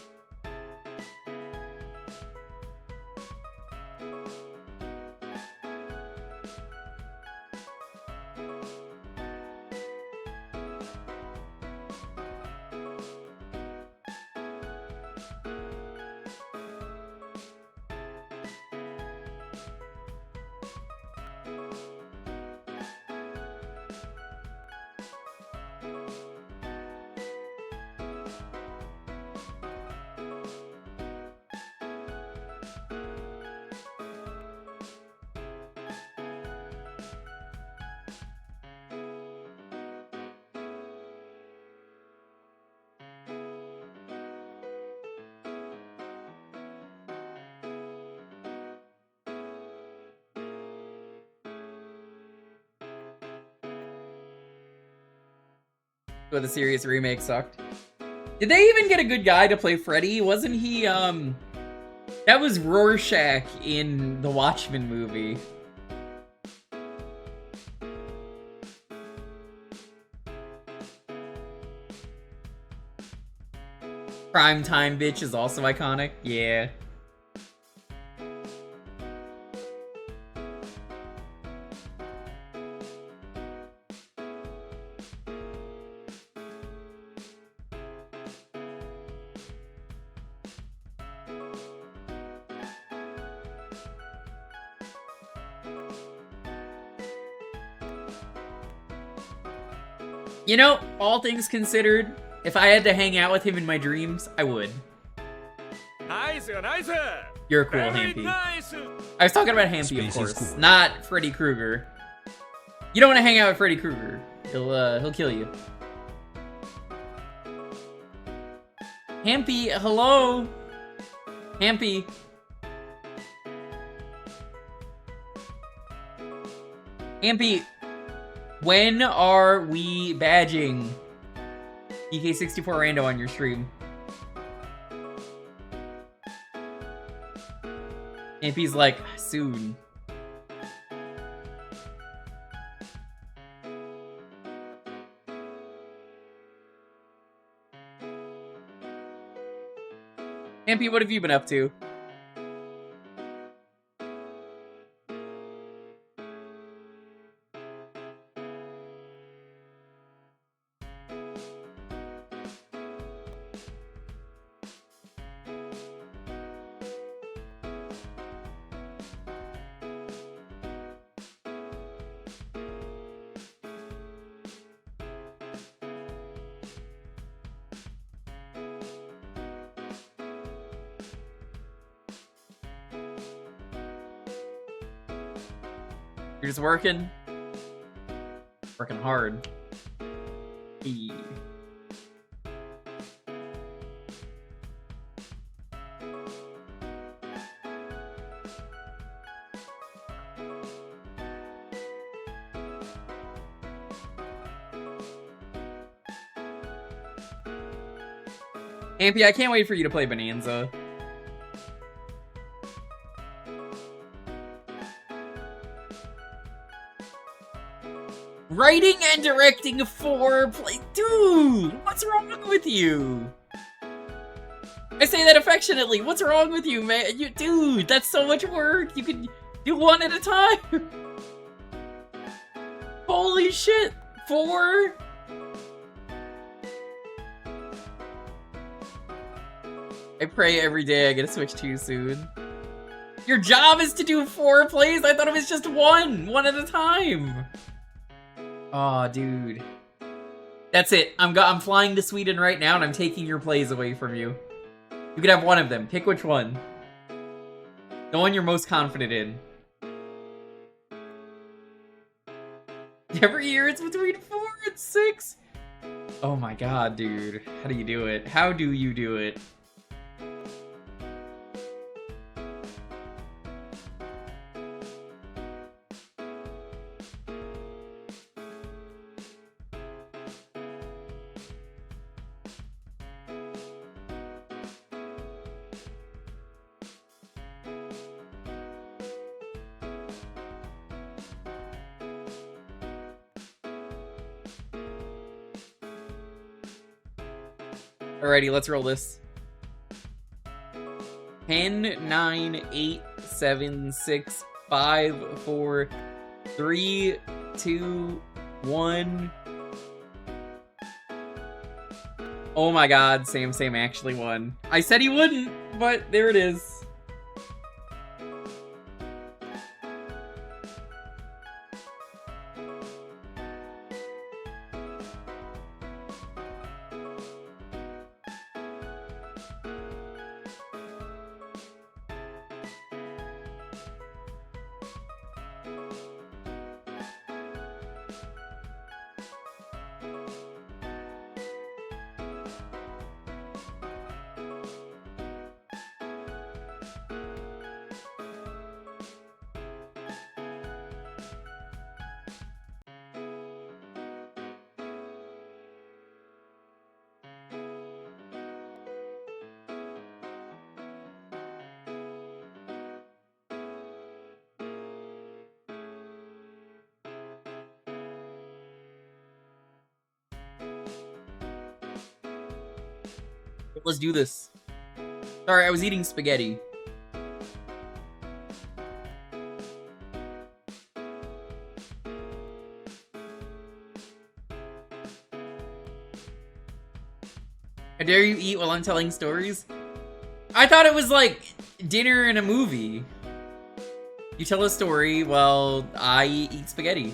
But the serious remake sucked. Did they even get a good guy to play Freddy? Wasn't he, that was Rorschach in the Watchmen movie. Primetime bitch is also iconic. Yeah. You know, all things considered, if I had to hang out with him in my dreams, I would. Nice, nice. You're a cool Hampy. Nice. I was talking about Hampy, of course, not Freddy Krueger. You don't want to hang out with Freddy Krueger. He'll kill you. Hampy, hello? Hampy. Hampy, when are we badging DK64 Rando on your stream? Hampy's like, soon. Hampy, what have you been up to? You're just working? Working hard. E. Ampy, I can't wait for you to play Bonanza. Writing and directing 4 play. Dude, what's wrong with you? I say that affectionately. What's wrong with you, man? Dude, that's so much work. You could do 1 at a time. Holy shit. 4? I pray every day I get a Switch 2 soon. Your job is to do 4 plays? I thought it was just 1 at a time. Aw, dude. That's it. I'm flying to Sweden right now and I'm taking your plays away from you. You could have one of them. Pick which one. The one you're most confident in. Every year it's between 4 and 6. Oh my god, dude. How do you do it? How do you do it? Alrighty, let's roll this. 10, 9, 8, 7, 6, 5, 4, 3, 2, 1. Oh my god, Sam actually won. I said he wouldn't, but there it is. Let's do this. Sorry, I was eating spaghetti. How dare you eat while I'm telling stories? I thought it was like dinner and a movie. You tell a story while I eat spaghetti.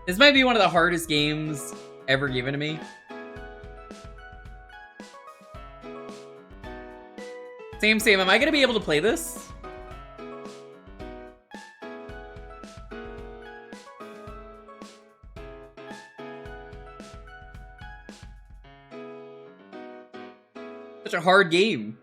This might be one of the hardest games ever given to me. Sam, am I gonna be able to play this? Such a hard game.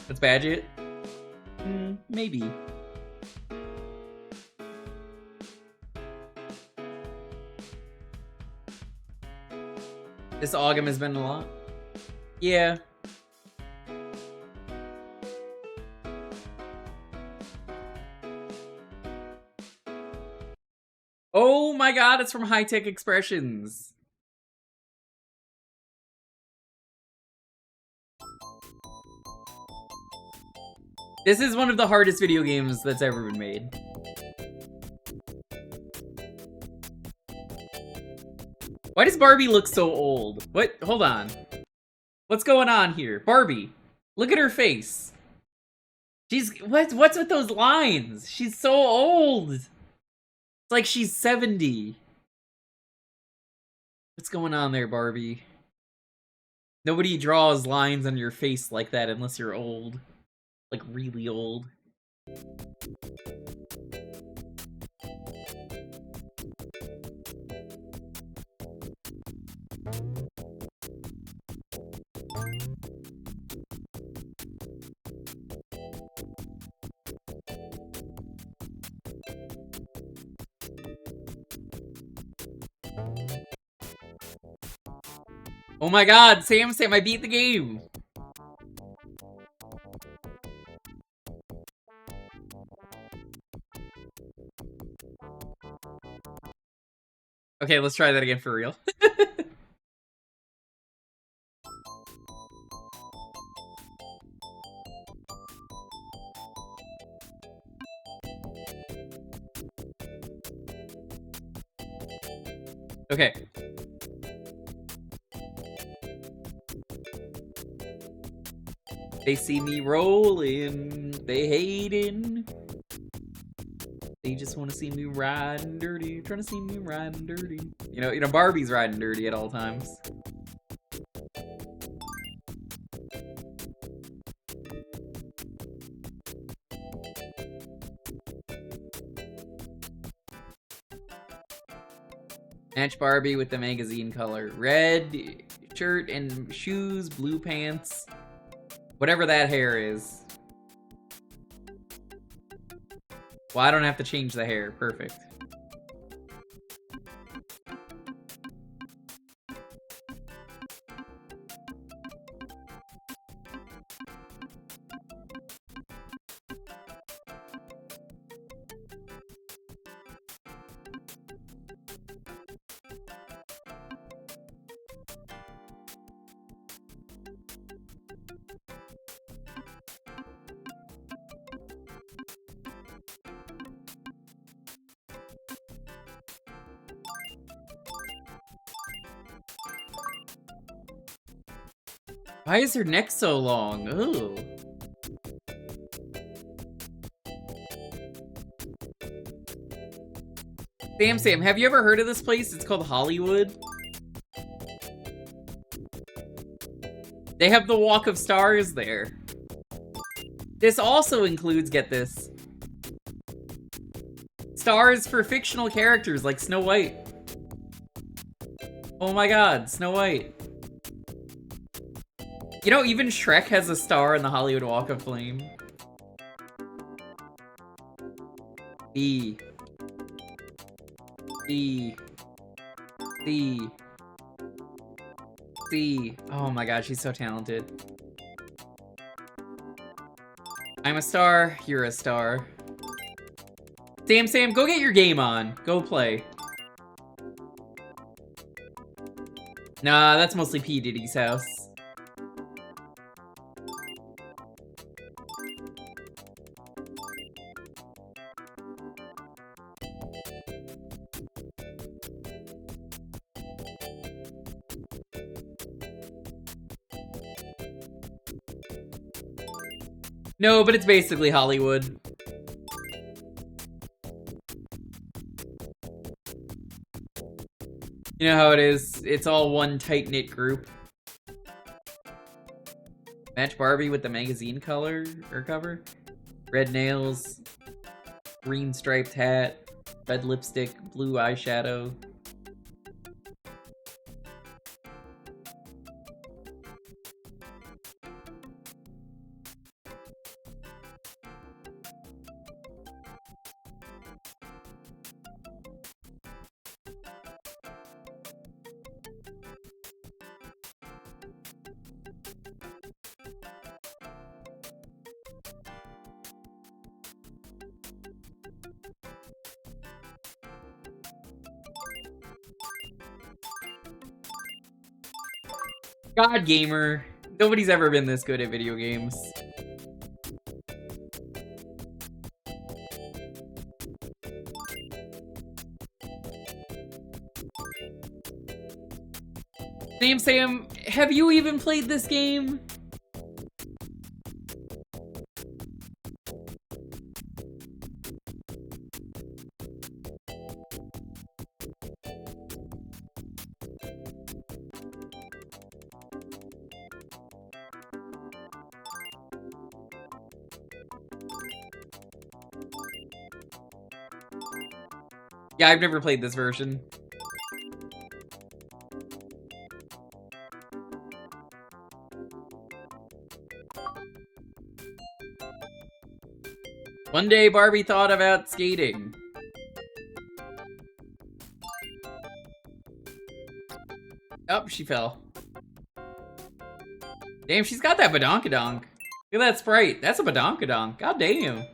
Let's badge it. Maybe. This Augum has been a lot. Yeah. Oh my god, it's from High Tech Expressions. This is one of the hardest video games that's ever been made. Why does Barbie look so old? What? Hold on. What's going on here? Barbie, look at her face. She's... What's with those lines? She's so old. It's like she's 70. What's going on there, Barbie? Nobody draws lines on your face like that unless you're old. Like, really old. Oh my god, Sam, I beat the game! Okay, let's try that again for real. Okay. They see me rolling, they hating. They just want to see me riding dirty, trying to see me riding dirty. You know, Barbie's riding dirty at all times. Match Barbie with the magazine color. Red shirt and shoes, blue pants. Whatever that hair is. Well, I don't have to change the hair. Perfect. Why is her neck so long? Ooh. Sam, have you ever heard of this place? It's called Hollywood. They have the Walk of Stars there. This also includes, get this, stars for fictional characters like Snow White. Oh my god, Snow White. You know, even Shrek has a star in the Hollywood Walk of Fame. C. Oh my god, she's so talented. I'm a star, you're a star. Sam, go get your game on. Go play. Nah, that's mostly P. Diddy's house. No, but it's basically Hollywood. You know how it is. It's all one tight-knit group. Match Barbie with the magazine color or cover. Red nails, green striped hat, red lipstick, blue eyeshadow. God, gamer. Nobody's ever been this good at video games. Sam, have you even played this game? Yeah, I've never played this version. One day Barbie thought about skating. Oh, she fell. Damn, she's got that badonkadonk. Look at that sprite. That's a badonkadonk. God damn.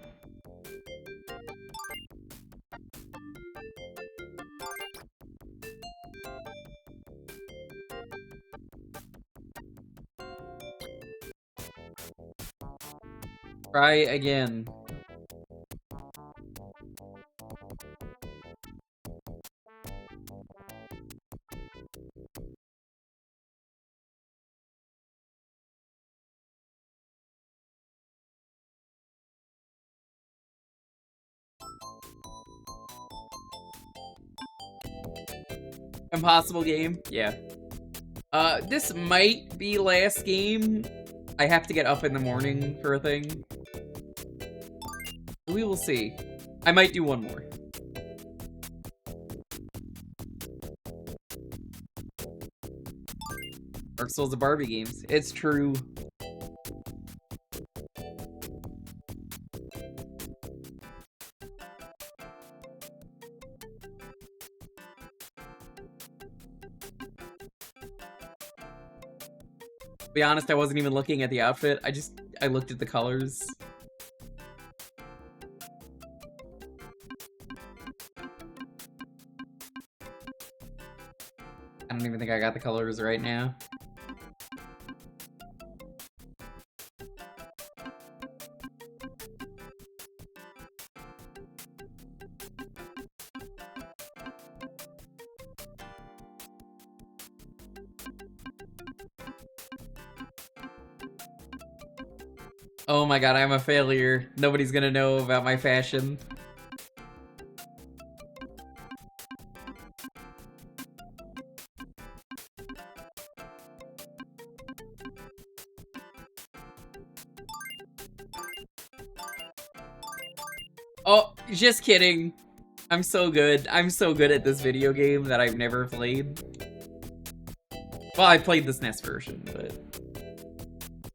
Try again. Impossible game? Yeah. This might be last game. I have to get up in the morning for a thing. We will see. I might do one more. Dark Souls of Barbie games. It's true. To be honest, I wasn't even looking at the outfit. I looked at the colors. I don't even think I got the colors right now. Oh my god, I'm a failure. Nobody's gonna know about my fashion. Oh, just kidding. I'm so good. I'm so good at this video game that I've never played. Well, I played the SNES version, but...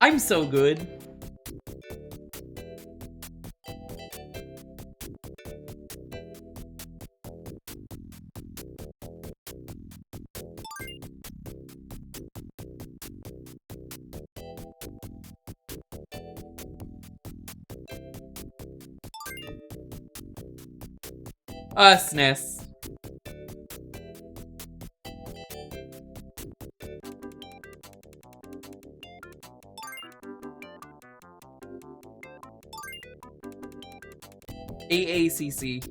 I'm so good. SNES. AACC.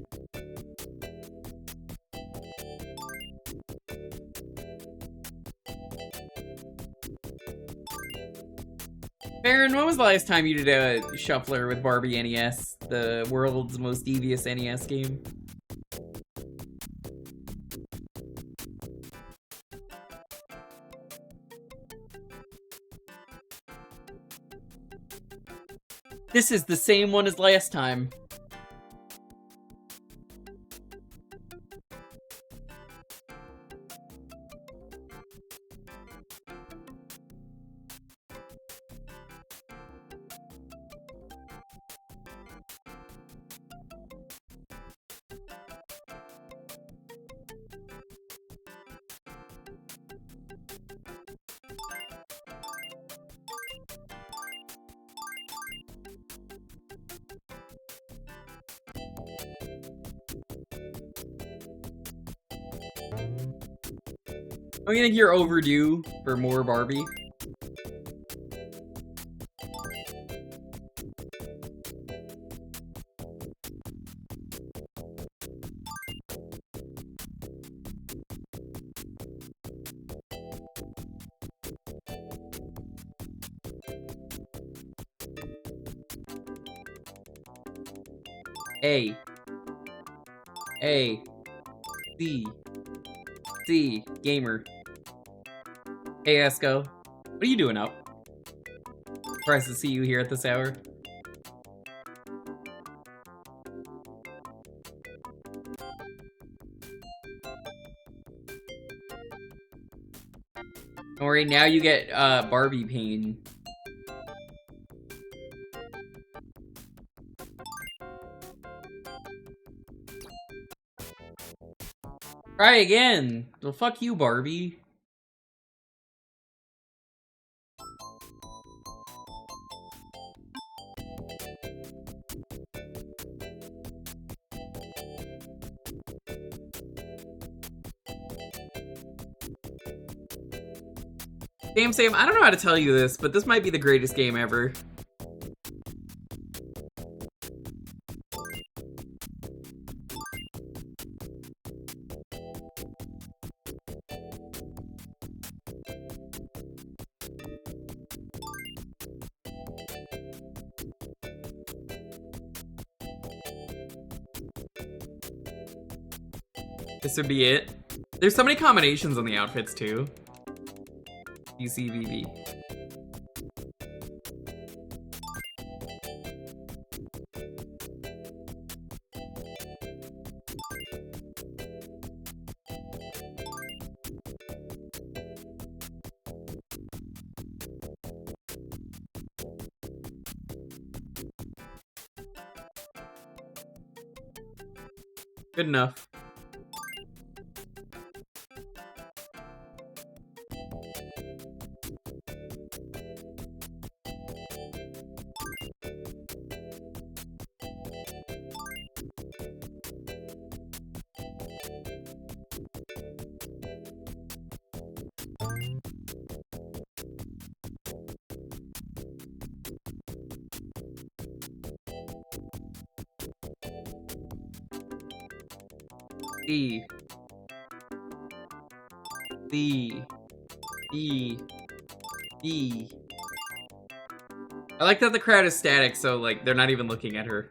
Baron, when was the last time you did a shuffler with Barbie NES? The world's most devious NES game? This is the same one as last time. Don't you think you're overdue for more Barbie? A. C. Gamer. Hey, Esco. What are you doing up? Surprised to see you here at this hour. Don't worry, now you get Barbie pain. Try again. Well, fuck you, Barbie. Sam, I don't know how to tell you this, but this might be the greatest game ever. This would be it. There's so many combinations on the outfits too. UCVV. Good enough. E. C. E. E. I like that the crowd is static, so like they're not even looking at her.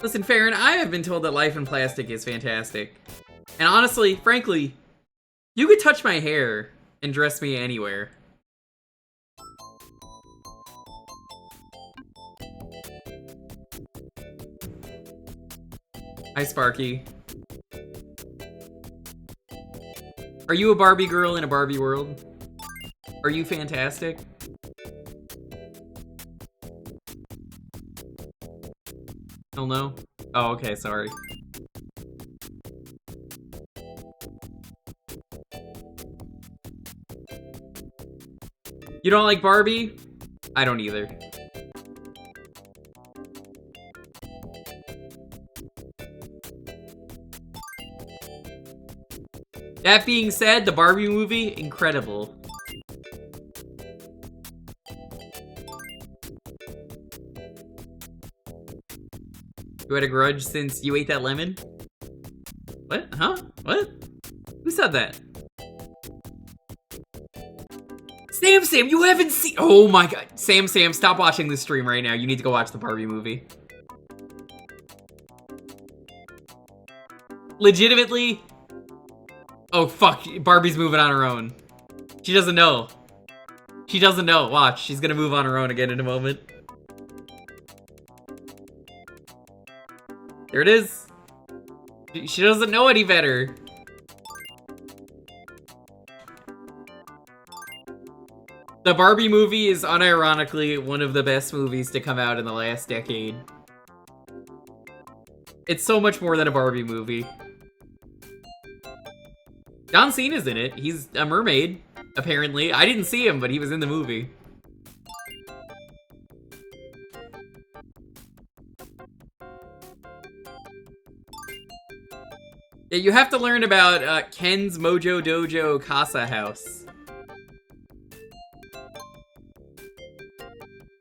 Listen, Farron, I have been told that life in plastic is fantastic. And honestly, frankly, you could touch my hair and dress me anywhere. Hi, Sparky. Are you a Barbie girl in a Barbie world? Are you fantastic? Hell no? Oh, okay, sorry. You don't like Barbie? I don't either. That being said, the Barbie movie, incredible. You had a grudge since you ate that lemon? What? Huh? What? Who said that? Sam, you haven't seen— oh my god. Sam, stop watching this stream right now. You need to go watch the Barbie movie. Legitimately? Oh fuck, Barbie's moving on her own. She doesn't know. She doesn't know. Watch, she's gonna move on her own again in a moment. There it is. She doesn't know any better. The Barbie movie is unironically one of the best movies to come out in the last decade. It's so much more than a Barbie movie. John Cena's in it. He's a mermaid, apparently. I didn't see him, but he was in the movie. Yeah, you have to learn about Ken's Mojo Dojo Casa House.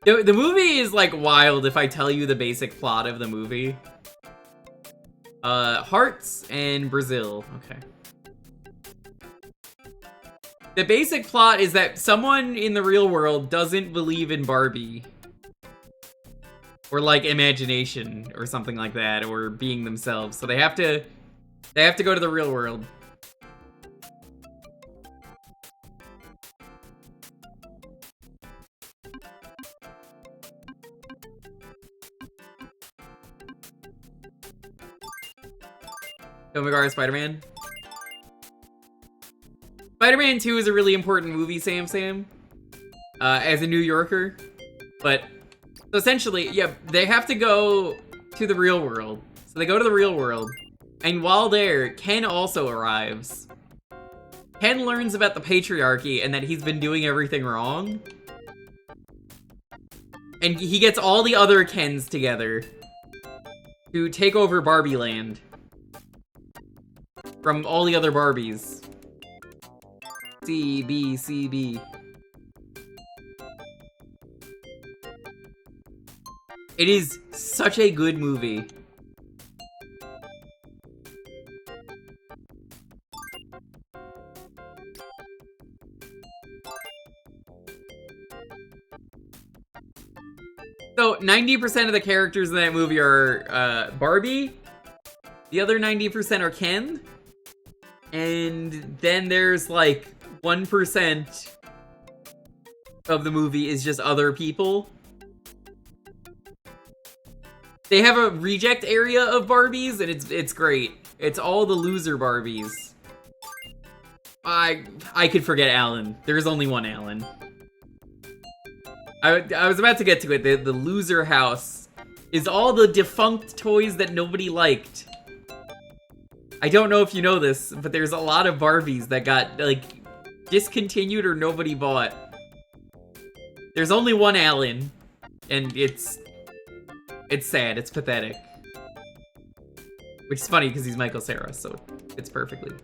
The movie is like wild if I tell you the basic plot of the movie. Hearts and Brazil. Okay. The basic plot is that someone in the real world doesn't believe in Barbie. Or like imagination or something like that, or being themselves. So they have to go to the real world. Tobey Maguire Spider-Man. Spider-Man 2 is a really important movie, Sam. As a New Yorker. But so essentially, yeah, they have to go to the real world. So they go to the real world. And while there, Ken also arrives. Ken learns about the patriarchy and that he's been doing everything wrong. And he gets all the other Kens together to take over Barbie Land from all the other Barbies. C, B, C, B. It is such a good movie. So 90% of the characters in that movie are Barbie. The other 90% are Ken. And then there's like 1% of the movie is just other people. They have a reject area of Barbies, and it's great. It's all the loser Barbies. I could forget Alan. There's only one Alan. I was about to get to it. The loser house is all the defunct toys that nobody liked. I don't know if you know this, but there's a lot of Barbies that got, like, discontinued or nobody bought. There's only one Alan, and it's sad. It's pathetic. Which is funny because he's Michael Cera, so it's perfectly.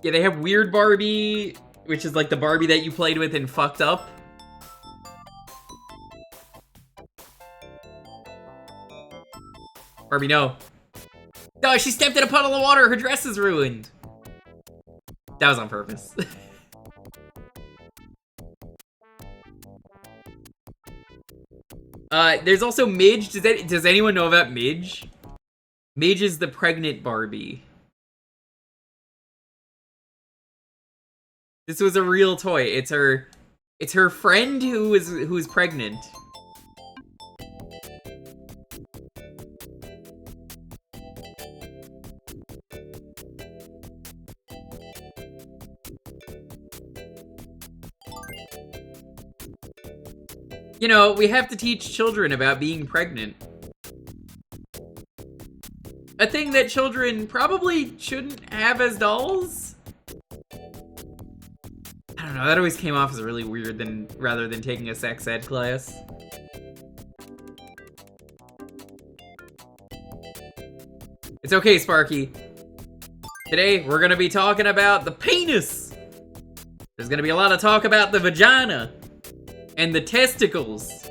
Yeah, they have Weird Barbie, which is like the Barbie that you played with and fucked up. Barbie, no. No, she stepped in a puddle of water. Her dress is ruined. That was on purpose. There's also Midge. Does anyone know about Midge? Midge is the pregnant Barbie. This was a real toy. It's her friend who is pregnant. You know, we have to teach children about being pregnant. A thing that children probably shouldn't have as dolls? I don't know, that always came off as really weird rather than taking a sex ed class. It's okay, Sparky. Today, we're gonna be talking about the penis! There's gonna be a lot of talk about the vagina and the testicles.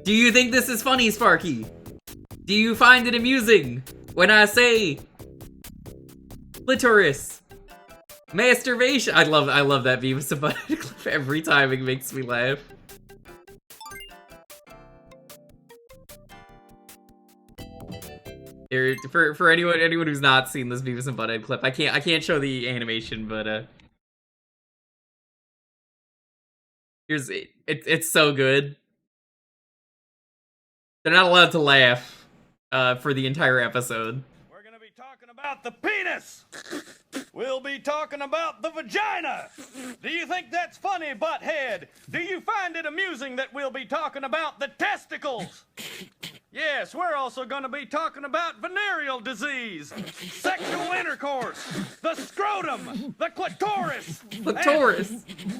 Do you think this is funny, Sparky? Do you find it amusing when I say clitoris? Masturbation. I love that Beavis and Butthead clip every time. It makes me laugh. Here, for anyone who's not seen this Beavis and Butthead clip, I can't show the animation, but here's it's so good. They're not allowed to laugh for the entire episode. We're gonna be talking about the penis. We'll be talking about the vagina. Do you think that's funny, Butthead? Do you find it amusing that we'll be talking about the testicles? Yes, we're also going to be talking about venereal disease, sexual intercourse, the scrotum, the clitoris. Clitoris.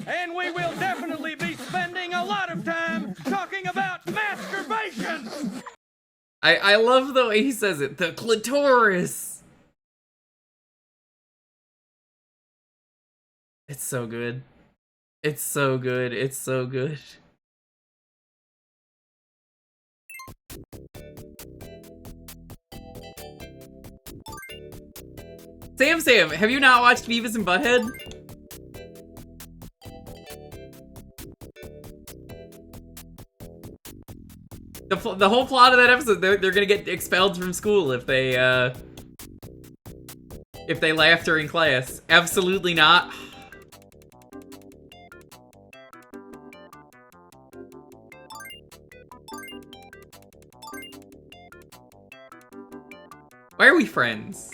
And we will definitely be spending a lot of time talking about masturbation. I love the way he says it. The clitoris. It's so good. It's so good. It's so good. Sam, have you not watched Beavis and Butthead? The whole plot of that episode, they're gonna get expelled from school if they laugh during class. Absolutely not. Why are we friends?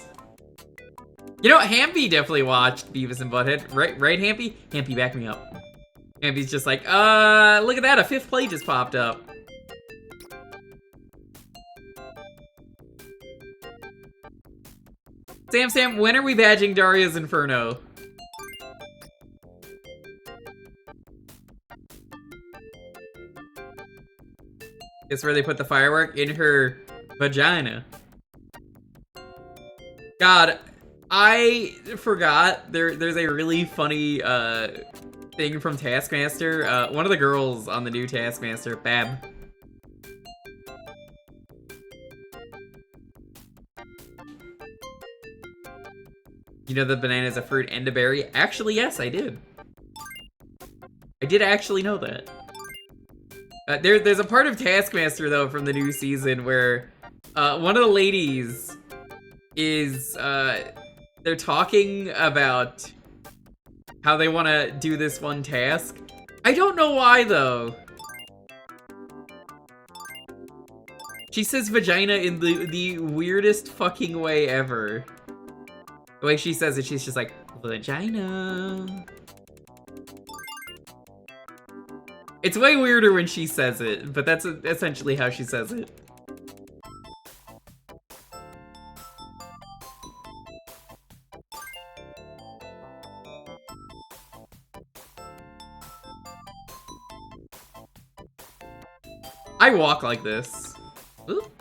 You know, Hampy definitely watched Beavis and Butthead. Right, Hampy? Hampy, back me up. Hampy's just like, look at that, a 5th play just popped up. Sam, when are we badging Daria's Inferno? It's where they put the firework in her vagina. God, I forgot there's a really funny thing from Taskmaster. One of the girls on the new Taskmaster, Bab. You know the banana is a fruit and a berry? Actually, yes, I did. I did actually know that. There's a part of Taskmaster, though, from the new season where one of the ladies is, they're talking about how they want to do this one task. I don't know why, though. She says vagina in the weirdest fucking way ever. The way she says it, she's just like, vagina. It's way weirder when she says it, but that's essentially how she says it. I walk like this. Oop.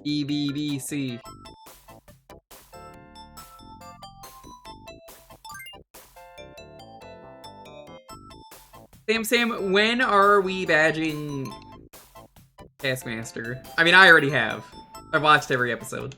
EBBC. Sam, when are we badging Taskmaster? I mean, I already have. I've watched every episode.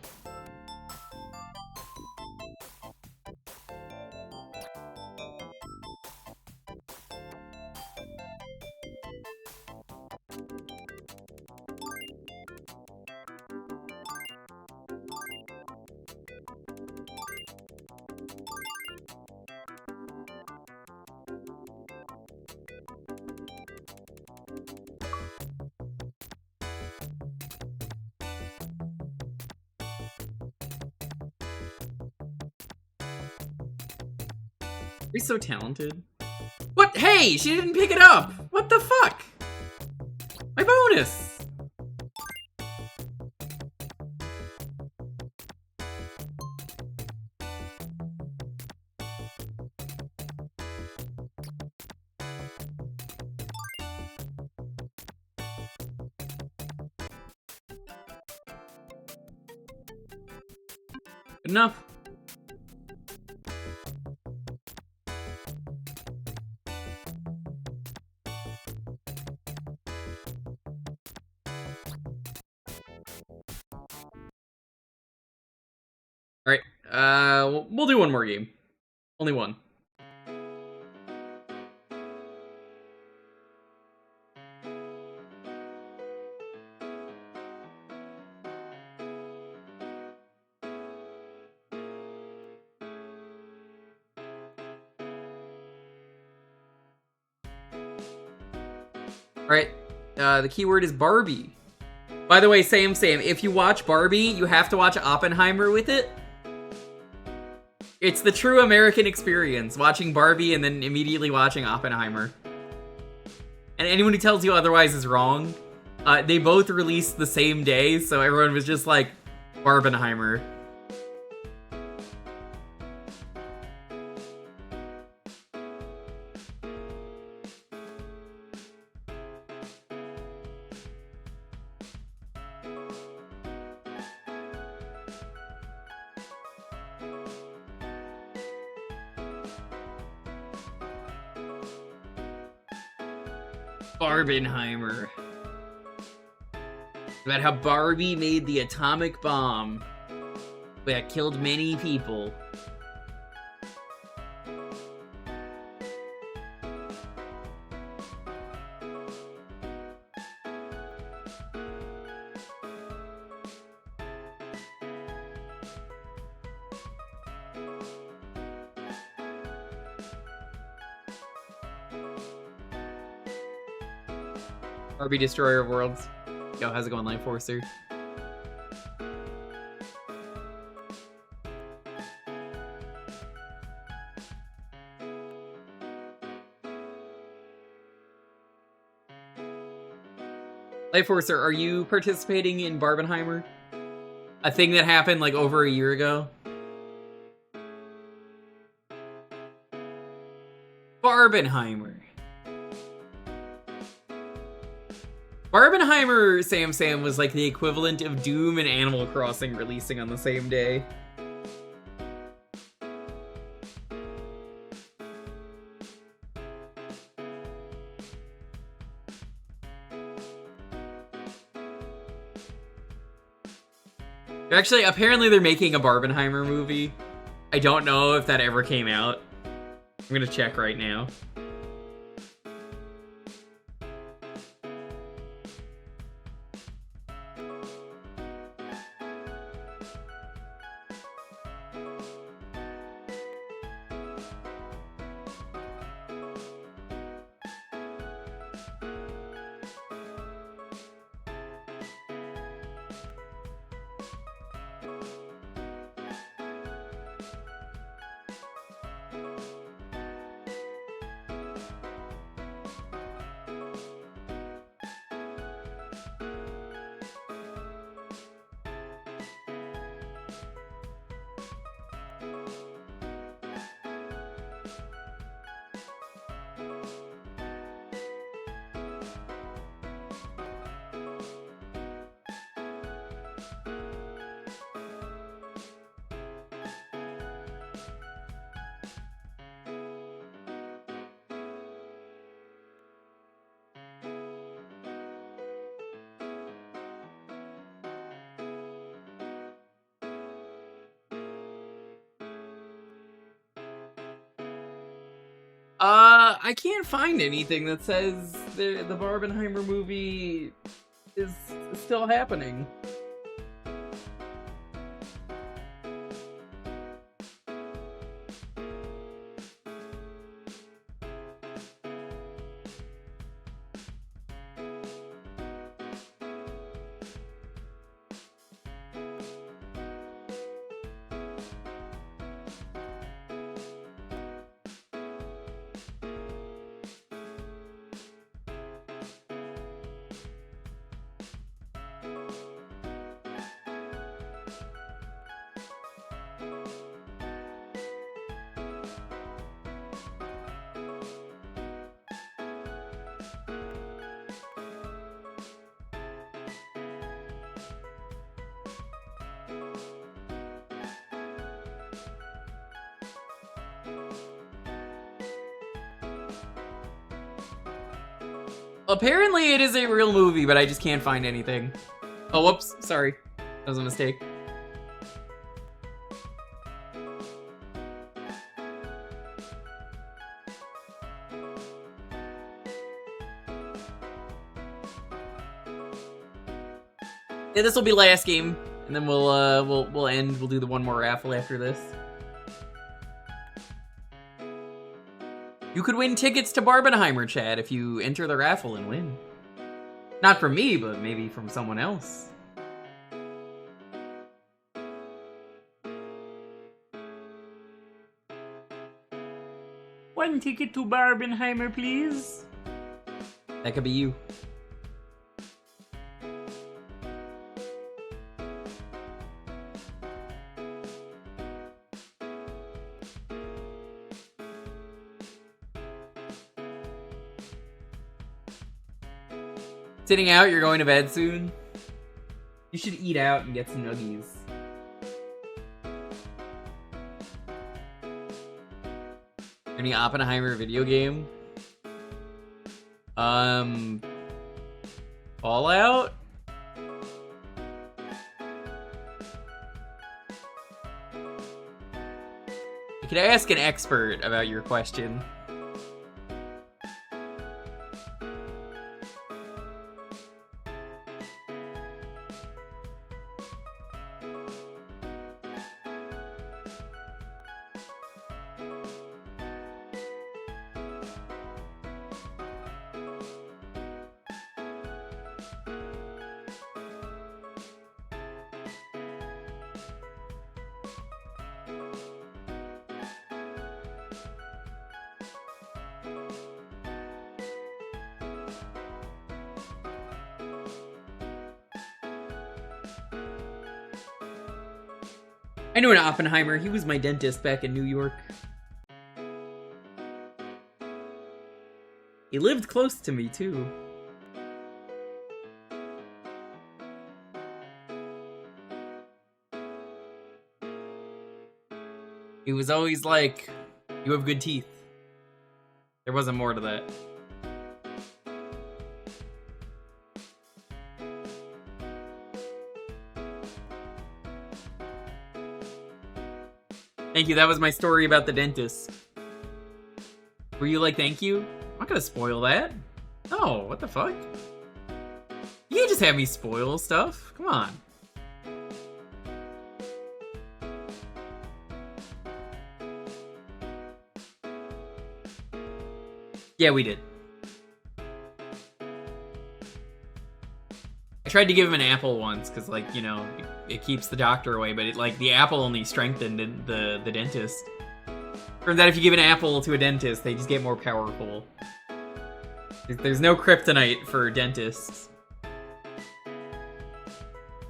He's so talented. What? Hey, she didn't pick it up. What the fuck? My bonus. Good enough. Alright, we'll do one more game. Only one. Alright, the keyword is Barbie. By the way, Sam, if you watch Barbie, you have to watch Oppenheimer with it. It's the true American experience, watching Barbie and then immediately watching Oppenheimer. And anyone who tells you otherwise is wrong. They both released the same day, so everyone was just like, Barbenheimer. Barbenheimer. About how Barbie made the atomic bomb that killed many people. Barbie Destroyer of Worlds. Yo, how's it going, Life Forcer? Life Forcer, are you participating in Barbenheimer? A thing that happened like over a year ago? Barbenheimer. Barbenheimer, Sam, was like the equivalent of Doom and Animal Crossing releasing on the same day. Actually, apparently they're making a Barbenheimer movie. I don't know if that ever came out. I'm gonna check right now. I can't find anything that says the Barbenheimer movie is still happening. Apparently it is a real movie, but I just can't find anything. Oh, whoops. Sorry. That was a mistake. Yeah, this will be last game, and then we'll end. We'll do the one more raffle after this. You could win tickets to Barbenheimer, Chad, if you enter the raffle and win. Not from me, but maybe from someone else. One ticket to Barbenheimer, please. That could be you. Sitting out, you're going to bed soon? You should eat out and get some nuggies. Any Oppenheimer video game? Fallout? You could ask an expert about your question. I knew an Oppenheimer. He was my dentist back in New York. He lived close to me, too. He was always like, you have good teeth. There wasn't more to that. Thank you, that was my story about the dentist. Were you like, thank you? I'm not gonna spoil that. No, what the fuck? You can't just have me spoil stuff. Come on. Yeah, we did. I tried to give him an apple once, because, like, you know, it keeps the doctor away, but, like, the apple only strengthened the dentist. Turns out if you give an apple to a dentist, they just get more powerful. There's no kryptonite for dentists.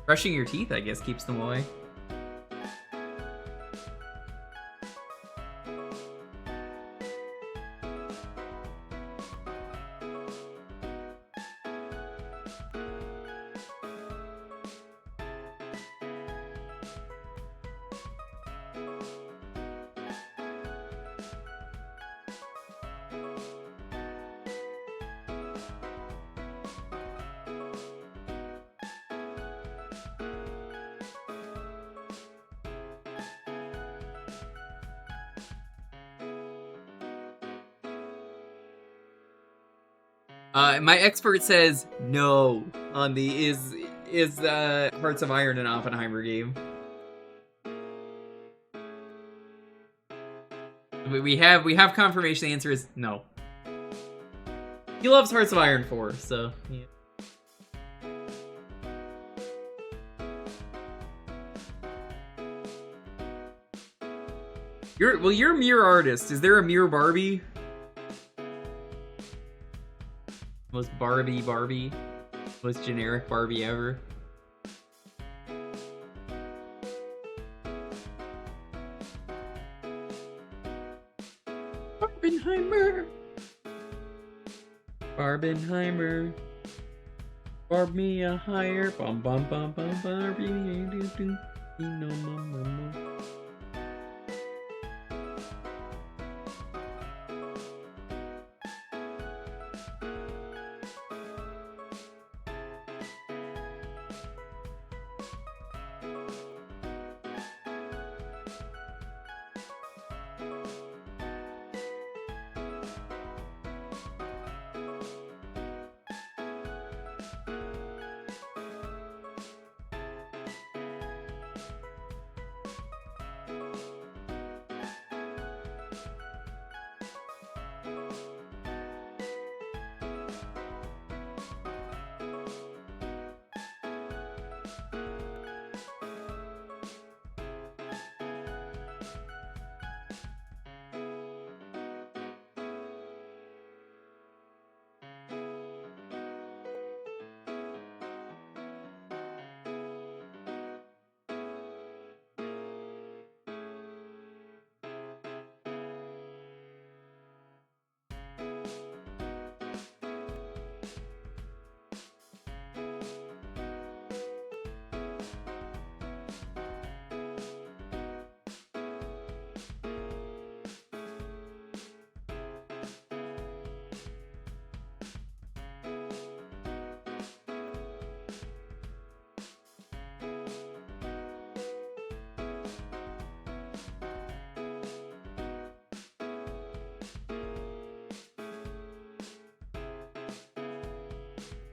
Brushing your teeth, I guess, keeps them away. My expert says no on the is Hearts of Iron an Oppenheimer game. We have confirmation. The answer is no. He loves Hearts of Iron 4, so yeah. You're a mirror artist. Is there a mirror Barbie? Most Barbie. Most generic Barbie ever. Barbenheimer. Barb me a higher. Bum bum bum bum Barbie. Do do. No mama.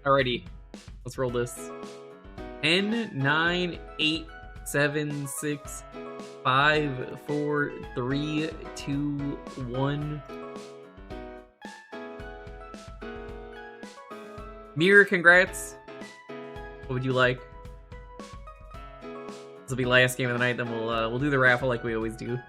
Alrighty, let's roll this. 10, 9, 8, 7, 6, 5, 4, 3, 2, 1. Mirror, congrats. What would you like? This will be last game of the night, then we'll do the raffle like we always do.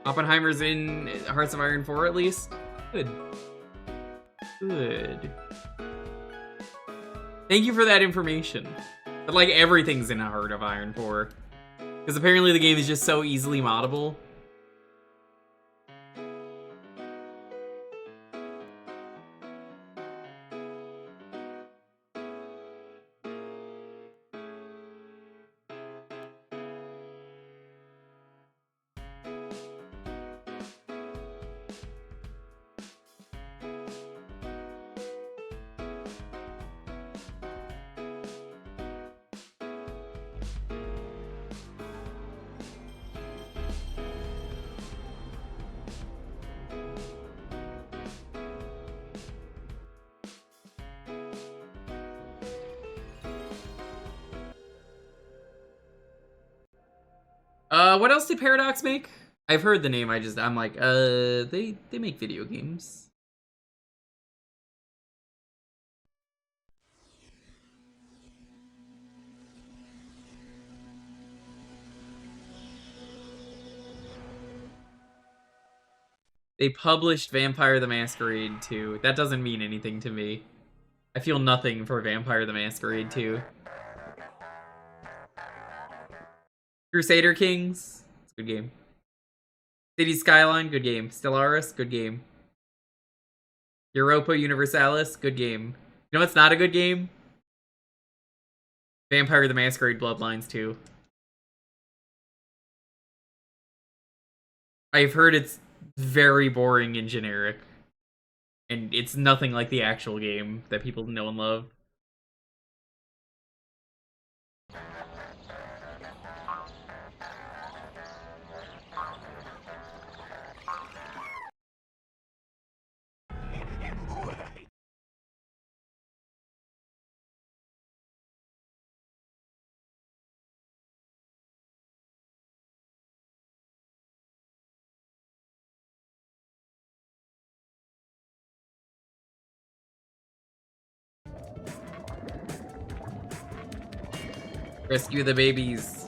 Oppenheimer's in Hearts of Iron 4 at least? Good. Good. Thank you for that information. But like everything's in Heart of Iron 4. Because apparently the game is just so easily moddable. What else did Paradox make? I've heard the name, I'm like, they make video games. They published Vampire the Masquerade 2. That doesn't mean anything to me. I feel nothing for Vampire the Masquerade 2. Crusader Kings, it's a good game. City Skyline, good game. Stellaris, good game. Europa Universalis, good game. You know what's not a good game? Vampire the Masquerade Bloodlines 2. I've heard it's very boring and generic. And it's nothing like the actual game that people know and love. Rescue the babies.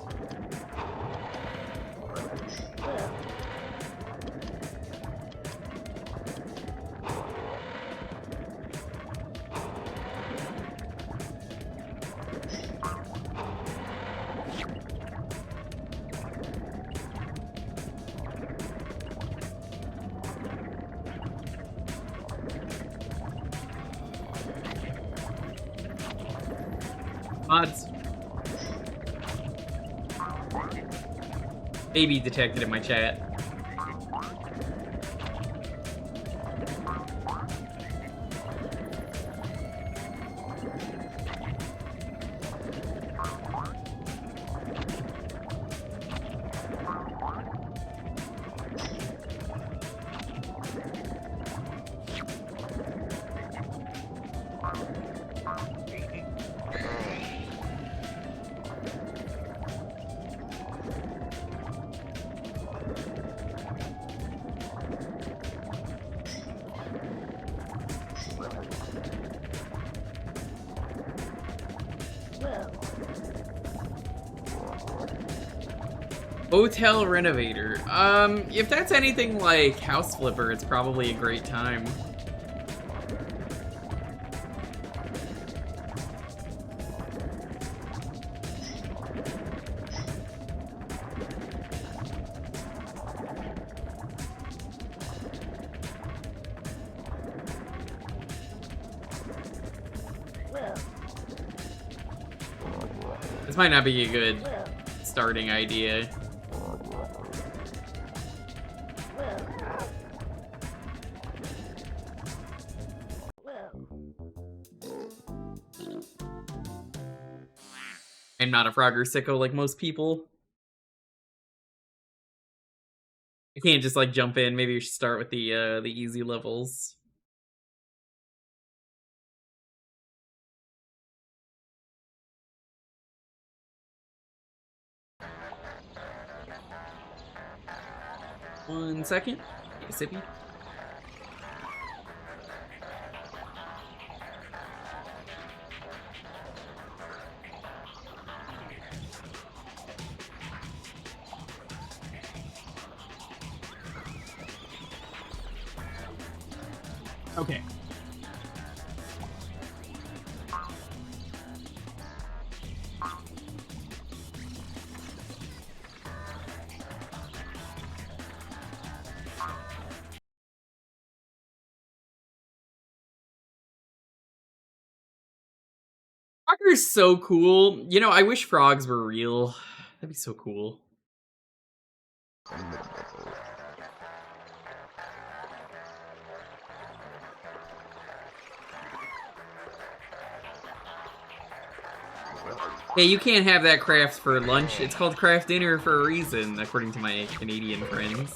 Mods. Baby detected in my chat. Hotel Renovator. If that's anything like House Flipper, it's probably a great time. This might not be a good starting idea. I'm not a Frogger sicko like most people. I can't just like jump in. Maybe you should start with the easy levels. One second. Take a sippy. Okay. Frogger's so cool. You know, I wish frogs were real. That'd be so cool. Hey, you can't have that craft for lunch. It's called craft dinner for a reason, according to my Canadian friends.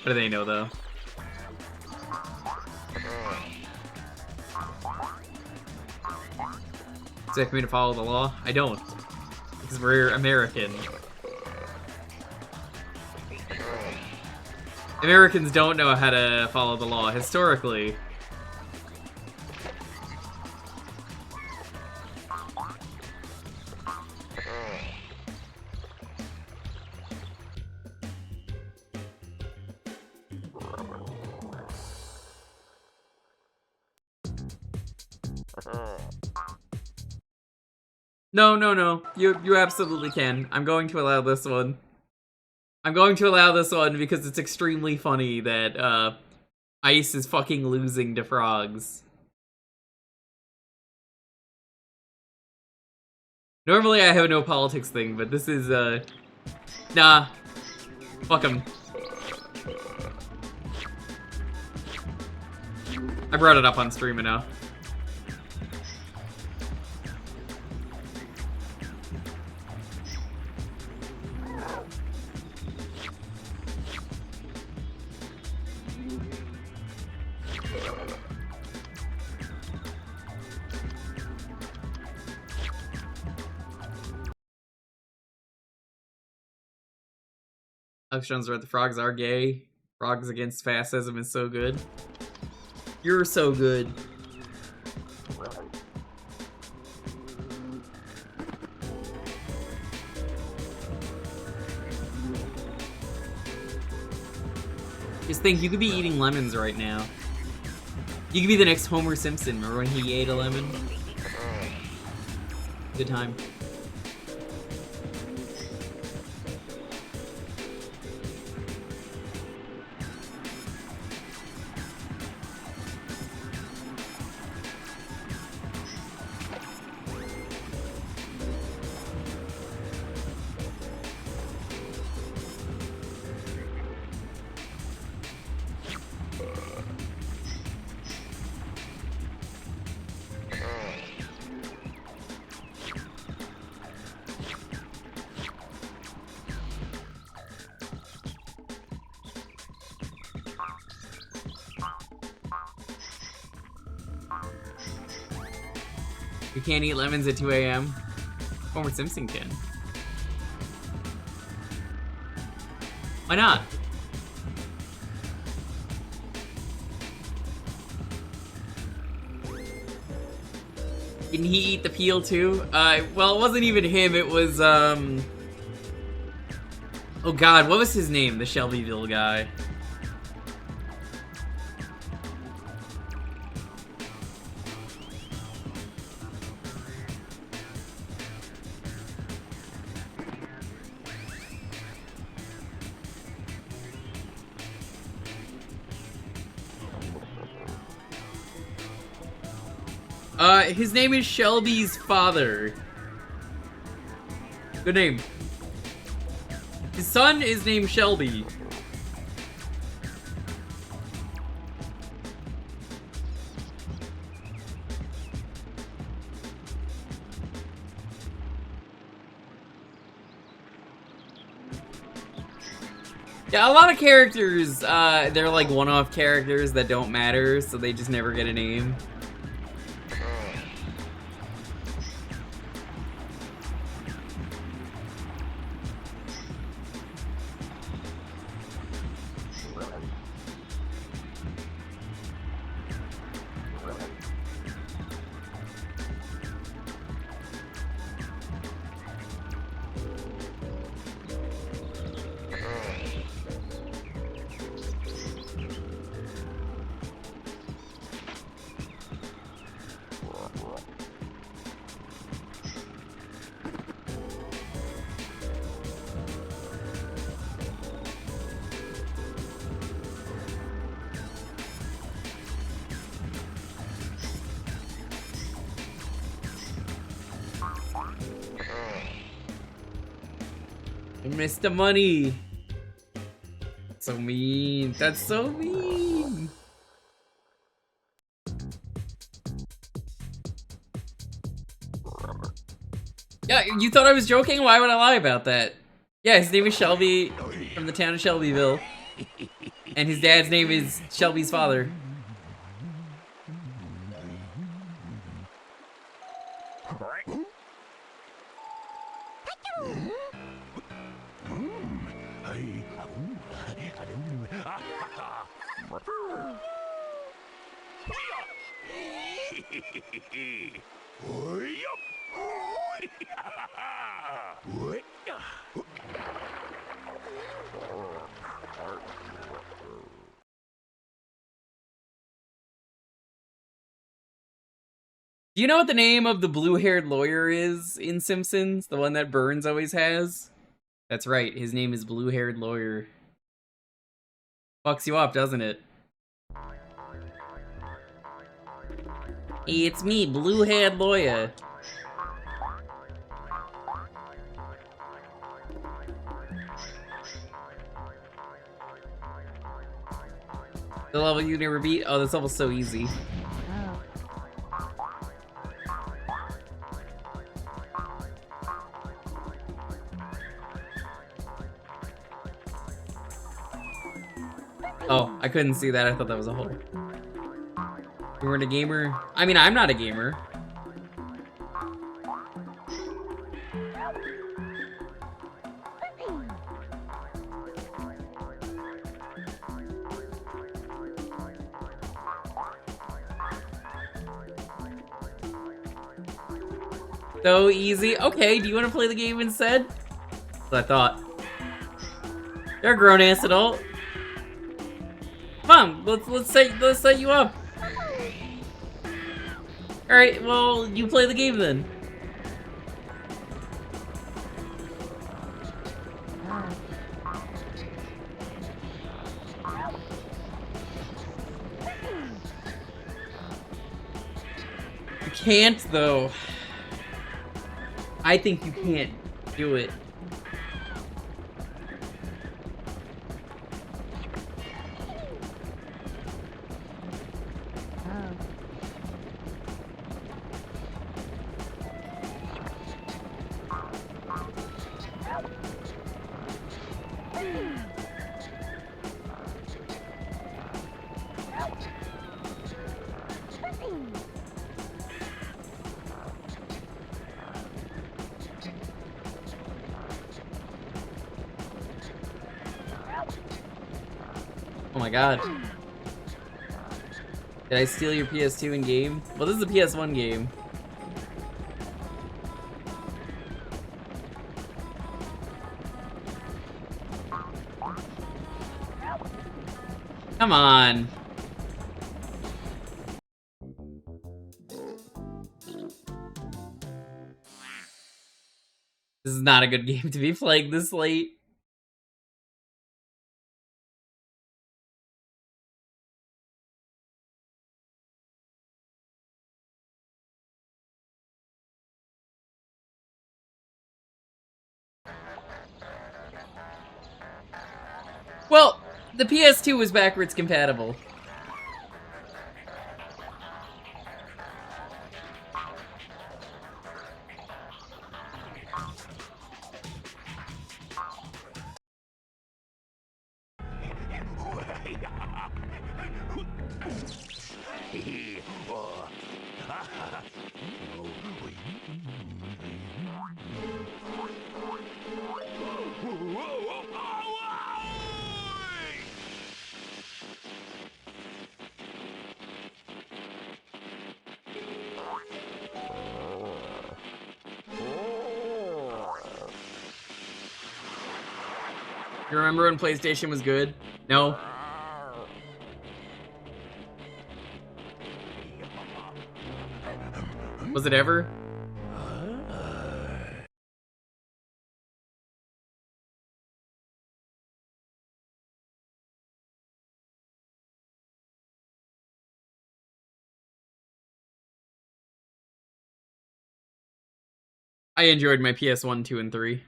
What do they know, though? Does that mean to follow the law? I don't. Because we're American. Americans don't know how to follow the law, historically. No. You absolutely can. I'm going to allow this one. I'm going to allow this one because it's extremely funny that ice is fucking losing to frogs. Normally I have a no politics thing, but this is nah. Fuck 'em. I brought it up on stream enough. Alex Jones read the frogs are gay. Frogs against fascism is so good. You're so good. Just think, you could be eating lemons right now. You could be the next Homer Simpson. Remember when he ate a lemon? Good time. You can't eat lemons at 2 a.m. Homer Simpson can. Why not? Didn't he eat the peel too? Well, it wasn't even him, it was, oh god, what was his name? The Shelbyville guy. His name is Shelby's father. Good name. His son is named Shelby. Yeah, a lot of characters, they're like one-off characters that don't matter, so they just never get a name. Mr. Money. So mean. That's so mean. Yeah, you thought I was joking? Why would I lie about that? Yeah, his name is Shelby from the town of Shelbyville. And his dad's name is Shelby's father. Do you know what the name of the blue-haired lawyer is in Simpsons? The one that Burns always has? That's right, his name is Blue-Haired Lawyer. Fucks you up, doesn't it? It's me, Blue-Haired Lawyer. The level you never beat? Oh, this level's so easy. Oh, I couldn't see that. I thought that was a hole. You weren't a gamer? I mean, I'm not a gamer. So easy. Okay, do you want to play the game instead? That's what I thought. You're a grown-ass adult. Come on, let's set you up. All right, well, you play the game then. You can't though. I think you can't do it. Oh my god. Did I steal your PS2 in game? Well, this is a PS1 game. Come on. This is not a good game to be playing this late. Well, the PS2 was backwards compatible. You remember when PlayStation was good? No? Was it ever? I enjoyed my PS1, 2, and 3.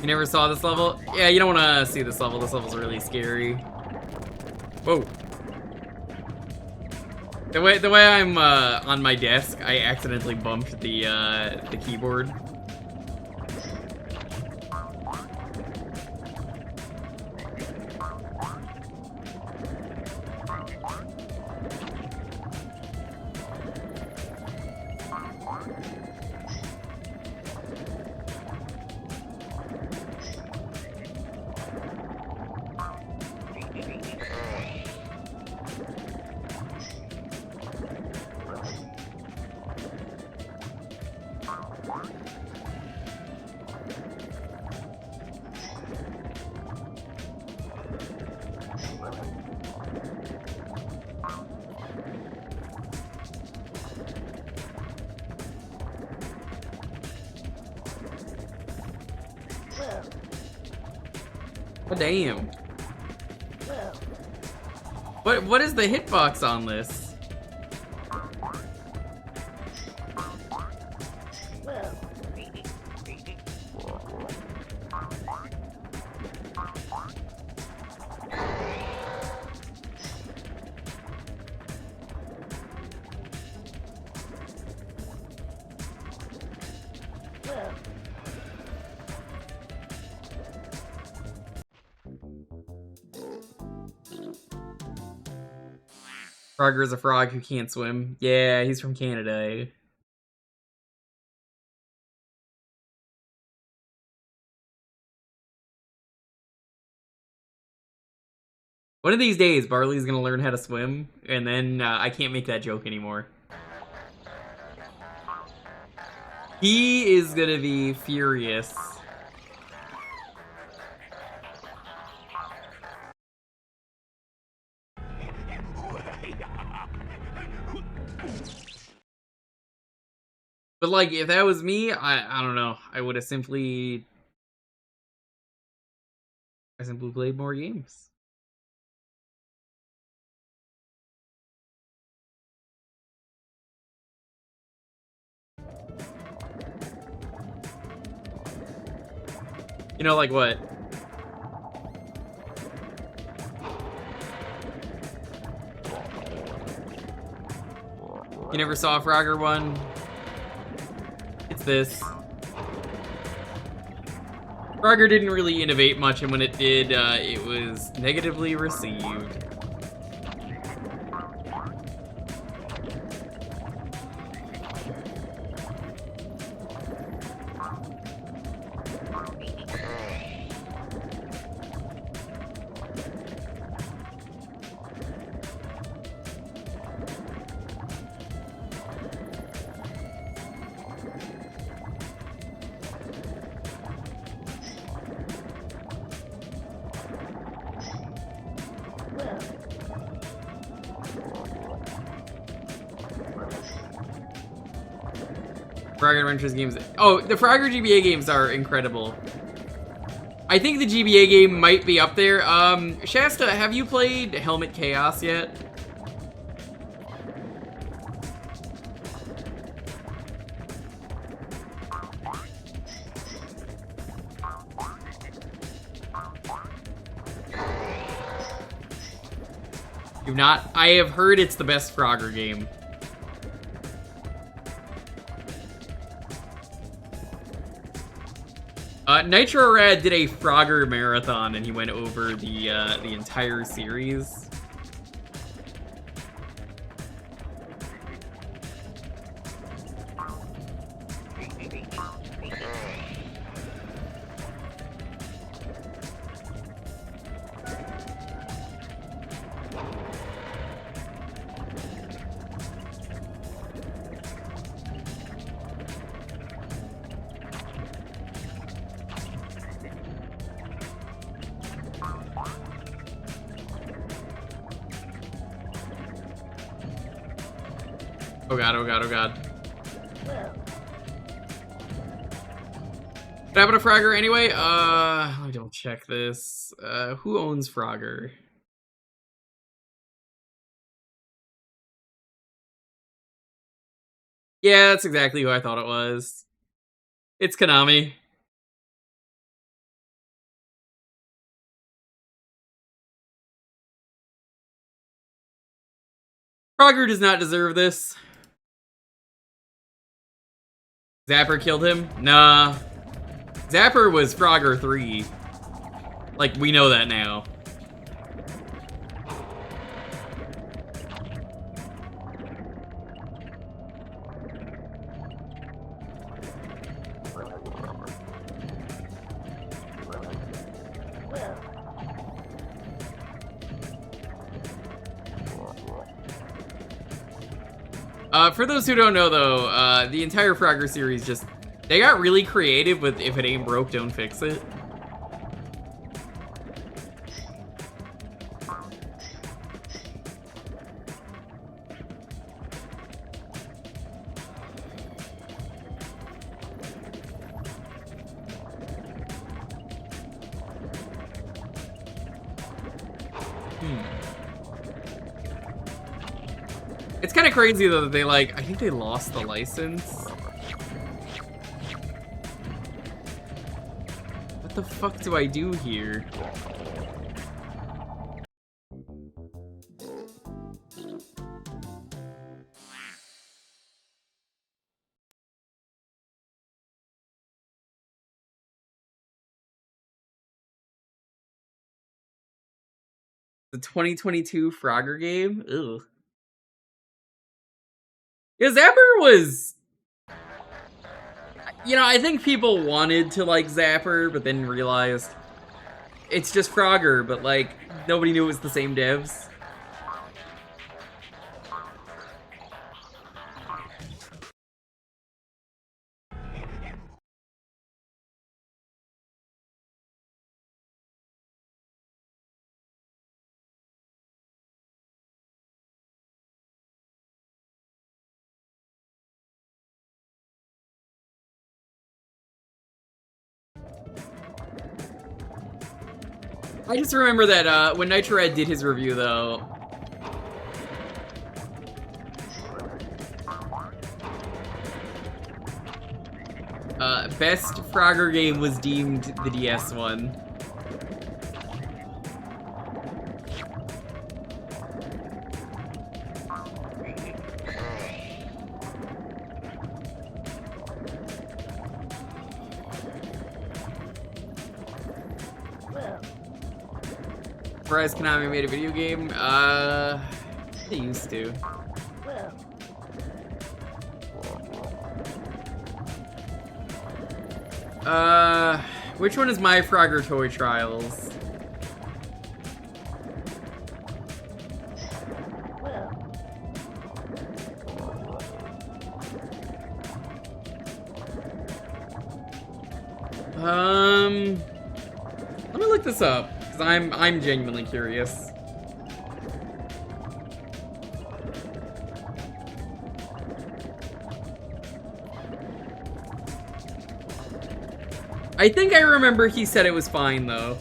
You never saw this level? Yeah, you don't want to see this level. This level's really scary. Whoa. The way I'm on my desk, I accidentally bumped the keyboard. Oh, damn. What is the hitbox on this? Frogger's a frog who can't swim. Yeah, he's from Canada. One of these days, Barley's gonna learn how to swim, and then I can't make that joke anymore. He is gonna be furious. But like, if that was me, I don't know. I would have simply played more games. You know, like what? You never saw a Frogger one? It's this. Frogger didn't really innovate much, and when it did, it was negatively received. Frogger Adventures games. Oh, the Frogger GBA games are incredible. I think the GBA game might be up there. Shasta, have you played Helmet Chaos yet? You've not? I have heard it's the best Frogger game. Nitro Rad did a Frogger marathon, and he went over the entire series. Oh god, oh god, oh god. What happened to Frogger anyway? Let me double check this. Who owns Frogger? Yeah, that's exactly who I thought it was. It's Konami. Frogger does not deserve this. Zapper killed him? Nah. Zapper was Frogger 3. Like, we know that now. For those who don't know, though, the entire Frogger series just... They got really creative with if it ain't broke, don't fix it. It's kind of crazy though that they I think they lost the license. What the fuck do I do here? The 2022 Frogger game? Ugh. Yeah, Zapper was... You know, I think people wanted to like Zapper, but then realized it's just Frogger, but nobody knew it was the same devs. I just remember that when Nitro Red did his review, though, best Frogger game was deemed the DS one. Surprised Konami made a video game? They used to. Which one is My Frogger Toy Trials? Let me look this up. I'm genuinely curious. I think I remember he said it was fine, though.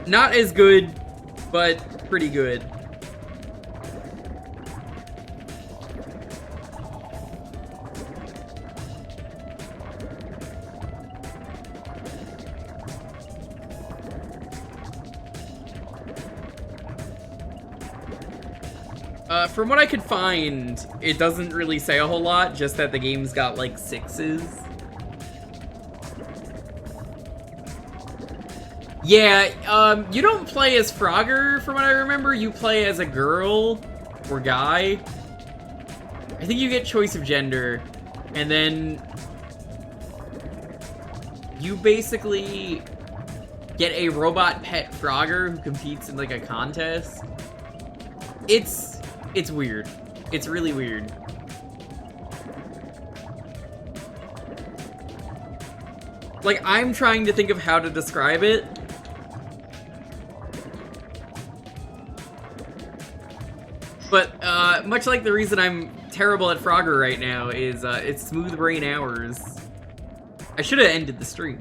Not as good, but pretty good. From what I could find, it doesn't really say a whole lot, just that the game's got, 6s. Yeah, you don't play as Frogger, from what I remember. You play as a girl or guy. I think you get choice of gender, and then you basically get a robot pet Frogger who competes in, a contest. It's weird. It's really weird. I'm trying to think of how to describe it. But, much like the reason I'm terrible at Frogger right now is, it's smooth brain hours. I should have ended the stream.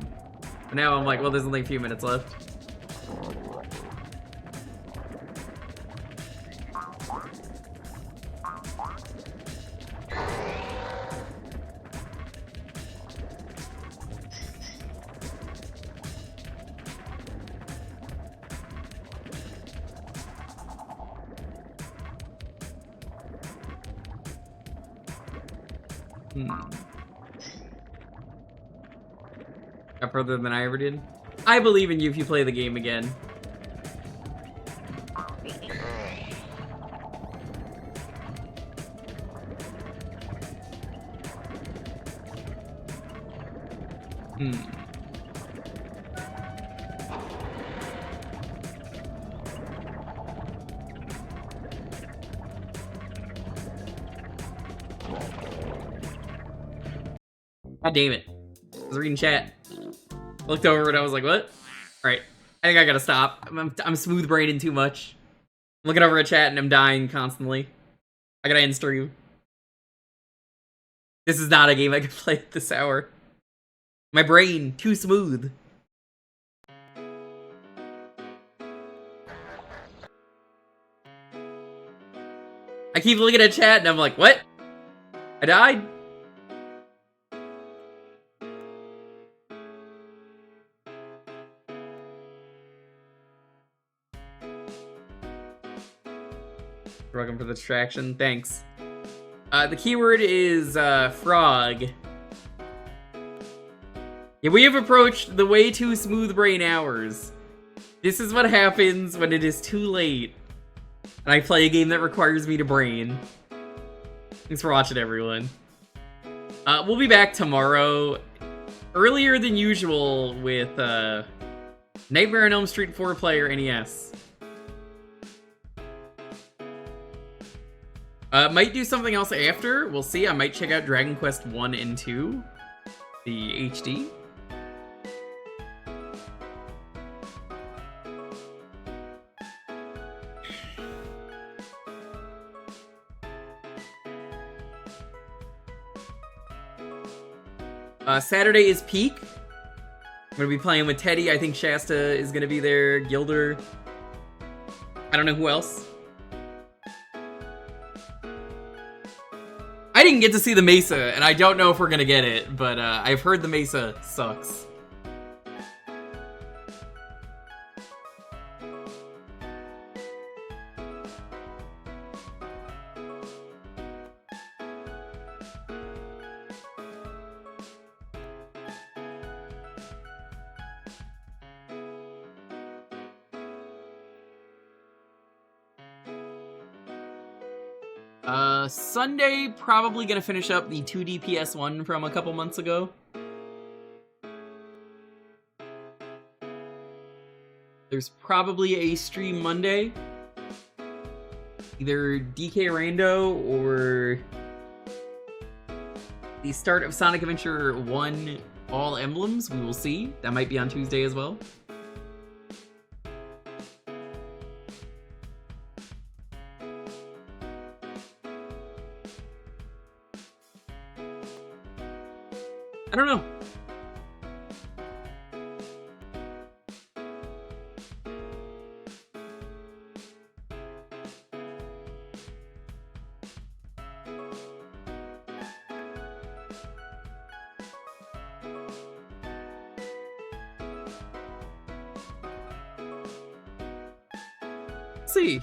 But now I'm like, well, there's only a few minutes left. Got further than I ever did. I believe in you if you play the game again. God damn it. I was reading chat. Looked over and I was like, what? Alright. I think I gotta stop. I'm smooth braining too much. I'm looking over at chat and I'm dying constantly. I gotta end stream. This is not a game I can play at this hour. My brain, too smooth. I keep looking at chat and I'm like, what? I died? Welcome for the distraction. Thanks. The keyword is frog. Yeah, we have approached the way too smooth brain hours. This is what happens when it is too late and I play a game that requires me to brain. Thanks for watching, everyone. We'll be back tomorrow, earlier than usual, with Nightmare on Elm Street 4-player NES. Might do something else after. We'll see. I might check out Dragon Quest 1 and 2, the HD. Saturday is Peak. I'm gonna be playing with Teddy. I think Shasta is gonna be there. Gilder. I don't know who else. I didn't get to see the Mesa, and I don't know if we're gonna get it, but I've heard the Mesa sucks. Sunday, probably gonna finish up the 2D PS1 from a couple months ago. There's probably a stream Monday. Either DK Rando or the start of Sonic Adventure 1 All Emblems. We will see. That might be on Tuesday as well. I don't know. Let's see.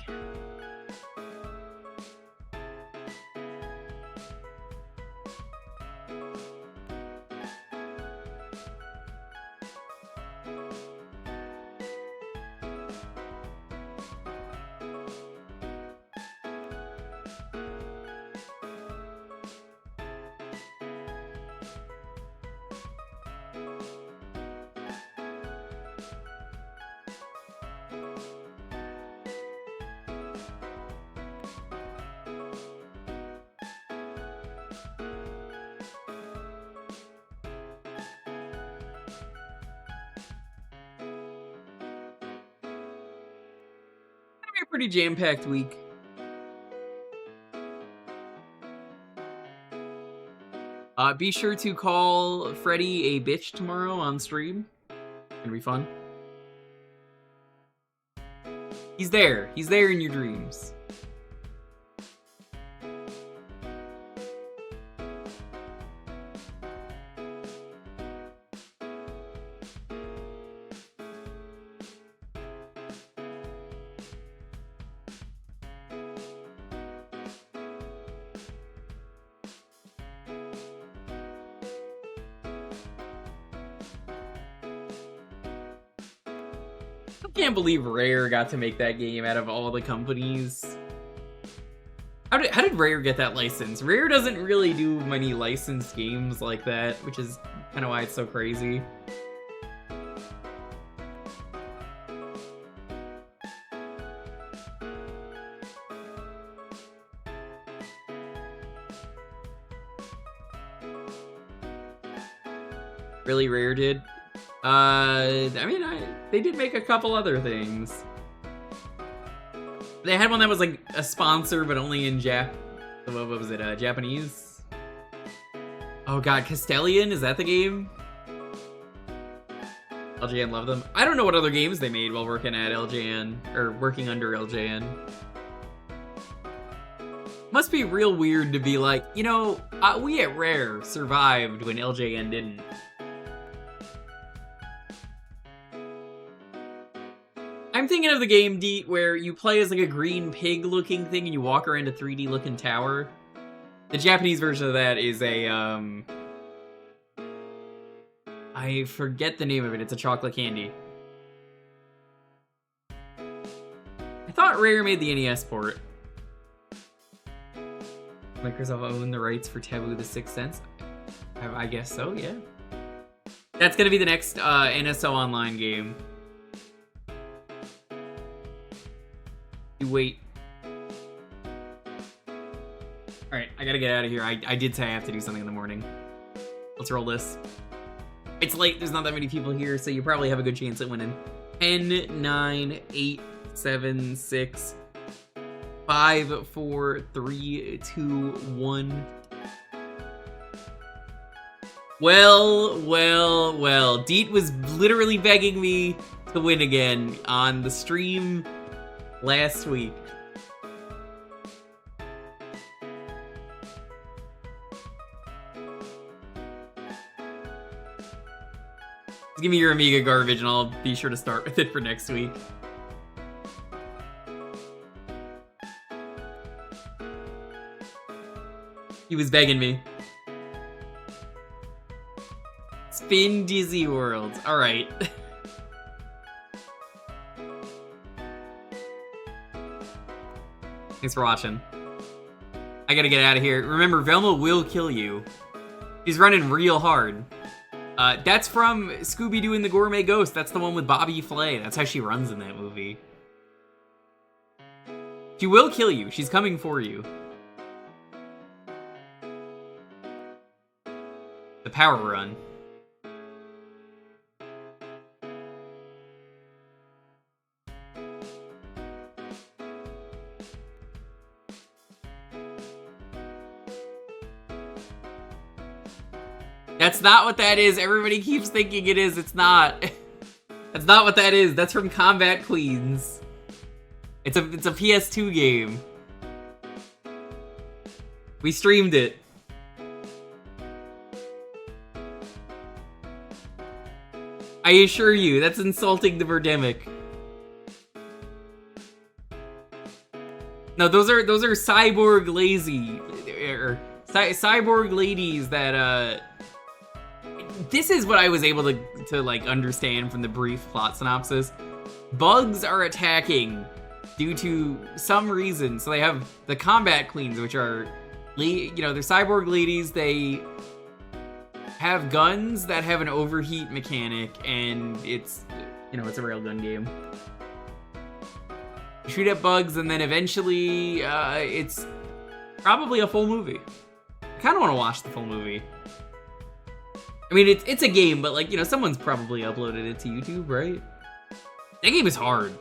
A pretty jam-packed week. Be sure to call Freddy a bitch tomorrow on stream. It's gonna be fun. He's there. He's there in your dreams. I can't believe Rare got to make that game out of all the companies. How did Rare get that license? Rare doesn't really do many licensed games like that, which is kind of why it's so crazy. Really, Rare did? I mean, they did make a couple other things. They had one that was like a sponsor, but only in what was it, Japanese? Oh god, Castellian? Is that the game? LJN loved them. I don't know what other games they made while working at LJN, or working under LJN. Must be real weird to be like, you know, we at Rare survived when LJN didn't. I'm thinking of the game, Deet, where you play as like a green pig-looking thing and you walk around a 3D-looking tower. The Japanese version of that is a, I forget the name of it. It's a chocolate candy. I thought Rare made the NES port. Microsoft owned the rights for Taboo the Sixth Sense? I guess so, yeah. That's gonna be the next NSO Online game. Wait. Alright, I gotta get out of here. I did say I have to do something in the morning. Let's roll this. It's late, there's not that many people here, so you probably have a good chance at winning. 10, 9, 8, 7, 6, 5, 4, 3, 2, 1. Well. Deet was literally begging me to win again on the stream last week. Just give me your Amiga garbage and I'll be sure to start with it for next week. He was begging me. Spin Dizzy World. Alright. Thanks for watching. I gotta get out of here. Remember, Velma will kill you. She's running real hard. That's from Scooby-Doo and the Gourmet Ghost. That's the one with Bobby Flay. That's how she runs in that movie. She will kill you. She's coming for you. The power run. That's not what that is. Everybody keeps thinking it is. It's not. That's not what that is. That's from Combat Queens. It's a PS2 game. We streamed it. I assure you, that's insulting the Birdemic. No, those are cyborg lazy, or cyborg ladies that this is what I was able to like understand from the brief plot synopsis. Bugs are attacking due to some reason. So they have the Combat Queens, which are, you know, they're cyborg ladies. They have guns that have an overheat mechanic, and it's, you know, it's a railgun game. You shoot at bugs, and then eventually it's probably a full movie. I kind of want to watch the full movie. I mean, it's a game, but like, you know, someone's probably uploaded it to YouTube, right? That game is hard.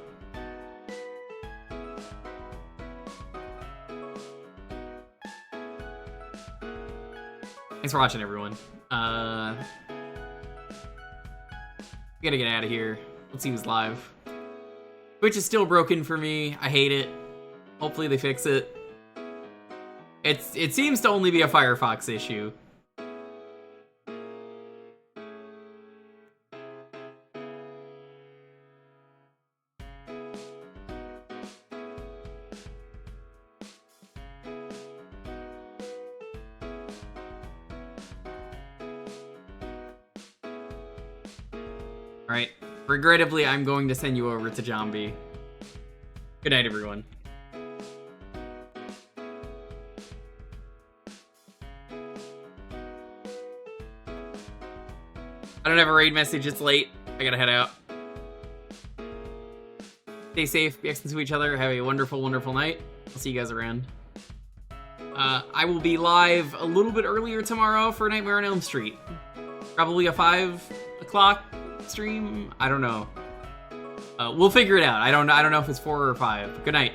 Thanks for watching, everyone. We gotta get out of here. Let's see who's live. Twitch is still broken for me. I hate it. Hopefully they fix it. It seems to only be a Firefox issue. All right. Regrettably, I'm going to send you over to Zombie. Good night, everyone. I don't have a raid message, it's late. I gotta head out. Stay safe, be excellent to each other, have a wonderful, wonderful night. I'll see you guys around. I will be live a little bit earlier tomorrow for Nightmare on Elm Street. Probably a 5 o'clock stream? I don't know. We'll figure it out. I don't know if it's 4 or 5. Good night.